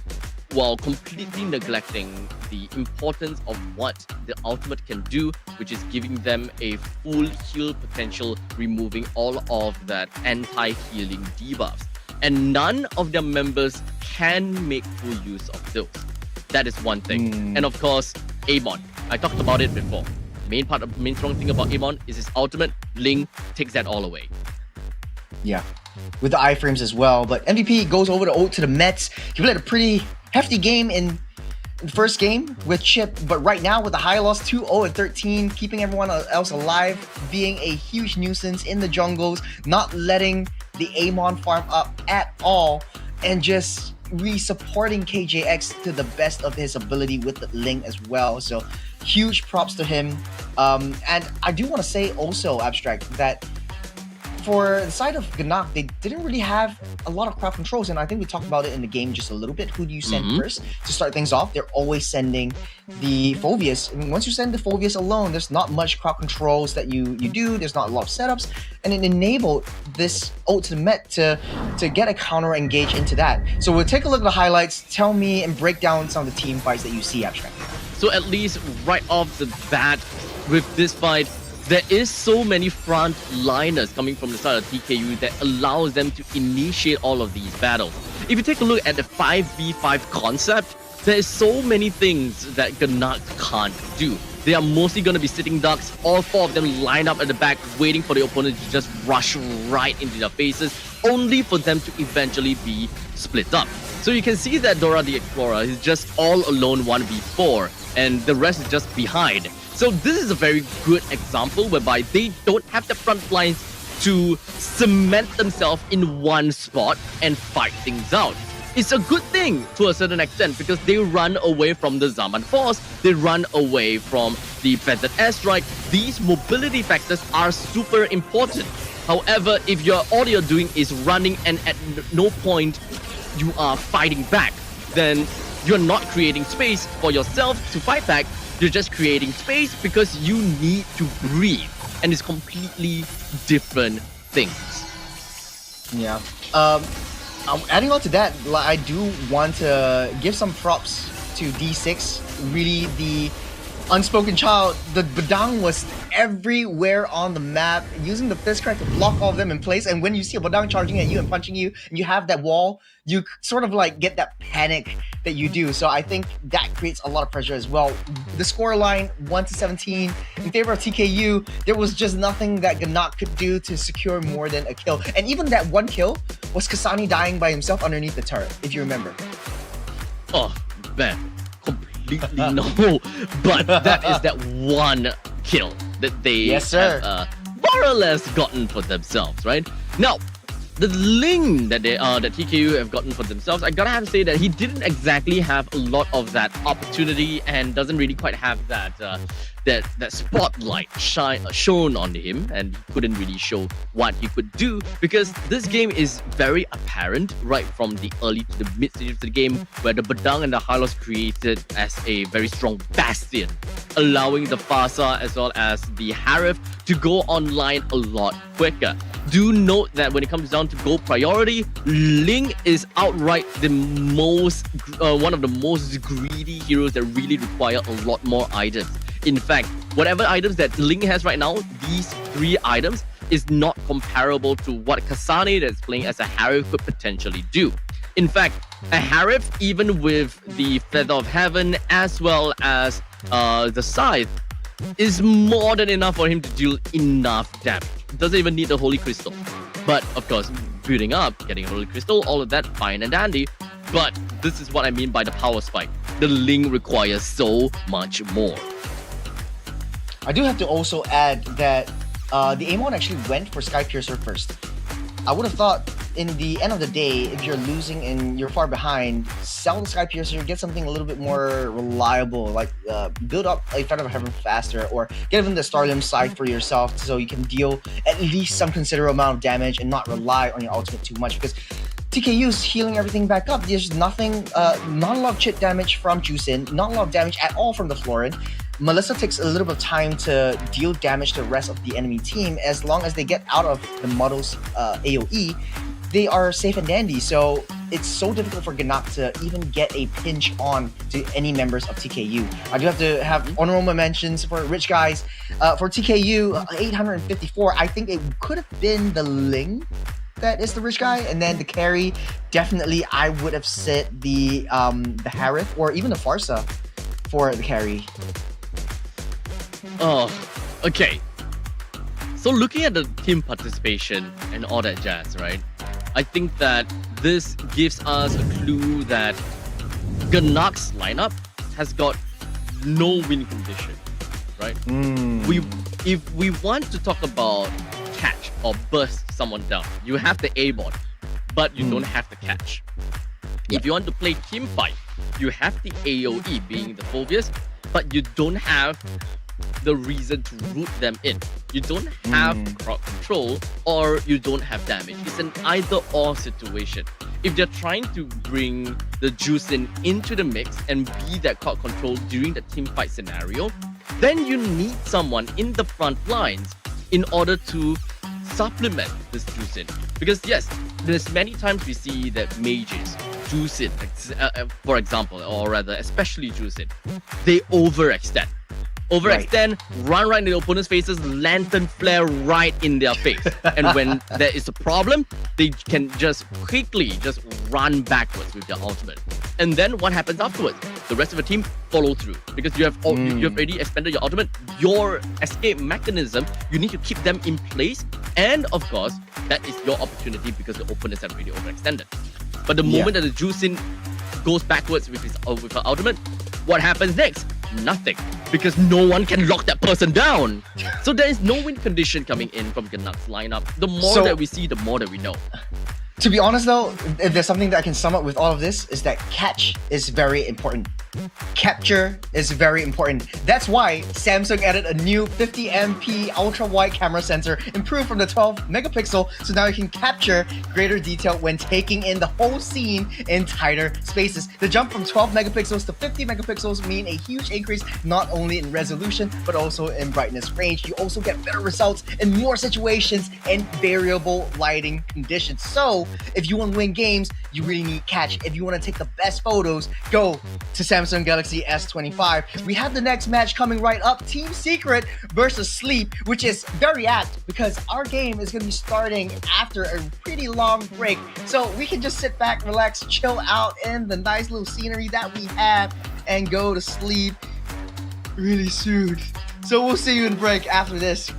while completely neglecting the importance of what the ultimate can do, which is giving them a full heal potential, removing all of that anti-healing debuffs. And none of their members can make full use of those. That is one thing. And of course, Amon. I talked about it before. Main strong thing about Amon is his ultimate. Ling takes that all away. Yeah, with the iframes as well. But MVP goes over to the Mets. He played a pretty hefty game in the first game with Chip, but right now with the high loss 2-0-13, keeping everyone else alive, being a huge nuisance in the jungles, not letting the Amon farm up at all, and just re-supporting KJX to the best of his ability with the Ling as well. So huge props to him. And I do want to say also, Abstract, that for the side of Ganacht, they didn't really have a lot of crowd controls, and I think we talked about it in the game just a little bit. Who do you send first to start things off? They're always sending the Phoveus. I mean, once you send the Phoveus alone, there's not much crowd controls that you do. There's not a lot of setups, and it enabled this ultimate to get a counter engage into that. So we'll take a look at the highlights. Tell me and break down some of the team fights that you see, Abstract. So at least right off the bat with this fight, there is so many front liners coming from the side of TKU that allows them to initiate all of these battles. If you take a look at the 5v5 concept, there is so many things that Ganacht can't do. They are mostly going to be sitting ducks, all 4 of them lined up at the back, waiting for the opponent to just rush right into their faces, only for them to eventually be split up. So you can see that Dora the Explorer is just all alone 1v4, and the rest is just behind. So this is a very good example whereby they don't have the front lines to cement themselves in one spot and fight things out. It's a good thing to a certain extent because they run away from the Zaman Force, they run away from the Feathered Airstrike. These mobility factors are super important. However, if all you're doing is running and at no point you are fighting back, then you're not creating space for yourself to fight back, You're just creating space because you need to breathe, and it's completely different things. Yeah. Adding on to that, I do want to give some props to D6. Really, the unspoken child. The Badang was everywhere on the map, using the fist crack to block all of them in place. And when you see a Badang charging at you and punching you, and you have that wall, you sort of like get that panic that you do. So I think that creates a lot of pressure as well. The score line 1-17 in favor of TKU. There was just nothing that Gnak could do to secure more than a kill. And even that one kill was Kasani dying by himself underneath the turret, if you remember. Oh man, completely no. But that is that one kill that they Yes, sir. have more or less gotten for themselves, right? Now, the Ling that that TKU have gotten for themselves, I gotta have to say that he didn't exactly have a lot of that opportunity and doesn't really quite have that that spotlight shown on him, and he couldn't really show what he could do because this game is very apparent right from the early to the mid stages of the game, where the Badang and the Hylos created as a very strong bastion, allowing the Fasa as well as the Harif to go online a lot quicker. Do note that when it comes down to gold priority, Ling is outright the most one of the most greedy heroes that really require a lot more items. In fact, whatever items that Ling has right now, these 3 items is not comparable to what Kasane that's playing as a Harif could potentially do. In fact, a Harif, even with the Feather of Heaven as well as the Scythe, is more than enough for him to deal enough damage. Doesn't even need the Holy Crystal. But of course, building up, getting a Holy Crystal, all of that fine and dandy. But this is what I mean by the power spike. The Ling requires so much more. I do have to also add that the Amon actually went for Sky Piercer first. I would have thought in the end of the day, if you're losing and you're far behind, sell the Sky Piercer, get something a little bit more reliable, like build up a Feather of Heaven faster, or get even the Starlim side for yourself so you can deal at least some considerable amount of damage and not rely on your ultimate too much, because TKU is healing everything back up. There's nothing, not a lot of chip damage from Juicin, not a lot of damage at all from the Florin. Melissa takes a little bit of time to deal damage to the rest of the enemy team. As long as they get out of the model's AoE, they are safe and dandy. So it's so difficult for Gnak to even get a pinch on to any members of TKU. I do have to have honorable mentions for Rich Guys. For TKU, 854, I think it could have been the Ling that is the Rich Guy, and then the carry, definitely I would have said the Harith or even the Farsa for the carry. Oh, okay. So looking at the team participation and all that jazz, right? I think that this gives us a clue that Gnak's lineup has got no win condition, right? If we want to talk about catch or burst someone down, you have the A-bot, but you don't have the catch. If you want to play team fight, you have the AoE being the Phobius, but you don't have the reason to root them in. You don't have crowd control, or you don't have damage. It's an either-or situation. If they're trying to bring the Juicin into the mix and be that crowd control during the team fight scenario, then you need someone in the front lines in order to supplement this Juicin. Because yes, there's many times we see that mages, Juicin, for example, or rather especially Juicin, they overextend. Run right into the opponent's faces, lantern flare right in their face. And when there is a problem, they can just quickly just run backwards with their ultimate. And then what happens afterwards? The rest of the team follow through, because you have already expended your ultimate, your escape mechanism. You need to keep them in place, and of course, that is your opportunity because the opponents have already overextended. But the moment that the Juicin goes backwards with her ultimate, what happens next? Nothing, because no one can lock that person down. So there is no win condition coming in from Gnak's lineup. The more that we see, the more that we know. To be honest though, if there's something that I can sum up with all of this, is that catch is very important. capture is very important. That's why Samsung added a new 50MP ultra-wide camera sensor, improved from the 12 megapixel, so now you can capture greater detail when taking in the whole scene in tighter spaces. The jump from 12 megapixels to 50 megapixels mean a huge increase not only in resolution but also in brightness range. You also get better results in more situations and variable lighting conditions. So if you want to win games, you really need catch. If you want to take the best photos, go to Samsung Galaxy S25. We have the next match coming right up, Team Secret versus Sleep, which is very apt because our game is going to be starting after a pretty long break. So we can just sit back, relax, chill out in the nice little scenery that we have and go to sleep really soon. So we'll see you in break after this.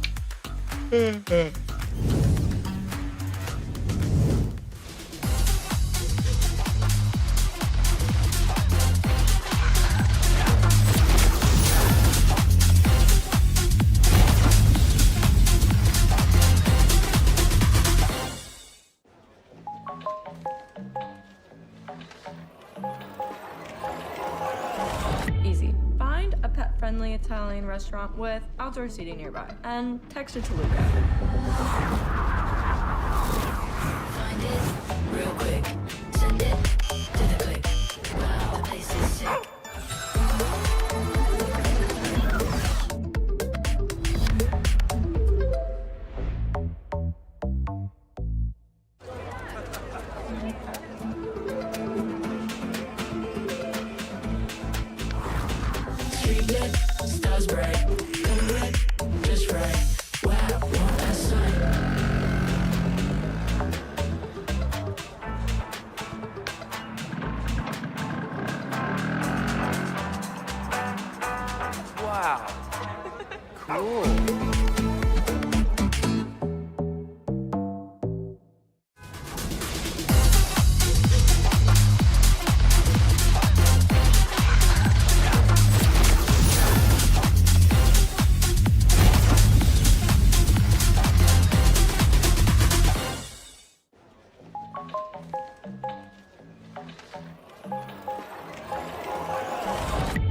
Easy. Find a pet-friendly Italian restaurant with outdoor seating nearby and text it to Luca. Find it real quick. Send it to the click. Wow, the place is sick. Street lit, stars bright, come red, just right. Wow, want that sign? Wow. Cool.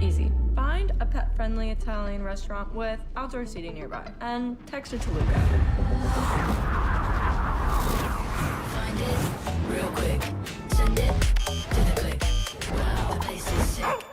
Easy. Find a pet-friendly Italian restaurant with outdoor seating nearby and text it to Luca. Find it real quick. Send it to the click. Wow, the place is sick.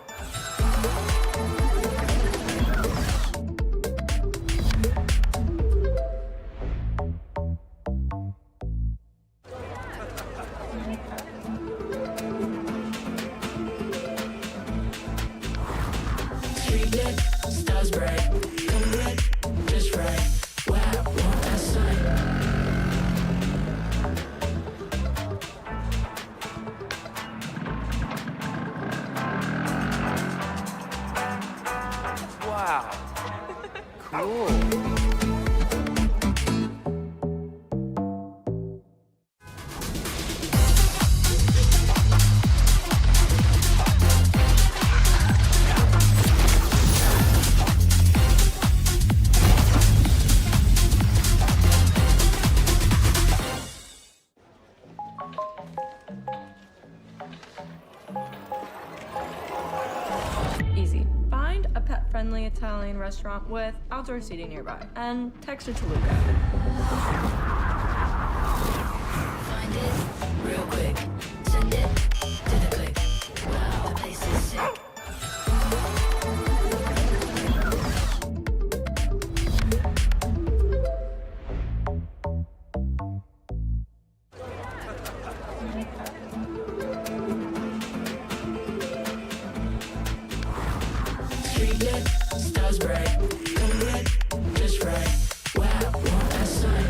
Street lit, stars bright, come red, just right. Wow, want that sign? Wow. Cool. Easy. Find a pet-friendly Italian restaurant with outdoor seating nearby and text it to Luca. Find it real quick. Send it to the click. Wow, the place is sick. Street lit, stars bright, come red, just right. Wow, want that sign?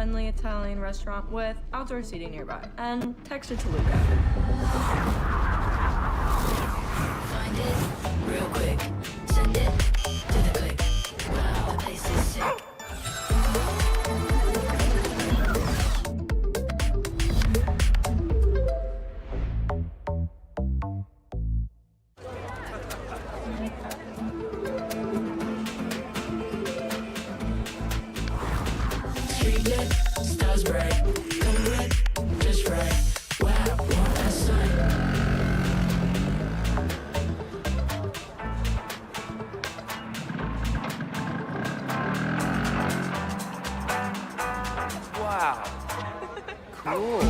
pet-friendly Italian restaurant with outdoor seating nearby. And text it to Luca. Find it real quick. Send it to the click. Wow, the place is sick. Street lit, stars bright, come lit, just right. Wow, want that sign. Wow. Cool.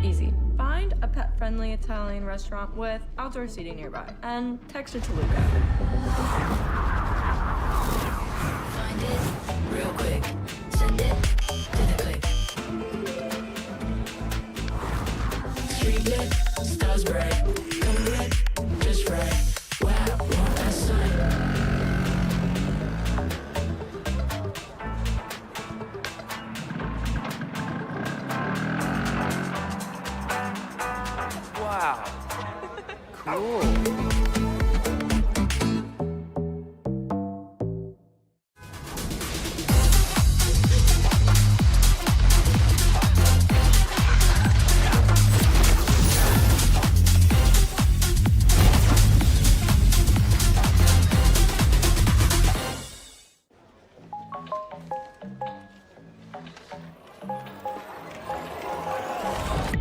Easy. Find a pet-friendly Italian restaurant with outdoor seating nearby. And text it to Luca. Find it real quick. Send it to the click. Street lit, stars bright, come lit, just right. Wow, want that sign. Wow. Cool.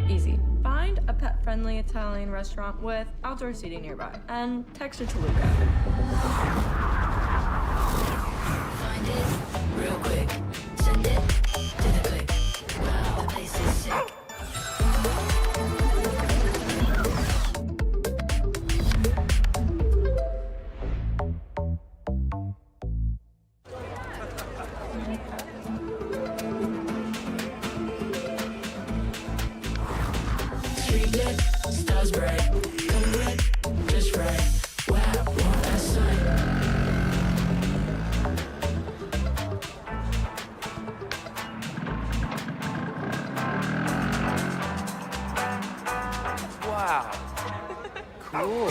Easy. Find a pet-friendly Italian restaurant with outdoor seating nearby. And text it to Luca. Find it real quick. Send it to the click. Wow, the place is sick. Street lit, stars bright, come lit, just right. Wow, want that sign. Wow. Cool.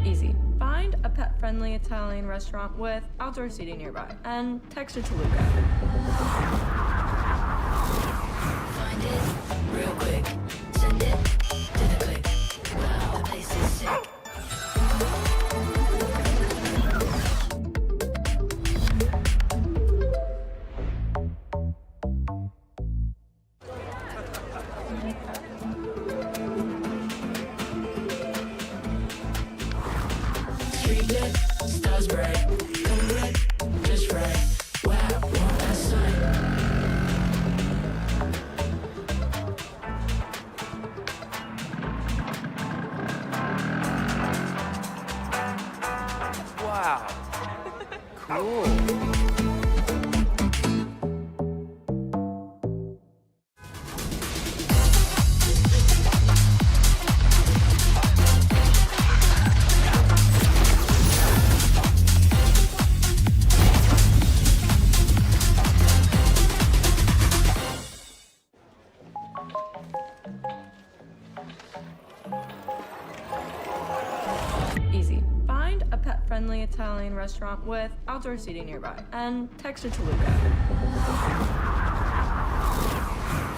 Easy. Find a pet-friendly Italian restaurant with outdoor seating nearby. And text it to Luca. Find it real quick. Send it to the click. Wow, the place is sick. Street lit, stars bright, come lit, just right. Wow, want that sign. Wow. Cool. Easy. Find a pet-friendly Italian restaurant with outdoor seating nearby. And text it to Luca.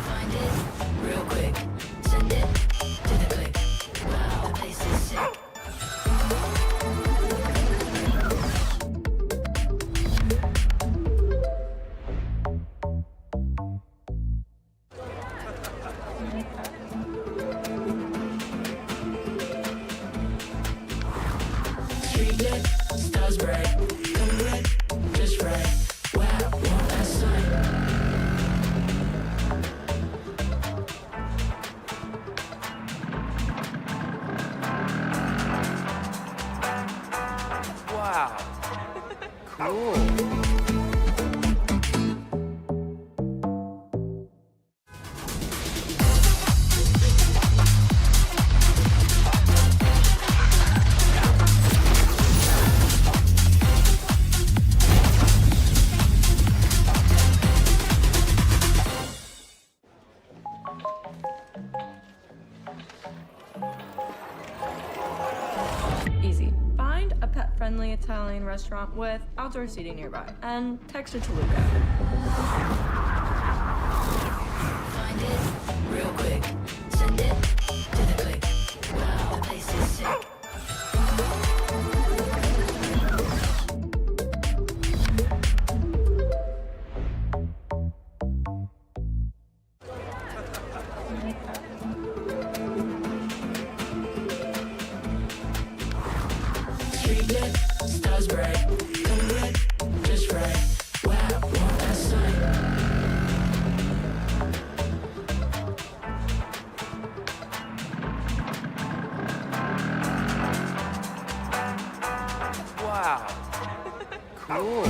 Find it real quick. Send it to the click. Wow, the place is sick. stars bright, come red, just right. Wow, one last sight. Wow. Cool. Easy. Find a pet-friendly Italian restaurant with outdoor seating nearby and text it to Luca. Find it real quick. Send it to the click. Wow, the place is sick. Street lit, stars bright, come red, just right. Wow, one last sight. Wow. Cool.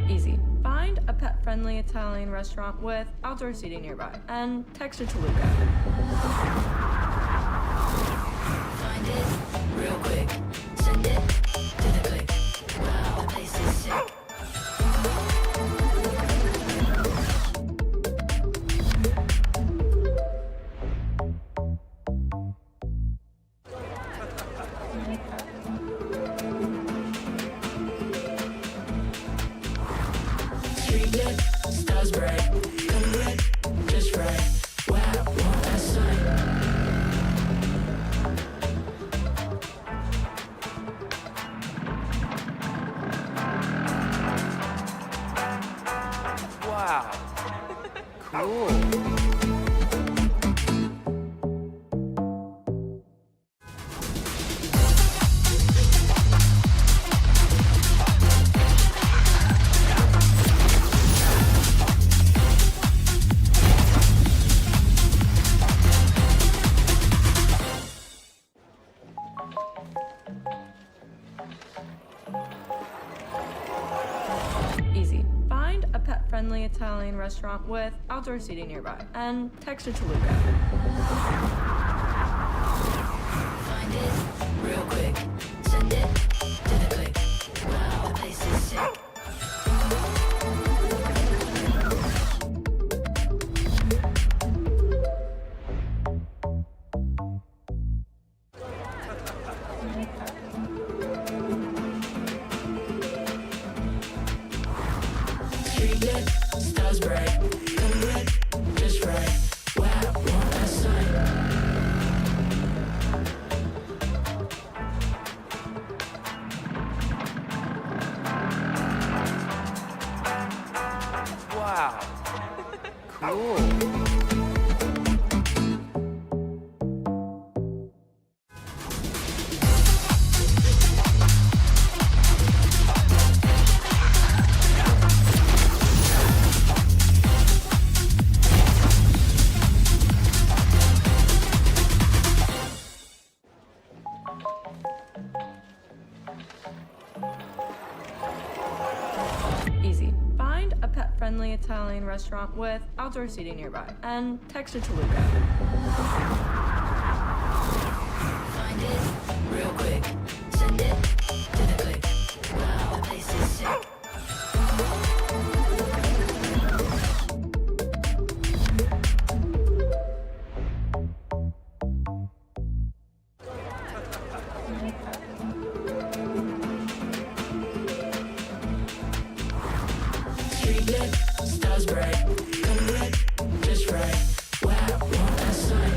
Easy. Find a pet-friendly Italian restaurant with outdoor seating nearby and text it to Luca. Find it real quick. Send it to the click. Wow, the place is sick. Street lit, stars bright, come red, just right. Wow, one last sight. Wow. Cool. Easy. Find a pet-friendly Italian restaurant with outdoor seating nearby and text it to Luca. Find it real quick. Send it to the click. Wow, the place is sick. Street lit, stars bright, come red, just right. Wow, one last sight. Wow. Cool. Easy. Find a pet-friendly Italian restaurant with outdoor seating nearby and text it to Luca. Find it real quick. Send it to the click. Wow, the place is sick. Street lit, stars stars bright, come lit, just right. Wow, want that sight.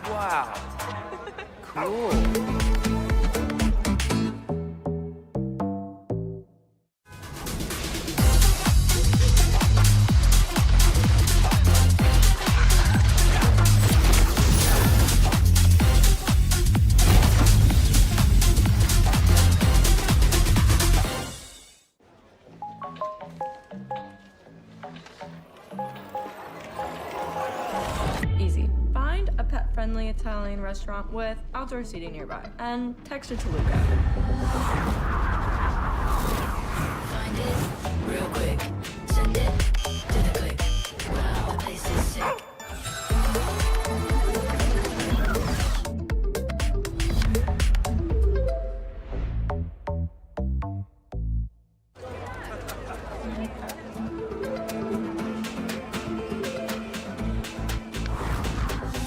Wow. Cool. Easy. Find a pet-friendly Italian restaurant with outdoor seating nearby and text it to Luca. Find it real quick. Send it to the click. Wow, the place is sick.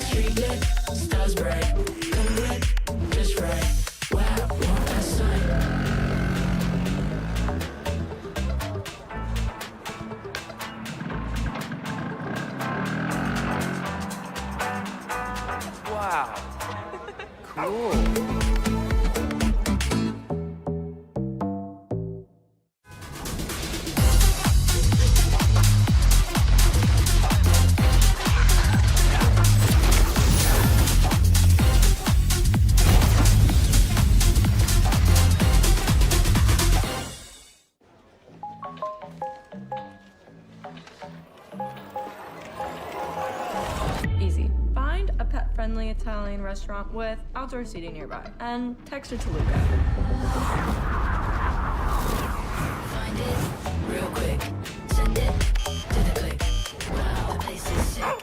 Street lit, stars bright, come lit, just right. Wow, want that sight. Wow. Cool. Easy. Find a pet-friendly Italian restaurant with outdoor seating nearby and text it to Luca. Find it real quick. Send it to the click. Wow, the place is sick.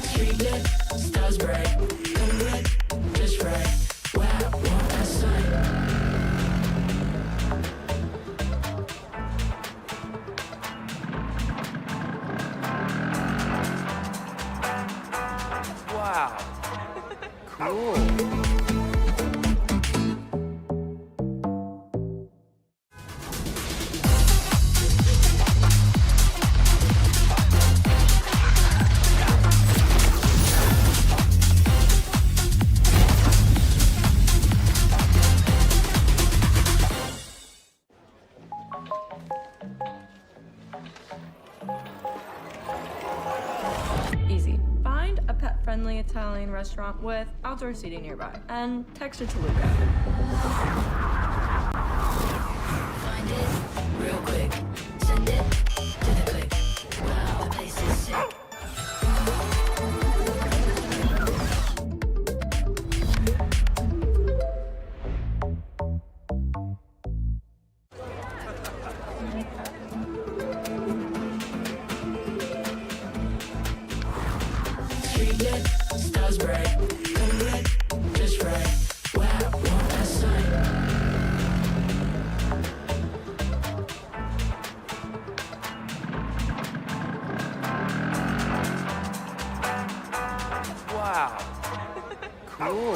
Street lit, stars bright, come lit, just right. Wow, want that sight. Wow. Cool. Easy. Find a pet-friendly Italian restaurant with outdoor seating nearby and text it to Luca. Find it real quick. Send it to the click. Wow, the place is sick. Street lit, stars bright, come lit, just right. Wow, want that sight. Wow. Cool.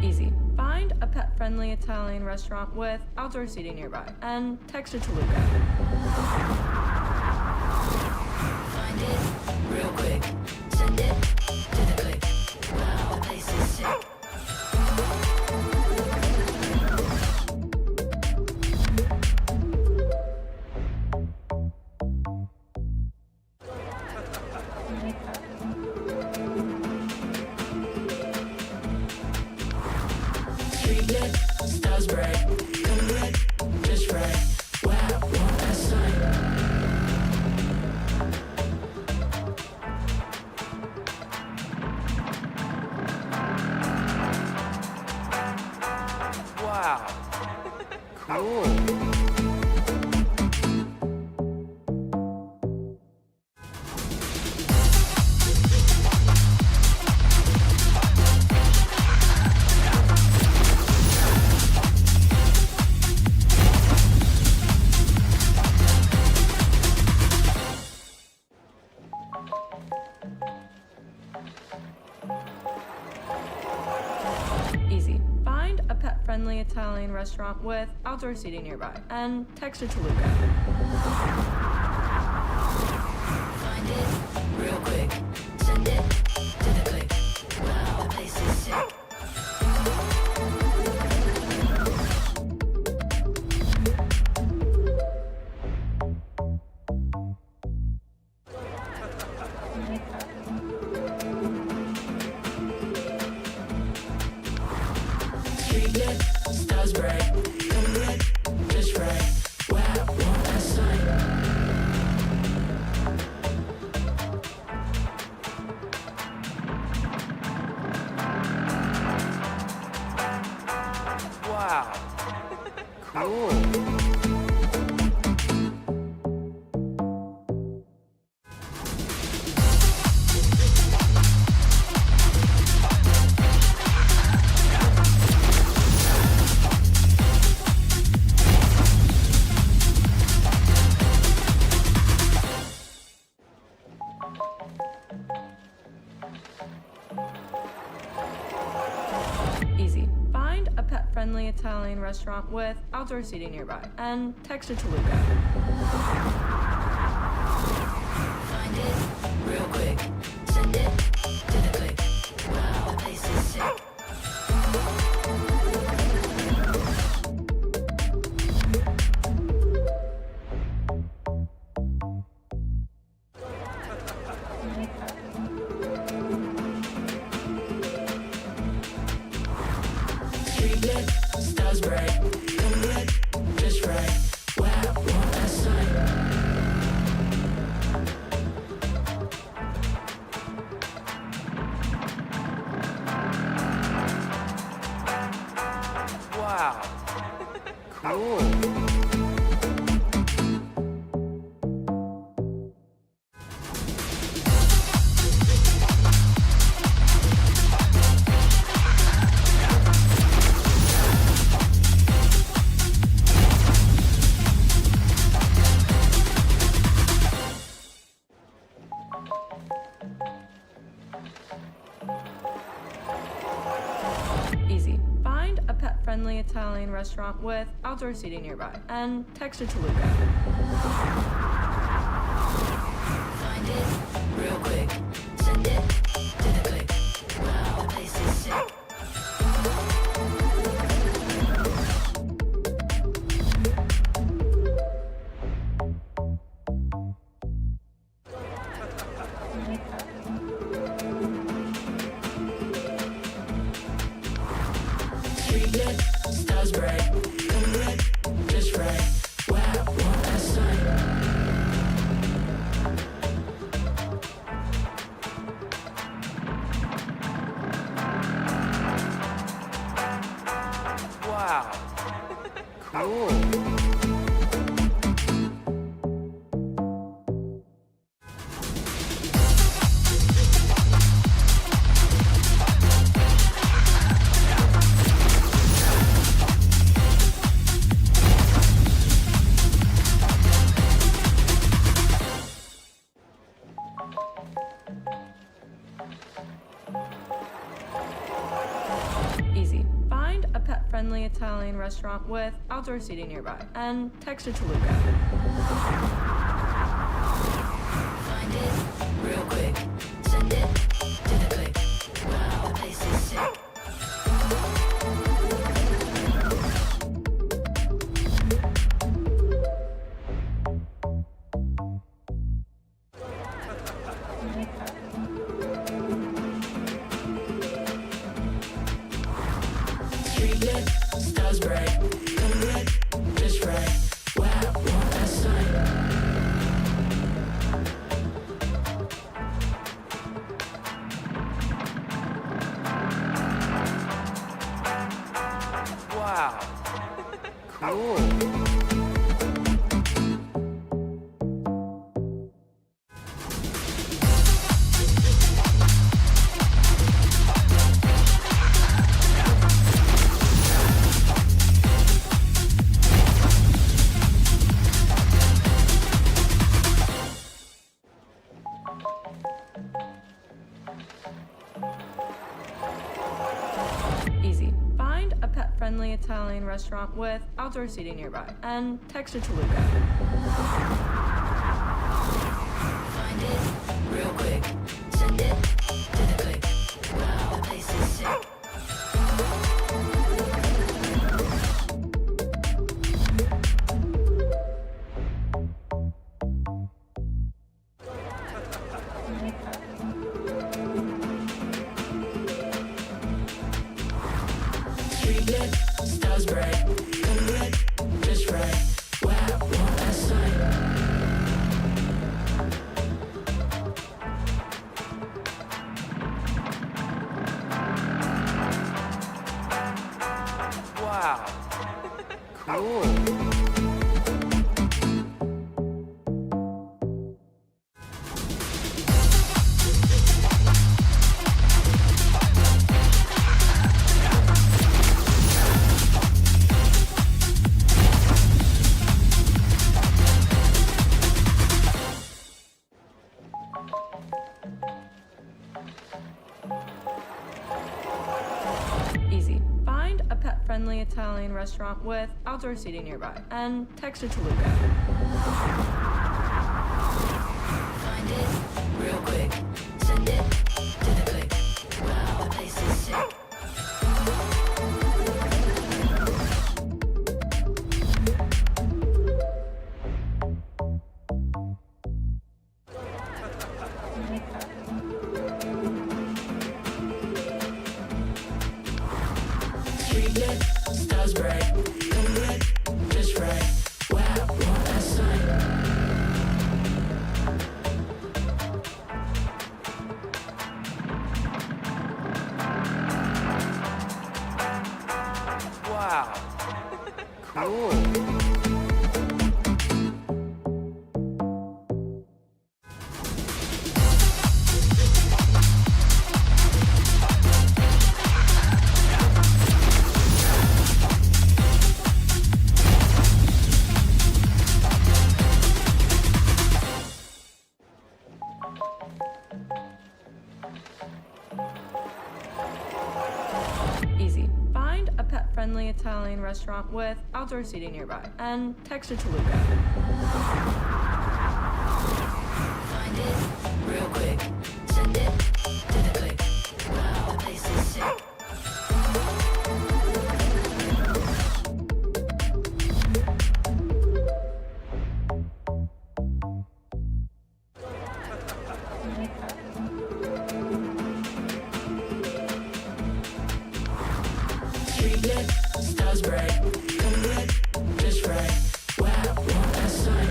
Easy. Find a pet-friendly Italian restaurant with outdoor seating nearby and text it to Luca. Find it real quick. Send it to the click. Wow, the place is sick. Street lit, stars stars bright, come red, just right. Wow, want that sign? Wow. Cool. Easy. Find a pet-friendly Italian restaurant with outdoor seating nearby and text it to Luca. Find it real quick. Send it to the click. Wow, the place is sick. Street lit, stars bright, come red, just right. Wow, want that sign? Wow. Cool. Easy. Find a pet-friendly Italian restaurant with outdoor seating nearby and text it to Luca. Find it real quick. Send it to the click. Wow, the place is sick. Street lit, stars bright, come red, just right. Wow, want that sign? Wow. Cool. Easy. Find a pet-friendly Italian restaurant with outdoor seating nearby and text it to Luca. Find it real quick. Send it to the click. Wow, the place is sick. Street lit, stars bright, come red, just right. Wow, want that sign? Wow. Cool. Easy. Find a pet-friendly Italian restaurant with outdoor seating nearby and text it to Luca. Find it real quick. Send it to the click. Wow, the place is sick. Street lit, stars bright, come red, just right. Wow, want that sight. Wow. Cool. Easy. Find a pet-friendly Italian restaurant with outdoor seating nearby and text it to Luca. Find it real quick. Send it to the click. Wow, the place is sick. Street lit, stars bright, come red, just right. Wow, want that sight. Wow. Cool. Easy. Find a pet-friendly Italian restaurant with outdoor seating nearby and text it to Luca. Find it real quick. Send it to the click. Wow, the place is sick. Street lit, stars bright, come red, just right. Wow, want that sight. Wow. Cool. Easy. Find a pet-friendly Italian restaurant with outdoor seating nearby and text it to Luca. Find it real quick. Send it to the click. Wow, the place is sick. Street lit, stars bright, come red, just right. Wow, want that sight.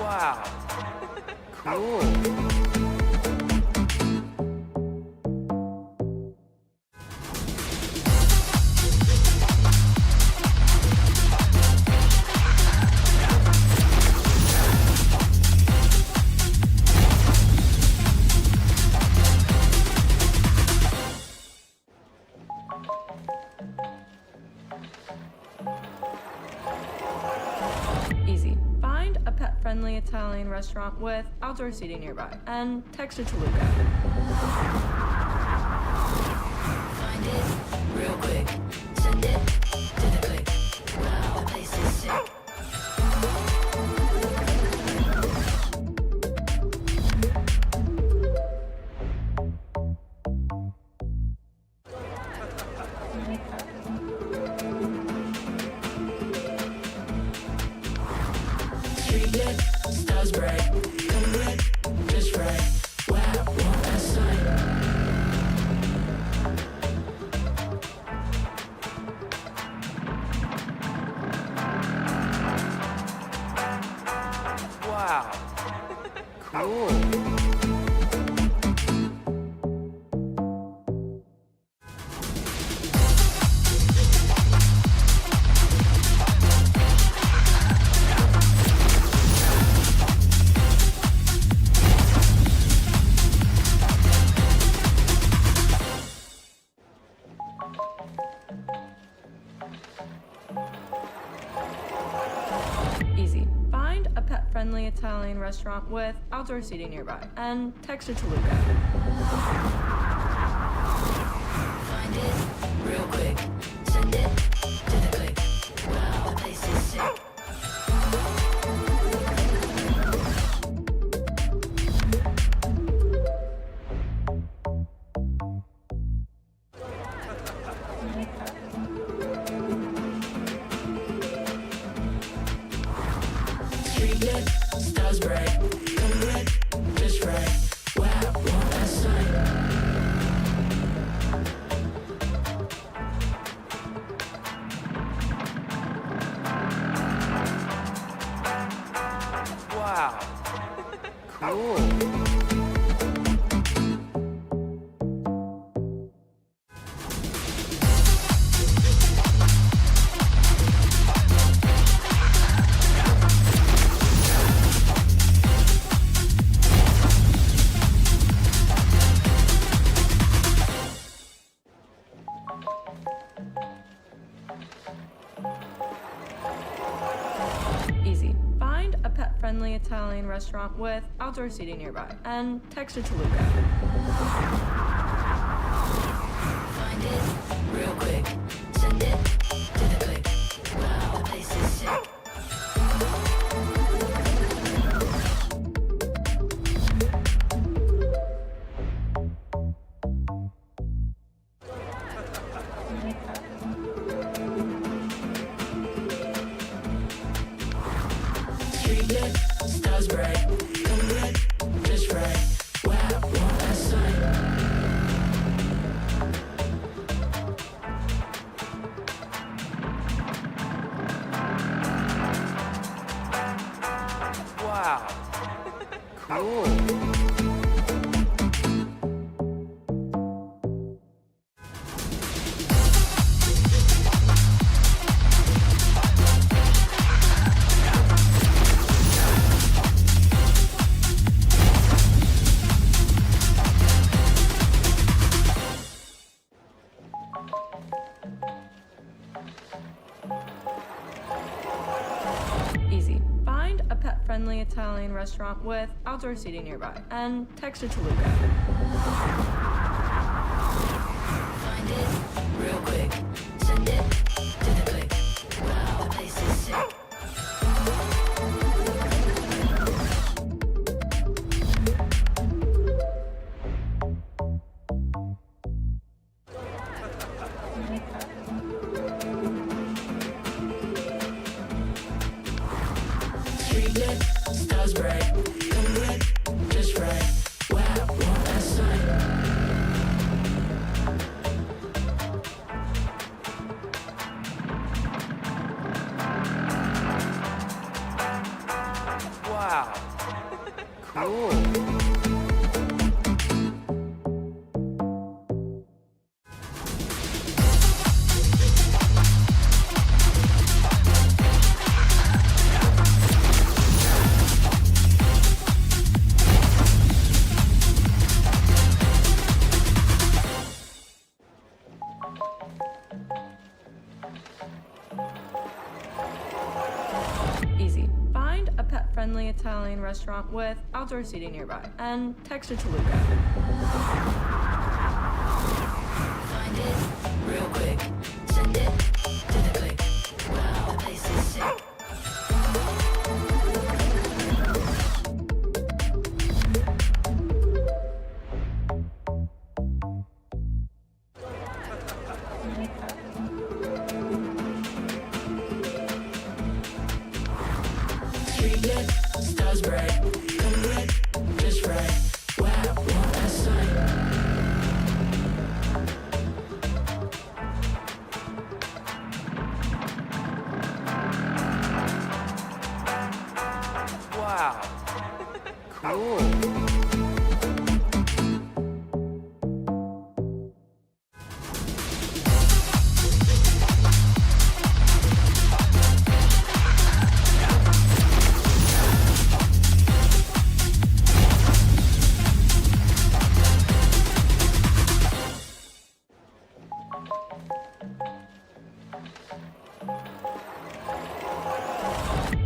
Wow. Cool. Easy. Find a pet-friendly Italian restaurant with outdoor seating nearby and text it to Luca. Find it real quick. Send it to the click. Wow, the place is sick. Street lit, stars bright, come red, just right. Wow, want that sight. Wow. Cool. Easy. Find a pet-friendly Italian restaurant with outdoor seating nearby and text it to Luca. Find it real quick. Send it to the click. Wow, the place is sick. Street lit, stars bright, come red, just right. Wow, want that sight. Wow. Cool. Easy. Find a pet-friendly Italian restaurant with outdoor seating nearby and text it to Luca. Find it real quick. Send it to the click. Wow, the place is sick. Street lit, stars bright, come red, just right. Wow, want that sight. Wow. Cool. Easy. Find a pet-friendly Italian restaurant with outdoor seating nearby and text it to Luca. Find it real quick. Send it to the click. Wow, the place is sick. Street lit, stars bright, come red, just right. Wow, want that sight. Wow. Cool. Easy. Find a pet-friendly Italian restaurant with outdoor seating nearby and text it to Luca. Find it real quick. Send it to the click. Wow, the place is sick. Street lit, stars stars bright, come red, just right. Wow, want that sight. Wow. Cool.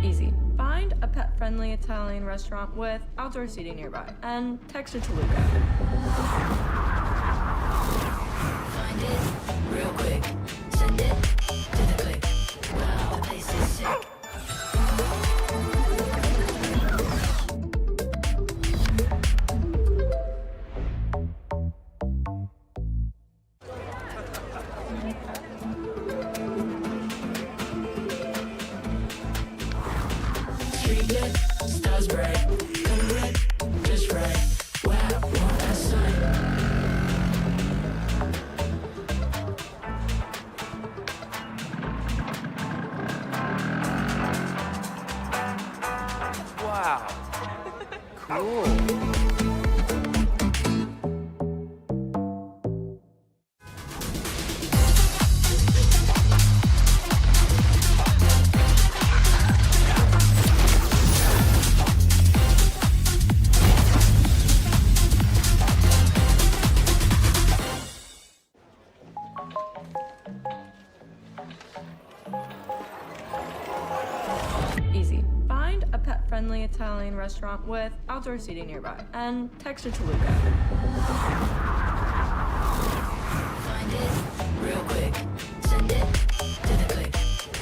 Easy. Find a pet-friendly Italian restaurant with outdoor seating nearby and text it to Luca. Find it real quick. Send it to the click. Wow, the place is sick. Street lit, stars bright, come red, just right. Wow, want that sight. Wow. Cool. Easy. Find a pet-friendly Italian restaurant with outdoor seating nearby and text it to Luca. Find it real quick. Send it to the click.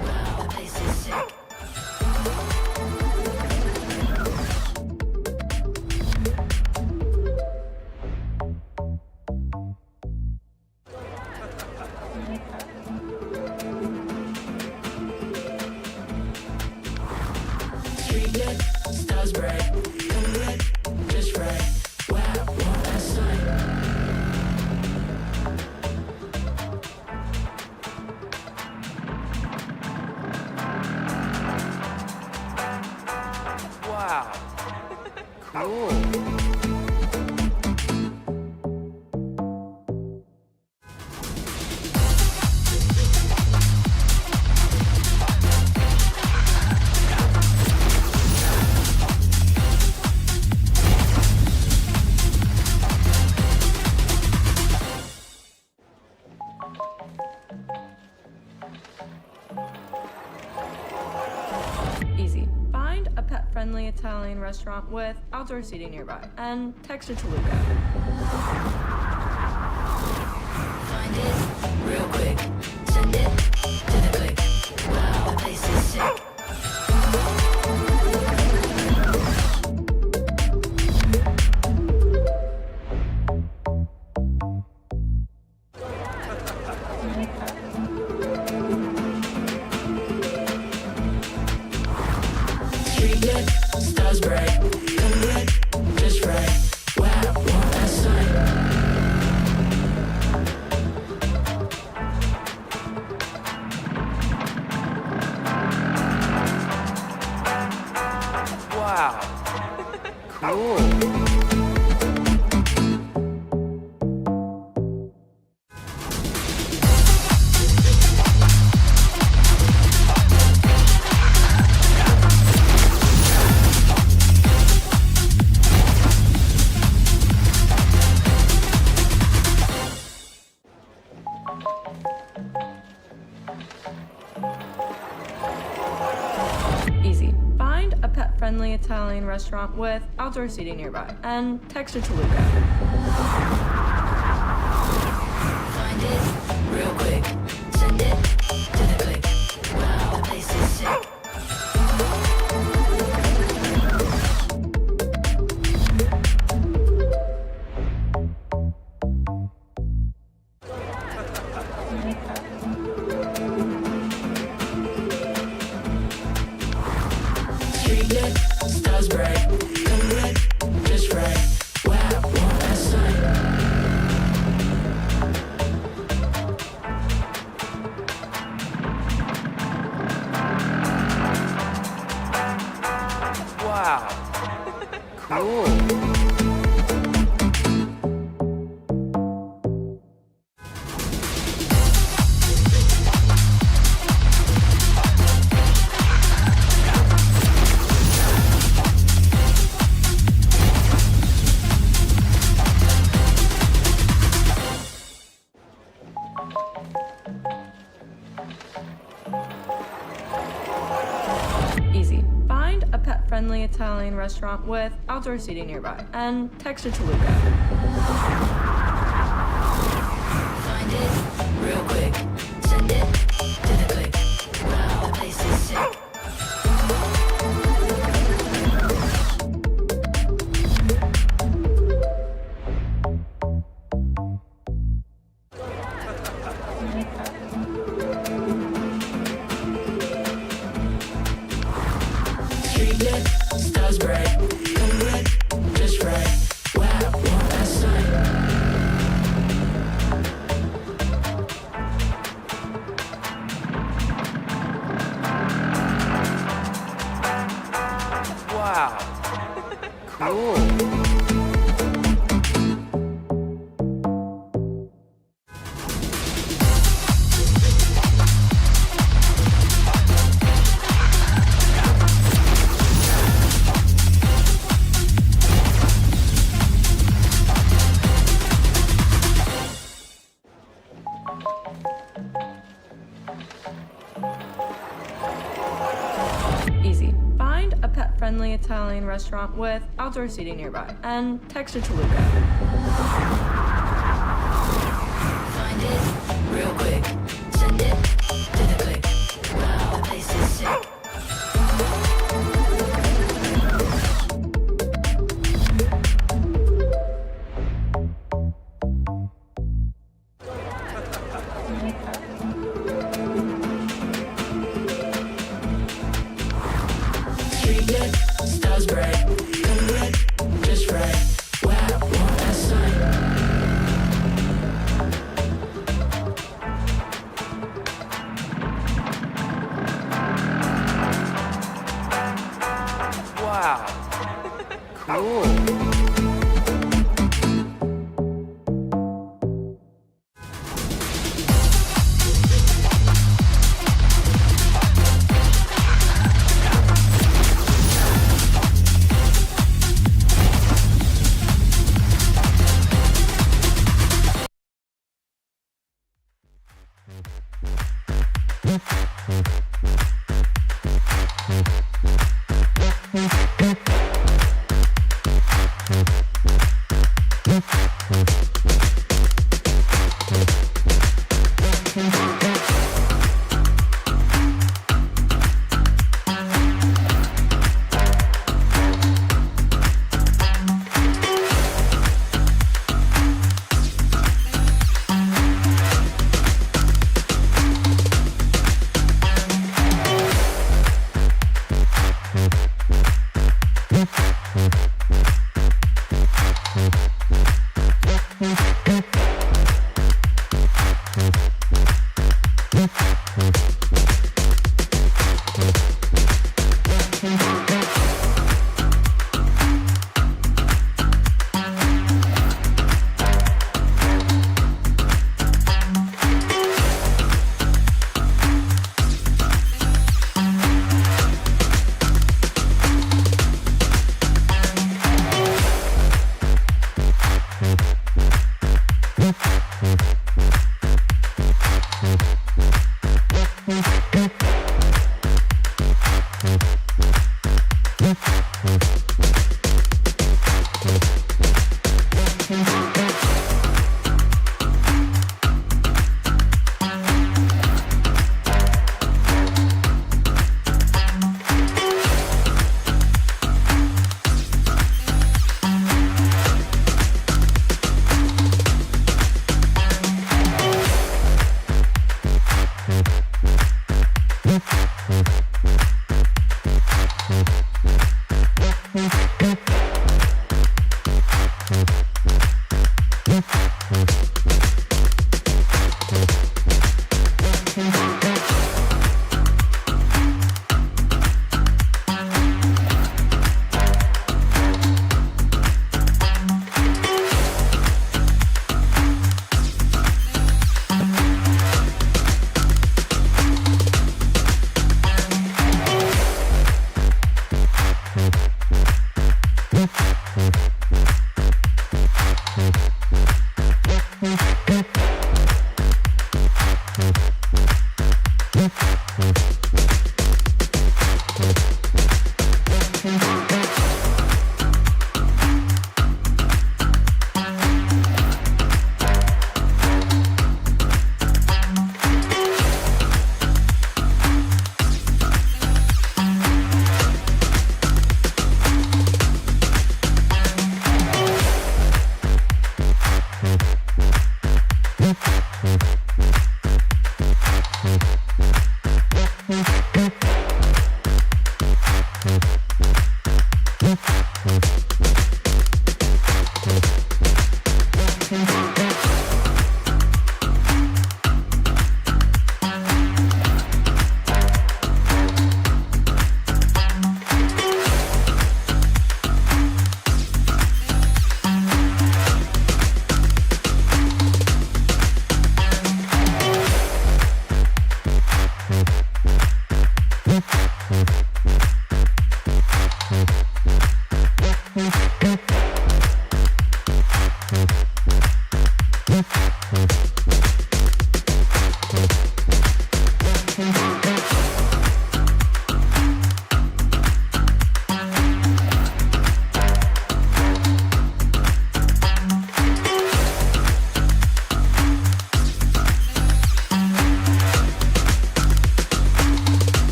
Wow, the place is sick. Street lit, stars bright, come red, just right. Wow, want that sight. Wow. Cool. Easy. Find a pet-friendly Italian restaurant with outdoor seating nearby and text it to Luca. Find it real quick. Send it to the click. Wow, the place is sick. Street lit, stars bright, come red, just right. Wow, want that sight. Wow. Cool. Easy. Find a pet-friendly Italian restaurant with outdoor seating nearby and text it to Luca. Find it real quick. Send it to the click. Wow, the place is sick. Street lit, stars bright, Cool. Easy. Find a pet-friendly Italian restaurant with outdoor seating nearby and text it to Luca. Find it real quick. Send it to the click. Wow, the place is sick. Street lit, stars bright, come red, just right. Wow, want that sign. Wow. Cool. Easy. Find a pet-friendly Italian restaurant with outdoor seating nearby and text it to Luca. Find it real quick. Send it to the click. Wow, the place is sick. Street lit, stars bright, come red, just right. Wow, want that sign. Wow. Cool.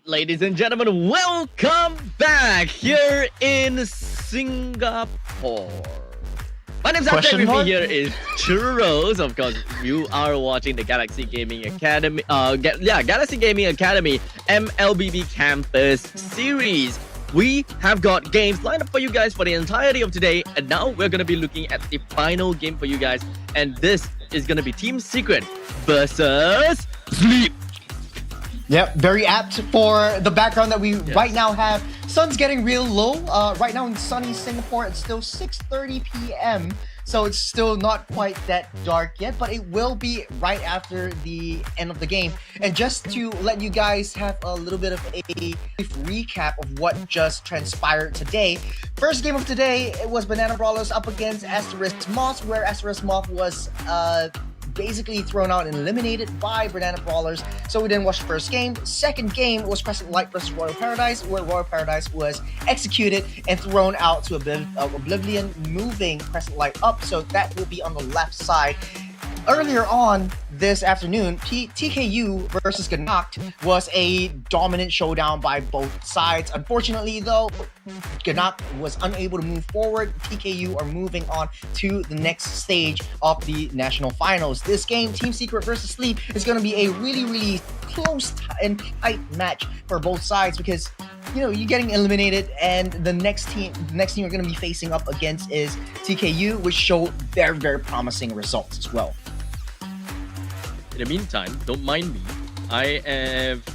ladies and gentlemen, welcome back here in Singapore. My name's Ashtray. With me here is Churros. Of course, you are watching the Galaxy Gaming Academy. Galaxy Gaming Academy MLBB Campus Series. We have got games lined up for you guys for the entirety of today, and now we're gonna be looking at the final game for you guys. And this is gonna be Team Secret versus Sleep. Yep, very apt for the background that we right now have. Sun's getting real low. Right now in sunny Singapore, it's still 6:30 p.m. So it's still not quite that dark yet, but it will be right after the end of the game. And just to let you guys have a little bit of a brief recap of what just transpired today. First game of today, it was Banana Brawlers up against Asterisk Moth, where Asterisk Moth was basically thrown out and eliminated by Banana Brawlers. So we didn't watch the first game. Second game was Crescent Light versus Royal Paradise, where Royal Paradise was executed and thrown out to Oblivion, moving Crescent Light up. So that will be on the left side. Earlier on this afternoon, TKU versus Ganacht was a dominant showdown by both sides. Unfortunately, though, Ganacht was unable to move forward. TKU are moving on to the next stage of the national finals. This game, Team Secret versus Sleep, is going to be a really, really close and tight match for both sides because you're getting eliminated, and the next team you're going to be facing up against is TKU, which showed very, very promising results as well. In the meantime, don't mind me. I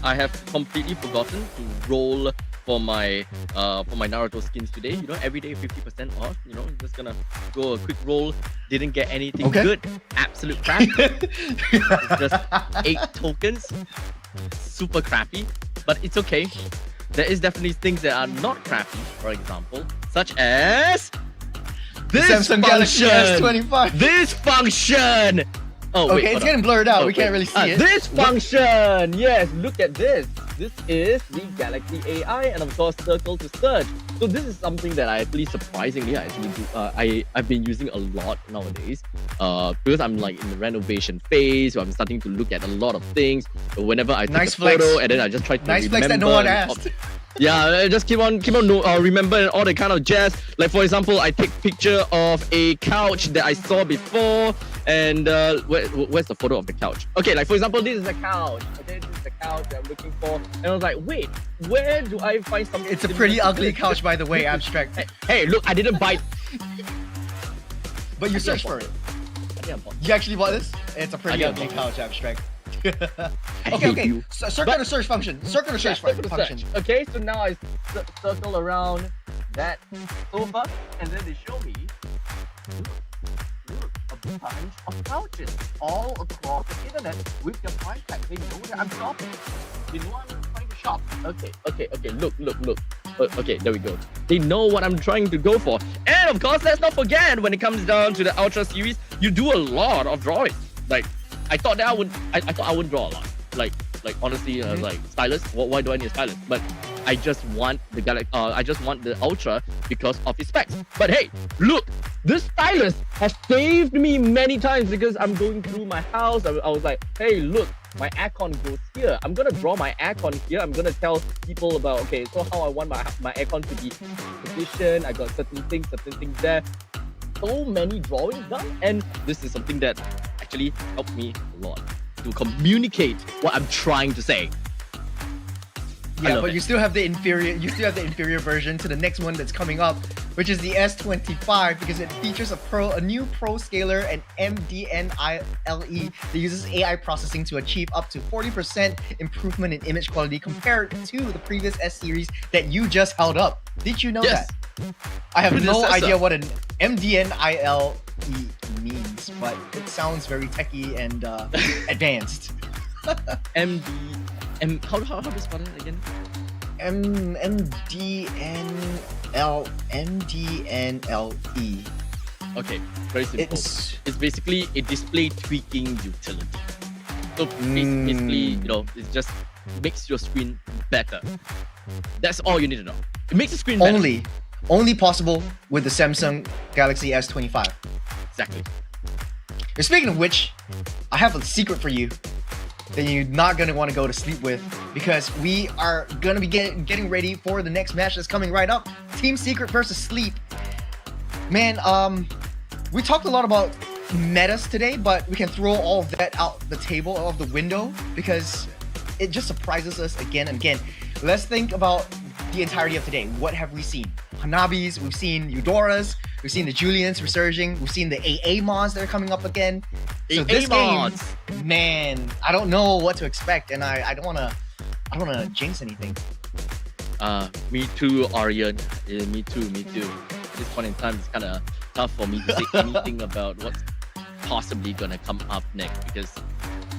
have completely forgotten to roll for my Naruto skins today. Every day 50% off. Just gonna go a quick roll. Didn't get anything good. Absolute crap. It's just 8 tokens. Super crappy, but it's okay. There is definitely things that are not crappy. For example, such as this Samsung Galaxy S25. This function. Oh, wait, it's getting blurred out. We can't really see it. This function! Yes, look at this. This is the Galaxy AI, and of course, circle to search. So this is something that I actually surprisingly do. I've been using a lot nowadays. Because I'm like in the renovation phase, so I'm starting to look at a lot of things. Whenever I take a photo, and then I just try to remember. Flex that no one asked. Yeah, I just keep on remembering all the kind of jazz. Like for example, I take picture of a couch that I saw before, and where's the photo of the couch? Okay, like for example, this is the couch. Okay, this is the couch that I'm looking for, and I was like, wait, where do I find something? It's a pretty ugly couch, by the way, Abstract. Hey, look, I didn't buy. But you searched for it. You actually bought this? It's a pretty ugly couch, Abstract. Okay. Circle the search function. Circle the search function. Okay, so now I circle around that sofa, and then they show me a bunch of couches all across the internet with their price tag. They know that I'm shopping. They know I'm trying to shop. Okay. Look. Okay, there we go. They know what I'm trying to go for. And of course, let's not forget, when it comes down to the Ultra series, you do a lot of drawing. Like, I thought I wouldn't draw a lot. Like honestly, like stylus. Why do I need a stylus? But I just want the I just want the Ultra because of its specs. But hey, look, this stylus has saved me many times because I'm going through my house. I was like, hey, look, my aircon goes here. I'm gonna draw my aircon here. I'm gonna tell people about so how I want my aircon to be positioned. I got certain things there. So many drawings done, and this is something that actually helped me a lot to communicate what I'm trying to say. Yeah, but you still have the inferior version to the next one that's coming up, which is the S25, because it features a new Pro Scaler and MDNILE that uses AI processing to achieve up to 40% improvement in image quality compared to the previous S series that you just held up. Did you know that? I have no idea what an MDNILE means, but it sounds very techy and advanced. How do you spell it again? MDNLE. Okay, very simple. It's basically a display tweaking utility. So basically, it just makes your screen better. That's all you need to know. It makes the screen better. Only possible with the Samsung Galaxy S25. Exactly. Speaking of which, I have a secret for you. that you're not gonna want to go to sleep with, because we are gonna be getting ready for the next match that's coming right up. Team Secret versus Sleep. Man, we talked a lot about metas today, but we can throw all of that out the table, out of the window, because it just surprises us again and again. Let's think about the entirety of today. What have we seen? Hanabis, we've seen Eudoras, we've seen the Julians resurging, we've seen the AA mods that are coming up again. So this game, man, I don't know what to expect, and I don't wanna jinx anything. Me too, Aryan. Yeah, me too. At this point in time, it's kind of tough for me to say anything about what's possibly gonna come up next, because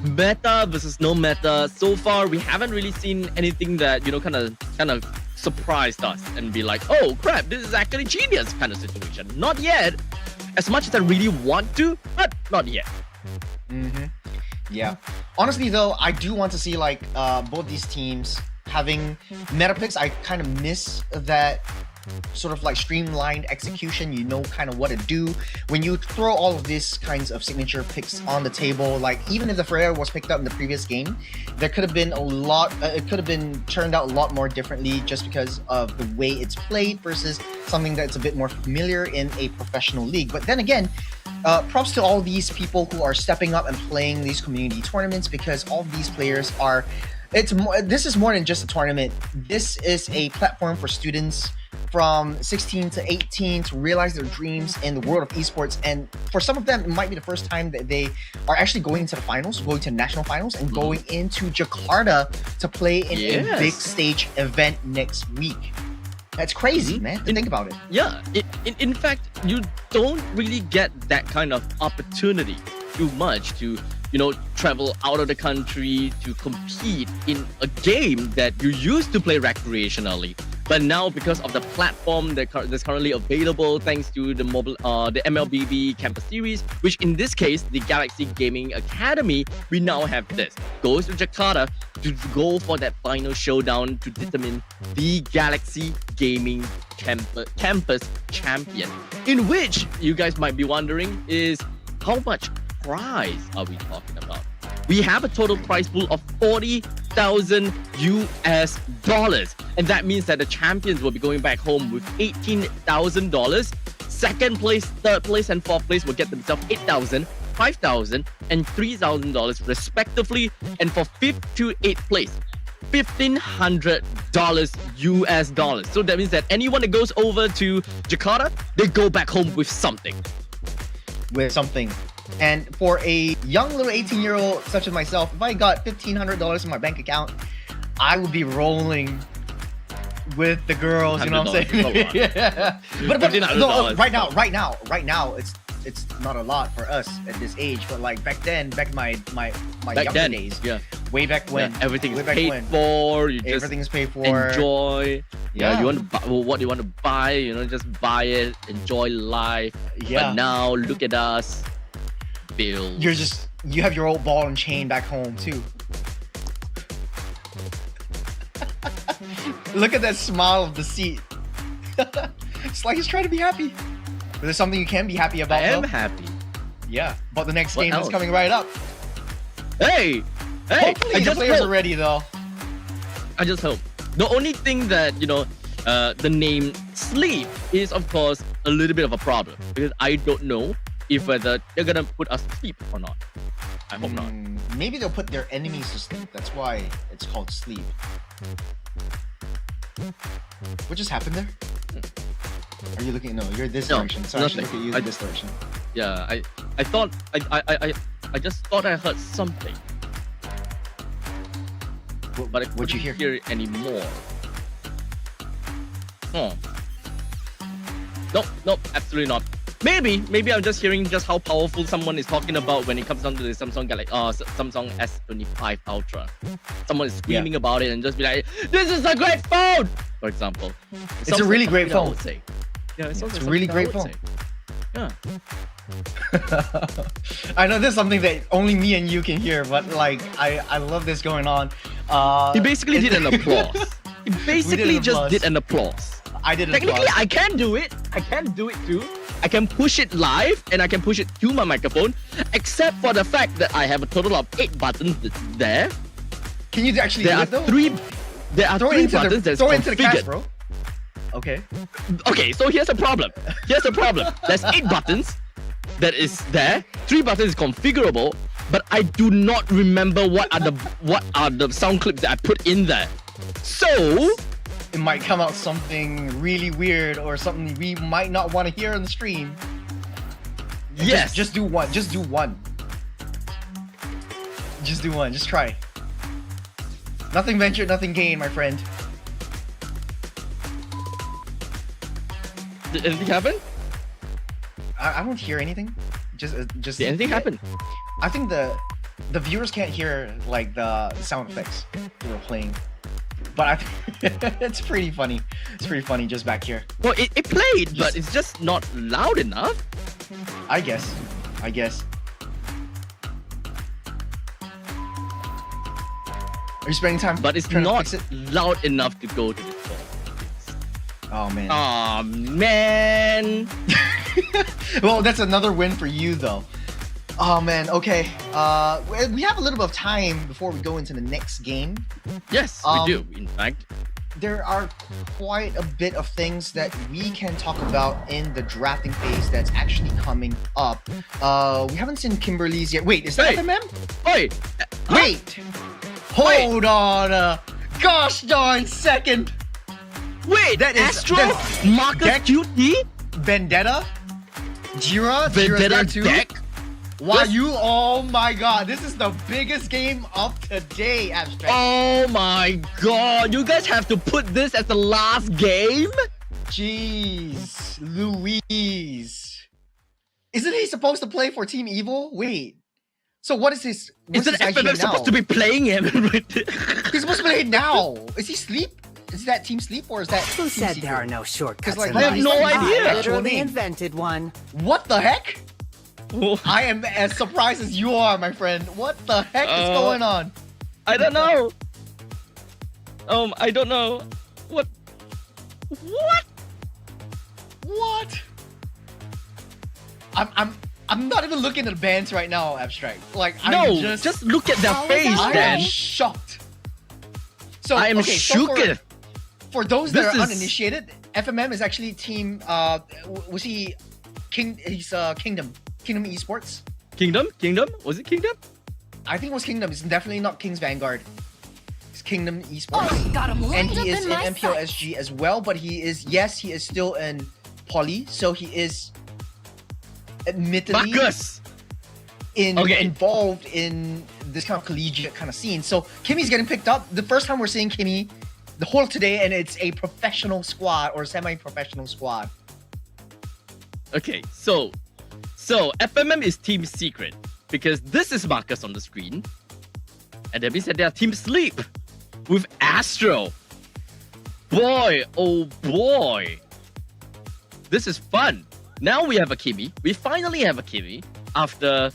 meta versus no meta. So far, we haven't really seen anything that kind of surprised us and be like, oh crap, this is actually genius kind of situation. Not yet. As much as I really want to, but not yet. Yeah. Honestly, though, I do want to see like both these teams having meta picks. I kind of miss that sort of like streamlined execution. You know kind of what to do when you throw all of these kinds of signature picks on the table. Like even if the Freya was picked up in the previous game, there could have been a lot, it could have been turned out a lot more differently just because of the way it's played versus something that's a bit more familiar in a professional league. But then again, props to all these people who are stepping up and playing these community tournaments, because all of these players are, this is more than just a tournament. This is a platform for students from 16 to 18 to realize their dreams in the world of esports. And for some of them, it might be the first time that they are actually going into the finals, going to national finals, and going into Jakarta to play in a big stage event next week. That's crazy, man, to think about it. Yeah, in fact, you don't really get that kind of opportunity too much to, travel out of the country to compete in a game that you used to play recreationally. But now, because of the platform that's currently available, thanks to the the MLBB Campus Series, which in this case, the Galaxy Gaming Academy, we now have this. Goes to Jakarta to go for that final showdown to determine the Galaxy Gaming Campus Champion. In which, you guys might be wondering, is how much prize are we talking about? We have a total prize pool of $40,000 US, and that means that the champions will be going back home with $18,000. Second place, third place, and fourth place will get themselves $8,000, $5,000, and $3,000 respectively. And for fifth to eighth place, $1,500 US. So that means that anyone that goes over to Jakarta, they go back home with something. And for a young little 18-year-old such as myself, if I got $1,500 in my bank account, I would be rolling with the girls. You know what I'm saying? Yeah. But no, right now, it's not a lot for us at this age. But like back in my younger days, way back when, everything's paid for. Everything's paid for. Enjoy. Yeah, you want to buy what you want to buy. Just buy it. Enjoy life. Yeah. But now look at us. Bills. You have your old ball and chain back home too. Look at that smile of the seat. It's like he's trying to be happy. But there's something you can be happy about. I am happy. Yeah, but the next game that's coming right up. Hey! Hopefully the players are ready though. I just hope. The only thing that, the name Sleep is, of course, a little bit of a problem. Because I don't know if whether they're gonna put us to sleep or not. I hope not. Maybe they'll put their enemies to sleep. That's why it's called Sleep. What just happened there? Are you looking? No, you're this direction. So I should look at you this direction. Yeah, I thought I just thought I heard something. But I couldn't hear it anymore. Nope, absolutely not. Maybe I'm just hearing just how powerful someone is talking about when it comes down to the Samsung S25 Ultra. Someone is screaming about it and just be like, "This is a great phone!" For example. It's a really great phone. Yeah, it's a really great phone. Yeah. I know this is something that only me and you can hear, but like I love this going on. He basically did an applause. He basically just did an applause. I did an Technically, applause. I can do it. I can do it too. I can push it live and I can push it to my microphone, except for the fact that I have a total of 8 buttons there. Can you actually There do are it though? three. There are Throw it 3 into buttons the that's throw it into the cast, configured. bro. Okay. Okay, so here's the problem. There's 8 buttons that is there. 3 buttons is configurable, but I do not remember what are the sound clips that I put in there. So It might come out something really weird or something we might not want to hear on the stream. yes, Just do one. Just do one. Just do one. Just try. Nothing ventured, nothing gained, my friend. did anything happen? I don't hear anything. Just. Did anything happen? I think the viewers can't hear like the sound effects we were playing, but I think it's pretty funny. It's pretty funny just back here. Well, it played, but it's just not loud enough. I guess. Are you spending time? But it's trying to not fix it? loud enough to go to the floor. Oh man. Aw, man. Well, that's another win for you though. Oh man. Okay. We have a little bit of time before we go into the next game. Yes, we do, in fact. There are quite a bit of things that we can talk about in the drafting phase that's actually coming up. We haven't seen Kimberly's yet. Wait, is that Hey. FMM? Oi! Wait! Hold on a gosh darn second! Wait, That is- Astro? that's Marcus deck- QT? Vendetta? Jira? Vendetta Jira 2? deck? Why This- you? Oh my god, this is the biggest game of today, Abstract. Oh my god, you guys have to put this as the last game? Jeez, Louise. Isn't he supposed to play for Team Evil? Wait. So what is his? What's Isn't his IGN FMM supposed to be playing him? He's supposed to play it now. Is he sleep? Is that Team Sleep or is that? Who Team said Secret? there are no shortcuts like, in I have life? no idea. I Actual literally name. invented one. What the heck? I am as surprised as you are, my friend. What the heck is going on? I don't know. I don't know. What? What? I'm not even looking at the bands right now, Abstract. Like I'm No, just just look at their face, I Dan. am shocked. So I am okay, so shooketh. for those that This are is- uninitiated, FMM is actually team. Was he King? He's Kingdom Esports. Kingdom? Was it Kingdom? I think it was Kingdom. It's definitely not King's Vanguard. It's Kingdom Esports. Got him And lined up he is in in my MPLSG as well, but he is still in Poly, so he is admittedly Marcus! Okay. involved in this kind of collegiate kind of scene. So Kimmy's getting picked up. The first time we're seeing Kimmy the whole today, and it's a professional squad or semi-professional squad. Okay, so FMM is Team Secret because this is Marcus on the screen, and that means that they are Team Sleep with Astro. Boy, oh boy, this is fun. Now we have a Kimmy. We finally have a Kimmy after.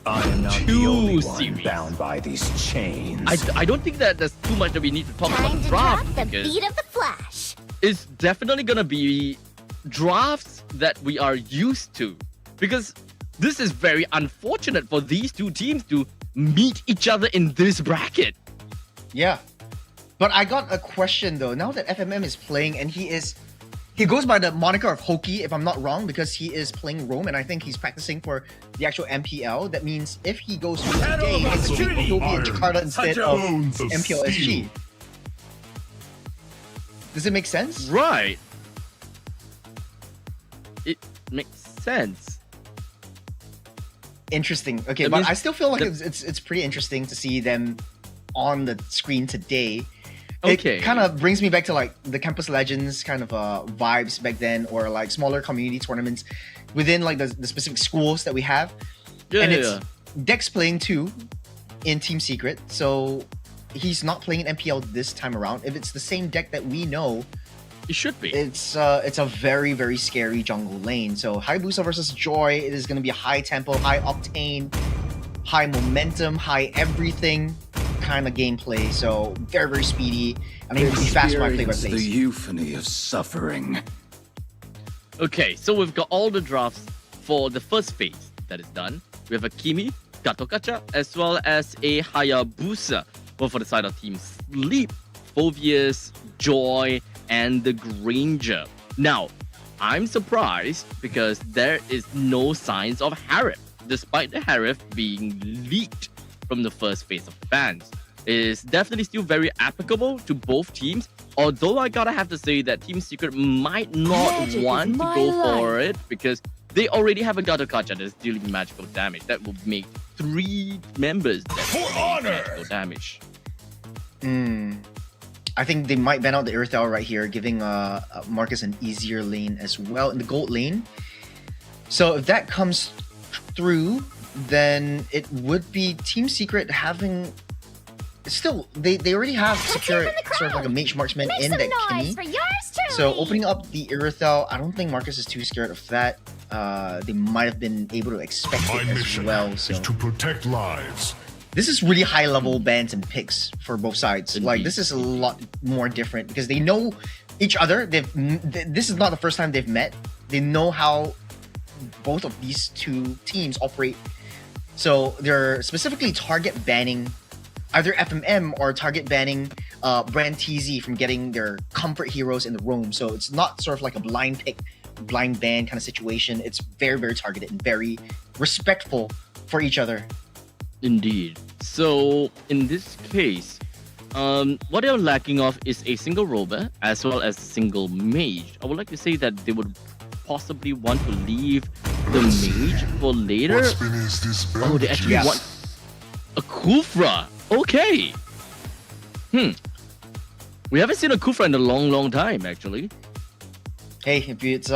I am not the Two only one series. bound by these chains. I don't think that there's too much that we need to talk about Time to draft drop the because beat of the flash. it's definitely gonna be drafts that we are used to because this is very unfortunate for these two teams to meet each other in this bracket. Yeah, but I got a question though. Now that FMM is playing, and he goes by the moniker of Hoki, if I'm not wrong, because he is playing Rome, and I think he's practicing for the actual MPL. That means if he goes through the game, next week, he'll be in Jakarta instead of MPLSG. Does it make sense? Right. It makes sense. Interesting. Okay, That but means- I still feel like that- it's pretty interesting to see them on the screen today. Okay. It kind of brings me back to like the Campus Legends kind of vibes back then, or like smaller community tournaments within like the specific schools that we have. Yeah, and yeah, it's yeah. Dex playing too in Team Secret, so he's not playing in MPL this time around. If it's the same deck that we know, It should be. it's a very, very scary jungle lane. So Hayabusa versus Joy, it is going to be high tempo, high octane, high momentum, high everything kind of gameplay. So very, very speedy. I need to be fast when I play by Experience the place. euphony of suffering. Okay, so we've got all the drafts for the first phase that is done. We have a Kimi, Gatokacha, as well as a Hayabusa. Both for the side of Team Sleep, Phobius, Joy, and the Granger. Now, I'm surprised because there is no signs of Harif, despite the Harif being leaked from the first phase of bans. It is definitely still very applicable to both teams, although I gotta have to say that Team Secret might not Magic want is to my go life. for it because they already have a Gatokacha that's dealing magical damage. That will make 3 members that deal magical damage. I think they might ban out the Irithel right here, giving Marcus an easier lane as well in the gold lane. So if that comes through, then it would be Team Secret having... Still, they already have secured sort of like a mage marksman in that Kimi. So opening up the Irithel, I don't think Marcus is too scared of that. They might have been able to expect My it as mission well. is So to protect lives. this is really high level bans and picks for both sides. Like this is a lot more different because they know each other. This is not the first time they've met. They know how both of these two teams operate. So they're specifically target banning either FMM or target banning Brand TZ from getting their comfort heroes in the roam. So it's not sort of like a blind pick, blind ban kind of situation. It's very, very targeted and very respectful for each other. Indeed. So in this case, what they're lacking of is a single rover as well as a single mage. I would like to say that they would possibly want to leave the mage for later. What spin is this bell? Oh, they actually Yes. want a Kufra. Okay. We haven't seen a Kufra in a long, long time, actually. Hey, if it's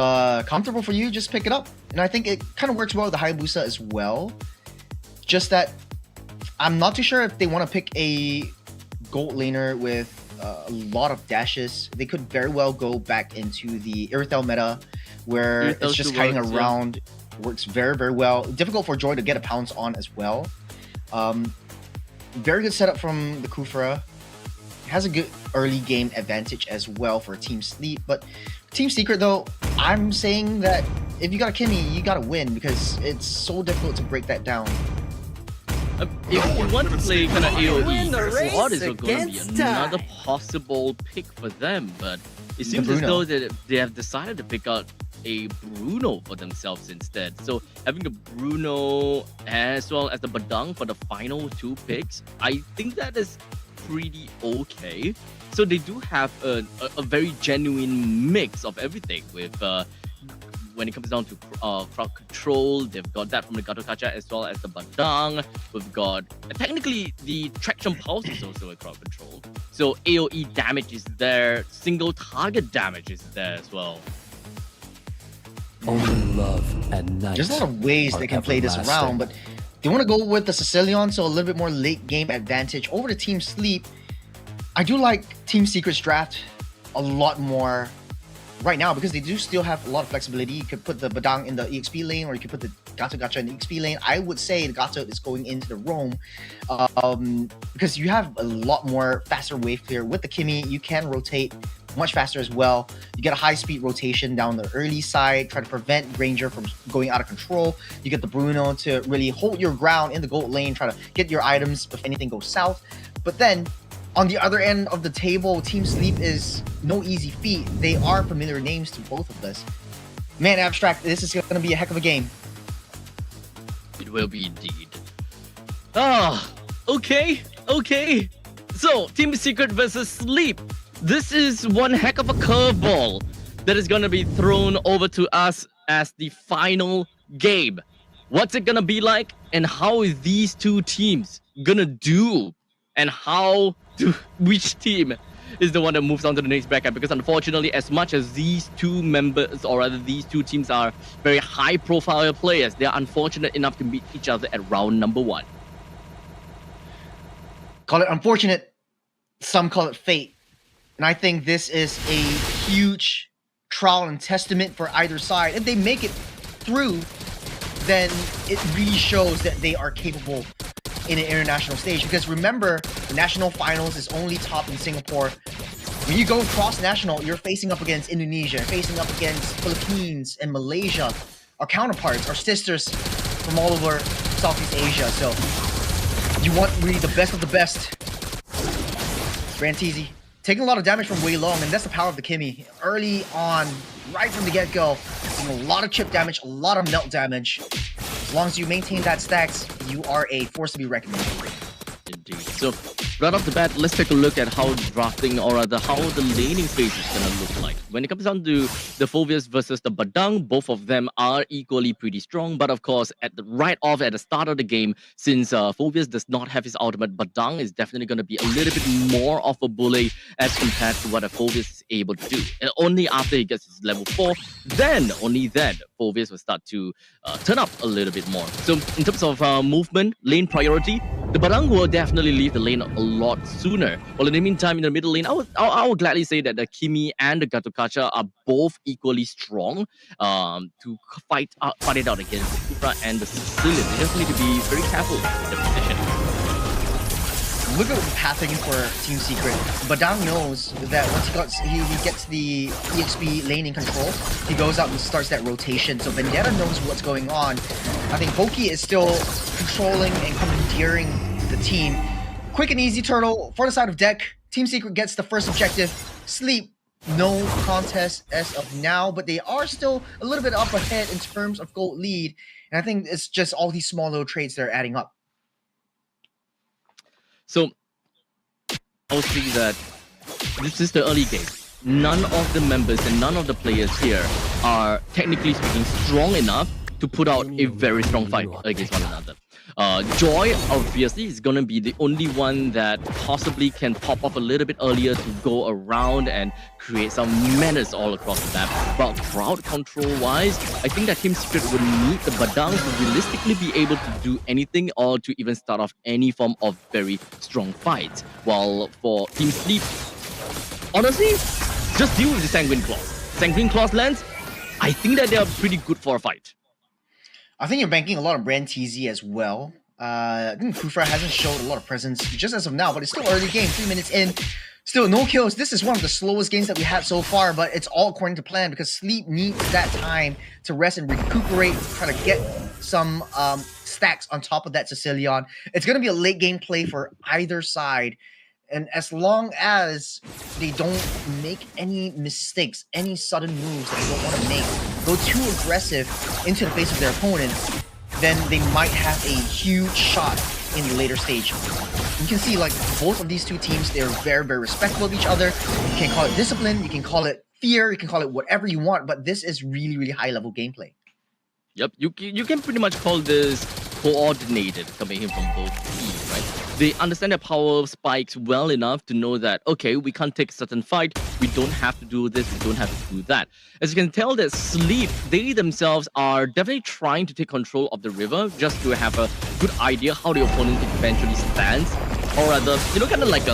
comfortable for you, just pick it up. And I think it kind of works well with the Hayabusa as well. Just that I'm not too sure if they want to pick a gold laner with a lot of dashes. They could very well go back into the Irithel meta, where Irithel it's just still hiding works, yeah. around. Works very, very well. Difficult for Joy to get a pounce on as well. Very good setup from the Kufra. Has a good early game advantage as well for Team Sleep. But Team Secret, though, I'm saying that if you got a Kimi, you got to win because it's so difficult to break that down. If you want to play kind of AoE, Win the race Claude is going to be against another time. possible pick for them. But it seems as Bruno. though that they have decided to pick out a Bruno for themselves instead. So having a Bruno as well as the Badang for the final 2 picks, I think that is pretty okay. So they do have a very genuine mix of everything with when it comes down to crowd control, they've got that from the Gatokacha as well as the Badang. We've got technically the traction pulse is also a crowd control. So AoE damage is there, single target damage is there as well. Only love and night. There's a lot of ways are they can play this everlasting. around, but they want to go with the Sicilian, so a little bit more late game advantage over the Team Sleep. I do like Team Secret's draft a lot more right now because they do still have a lot of flexibility. You could put the Badang in the EXP lane, or you could put the Gacha in the EXP lane. I would say the Gacha is going into the roam because you have a lot more faster wave clear. With the Kimi, you can rotate much faster as well. You get a high speed rotation down the early side, try to prevent Granger from going out of control. You get the Bruno to really hold your ground in the gold lane, try to get your items if anything goes south. But then on the other end of the table, Team Sleep is no easy feat. They are familiar names to both of us. Man, Abstract, this is going to be a heck of a game. It will be indeed. Okay. So, Team Secret versus Sleep. This is one heck of a curveball that is going to be thrown over to us as the final game. What's it going to be like, and how is these two teams going to do, and which team is the one that moves on to the next bracket? Because unfortunately, as much as these two members, or rather these two teams are very high profile players, they're unfortunate enough to meet each other at round number 1. Call it unfortunate, some call it fate. And I think this is a huge trial and testament for either side. If they make it through, then it really shows that they are capable in an international stage. Because remember, the national finals is only topped in Singapore when you go cross-national, you're facing up against Indonesia, facing up against Philippines and Malaysia. Our counterparts, our sisters from all over Southeast Asia. So you want really the best of the best. Brantisi taking a lot of damage from Wei Long, and that's the power of the Kimmy. Early on, right from the get-go, a lot of chip damage, a lot of melt damage. As long as you maintain that stacks, you are a force to be reckoned with. Indeed. So, right off the bat, let's take a look at how drafting, or rather how the laning phase is going to look like. When it comes down to the Phoveus versus the Badang, both of them are equally pretty strong. But of course, at the at the start of the game, since Phoveus does not have his ultimate, Badang is definitely going to be a little bit more of a bully as compared to what a Phoveus is able to do. And only after he gets his level 4, only then, Phoveus will start to turn up a little bit more. So in terms of movement, lane priority, the Badang will definitely leave the lane a lot sooner. Well, in the meantime, in the middle lane, I would gladly say that the Kimi and the Gatokacha are both equally strong to fight it out against the Kufra and the Sicilian. They just need to be very careful with their position. Look at the path taken for Team Secret. Badang knows that once he gets the EXP laning control, he goes out and starts that rotation. So Vendetta knows what's going on. I think Hoki is still controlling and commandeering the team. Quick and easy turtle for the side of deck. Team Secret gets the first objective. Sleep, no contest as of now, but they are still a little bit up ahead in terms of gold lead. And I think it's just all these small little trades that are adding up. So, I'll see that this is the early game. None of the members and none of the players here are, technically speaking, strong enough to put out a very strong fight against one another. Joy, obviously, is going to be the only one that possibly can pop off a little bit earlier to go around and create some menace all across the map. But crowd control-wise, I think that Team Secret would need the Badang to realistically be able to do anything or to even start off any form of very strong fight. While for Team Sleep, honestly, just deal with the Sanguine Claws. Sanguine Claws lands, I think that they are pretty good for a fight. I think you're banking a lot on Brantisi as well. I think Kufra hasn't showed a lot of presence just as of now, but it's still early game, 3 minutes in. Still no kills. This is one of the slowest games that we had so far, but it's all according to plan because Sleep needs that time to rest and recuperate, try to get some stacks on top of that Sicilian. It's going to be a late game play for either side. And as long as they don't make any mistakes, any sudden moves that they don't want to make, go too aggressive into the face of their opponent, then they might have a huge shot in the later stage. You can see like both of these two teams, they're very, very respectful of each other. You can call it discipline, you can call it fear, you can call it whatever you want, but this is really, really high level gameplay. Yep, you can pretty much call this coordinated coming in from both teams, right? They understand their power spikes well enough to know that, okay, we can't take a certain fight, we don't have to do this, we don't have to do that. As you can tell that Sleep, they themselves are definitely trying to take control of the river just to have a good idea how the opponent eventually stands. Or rather, kind of like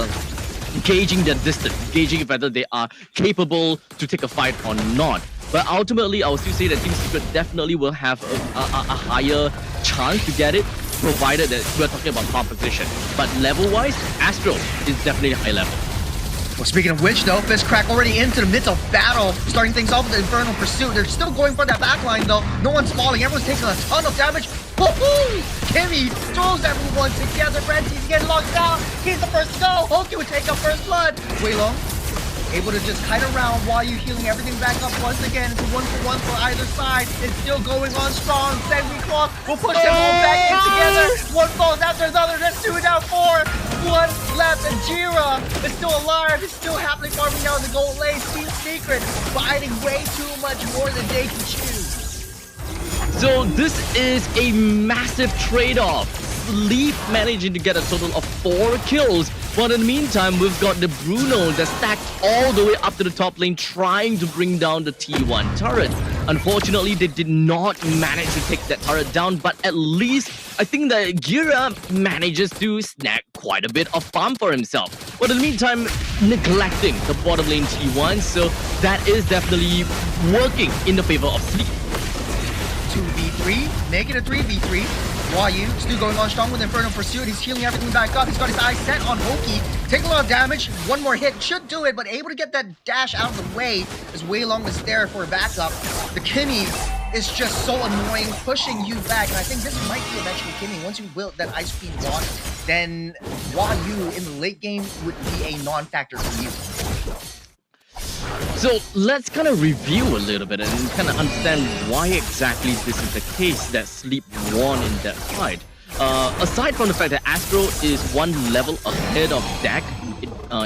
gauging their distance, gauging whether they are capable to take a fight or not. But ultimately, I would still say that Team Secret definitely will have a higher chance to get it, provided that we're talking about composition. But level-wise, Astro is definitely high level. Well, speaking of which, though, Fist Crack already into the midst of battle, starting things off with the Infernal Pursuit. They're still going for that backline, though. No one's falling. Everyone's taking a ton of damage. Woohoo! Kimmy throws everyone together. Brantisi's getting locked down. He's the first to go. Hoki would take up first blood. Wei Long able to just kite around while you're healing everything back up once again. It's a 1-for-1 for either side. It's still going on strong. Sanguine Claw will push them all back in together. One falls after the other. That's 2 down 4. One left, and Jira is still alive. It's still happily farming down the gold lane. Team Secret fighting way too much more than they can choose. So this is a massive trade-off. Sleep managing to get a total of 4 kills. But in the meantime, we've got the Bruno that stacked all the way up to the top lane trying to bring down the T1 turret. Unfortunately, they did not manage to take that turret down, but at least I think that Gira manages to snag quite a bit of farm for himself. But in the meantime, neglecting the bottom lane T1, so that is definitely working in the favor of Sleep. 2v3, make it a 3v3. Ryu still going on strong with Infernal Pursuit. He's healing everything back up. He's got his eyes set on Hoki. Take a lot of damage. One more hit should do it, but able to get that dash out of the way as Wei Long is there for a backup. The Kimmy is just so annoying, pushing you back. And I think this might be eventually Kimmy. Once you wield that Ice Queen block, then Yu in the late game would be a non-factor for you. So let's kind of review a little bit and kind of understand why exactly this is the case that Sleep won in that fight. Aside from the fact that Astro is one level ahead of Dak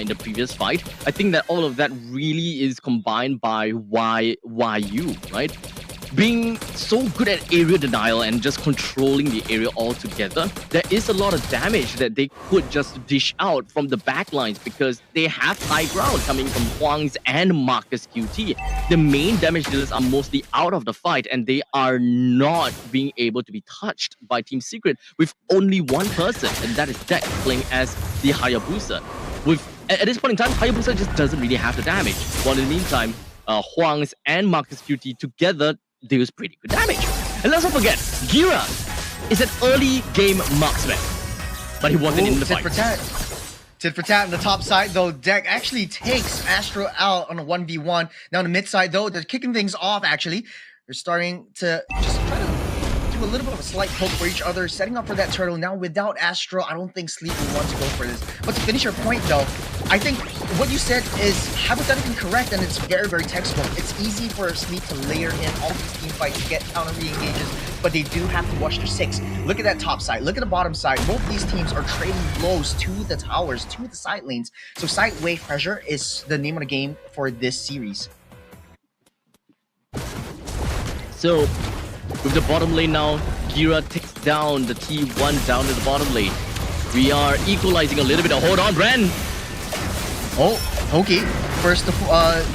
in the previous fight, I think that all of that really is combined by YU, right? Being so good at area denial and just controlling the area altogether, there is a lot of damage that they could just dish out from the backlines because they have high ground coming from Huang's and Marcus QT. The main damage dealers are mostly out of the fight and they are not being able to be touched by Team Secret with only one person, and that is Deck playing as the Hayabusa. At this point in time, Hayabusa just doesn't really have the damage, while in the meantime, Huang's and Marcus QT together deals pretty good damage. And let's not forget, Gira is an early game marksman, but he wasn't in the fight. Tit for tat on the top side, though. Deck actually takes Astro out on a 1v1. Now on the mid side, though, they're kicking things off, actually. They're starting to just try to do a little bit of a slight poke for each other, setting up for that turtle. Now, without Astro, I don't think Sleep will want to go for this. But to finish your point, though, I think what you said is hypothetically correct, and it's very, very textbook. It's easy for Sleep to layer in all these team fights to get counter re-engages, but they do have to watch their 6. Look at that top side. Look at the bottom side. Both these teams are trading blows to the towers, to the side lanes. So side wave pressure is the name of the game for this series. So, with the bottom lane now, Gira takes down the T1 down to the bottom lane. We are equalizing a little bit. Hold on, Bren! Oh, okay. First to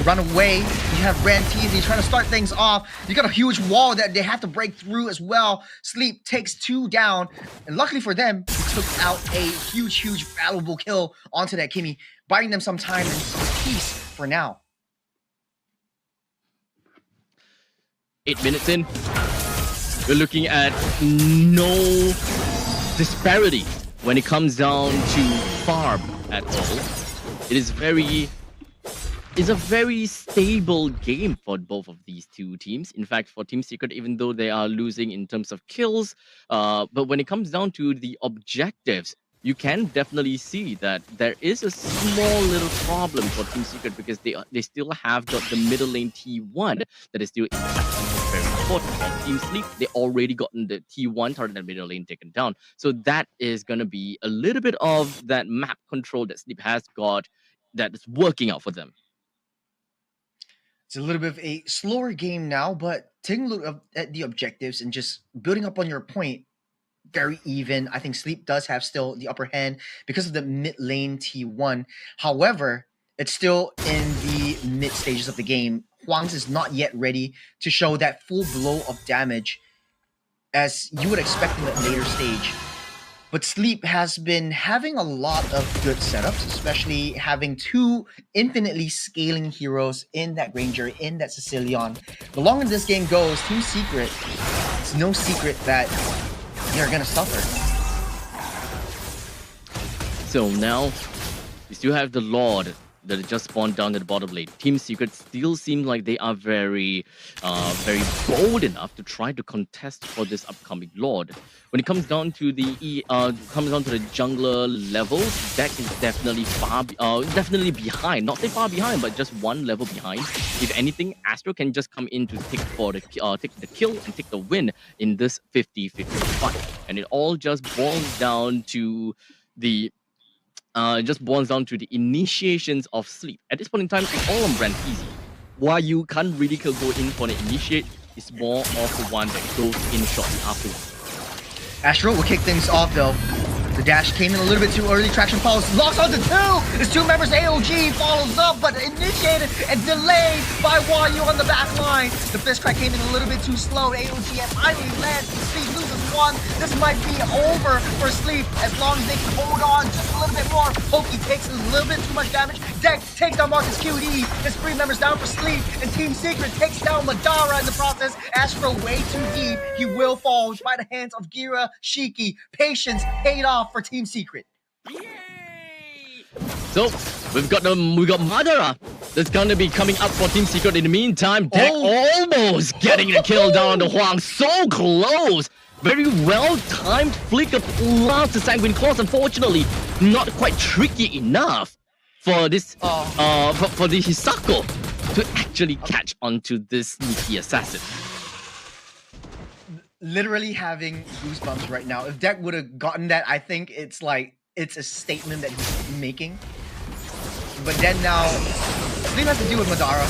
run away. You have Ran TZ trying to start things off. You got a huge wall that they have to break through as well. Sleep takes 2 down. And luckily for them, he took out a huge, valuable kill onto that Kimmy, buying them some time and some peace for now. 8 minutes in, we're looking at no disparity when it comes down to farm at all. It is a very stable game for both of these two teams. In fact, for Team Secret, even though they are losing in terms of kills, but when it comes down to the objectives, you can definitely see that there is a small little problem for Team Secret because they still have got the middle lane T1 that is still very important. For Team Sleep, they already gotten the T1 target and middle lane taken down. So that is going to be a little bit of that map control that Sleep has got that is working out for them. It's a little bit of a slower game now, but taking a look at the objectives and just building up on your point, very even. I think Sleep does have still the upper hand because of the mid lane T1. However, it's still in the mid stages of the game. Huang's is not yet ready to show that full blow of damage as you would expect in the later stage. But Sleep has been having a lot of good setups, especially having 2 infinitely scaling heroes in that Ranger, in that Sicilian. The longer this game goes, Team Secret, it's no secret that they're gonna suffer. So now, we still have the Lord that just spawned down to the bottom lane. Team Secret still seems like they are very bold enough to try to contest for this upcoming Lord. When it comes down to the jungler levels, Deck is definitely behind. Not say far behind, but just 1 level behind. If anything, Astro can just come in to take the kill and take the win in this 50-50 fight. And it all just boils down to the initiations of Sleep. At this point in time, it's all on Brand easy. Why you can't really go in for the initiate is more of the one that goes in shortly afterwards. Astro will kick things off though. The dash came in a little bit too early. Traction follows. Locks onto 2. His 2 members AOG follows up, but initiated and delayed by YU on the back line. The fist crack came in a little bit too slow. AOG has finally lands. Sleep loses 1. This might be over for Sleep as long as they can hold on just a little bit more. Pokey takes a little bit too much damage. Deck takes down Marcus QD. His 3 members down for Sleep. And Team Secret takes down Madara in the process. Astro way too deep. He will fall by the hands of Gira Shiki. Patience paid off for Team Secret. So we got Madara that's gonna be coming up for Team Secret. In the meantime, Deck almost getting the kill down on the Huang. So close. Very well timed flick of love to Sanguine Claws. Unfortunately, not quite tricky enough for this for the Hisako to actually catch onto this sneaky assassin. Literally having goosebumps right now. If Deck would have gotten that, I think it's a statement that he's making. But then now, Sleep has to do with Madara.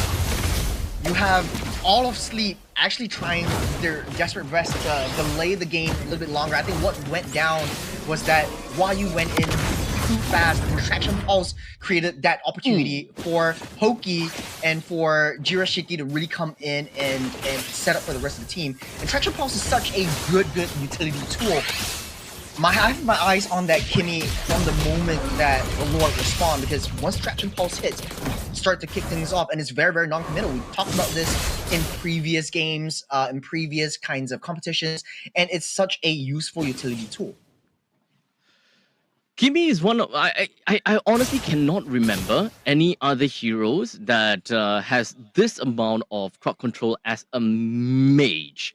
You have all of Sleep actually trying their desperate best to delay the game a little bit longer. I think what went down was that while you went in too fast, the Traction Pulse created that opportunity for Hoki and for Jirashiki to really come in and set up for the rest of the team. And Traction Pulse is such a good utility tool. I have my eyes on that Kimmy from the moment that the Lord respawned, because once Traction Pulse hits, you start to kick things off, and it's very non-committal. We talked about this in previous games, in previous kinds of competitions, and it's such a useful utility tool. Kimi is one of I honestly cannot remember any other heroes that has this amount of crowd control as a mage.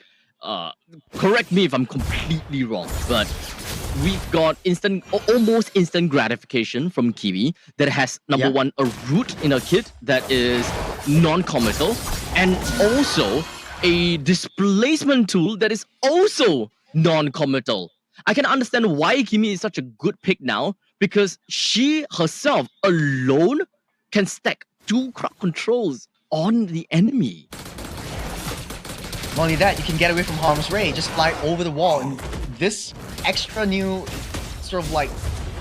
Correct me if I'm completely wrong, but we've got almost instant gratification from Kiwi that has number one, a root in a kit that is non-committal, and also a displacement tool that is also non-committal. I can understand why Kimi is such a good pick now, because she herself alone can stack 2 crowd controls on the enemy. Not only that, you can get away from harm's way, just fly over the wall, and this extra new sort of like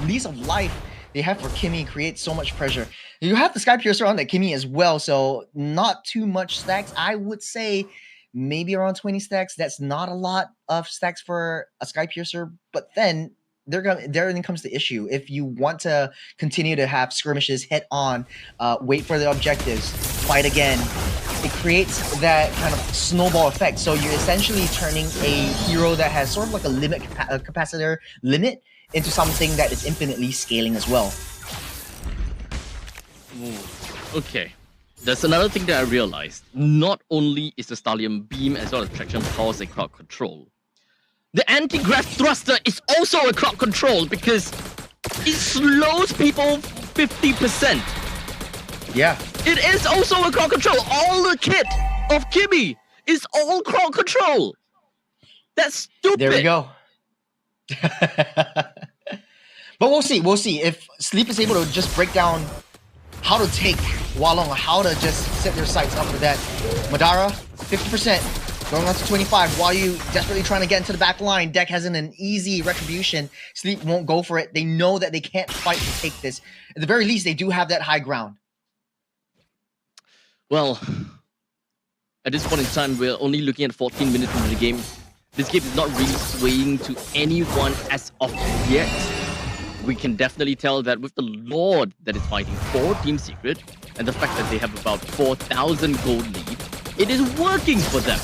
lease of life they have for Kimmy creates so much pressure. You have the Sky Piercer on that Kimmy as well, so not too much stacks. I would say maybe around 20 stacks. That's not a lot of stacks for a Sky Piercer, but then there comes the issue. If you want to continue to have skirmishes head on, wait for the objectives, fight again, it creates that kind of snowball effect. So you're essentially turning a hero that has sort of like a limit capacitor limit into something that is infinitely scaling as well. Okay. There's another thing that I realized. Not only is the Stallion Beam as well as Traction Pulse a crowd control, the anti-grav thruster is also a crowd control because it slows people 50%. Yeah. It is also a crowd control. All the kit of Kimmy is all crowd control. That's stupid. There we go. But we'll see. We'll see if Sleep is able to just break down how to take Walong, or how to just set their sights up for that. Madara, 50%, going on to 25. While you desperately trying to get into the back line, Deck has an easy retribution. Sleep won't go for it. They know that they can't fight to take this. At the very least, they do have that high ground. Well, at this point in time, we're only looking at 14 minutes into the game. This game is not really swaying to anyone as of yet. We can definitely tell that with the Lord that is fighting for Team Secret, and the fact that they have about 4,000 gold lead, it is working for them.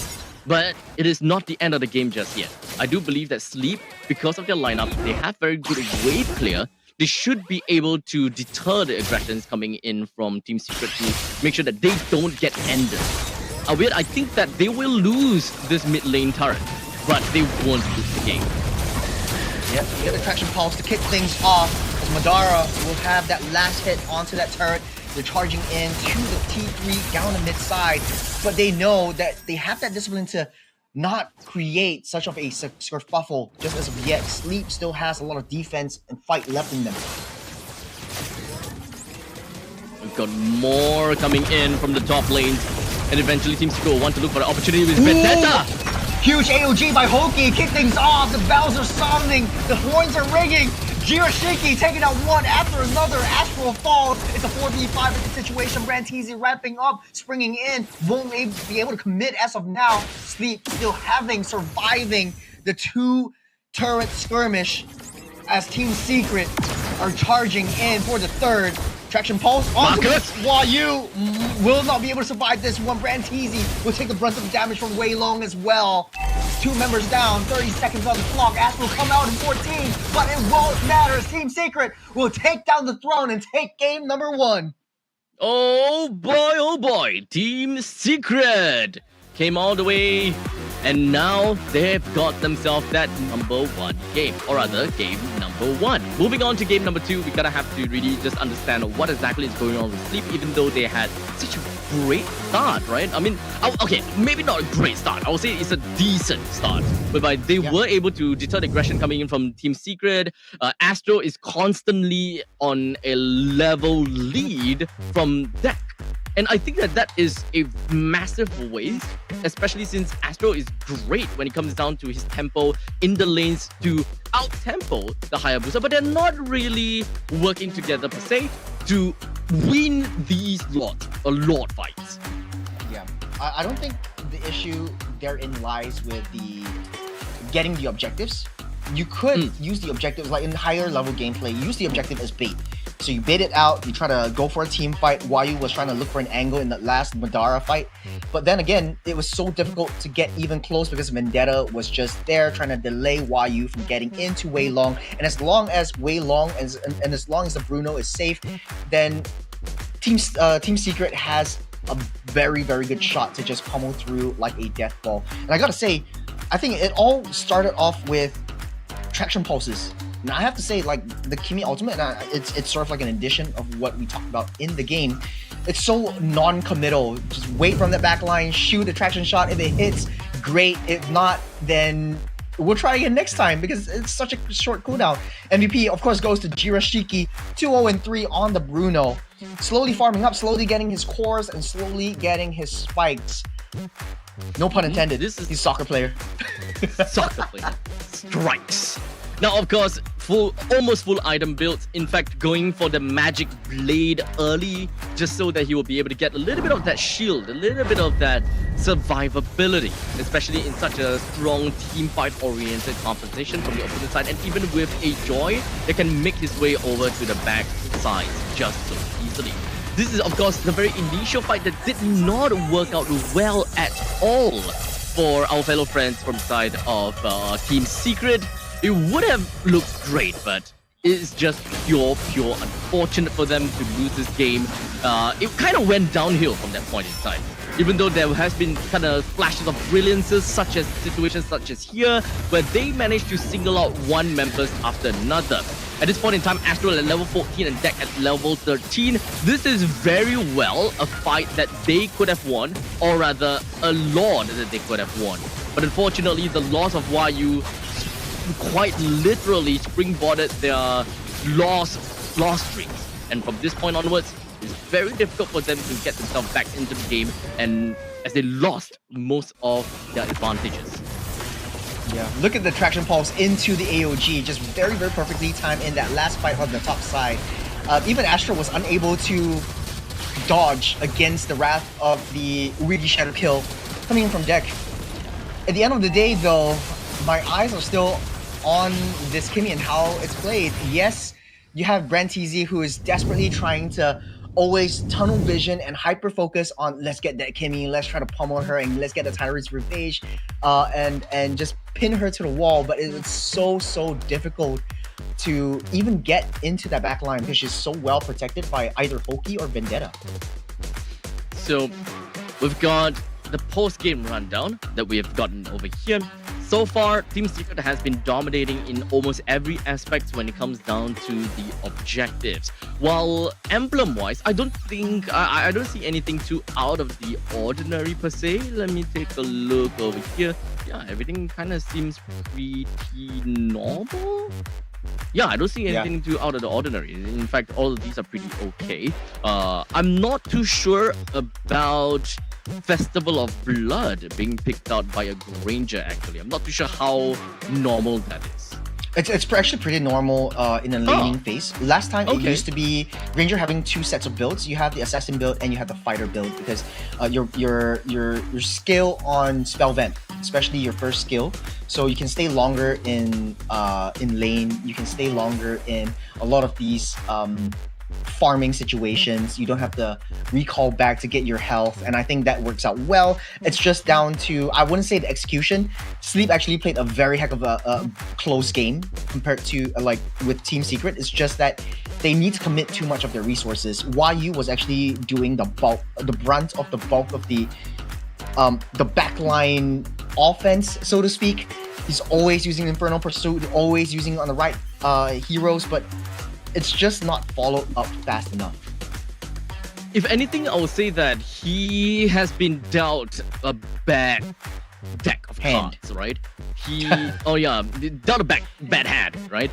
But it is not the end of the game just yet. I do believe that Sleep, because of their lineup, they have very good wave clear. They should be able to deter the aggressions coming in from Team Secret to make sure that they don't get ended. Albeit, I think that they will lose this mid lane turret, but they won't lose the game. Yep, you get the Traction Pulse to kick things off, as Madara will have that last hit onto that turret. They're charging in to the T3 down the mid side, but they know that they have that discipline to not create such of a kerfuffle just as of yet. Sleep still has a lot of defense and fight left in them. We've got more coming in from the top lanes, and eventually Team Secret will want to look for the opportunity with Vendetta. Huge AOG by Hoki, kick things off, the bells are sounding, the horns are ringing, Jirashiki taking out one after another, Astral Fall, it's a 4v5 in the situation, Brantizi wrapping up, springing in, won't be able to commit as of now, Sleep still surviving the 2 turret skirmish as Team Secret are charging in for the 3rd. Traction Pulse onto while you will not be able to survive this one. Brantizi will take the brunt of the damage from Wei Long as well. 2 members down, 30 seconds on the clock. Ash will come out in 14, but it won't matter. Team Secret will take down the throne and take game number 1. Oh boy, Team Secret came all the way, and now they've got themselves that number 1 game, or rather game number 1. Moving on to game number 2, we gotta have to really just understand what exactly is going on with Sleep, even though they had such a great start, right? I mean, okay, maybe not a great start. I would say it's a decent start, whereby they were able to deter the aggression coming in from Team Secret. Astro is constantly on a level lead from deck. And I think that is a massive waste, especially since Astro is great when it comes down to his tempo in the lanes to out-tempo the Hayabusa, but they're not really working together per se to win these Lord fights. Yeah, I don't think the issue therein lies with getting the objectives. You could use the objectives, like in higher level gameplay, use the objective as bait. So you bait it out, you try to go for a team fight. Wayu was trying to look for an angle in the last Madara fight. But then again, it was so difficult to get even close because Vendetta was just there trying to delay Wayu from getting into Wei Long. And as long as Wei Long and as long as the Bruno is safe, then Team Secret has a very, very good shot to just pummel through like a death ball. And I gotta say, I think it all started off with traction pulses. Now I have to say, like the Kimi ultimate, it's sort of like an addition of what we talked about in the game. It's so non-committal. Just wait from the back line, shoot a traction shot. If it hits, great. If not, then we'll try again next time because it's such a short cooldown. MVP, of course, goes to Jirashiki, 2-0-3 on the Bruno. Slowly farming up, slowly getting his cores, and slowly getting his spikes. No pun intended. He's a soccer player. Soccer player. Strikes. Now, of course, almost full item build. In fact, going for the magic blade early, just so that he will be able to get a little bit of that shield, a little bit of that survivability, especially in such a strong team fight-oriented composition from the opponent side. And even with a Joy, they can make his way over to the back side just so easily. This is, of course, the very initial fight that did not work out well at all for our fellow friends from the side of Team Secret. It would have looked great, but it's just pure unfortunate for them to lose this game. It kind of went downhill from that point in time. Even though there has been kind of flashes of brilliances, such as situations such as here, where they managed to single out one members after another. At this point in time, Astro at level 14 and Deck at level 13. This is very well a fight that they could have won, or rather a Lord that they could have won. But unfortunately, the loss of Wayu quite literally springboarded their lost streaks. And from this point onwards, it's very difficult for them to get themselves back into the game, and as they lost most of their advantages. Yeah, look at the traction pulse into the AOG, just very, very perfectly timed in that last fight on the top side. Even Astro was unable to dodge against the wrath of the Uigi Shadow Kill coming in from Deck. At the end of the day, though, my eyes are still on this Kimi and how it's played. Yes, you have Brand TZ who is desperately trying to always tunnel vision and hyper focus on let's get that Kimi, let's try to pummel her and let's get the Tyrese revenge and just pin her to the wall. But it's so difficult to even get into that back line because she's so well protected by either Hoki or Vendetta. So we've got the post-game rundown that we have gotten over here. So far, Team Secret has been dominating in almost every aspect when it comes down to the objectives. While emblem-wise, I don't think I don't see anything too out of the ordinary per se. Let me take a look over here. Yeah, everything kind of seems pretty normal. Yeah, I don't see anything too out of the ordinary. In fact, all of these are pretty okay. I'm not too sure about Festival of Blood being picked out by a Granger, actually. I'm not too sure how normal that is. It's actually pretty normal in a laning phase. Last time it used to be Granger having two sets of builds. You have the assassin build and you have the fighter build because your skill on spell vent, especially your first skill, so you can stay longer in lane. You can stay longer in a lot of these farming situations. You don't have to recall back to get your health, and I think that works out well. It's just down to, I wouldn't say the execution. Sleep actually played a very heck of a close game compared to like with Team Secret. It's just that they need to commit too much of their resources. YU was actually doing the brunt of the bulk of the backline offense, so to speak. He's always using Infernal Pursuit, always using on the right heroes, but it's just not followed up fast enough. If anything, I would say that he has been dealt a bad deck of cards, right? Dealt a bad hand, right?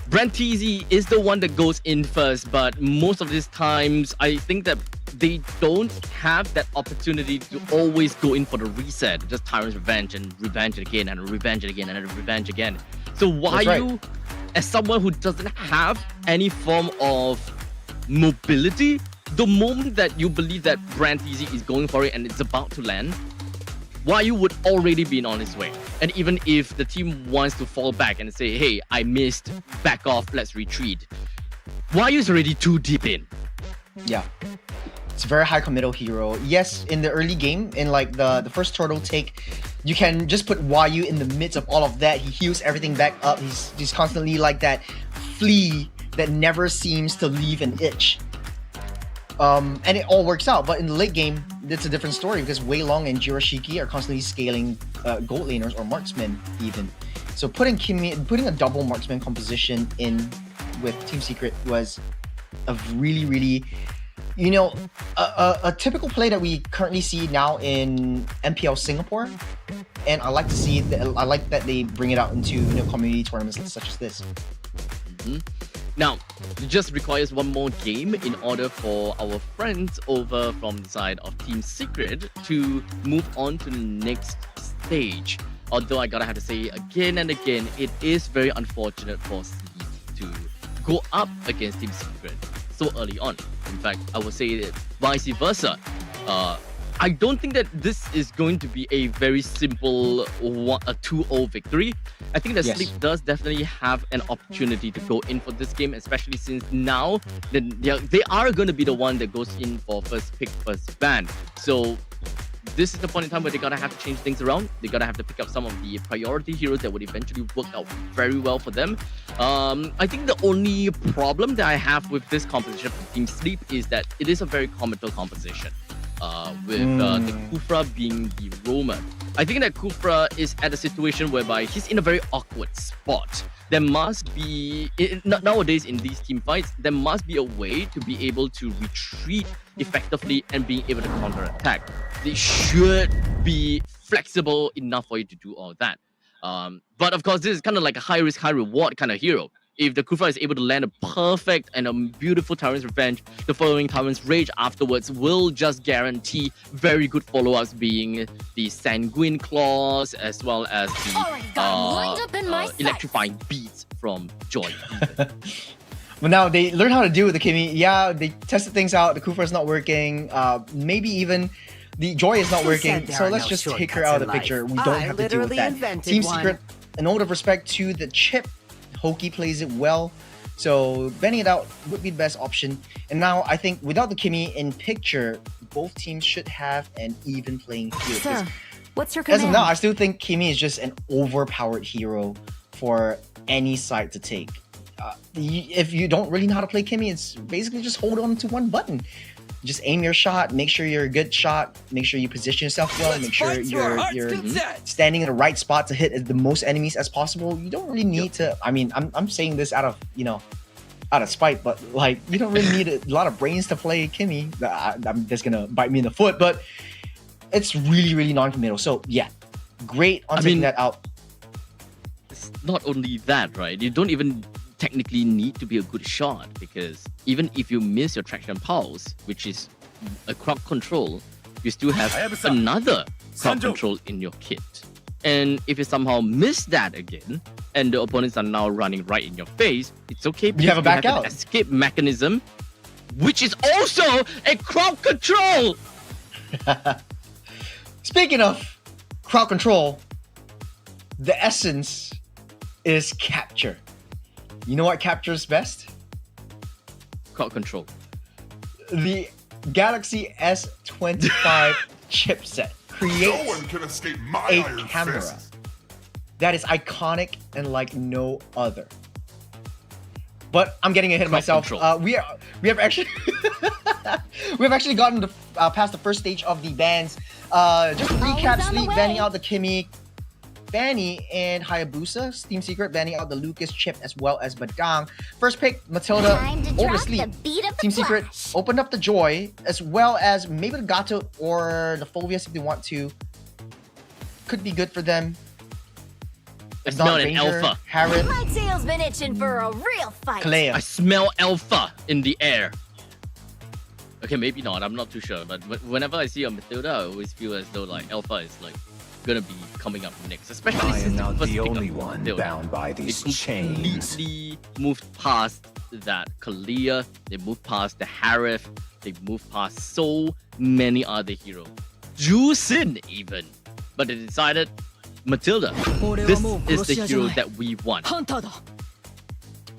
Brantisi is the one that goes in first, but most of these times, I think that they don't have that opportunity to always go in for the reset. Just Tyrant's Revenge and revenge again and revenge again and revenge again. So why you, as someone who doesn't have any form of mobility, the moment that you believe that Brantisi is going for it and it's about to land, YU would already be on his way. And even if the team wants to fall back and say, hey, I missed, back off, let's retreat, YU is already too deep in. Yeah. It's a very high committal hero. Yes, in the early game, in like the first turtle take, you can just put YU in the midst of all of that. He heals everything back up. He's constantly like that flea that never seems to leave an itch. And it all works out. But in the late game, it's a different story because Wei Long and Jirashiki are constantly scaling gold laners or marksmen even. So putting a double marksman composition in with Team Secret was a really, you know, a typical play that we currently see now in MPL Singapore. And I like to see that. I like that they bring it out into community tournaments such as this. Now, it just requires one more game in order for our friends over from the side of Team Secret to move on to the next stage. Although I gotta have to say again and again, it is very unfortunate for Sleep to go up against Team Secret so early on. In fact, I would say that vice versa. I don't think that this is going to be a very simple 2-0 victory. I think that Sleep does definitely have an opportunity to go in for this game, especially since now they are going to be the one that goes in for first pick, first ban. So this is the point in time where they're going to have to change things around. They're going to have to pick up some of the priority heroes that would eventually work out very well for them. I think the only problem that I have with this composition for Team Sleep is that it is a very comical composition. With the Kufra being the roamer. I think that Kufra is at a situation whereby he's in a very awkward spot. There must be, nowadays in these team fights, there must be a way to be able to retreat effectively and being able to counter-attack. They should be flexible enough for you to do all that. But of course, this is kind of like a high-risk, high-reward kind of hero. If the Kufra is able to land a perfect and a beautiful Tyrant's Revenge, the following Tyrant's Rage afterwards will just guarantee very good follow-ups, being the Sanguine Claws as well as the electrifying beats from Joy. But now they learn how to deal with the Kimi. Yeah, they tested things out. The Kufra is not working. Maybe even the Joy is not working. So let's just take her out of the picture. We don't have to deal with that. Team Secret, a note of respect to the chip. Hoki plays it well, so banning it out would be the best option. And now I think without the Kimi in picture, both teams should have an even playing field. Sir, what's your command? As of now, I still think Kimi is just an overpowered hero for any side to take. If you don't really know how to play Kimi, it's basically just hold on to one button. Just aim your shot, make sure you're a good shot, make sure you position yourself well, make sure you're standing in the right spot to hit the most enemies as possible. You don't really need to, I mean, I'm saying this out of spite, but like, you don't really need a lot of brains to play Kimi. I'm just gonna bite me in the foot, but it's really non-committal. So yeah, great on taking that out. It's not only that, right? You don't even technically need to be a good shot, because even if you miss your traction pulse, which is a crowd control, you still have another crowd control in your kit. And if you somehow miss that again, and the opponents are now running right in your face, it's okay because you have a back out. An escape mechanism, which is also a crowd control. Speaking of crowd control, the essence is capture. You know what captures best? crowd control. The Galaxy S25 chipset No one creates can escape my a iron camera fist. that is iconic and like no other. But I'm getting ahead of Crowd myself. control. We have actually gotten past the first stage of the bans. Just to recap, on the Sleep way. banning out the Kimmy, Fanny, and Hayabusa. Team Secret banning out the Lucas, Chip, as well as Badang. First pick, Matilda Time to over drop Sleep. the beat of the Team Secret flash. opened up the Joy, as well as maybe the Gato or the Phobius if they want to. Could be good for them. I If smell not an Ranger, alpha. Harriet, My tail's been itching for a real fight. Kalea. I smell alpha in the air. Okay, maybe not. I'm not too sure. But whenever I see a Matilda, I always feel as though like alpha is like gonna be coming up next. Especially I since am not first the pick up only one Matilda. bound by They these chains. completely moved past that Kalia. They moved past the Harith. They moved past so many other heroes. Jusin even. But they decided, Matilda, this is the hero that we want.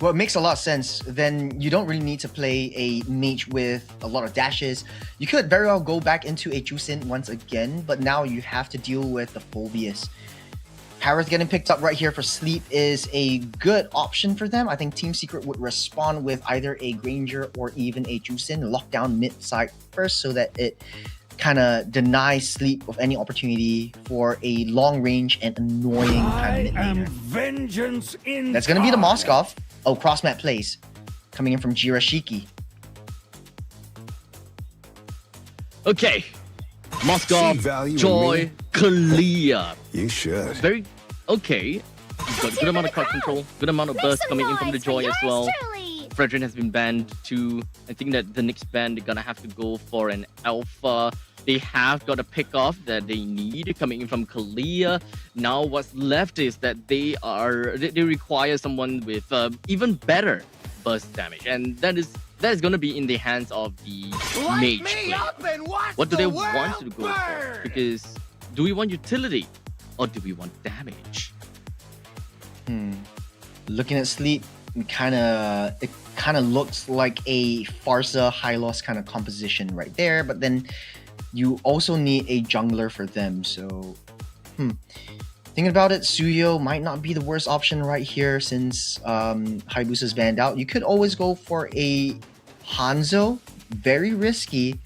Well, it makes a lot of sense. Then you don't really need to play a mage with a lot of dashes. You could very well go back into a Jusin once again, but now you have to deal with the Phobius. Harith getting picked up right here for Sleep is a good option for them. I think Team Secret would respond with either a Granger or even a Jusin, lock down mid-side first so that it kind of denies Sleep of any opportunity for a long range and annoying kind of mid laner. vengeance in That's going to be the Moskov. Oh, cross-map plays coming in from Jirashiki. Okay. Moskov, See value in Joy, me? Kalia. You should. Very okay. You've got good amount of crowd control, good amount of burst coming in from the Joy as well. Fredrin has been banned too. I think that the next ban they're gonna have to go for an alpha. They have got a pick off that they need coming in from Kalia. Now what's left is that they require someone with even better burst damage, and that is gonna be in the hands of the mage player. What do they want to go for? Because do we want utility or do we want damage? Looking at Sleep, it kind of looks like a Farsa Hylos kind of composition right there, but then you also need a jungler for them. So, thinking about it, Suyo might not be the worst option right here since Hayabusa's banned out. You could always go for a Hanzo, very risky,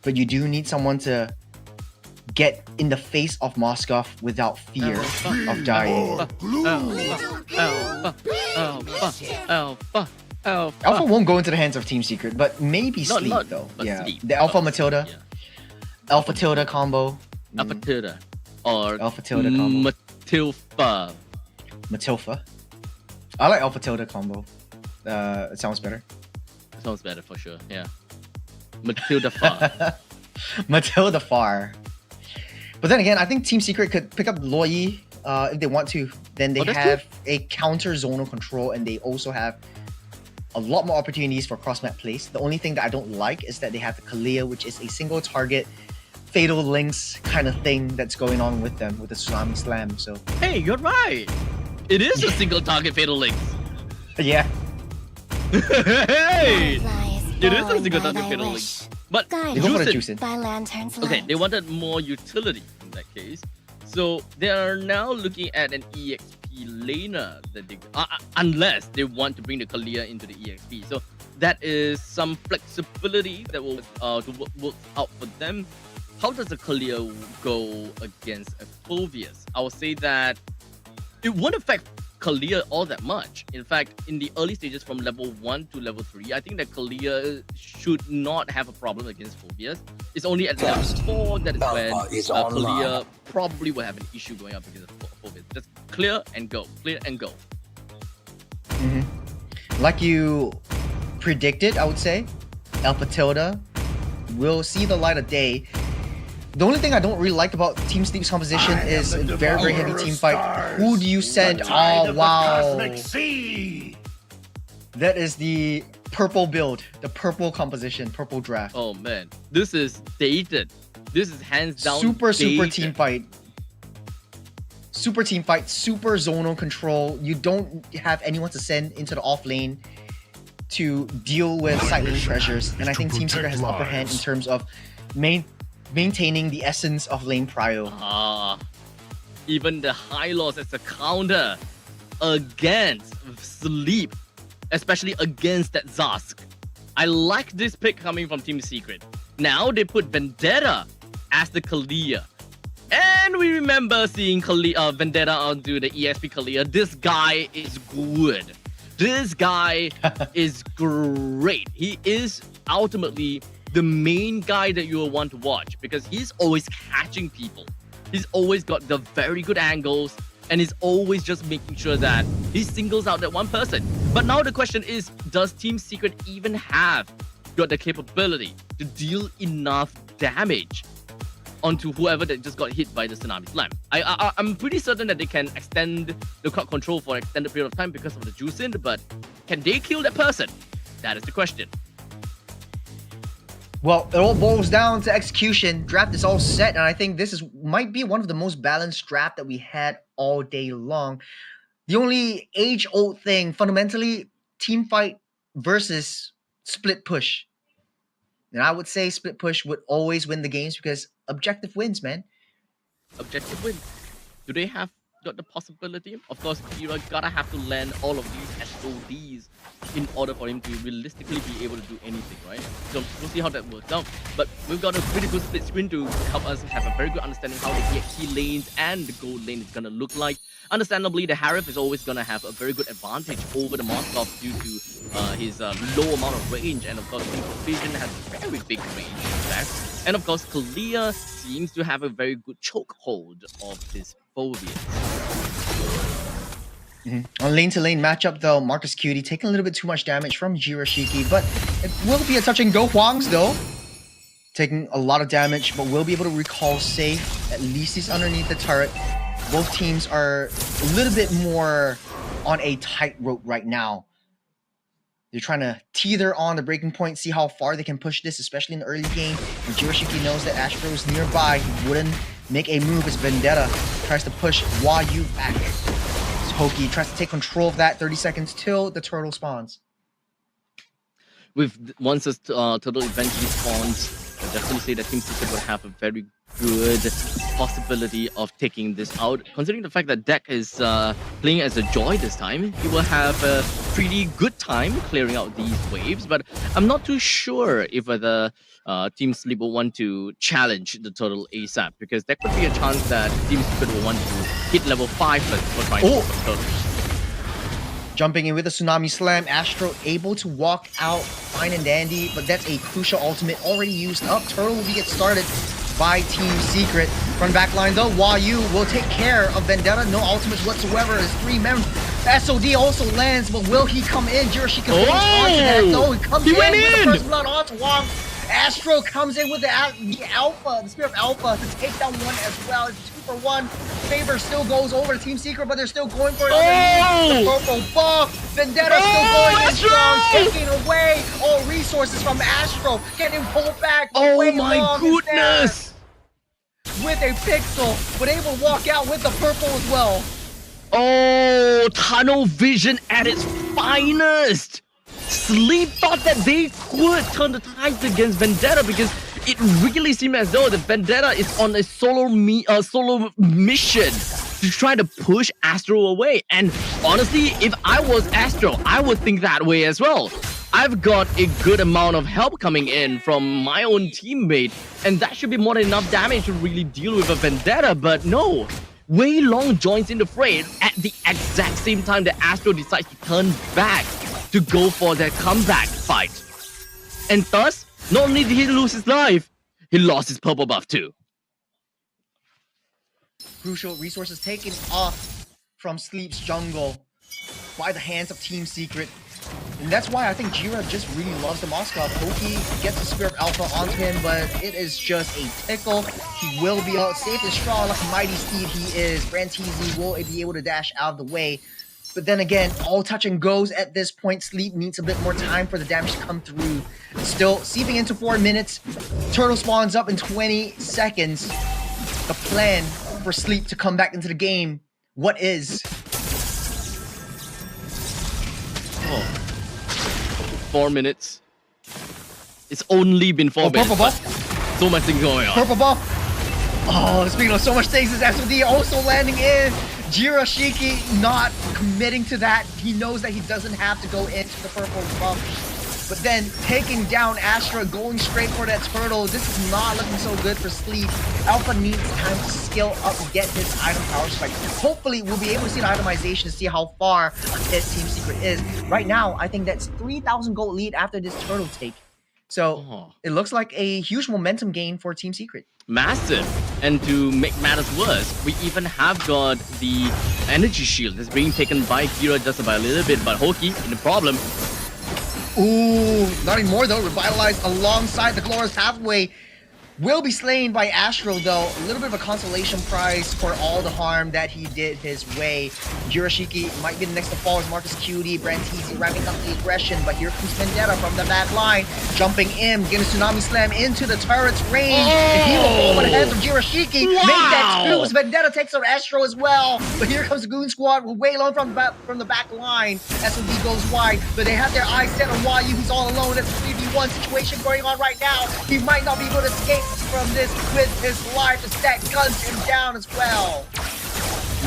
but you do need someone to get in the face of Moskov without fear of dying. Alpha won't go into the hands of Team Secret, but maybe Sleep though. But Yeah, Sleep. the Alpha Matilda, Yeah. Alpha Tilda combo, Alpha Tilda or Alpha Tilda combo, Matilfa. Matilfa. I like Alpha Tilda combo. It sounds better. Sounds better for sure. Yeah. Matilda Fa. Matilda Far. But then again, I think Team Secret could pick up Loyi if they want to. Then they that's have a counter zonal control, and they also have a lot more opportunities for cross-map plays. The only thing that I don't like is that they have the Kalia, which is a single target fatal links kind of thing that's going on with them with the Tsunami Slam. So Hey, you're right. It is a single target fatal link. yeah, Hey! It is a Going single by target thy fatal link. wish. But they go for the Juiced- Juicing. Thy lanterns Okay, light. they wanted more utility in that case. So they are now looking at an EXP laner that they unless they want to bring the Kalia into the EXP. So that is some flexibility that will work out for them. How does the Kalia go against a Phobius? I would say that it won't affect Kalia all that much. In fact, in the early stages from level 1 to level 3, I think that Kalia should not have a problem against Phobius. It's only at level 4 that is when Kalia probably will have an issue going up against Phobius. Just clear and go. Clear and go. Like you predicted, I would say, Alpha Tilda will see the light of day. The only thing I don't really like about Team Sleep's composition is a very, very heavy team fight. Who do you send? Oh, wow. That is the purple build, the purple composition, purple draft. Oh man, this is dated. This is hands down Super dated. team fight. Super team fight, super zonal control. You don't have anyone to send into the off lane to deal with side lane pressures, and I think Team Secret has the upper hand in terms of maintaining the essence of lane prio. Even the high loss as a counter against Sleep, especially against that Zask. I like this pick coming from Team Secret. Now they put Vendetta as the Kalia. And we remember seeing Vendetta onto the ESP Kalia. This guy is good. This guy is great. He is ultimately the main guy that you will want to watch because he's always catching people. He's always got the very good angles and he's always just making sure that he singles out that one person. But now the question is, does Team Secret even have got the capability to deal enough damage onto whoever that just got hit by the Tsunami Slam? I'm pretty certain that they can extend the crowd control for an extended period of time because of the Juicing, but can they kill that person? That is the question. Well, it all boils down to execution. Draft is all set, and I think this might be one of the most balanced draft that we had all day long. The only age-old thing, fundamentally, team fight versus split push. And I would say split push would always win the games because objective wins, man. Objective wins. Do they have got the possibility? Of course, Kira gotta have to land all of these SODs in order for him to realistically be able to do anything, right? So we'll see how that works out. But we've got a pretty good split screen to help us have a very good understanding how the EXP lanes and the gold lane is gonna look like. Understandably, the Harif is always gonna have a very good advantage over the Moskov due to his low amount of range, and of course, Vision has a very big range in fact. And of course, Kalia seems to have a very good chokehold of his phobias. On lane-to-lane matchup, though, Marcus Cutie taking a little bit too much damage from Jirashiki, but it will be a touch and go. Huang's, though, taking a lot of damage, but will be able to recall safe. At least he's underneath the turret. Both teams are a little bit more on a tightrope right now. They're trying to teeter on the breaking point, see how far they can push this, especially in the early game. And Jirashiki knows that Astro is nearby. He wouldn't make a move as Vendetta tries to push Wyu back. Hoki tries to take control of that. 30 seconds till the turtle spawns. Once this turtle eventually spawns, I definitely say that Team Secret will have a very good possibility of taking this out. Considering the fact that Deck is playing as a Joy this time, he will have a pretty good time clearing out these waves. But I'm not too sure if whether Team Sleep will want to challenge the turtle ASAP, because there could be a chance that Team Secret will want to hit level 5 for trying to kill turtles. Jumping in with a Tsunami Slam, Astro able to walk out fine and dandy, but that's a crucial ultimate already used up. Turtle will get started by Team Secret. From backline though, Wyu will take care of Vendetta. No ultimates whatsoever. His 3 men. SOD also lands, but will he come in? Jirashiki holds onto that though. He comes in with the first blood onto Wong. Astro comes in with the Alpha, the Spirit of Alpha to take down one as well. It's 2 for 1. Favor still goes over to Team Secret, but they're still going for it. The purple buff. Vendetta still going in strong, taking away all resources from Astro, getting pulled back. Oh my goodness! With a pixel, but able to walk out with the purple as well. Oh, tunnel vision at its finest! Sleep thought that they could turn the tides against Vendetta because it really seemed as though the Vendetta is on a solo mission to try to push Astro away. And honestly, if I was Astro, I would think that way as well. I've got a good amount of help coming in from my own teammate, and that should be more than enough damage to really deal with a Vendetta, but no. Wei Long joins in the fray at the exact same time that Astro decides to turn back to go for their comeback fight. And thus, not only did he lose his life, he lost his purple buff too. Crucial resources taken off from Sleep's jungle by the hands of Team Secret. And that's why I think Jira just really loves the Moskov. Hoki gets the Spirit of Alpha onto him, but it is just a tickle. He will be out safe and strong like a mighty steed he is. Brantizi will be able to dash out of the way. But then again, all touch and goes at this point. Sleep needs a bit more time for the damage to come through. Still, seeping into 4 minutes. Turtle spawns up in 20 seconds. The plan for Sleep to come back into the game. What is? 4 minutes. It's only been 4 minutes. Purple ball. So much thing going on. Purple ball. Oh, speaking of so much things, is SOD also landing in. Jirashiki not committing to that. He knows that he doesn't have to go into the purple buff. But then taking down Astra, going straight for that turtle. This is not looking so good for Sleep. Alpha needs time to skill up and get his item power spike. Hopefully, we'll be able to see the itemization to see how far ahead Team Secret is. Right now, I think that's 3,000 gold lead after this turtle take. So it looks like a huge momentum gain for Team Secret. Massive. And to make matters worse, we even have got the energy shield that's being taken by Kira just by a little bit, but Hoki in the problem. Ooh, not anymore though. Revitalized alongside the Glorious Halfway. Will be slain by Astro though. A little bit of a consolation prize for all the harm that he did his way. Jirashiki might be the next to fall as Marcus Cutie. Brantisi ramping up the aggression, but here comes Vendetta from the back line. Jumping in, getting a Tsunami Slam into the turret's range. And he will fall by the hands of Jirashiki. Wow. Make that two as Vendetta takes out Astro as well. But here comes the Goon Squad with Waylon from the back line. SOD goes wide, but they have their eyes set on YU. He's all alone. It's a 3v1 situation going on right now. He might not be able to escape from this with his life. The stack guns him down as well.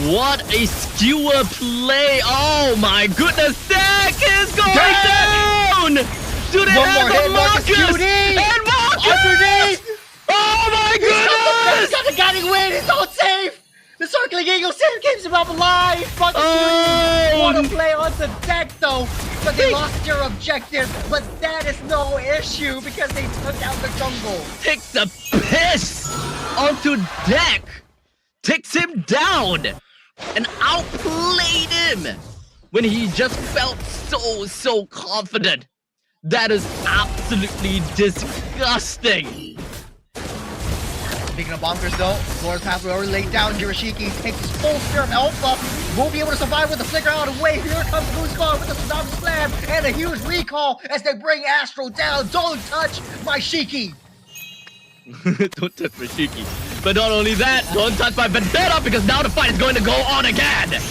What a skewer play! Oh my goodness, Stack is going down! To the One more head hit, of Marcus Marcus! Cutie! And Marcus! Underneath! Oh my goodness! He's got the guiding win! It's all safe! The Circling Eagle still keeps him up alive! Marcus Cutie want to play on the deck though, but they lost their objective. But that is no issue because they took out the jungle. Takes a piss onto deck, takes him down, and outplayed him when he just felt so confident. That is absolutely disgusting. Speaking of bonkers though, Glorious Pathway already laid down. Jirashiki takes his full spear of Alpha. Won't be able to survive with the flicker out of the way. Here comes Goon Squad with the Tsunami Slam and a huge recall as they bring Astro down. Don't touch my Shiki. Don't touch my Shiki. But not only that, don't touch my Vendetta because now the fight is going to go on again.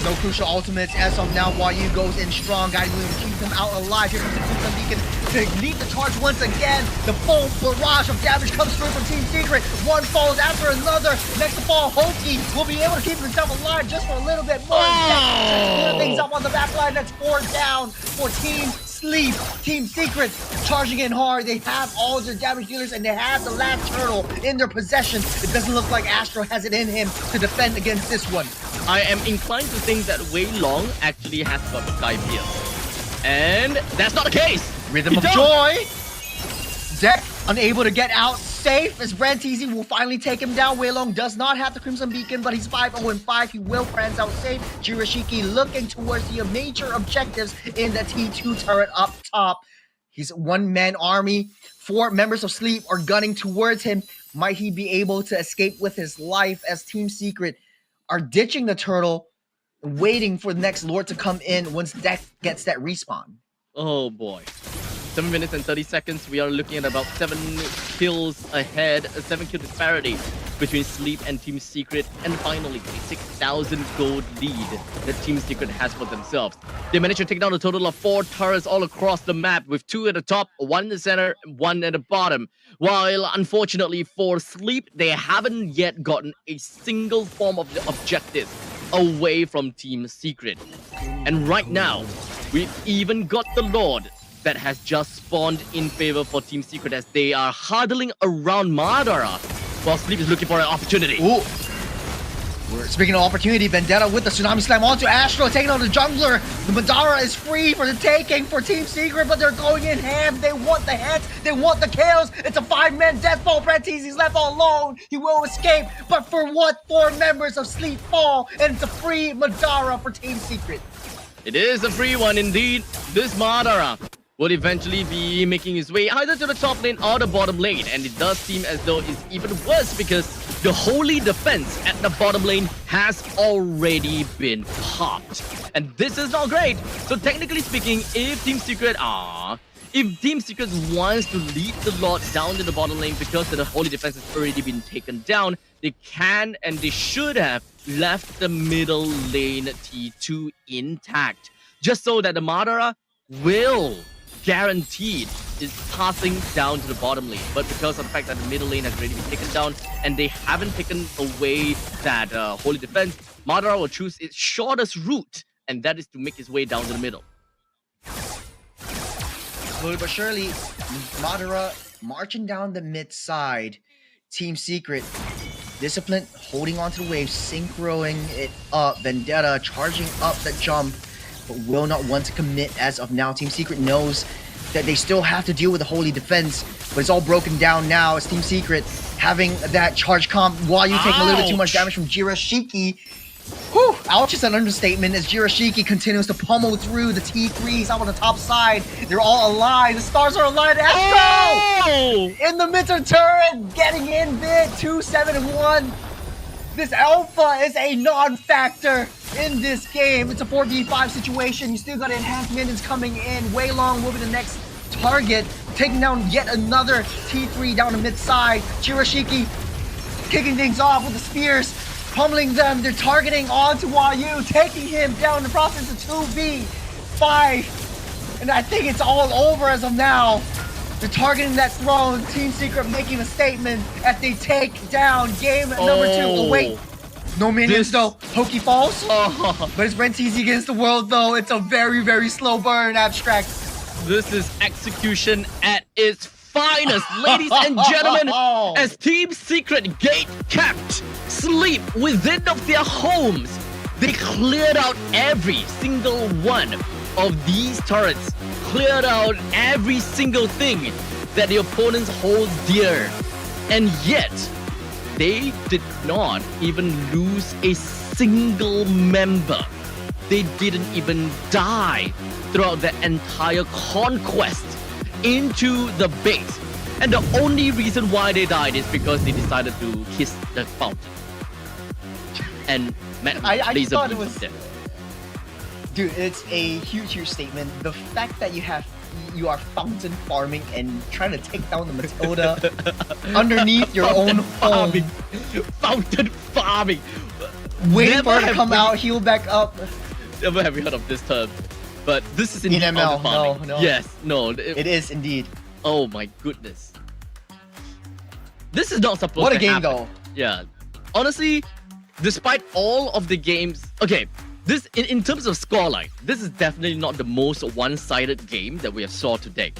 No crucial ultimates as of now. YU goes in strong, guiding him to keep him out alive. Here comes the Crimson Beacon to lead the charge once again. The full barrage of damage comes through from Team Secret. One falls after another. Next to fall, Hoki will be able to keep himself alive just for a little bit more. Clear things up on the back line. That's 4 down for Team Sleep. Team Secret charging in hard. They have all of their damage dealers and they have the last turtle in their possession. It doesn't look like Astro has it in him to defend against this one. I am inclined to think that Wei Long actually has got the Sky Pierce. And that's not the case. Rhythm of Joy. Deck unable to get out safe as Brantisi will finally take him down. Wei Long does not have the Crimson Beacon, but he's 5-0-5. He will France out safe. Jirashiki looking towards the major objectives in the T2 turret up top. He's one-man army. 4 members of Sleep are gunning towards him. Might he be able to escape with his life as Team Secret are ditching the turtle, waiting for the next Lord to come in once Deck gets that respawn. Oh boy. 7 minutes and 30 seconds. We are looking at about 7 kills ahead. A 7 kill disparity between Sleep and Team Secret. And finally, a 6,000 gold lead that Team Secret has for themselves. They managed to take down a total of 4 turrets all across the map with 2 at the top, 1 in the center, 1 at the bottom. While unfortunately for Sleep, they haven't yet gotten a single form of the objective away from Team Secret. And right now, we've even got the Lord that has just spawned in favor for Team Secret as they are huddling around Madara while Sleep is looking for an opportunity. Ooh. Speaking of opportunity, Vendetta with the Tsunami Slam onto Astro, taking on the jungler. The Madara is free for the taking for Team Secret, but they're going in ham. They want the hits, they want the kills. It's a 5-man death ball. Brantisi's left all alone. He will escape, but for what? 4 members of Sleep fall, and it's a free Madara for Team Secret. It is a free one indeed. This Madara will eventually be making his way either to the top lane or the bottom lane. And it does seem as though it's even worse because the holy defense at the bottom lane has already been popped. And this is not great. So technically speaking, if Team Secret wants to lead the Lord down to the bottom lane because the holy defense has already been taken down, they can and they should have left the middle lane T2 intact. Just so that the Madara will guaranteed is passing down to the bottom lane, but because of the fact that the middle lane has already been taken down and they haven't taken away that holy defense, Madara will choose its shortest route, and that is to make his way down to the middle. Slowly but surely, Madara marching down the mid side. Team Secret, disciplined, holding onto the wave, synchroing it up. Vendetta charging up the jump, but will not want to commit as of now. Team Secret knows that they still have to deal with the holy defense, but it's all broken down now. It's Team Secret having that charge comp while you take a little bit too much damage from Jirashiki. Whew, ouch is an understatement as Jirashiki continues to pummel through the T3s out on the top side. They're all alive. The stars are aligned. Astro! In the mid turret, getting in bid 2-7-1. This alpha is a non-factor in this game. It's a 4v5 situation. You still got enhanced minions coming in. Wei Long will be the next target, taking down yet another T3 down the mid side. Jirashiki kicking things off with the spears, pummeling them. They're targeting onto Wayu, taking him down in the process of 2v5. And I think it's all over as of now. They're targeting that throne. Team Secret making a statement as they take down game number 2. Oh, wait. No minions though. Pokey Falls. But it's Rentizi against the world though. It's a very, very slow burn, Abstract. This is execution at its finest, ladies and gentlemen, as Team Secret gate-kept sleep within of their homes. They cleared out every single one of these turrets, cleared out every single thing that the opponents hold dear, and yet they did not even lose a single member. They didn't even die throughout the entire conquest into the base. And the only reason why they died is because they decided to kiss the fountain. And I thought it was... Dude, it's a huge statement. The fact that you are fountain farming and trying to take down the Matilda underneath your own home. Fountain farming. Waiting for her to come out, heal back up. Never have you heard of this term. But this is indeed in ML. fountain farming. No. Yes, no. It is indeed. Oh my goodness. This is not supposed to happen. happen. What a game though. Yeah. Honestly, despite all of the games... Okay, this in terms of scoreline, this is definitely not the most one-sided game that we have saw today.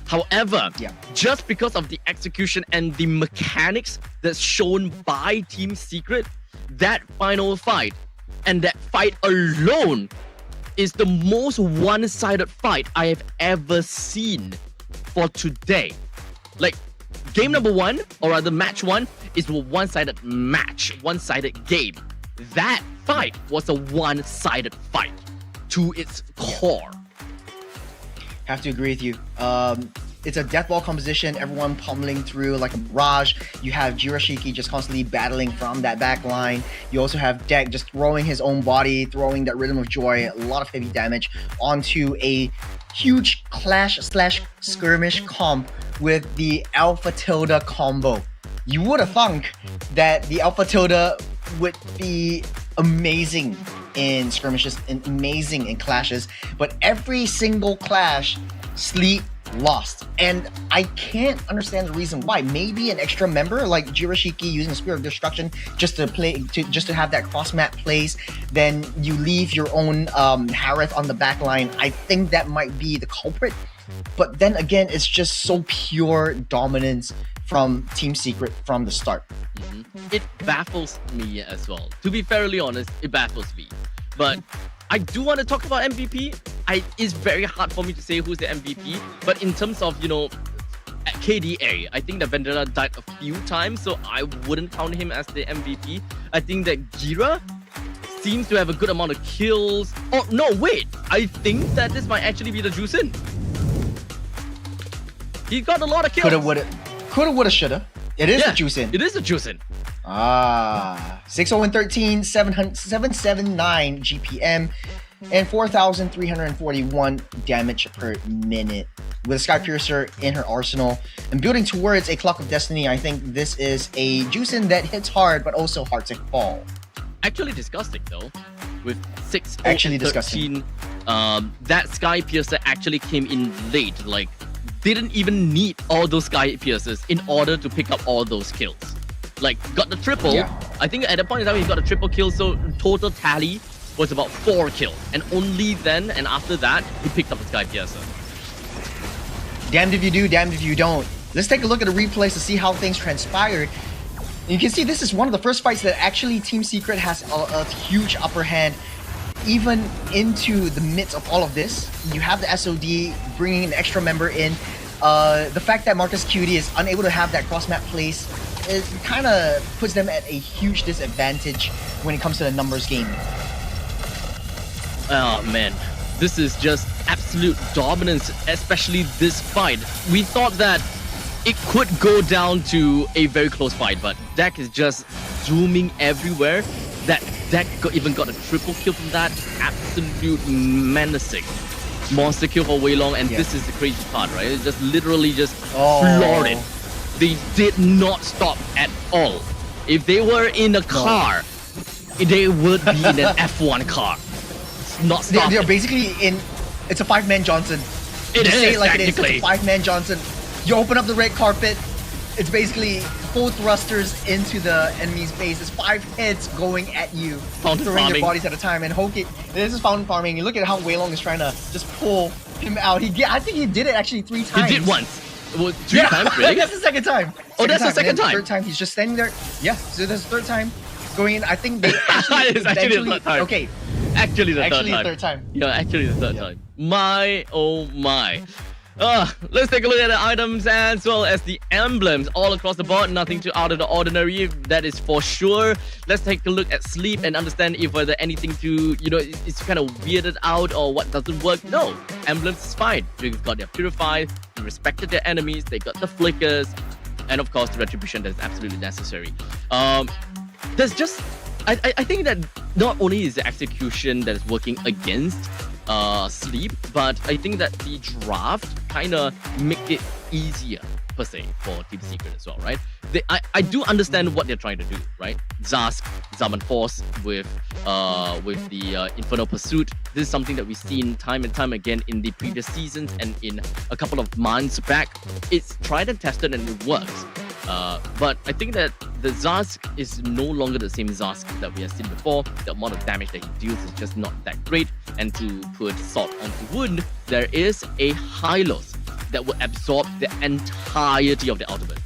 However, just because of the execution and the mechanics that's shown by Team Secret, that final fight and that fight alone is the most one-sided fight I have ever seen for today. Like, game number 1, or rather match 1, is a one-sided match, one-sided game. That fight was a one-sided fight to its core. Have to agree with you. It's a death ball composition, everyone pummeling through like a barrage. You have Jirashiki just constantly battling from that back line. You also have Deck just throwing his own body, throwing that Rhythm of Joy, a lot of heavy damage onto a huge clash/skirmish comp with the Alpha Tilda combo. You would have thunk that the Alpha Tilda would be amazing in skirmishes and amazing in clashes, but every single clash, Sleep lost. And I can't understand the reason why. Maybe an extra member like Jirashiki using the Spear of Destruction just to have that cross map plays, then you leave your own Harith on the back line. I think that might be the culprit. But then again, it's just so pure dominance from Team Secret from the start. It baffles me as well. To be fairly honest, it baffles me. But I do want to talk about MVP. It's very hard for me to say who's the MVP. But in terms of, KDA, I think that Vendetta died a few times, so I wouldn't count him as the MVP. I think that Gira seems to have a good amount of kills. Oh, no, wait. I think that this might actually be the Jusin. He got a lot of kills. Coulda, woulda, shoulda. It is a Jusin. It is a Jusin. 60113, 779 GPM, and 4,341 damage per minute. With a Sky Piercer in her arsenal and building towards a Clock of Destiny, I think this is a Jusin that hits hard but also hard to fall. Actually disgusting though. With 6 actually 13 that Sky Piercer actually came in late. Like, didn't even need all those Sky Piercers in order to pick up all those kills. Like, got the triple. Yeah. I think at that point in time, he got a triple kill, so total tally was about 4 kills. And only then and after that, he picked up the Sky Piercer. Damned if you do, damned if you don't. Let's take a look at the replays to see how things transpired. You can see this is one of the first fights that actually Team Secret has a huge upper hand. Even into the midst of all of this, you have the SOD bringing an extra member in. The fact that Marcus Cutie is unable to have that cross-map place, it kind of puts them at a huge disadvantage when it comes to the numbers game. Oh man, this is just absolute dominance, especially this fight. We thought that it could go down to a very close fight, but Dak is just zooming everywhere. That Dak even got a triple kill from that. Absolute menacing monster kill for Wei Long, and this is the crazy part, right? It just literally just floored it. They did not stop at all. If they were in a car, they would be in an F1 car. Not stopping. They're basically in. It's a 5-man Johnson. It is, say it like it is. It's technically. a 5-man Johnson. You open up the red carpet. It's basically full thrusters into the enemy's base. There's 5 heads going at you, Fountain throwing farming. their bodies at a time. And Hoki, this is fountain farming. You look at how Wei Long is trying to just pull him out. I think he did it actually 3 times. He did once. Well, 3 times, really? That's the second time. Oh, that's the second And then time. Third time, he's just standing there. Yeah, so that's the third time. Going in, I think they actually It's actually the third time. Okay, Actually, the actually third time. third time. Yeah, actually the third time. My, oh my. Let's take a look at the items as well as the emblems all across the board. Nothing too out of the ordinary, that is for sure. Let's take a look at sleep and understand if there anything to, it's kind of weirded out or what doesn't work. No, emblems is fine. You've got their purify, you respected their enemies, they got the flickers, and of course the retribution that is absolutely necessary. There's just, I think that not only is the execution that is working against sleep, but I think that the draft kind of make it easier per se for Team Secret as well, right? I do understand what they're trying to do, right? Zask, Zaman Force with the Infernal Pursuit. This is something that we've seen time and time again in the previous seasons and in a couple of months back. It's tried and tested and it works. But I think that the Zask is no longer the same Zask that we have seen before. The amount of damage that he deals is just not that great. And to put salt onto wound, there is a Hylos that will absorb the entirety of the ultimate.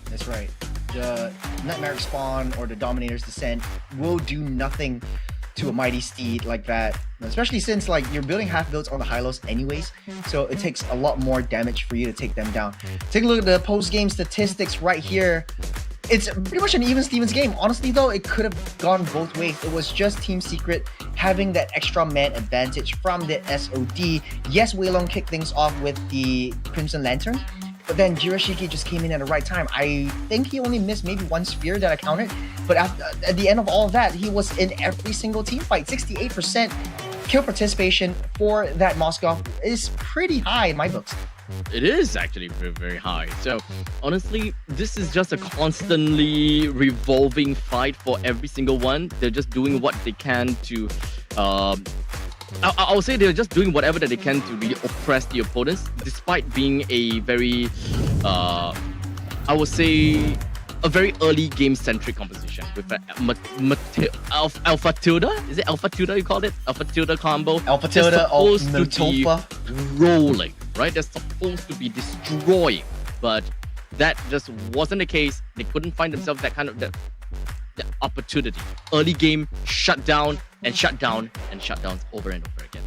That's right. The Nightmare Spawn or the Dominator's Descent will do nothing to a Mighty Steed like that, especially since like you're building half builds on the Hylos anyways, so it takes a lot more damage for you to take them down. Take a look at the post-game statistics right here. It's pretty much an even Stevens game. Honestly though, it could have gone both ways. It was just Team Secret having that extra man advantage from the SOD. Yes, Wei Long kicked things off with the Crimson Lantern, but then Jirashiki just came in at the right time. I think he only missed maybe 1 spear that I counted, but at the end of all of that, he was in every single team fight. 68% kill participation for that Moskov is pretty high in my books. It is actually very, very high. So honestly, this is just a constantly revolving fight for every single one. They're just doing what they can to I would say they're just doing whatever that they can to really oppress the opponents, despite being a very I would say a very early game-centric composition with Alpha Tilda? Is it Alpha Tilda you called it? Alpha Tilda combo? Alpha Tilda of supposed to be rolling, right? They're supposed to be destroying, but that just wasn't the case. They couldn't find themselves that kind of the opportunity. Early game, shut down and shut down and shut downs over and over again.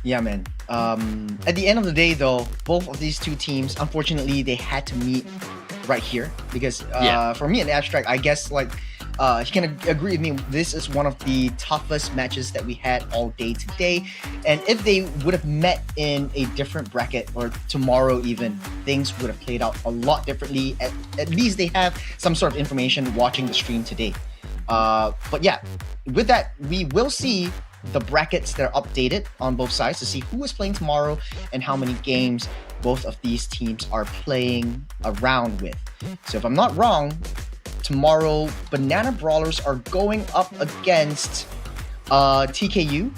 Yeah, man. At the end of the day, though, both of these two teams, unfortunately, they had to meet right here because for me in Abstract, I guess like you can agree with me, this is one of the toughest matches that we had all day today. And if they would have met in a different bracket or tomorrow even, things would have played out a lot differently. At least they have some sort of information watching the stream today. But yeah, with that, we will see the brackets that are updated on both sides to see who is playing tomorrow and how many games both of these teams are playing around with. So if I'm not wrong, tomorrow Banana Brawlers are going up against TKU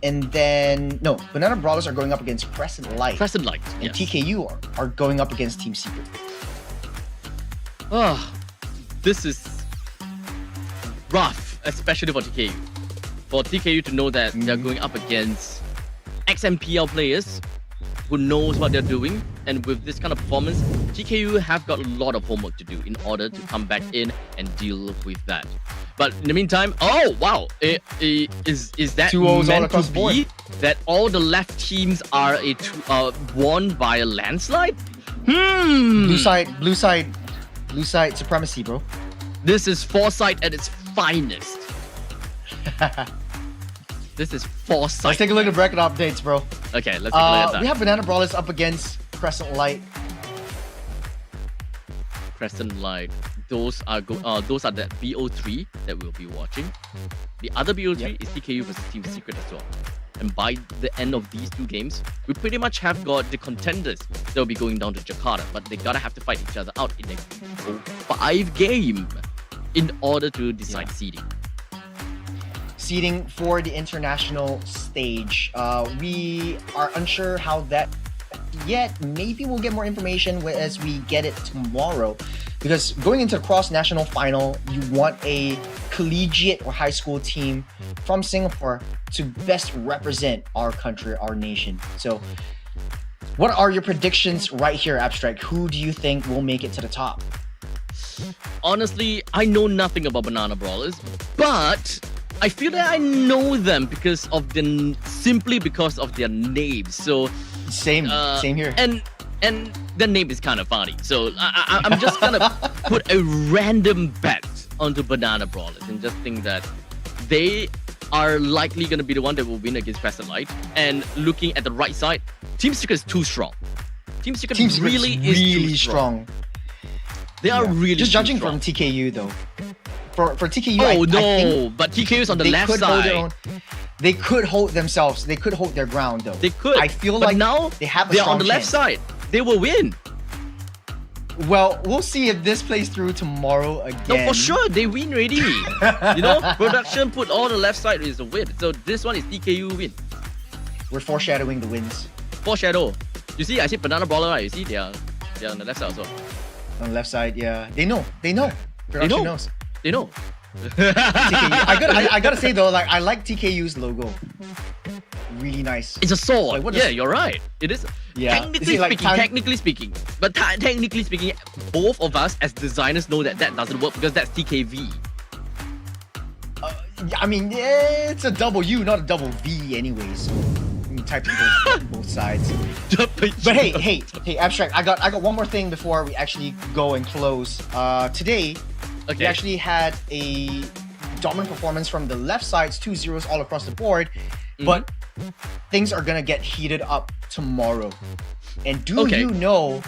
and then no, Banana Brawlers are going up against Crescent Light. Crescent Light. And Yes. TKU are going up against Team Secret. Oh, this is rough, especially for TKU. For TKU to know that they're going up against XMPL players who knows what they're doing, and with this kind of performance, TKU have got a lot of homework to do in order to come back in and deal with that. But in the meantime, oh wow, is that 2-0s all meant across to the board. be that all the left teams are won by a landslide? Blue side supremacy, bro. This is foresight at its finest. This is foresight. Let's take a look at bracket updates, bro. Okay, let's take a look at that. We have Banana Brawlers up against Crescent Light. Crescent Light. Those are the BO3 that we'll be watching. The other BO3 is TKU versus Team Secret as well. And by the end of these two games, we pretty much have got the contenders that will be going down to Jakarta, but they gotta have to fight each other out in a 5 game in order to decide seeding. Seeding for the international stage. We are unsure how that yet. Maybe we'll get more information as we get it tomorrow. Because going into the cross-national final, you want a collegiate or high school team from Singapore to best represent our country, our nation. So what are your predictions right here, Abstract? Who do you think will make it to the top? Honestly, I know nothing about Banana Brawlers, but I feel that I know them simply because of their names. So Same here. And the name is kind of funny. So I'm just gonna put a random bet onto Banana Brawlers and just think that they are likely gonna be the one that will win against Crescent Light. And looking at the right side, Team Secret is too strong. Team Secret really is too strong. They are really just judging strong. from TKU though. For TKU, Oh I no, think but TKU is on the they left could hold their side. own. They could hold themselves. They could hold their ground though. They could. I feel but like now they have a they're strong on the left chance. side. They will win. Well, we'll see if this plays through tomorrow again. No, for sure, they win already. You know, production put all the left side is a win. So this one is TKU win. We're foreshadowing the wins Foreshadow. You see, I see Banana Brawler, right? You see, they're on the left side also. on the left side. Yeah, they know. Production know. knows. They know. TKU. I gotta say though, like I like TKU's logo. Really nice. It's a sword. Like, what yeah, is- you're right. It is. Yeah. Technically Is it like speaking, technically speaking, both of us as designers know that doesn't work because that's TKV. Yeah, I mean, it's a double U, not a double V, anyways. You can type it both sides. But hey, Abstract. I got one more thing before we actually go and close. Today, we Okay. actually had a dominant performance from the left sides, 2-0s all across the board. But things are gonna get heated up tomorrow. And do Okay. you know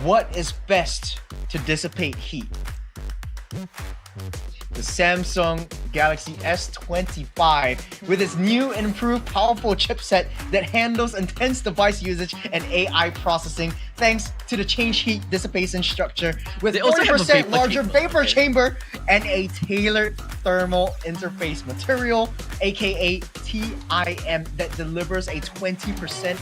what is best to dissipate heat? The Samsung Galaxy S25 with its new and improved powerful chipset that handles intense device usage and AI processing thanks to the change heat dissipation structure with They also have a 40% vapor larger chamber, vapor okay. chamber and a tailored thermal interface material, aka TIM, that delivers a 20%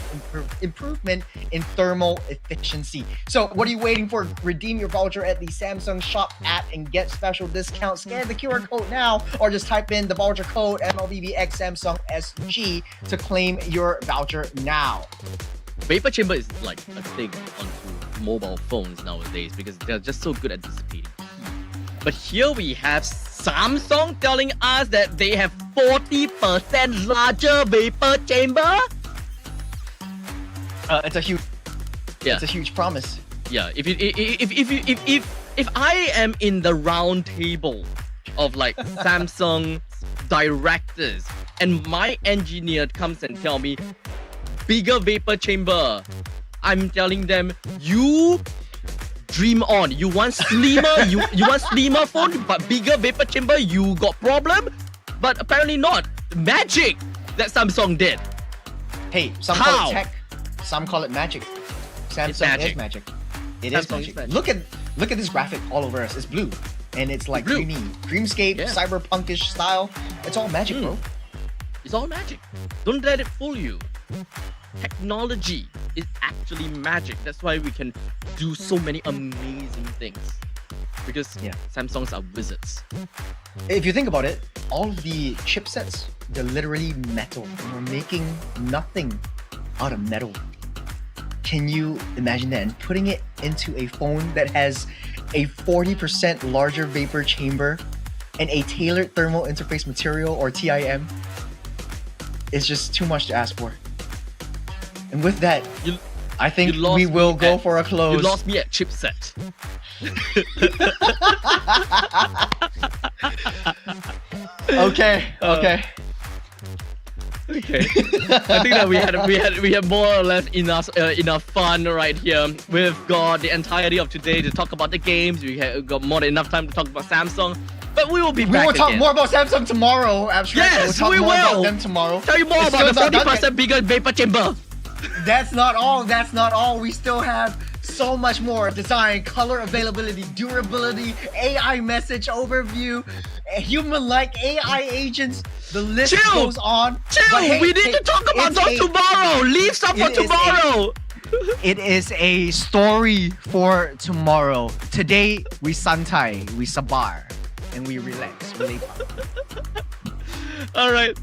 improvement in thermal efficiency. So what are you waiting for? Redeem your voucher at the Samsung Shop app and get special discounts. Scan the QR code now or just type in the voucher code MLBBX Samsung SG to claim your voucher now. Vapor chamber is like a thing onto mobile phones nowadays because they're just so good at dissipating heat. But here we have Samsung telling us that they have 40% larger vapor chamber. It's a huge promise. Yeah, if I am in the round table of like Samsung directors and my engineer comes and tell me bigger vapor chamber, I'm telling them, you dream on. You want slimmer, you want slimmer phone, but bigger vapor chamber, you got problem? But apparently not. Magic that Samsung did. Hey, some How? call it tech, some call it magic. Samsung magic. is magic. It Samsung is is magic. magic. Look at this graphic all over us. It's blue, and it's like Blue. creamy, dreamscape, Yeah. cyberpunkish style. It's all magic, bro. It's all magic. Don't let it fool you. Technology is actually magic. That's why we can do so many amazing things. Because Samsungs are wizards. If you think about it, all of the chipsets, they're literally metal. And we're making nothing out of metal. Can you imagine that? And putting it into a phone that has a 40% larger vapor chamber and a tailored thermal interface material, or TIM, is just too much to ask for. And with that, I think we will go for a close. You lost me at chipset. Okay. Okay. I think that we had more or less enough fun right here. We've got the entirety of today to talk about the games. We have got more than enough time to talk about Samsung. But we will be back We will talk again. more about Samsung tomorrow, Abstract. Yes, we'll we talk more will. about them tomorrow. Tell you more It's about the still not done 40% bigger vapor chamber. That's not all. That's not all. We still have so much more. Design, color availability, durability, AI message overview, human-like AI agents. The list goes on. Chill. But hey, We need to talk about those tomorrow. Leave some for tomorrow. It is a story for tomorrow. Today, we santai, we sabar, and we relax. We All right.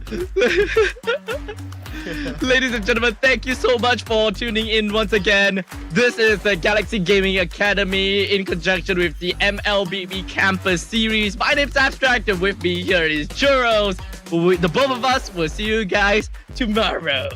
Ladies and gentlemen, thank you so much for tuning in once again. This is the Galaxy Gaming Academy in conjunction with the MLBB Campus series. My name's Abstract, and with me here is Churros. The both of us will see you guys tomorrow.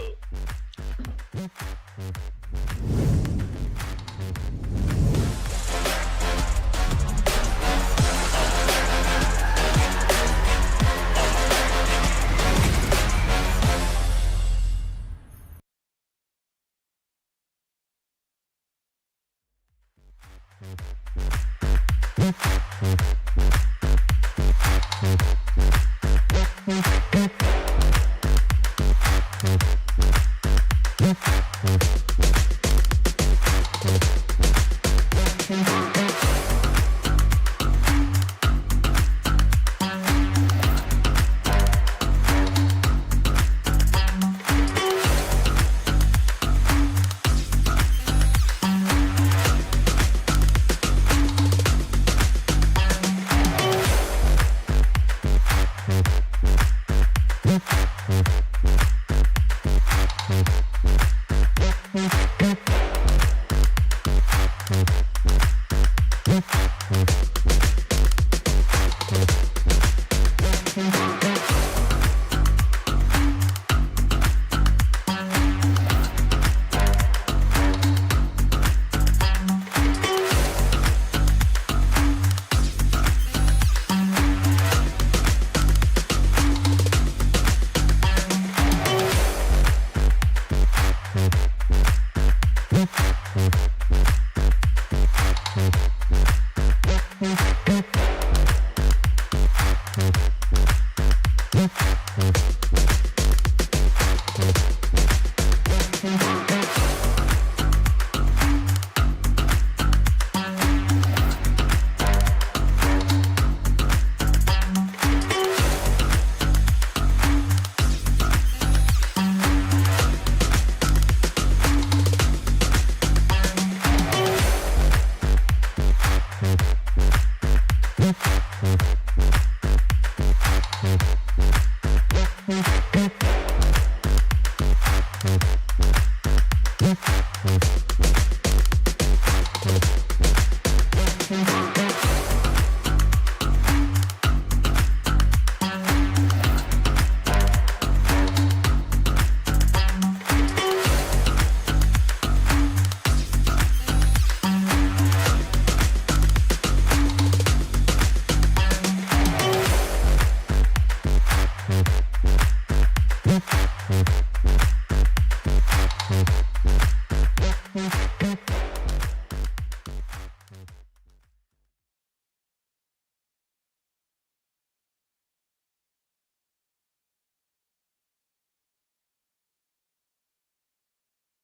Thank you.